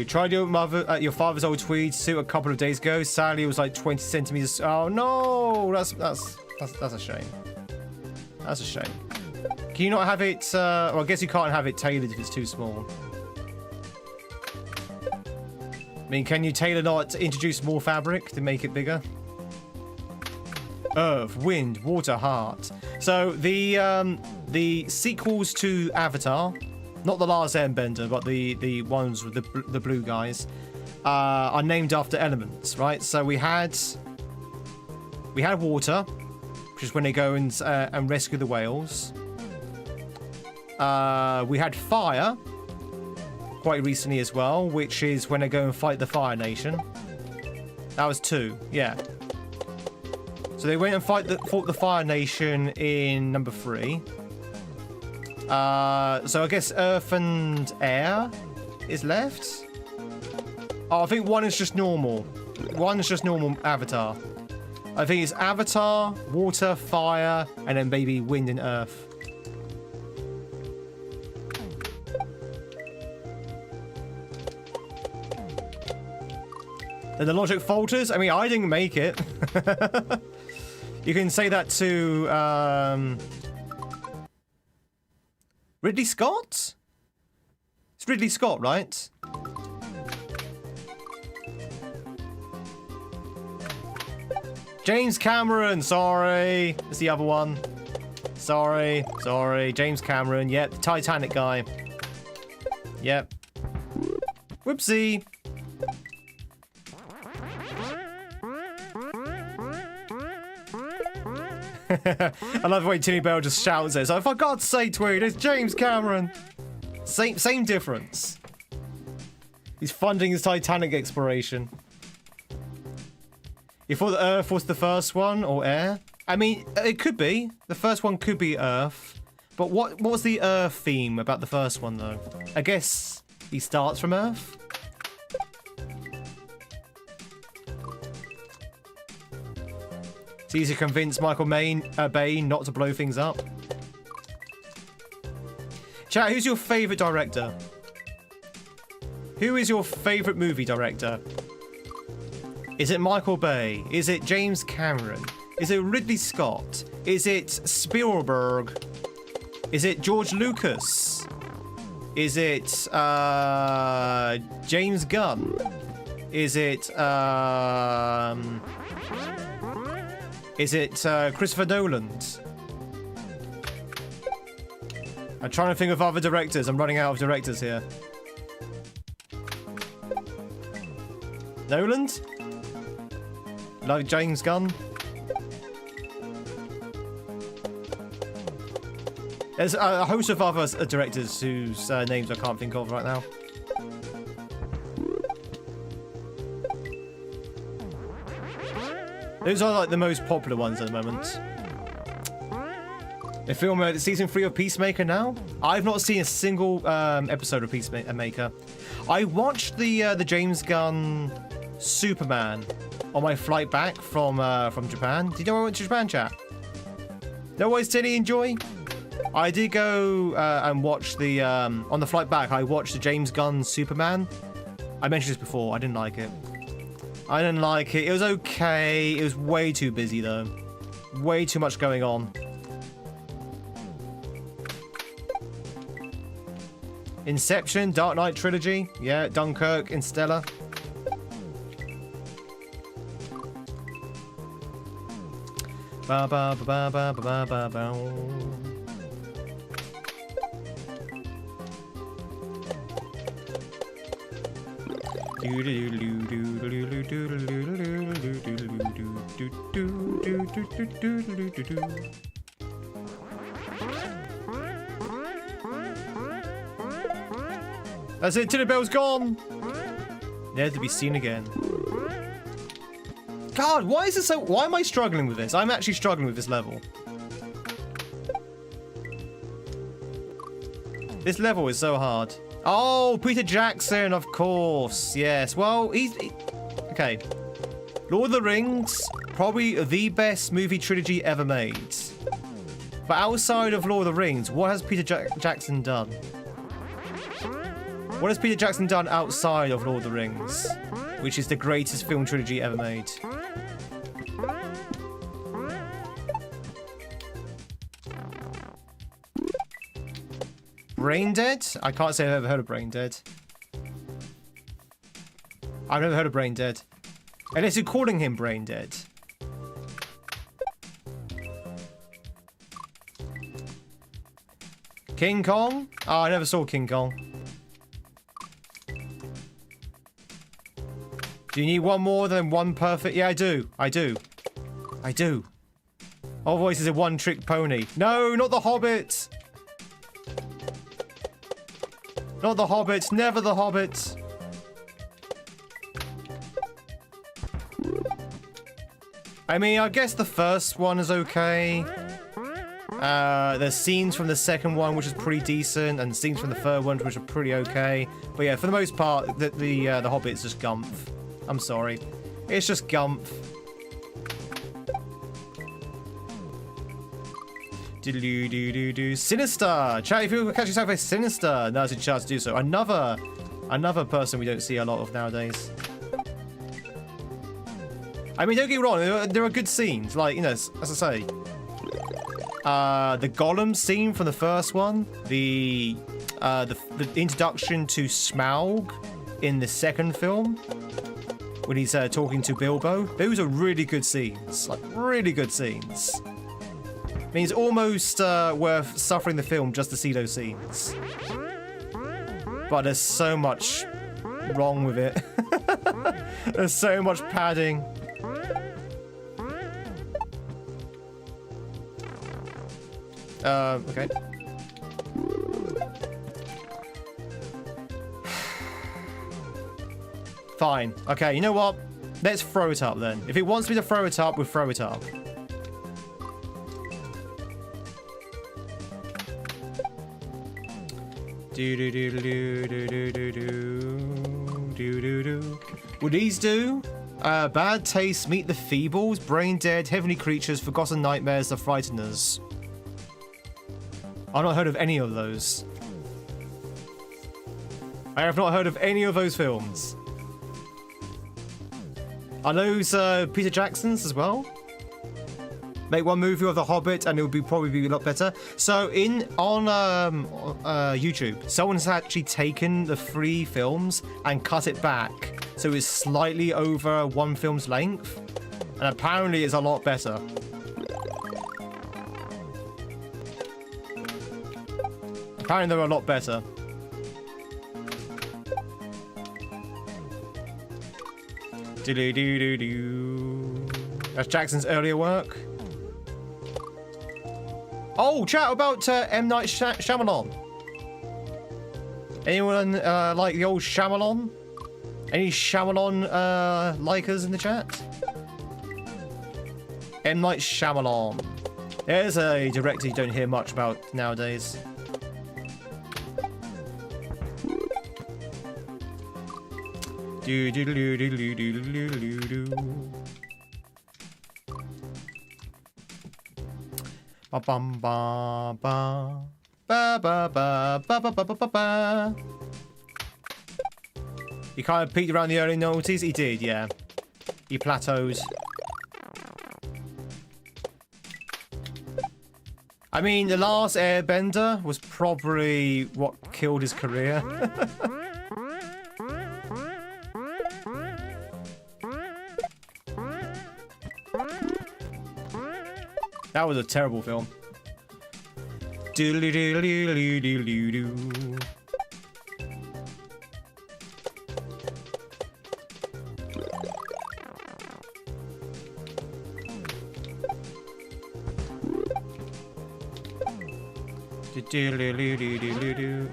A: Tried your father's old tweed suit a couple of days ago. Sadly, it was like 20 centimeters. Oh no, that's a shame. That's a shame. Can you not have it? Well, I guess you can't have it tailored if it's too small. I mean, can you tailor not to introduce more fabric to make it bigger? Earth, wind, water, heart. So the sequels to Avatar. Not the last Airbender, but the ones with the blue guys are named after elements, right? So we had water, which is when they go and rescue the whales. We had fire quite recently as well, which is when they go and fight the Fire Nation. That was 2, yeah. So they went and fought the Fire Nation in number 3. So I guess Earth and Air is left. Oh, I think one is just normal. One is just normal Avatar. I think it's Avatar, Water, Fire, and then maybe Wind and Earth. Then the logic falters. I mean, I didn't make it. You can say that to Ridley Scott? It's Ridley Scott, right? James Cameron, sorry. It's the other one. Sorry. James Cameron, yep, the Titanic guy. Yep. Whoopsie. I love the way Timmy Bell just shouts it. So for God's sake, Tweed, it's James Cameron. Same difference. He's funding his Titanic exploration. You thought the Earth was the first one, or Air? I mean, it could be. The first one could be Earth. But what was the Earth theme about the first one, though? I guess he starts from Earth? It's easy to convince Michael Bay not to blow things up. Chat, who's your favourite director? Who is your favourite movie director? Is it Michael Bay? Is it James Cameron? Is it Ridley Scott? Is it Spielberg? Is it George Lucas? Is it James Gunn? Is it Christopher Nolan? I'm trying to think of other directors. I'm running out of directors here. Nolan? Like James Gunn? There's a host of other directors whose names I can't think of right now. Those are like the most popular ones at the moment. The film, season 3 of Peacemaker now? I've not seen a single episode of Peacemaker. I watched the James Gunn Superman on my flight back from Japan. Did you know I went to Japan, chat? No worries, did he enjoy? I did go and watch the on the flight back. I watched the James Gunn Superman. I mentioned this before. I didn't like it. I didn't like it. It was okay. It was way too busy though. Way too much going on. Inception, Dark Knight trilogy. Yeah, Dunkirk, Interstellar. Ba ba ba ba ba ba ba ba. That's it, Tinkerbell's gone! Never to be seen again. God, why is it so... Why am I struggling with this? I'm actually struggling with this level. This level is so hard. Oh, Peter Jackson, of course. Yes, well, okay. Lord of the Rings, probably the best movie trilogy ever made. But outside of Lord of the Rings, what has Peter Jackson done? What has Peter Jackson done outside of Lord of the Rings? Which is the greatest film trilogy ever made. Brain Dead? I can't say I've ever heard of Brain Dead. I've never heard of Brain Dead. Unless you're calling him Brain Dead. King Kong? Oh, I never saw King Kong. Do you need one more than one perfect? Yeah, I do. I do. I do. All voices a one-trick pony. No, not the Hobbit. Not the Hobbit. Never the Hobbit. I mean, I guess the first one is okay. There's scenes from the second one which is pretty decent, and scenes from the third one which are pretty okay. But yeah, for the most part, the Hobbit's just gumph. I'm sorry. It's just gumph. Do Sinister! Chat, if you catch yourself a Sinister, now's your chance to do so. Another person we don't see a lot of nowadays. I mean, don't get me wrong, there are good scenes. Like, you know, as I say, the Gollum scene from the first one, the introduction to Smaug in the second film, when he's talking to Bilbo, those are really good scenes. Like, really good scenes. I mean, it's almost worth suffering the film just to see those scenes. But there's so much wrong with it. There's so much padding. Okay. Fine. Okay, you know what? Let's throw it up then. If it wants me to throw it up, we'll throw it up. Will these do? Bad Taste, Meet the Feebles, Brain Dead, Heavenly Creatures, Forgotten Nightmares, The Frighteners. I've not heard of any of those. I have not heard of any of those films. Are those Peter Jackson's as well? Make one movie of The Hobbit and it would probably be a lot better. So on YouTube, someone's actually taken the 3 films and cut it back so it's slightly over one film's length, and apparently it's a lot better. Apparently they're a lot better. Do-do-do-do-do. That's Jackson's earlier work. Oh, chat about M. Night Shyamalan. Anyone like the old Shyamalan? Any Shyamalan likers in the chat? M. Night Shyamalan. There's a director you don't hear much about nowadays. Do do do do do do do do do. Ba bum ba ba ba ba ba ba ba ba ba ba. He kind of peeked around the early noughties. He did, yeah. He plateaued. I mean, The Last Airbender was probably what killed his career. That was a terrible film. Doodly-doodly-doodly-doodly-doo.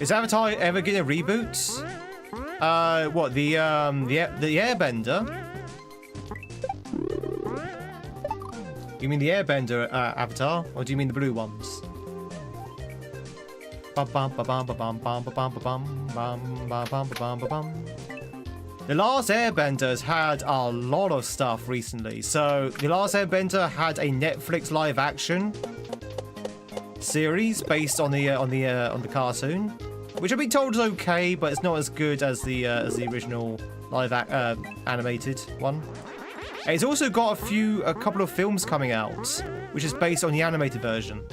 A: Is Avatar ever getting a reboot? What, the Airbender? You mean the Airbender Avatar, or do you mean the blue ones? The Last Airbenders had a lot of stuff recently. So The Last Airbender had a Netflix live action series based on the cartoon, which I've been told is okay, but it's not as good as the original live animated one. It's also got a couple of films coming out, which is based on the animated version.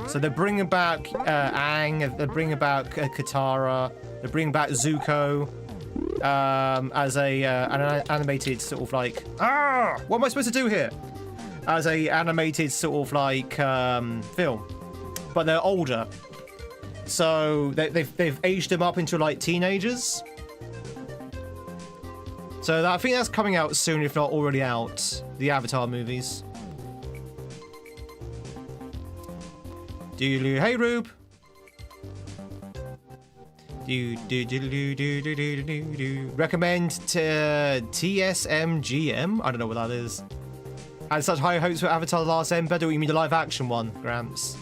A: So they're bringing back Aang, they're bringing back Katara, they're bringing back Zuko as an animated sort of like what am I supposed to do here? As a animated sort of like film, but they're older, so they've aged them up into like teenagers. So I think that's coming out soon, if not already out. The Avatar movies. Hey Rube. Recommend TSMGM. I don't know what that is. Had such high hopes for Avatar: The Last Airbender. You mean the live action one, Gramps?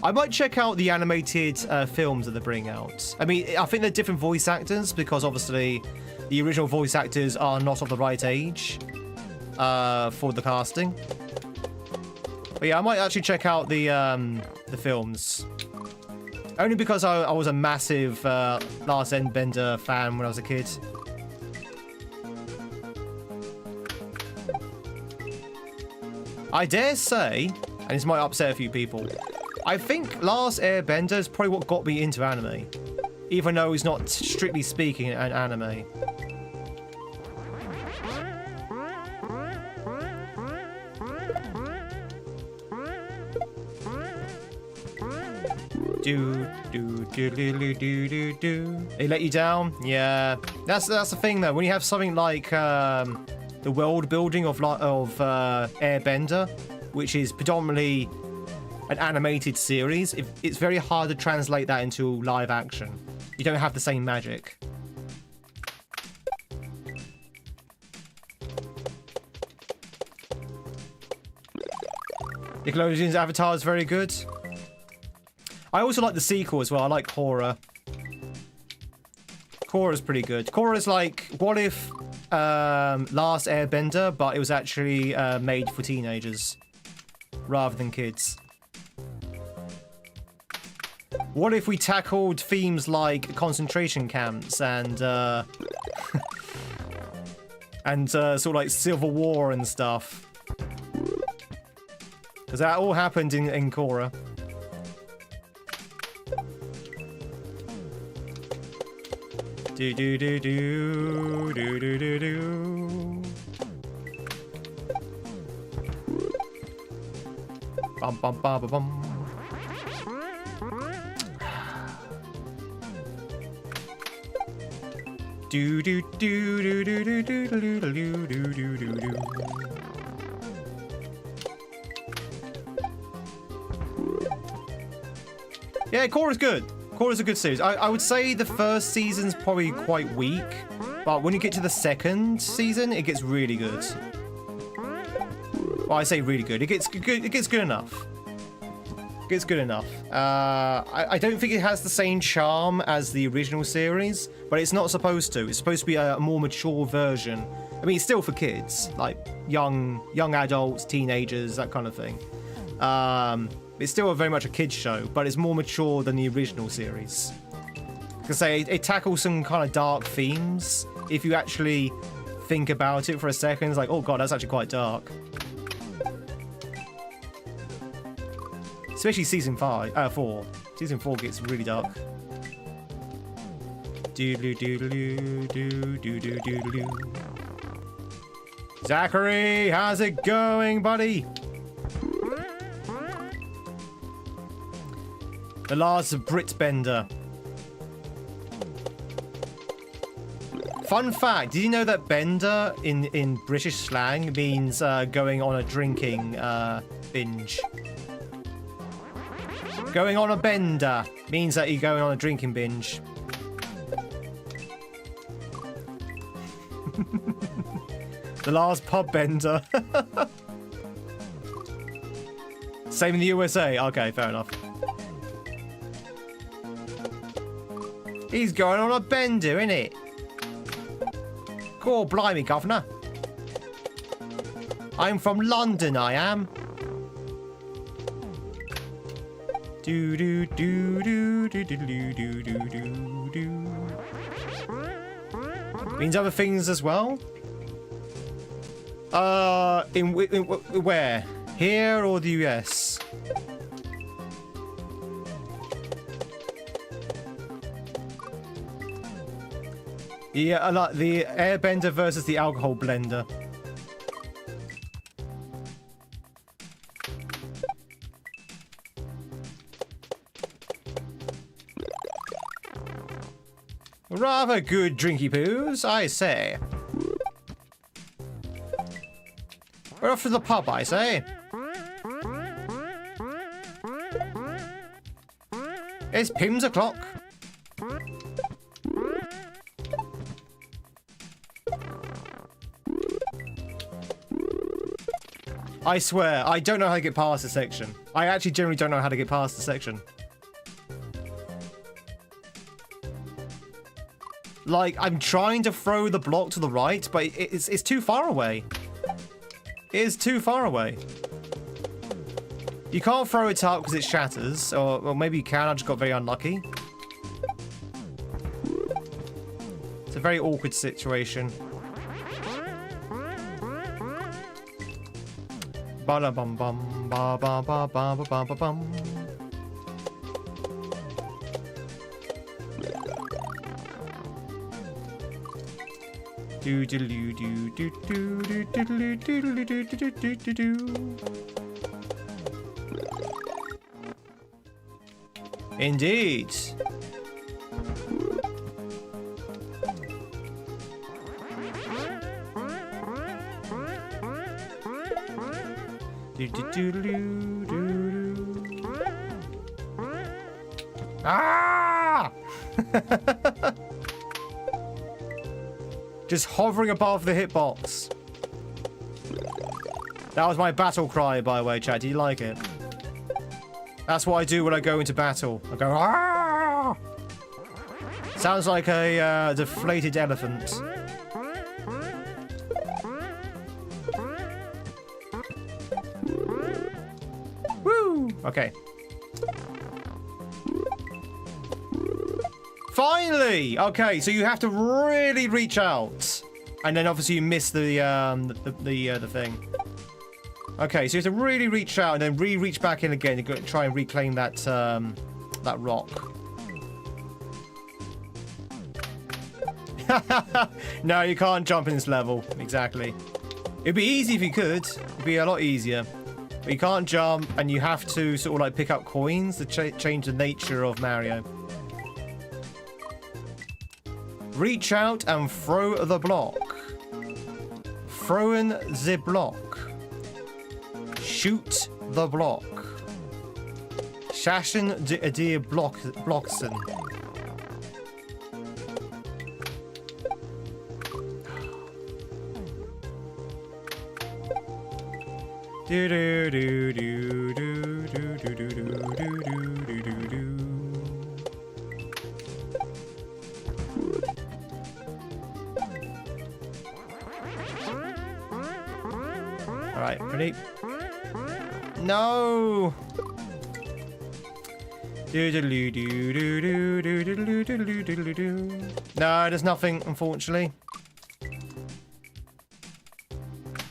A: I might check out the animated films that they bring out. I mean, I think they're different voice actors because obviously the original voice actors are not of the right age for the casting. But yeah, I might actually check out the films. Only because I was a massive Last Airbender fan when I was a kid. I dare say, and this might upset a few people, I think Last Airbender is probably what got me into anime, even though it's not strictly speaking an anime. They let you down? Yeah, that's the thing though. When you have something like the world building of Airbender, which is predominantly an animated series, it's very hard to translate that into live action. You don't have the same magic. Nickelodeon's Avatar is very good. I also like the sequel as well. I like Korra. Korra's pretty good. Korra's like, what if Last Airbender, but it was actually made for teenagers rather than kids. What if we tackled themes like concentration camps and and sort of like Civil War and stuff? Because that all happened in Korra. Do do do do do do do do. Bum bum bum bum bum. Do do do do do do do do do do do do do. Yeah, Korra's good. Korra's a good series. I would say the first season's probably quite weak, but when you get to the second season, it gets really good. Well, I say really good. It gets good. It gets good enough. It gets good enough. I don't think it has the same charm as the original series, but it's not supposed to. It's supposed to be a more mature version. I mean, it's still for kids, like young adults, teenagers, that kind of thing. It's still very much a kids show, but it's more mature than the original series. Because say it tackles some kind of dark themes. If you actually think about it for a second, it's like, oh god, that's actually quite dark. Especially season 4. Season 4 gets really dark. Doodle doodle doo doodle doodle. Zachary, how's it going, buddy? The last Brit Bender. Fun fact, did you know that bender in British slang means going on a drinking binge? Going on a bender means that you're going on a drinking binge. The last pub bender. Same in the USA. Okay, fair enough. He's going on a bender, innit? Cool, blimey, governor. I'm from London, I am. Do do do do do do do do do do do. Means other things as well. In where? Here or the US? Yeah, I like the airbender versus the alcohol blender. Rather good drinky poos, I say. We're off to the pub, I say. It's Pim's o'clock. I swear, I don't know how to get past this section. I actually generally don't know how to get past the section. Like, I'm trying to throw the block to the right, but it's too far away. It is too far away. You can't throw it up because it shatters, or maybe you can, I just got very unlucky. It's a very awkward situation. Ba bum bum ba ba ba ba ba ba bum. Do do do do do do do do do do do do do. Indeed. Do do do do do. Ah! Just hovering above the hitbox. That was my battle cry, by the way, chat. Do you like it? That's what I do when I go into battle. I go, ah! Sounds like a deflated elephant. Woo! Okay. Finally! Okay, so you have to really reach out. And then obviously you miss the thing. Okay, so you have to really reach out and then reach back in again to try and reclaim that that rock. No, you can't jump in this level. Exactly. It'd be easy if you could. It'd be a lot easier. But you can't jump, and you have to sort of like pick up coins to change the nature of Mario. Reach out and throw the block. Throwing the block. Shoot the block. Shashin de blocksen. Do do do do do do do do do do do do. All right, ready? No. Do do do do do do do do do do do do. No, there's nothing, unfortunately.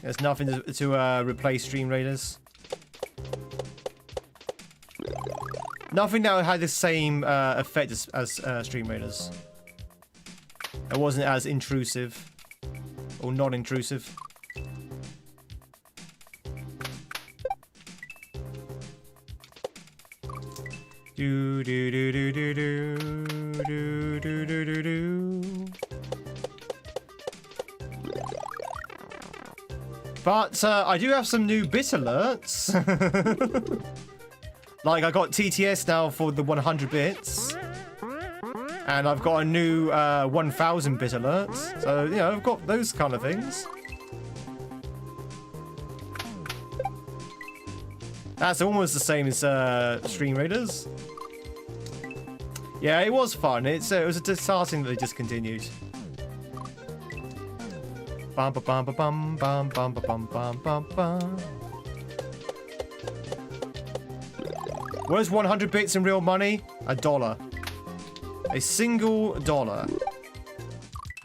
A: There's nothing to replace Stream Raiders. Nothing that had the same effect as Stream Raiders. It wasn't as intrusive. Or non-intrusive. Do do do do do do do do do do do. But I do have some new bit alerts. Like I got TTS now for the 100 bits. And I've got a new 1000 bit alerts. So, you know, I've got those kind of things. That's almost the same as Stream Raiders. Yeah, it was fun. It was a disheartening that they discontinued. Bum ba bum ba bum bum bum ba bum bum bum bum. Where's 100 bits in real money? $1. A single dollar.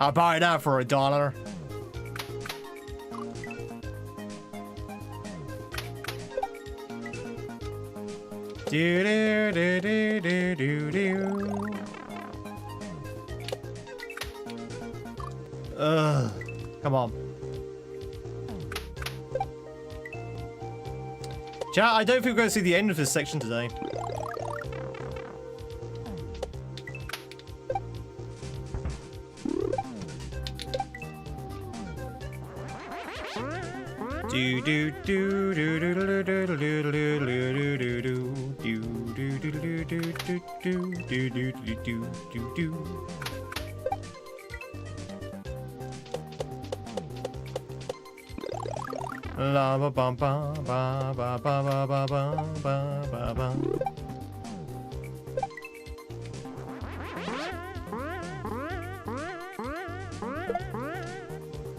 A: I'll buy that for $1. Do do do do do do do. Ugh. Come on. Chat, I don't think we're going to see the end of this section today. Do do do do do do do do do do do do do do. La ba bum ba ba ba ba ba ba ba ba ba ba.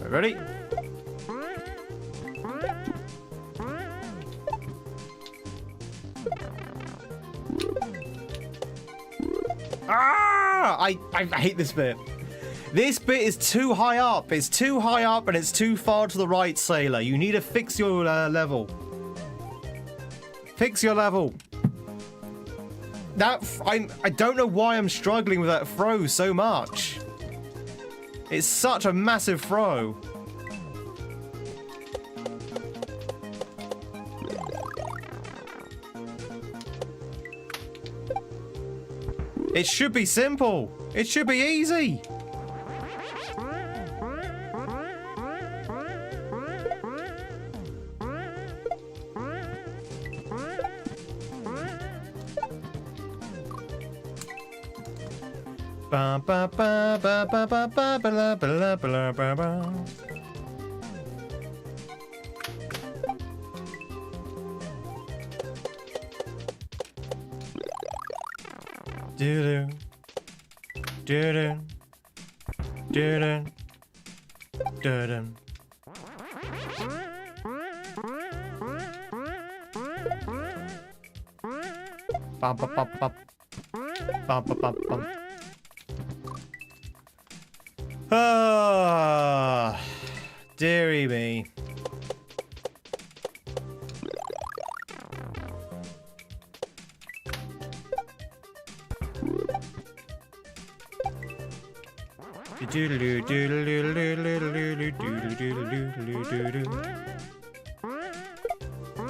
A: Ready? Ah! I hate this bit. This bit is too high up. It's too high up and it's too far to the right, Sailor. You need to fix your level. Fix your level. That I don't know why I'm struggling with that throw so much. It's such a massive throw. It should be simple. It should be easy. Ba ba ba ba ba ba ba ba ba ba ba ba ba. Do do do do do do. Bum bum bum bum bum bum bum bum. Ah, dearie me.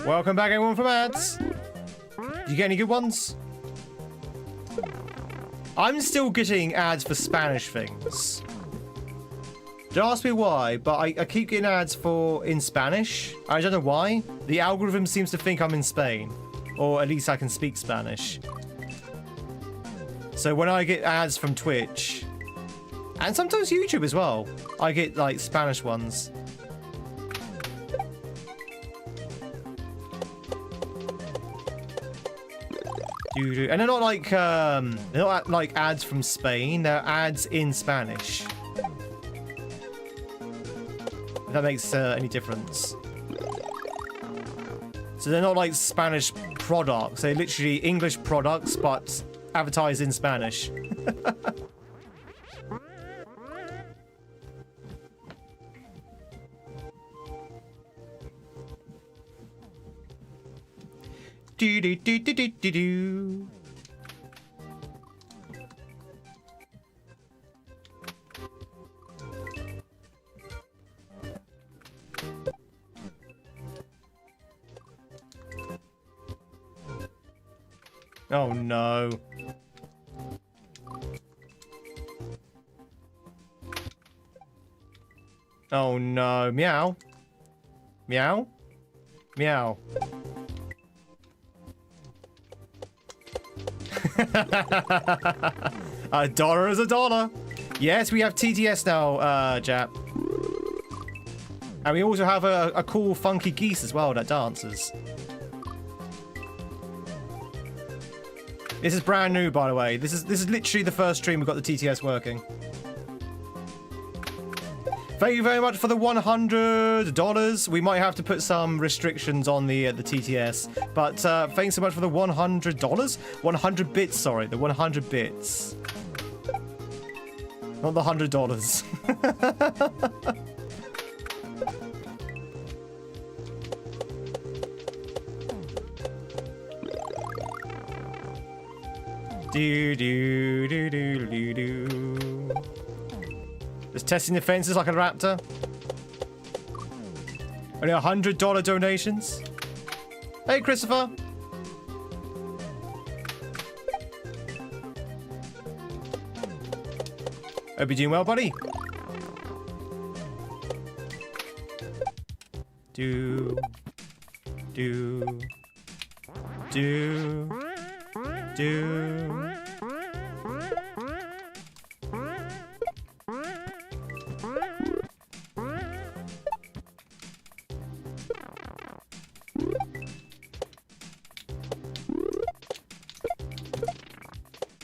A: Welcome back, everyone, from ads. You get any good ones? I'm still getting ads for Spanish things. Don't ask me why, but I keep getting ads in Spanish. I don't know why. The algorithm seems to think I'm in Spain, or at least I can speak Spanish. So when I get ads from Twitch, and sometimes YouTube as well, I get like Spanish ones. And they're not like ads from Spain. They're ads in Spanish. If that makes any difference. So they're not like Spanish products. They're literally English products, but advertised in Spanish. Do do do do do do do. Oh no. Oh no. Meow. Meow. Meow. A dollar is a dollar. Yes, we have TTS now, Jap. And we also have a cool funky geese as well that dances. This is brand new, by the way. This is literally the first stream we've got the TTS working. Thank you very much for the $100. We might have to put some restrictions on the TTS, but thanks so much for the $100. 100 bits, sorry, the 100 bits. Not the $100. Do do do do do do. Just testing the fences like a raptor. Only $100 donations. Hey, Christopher. Hope you're doing well, buddy. Do.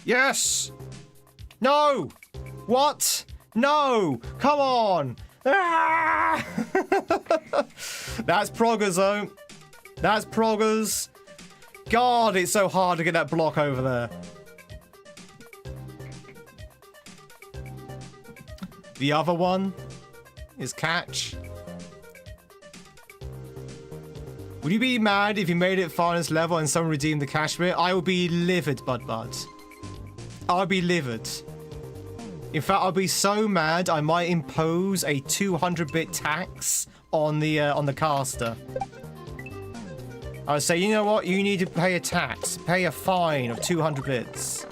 A: Yes! No! What? No! Come on! Ah! That's proggers, though. That's proggers. God, it's so hard to get that block over there. The other one is catch. Would you be mad if you made it finest level and someone redeemed the cash for it? I would be livid, Bud. I'd be livid. In fact, I'd be so mad I might impose a 200-bit tax on the caster. I would say, you know what? You need to pay a tax. Pay a fine of 200 bits.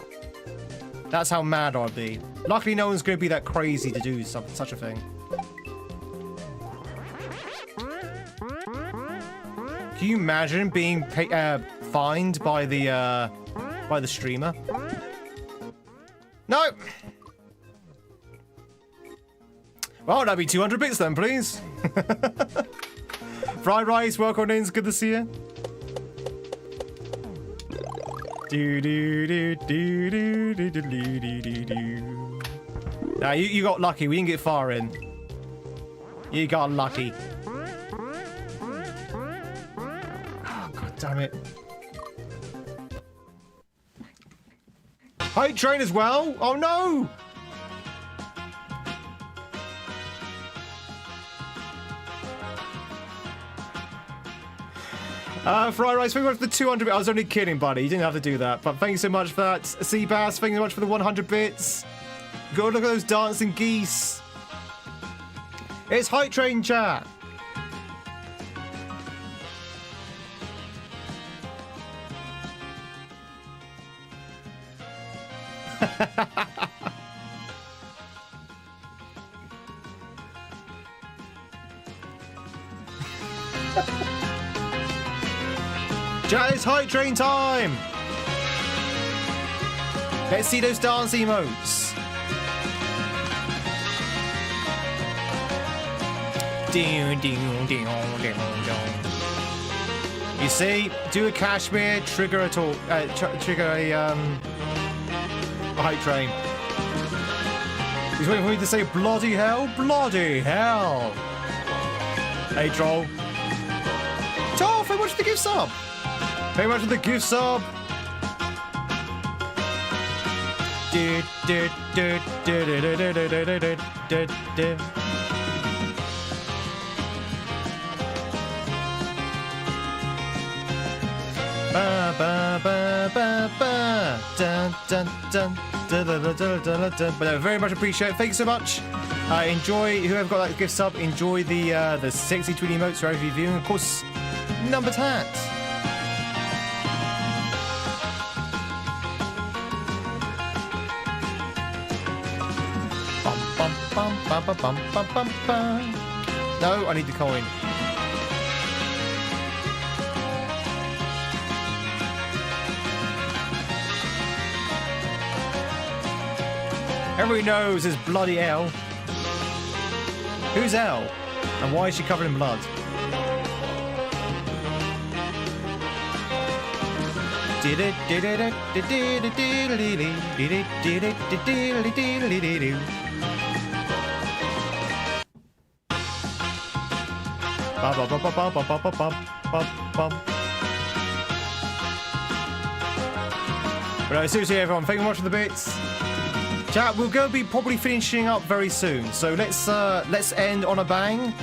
A: That's how mad I'd be. Luckily, no one's going to be that crazy to do such a thing. Can you imagine being fined by the streamer? No! Well, that'd be 200 bits then, please. Fried Rice, welcome in. It's good to see you. Now, you got lucky. We didn't get far in. You got lucky. Oh, God damn it. Hype train as well? Oh, no! Fried Rice, thank you much for the 200 bits. I was only kidding, buddy. You didn't have to do that. But thank you so much for that. Seabass, thank you so much for the 100 bits. Go look at those dancing geese. It's Hype Train chat. Chat, it's Hype Train time. Let's see those dance emotes. You see, do a Kashmir, trigger a talk, trigger a Hype Train. He's waiting for me to say bloody hell, bloody hell. Hey troll. Toff, how much for the gift sub? Very much for the gift sub. Ba ba ba ba ba dun dun dun dun dun dun dun dun. But very much appreciate it. Thanks so much. Enjoy whoever got that gift sub. Enjoy the sexy Tweed emotes for every viewing. Of course, number tat. Bum bum bum bum bum bum bum bum. No, I need the coin. Everybody knows there's bloody L. Who's L? And why is she covered in blood? But no, seriously, everyone, thank you very much for the bits. Chat, we're going to be probably finishing up very soon, so let's end on a bang.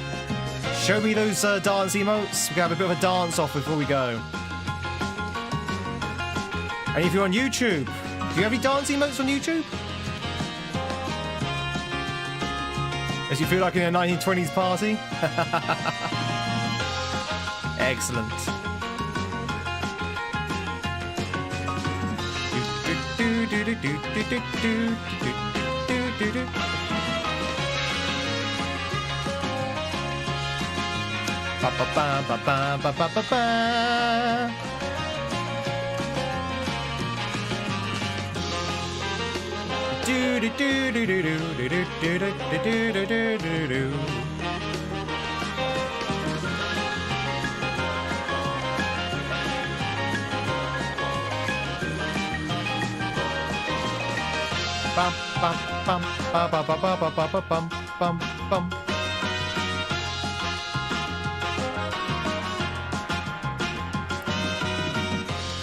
A: Show me those dance emotes. We're going to have a bit of a dance off before we go. And if you're on YouTube, do you have any dance emotes on YouTube? As you feel like in a 1920s party? Excellent. Ba ba ba ba ba ba ba ba ba. Do do do do do do do do do do do do do. Bum bum bum ba ba ba ba ba ba ba bum bum bum.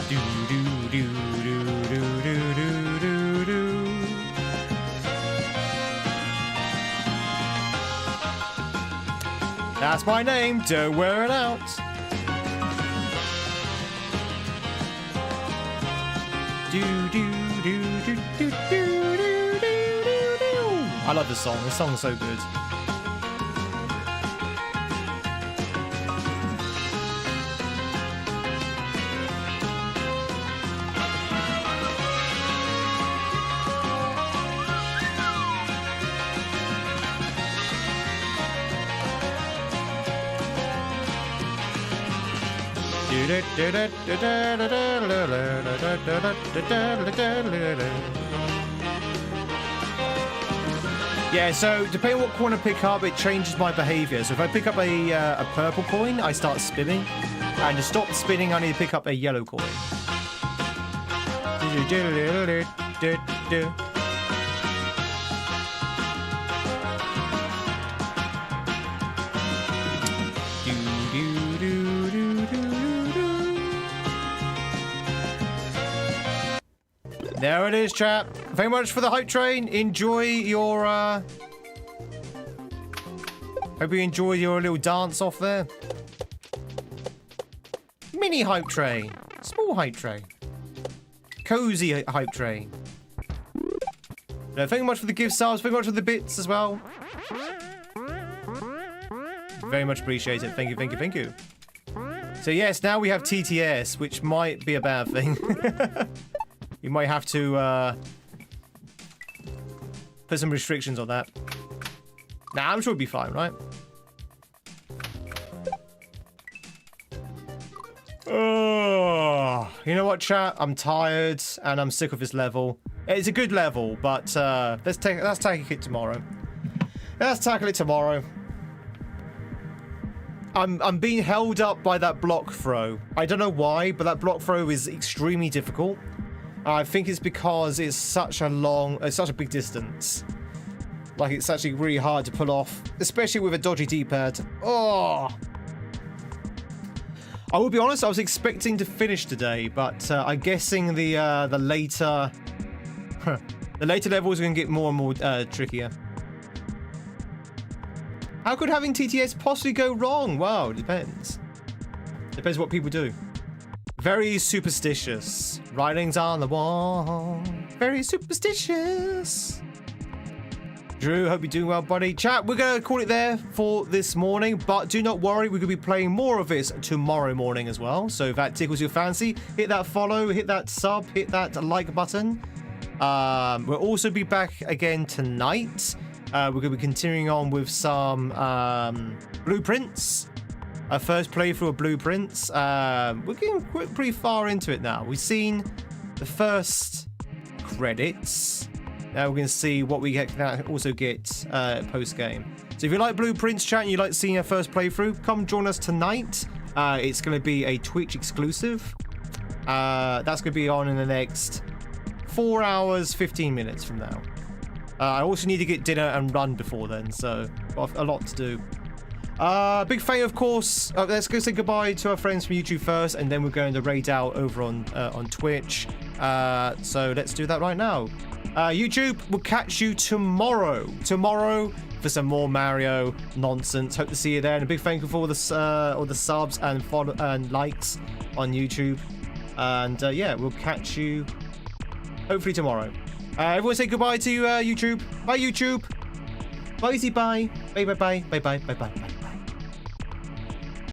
A: Do do do do do do do do do. That's my name. Don't wear it out. Do do do do do do. I love this song. This song's so good. Yeah, so depending on what coin I pick up, it changes my behavior. So if I pick up a purple coin, I start spinning. And to stop spinning, I need to pick up a yellow coin. There it is, chat. Very much for the hype train. Enjoy your hope you enjoyed your little dance off there. Mini hype train. Small hype train. Cozy hype train. No, thank you much for the gift subs. Thank you much for the bits as well. Very much appreciate it. Thank you, thank you, thank you. So yes, now we have TTS, which might be a bad thing. You might have to put some restrictions on that. Nah, I'm sure it'll be fine, right? Oh, you know what, chat? I'm tired and I'm sick of this level. It's a good level, but let's tackle it tomorrow. Let's tackle it tomorrow. I'm being held up by that block throw. I don't know why, but that block throw is extremely difficult. I think it's because it's such a big distance. Like, it's actually really hard to pull off, especially with a dodgy D-pad. Oh! I will be honest, I was expecting to finish today, but I'm guessing the later levels are going to get more and more trickier. How could having TTS possibly go wrong? Wow, it depends. Depends what people do. Very superstitious. Writings on the wall. Very superstitious. Drew, hope you're doing well, buddy. Chat, we're going to call it there for this morning, but do not worry, we're going to be playing more of this tomorrow morning as well. So if that tickles your fancy, hit that follow, hit that sub, hit that like button. We'll also be back again tonight. We're going to be continuing on with some blueprints. Our first playthrough of blueprints. We're getting pretty far into it now. We've seen the first credits. Now we're going to see what we can also get post-game. So if you like blueprints, chat, and you like seeing our first playthrough, come join us tonight. It's going to be a Twitch exclusive. That's going to be on in the next 4 hours, 15 minutes from now. I also need to get dinner and run before then, so got a lot to do. Big thank you, of course. Let's go say goodbye to our friends from YouTube first, and then we're going to raid out over on Twitch. So let's do that right now. YouTube, we'll catch you tomorrow. Tomorrow for some more Mario nonsense. Hope to see you there. And a big thank you for all the subs and follow and likes on YouTube. And yeah, we'll catch you hopefully tomorrow. Everyone say goodbye to YouTube. Bye, YouTube. Bye, bye. Bye, bye, bye, bye, bye, bye, bye, bye.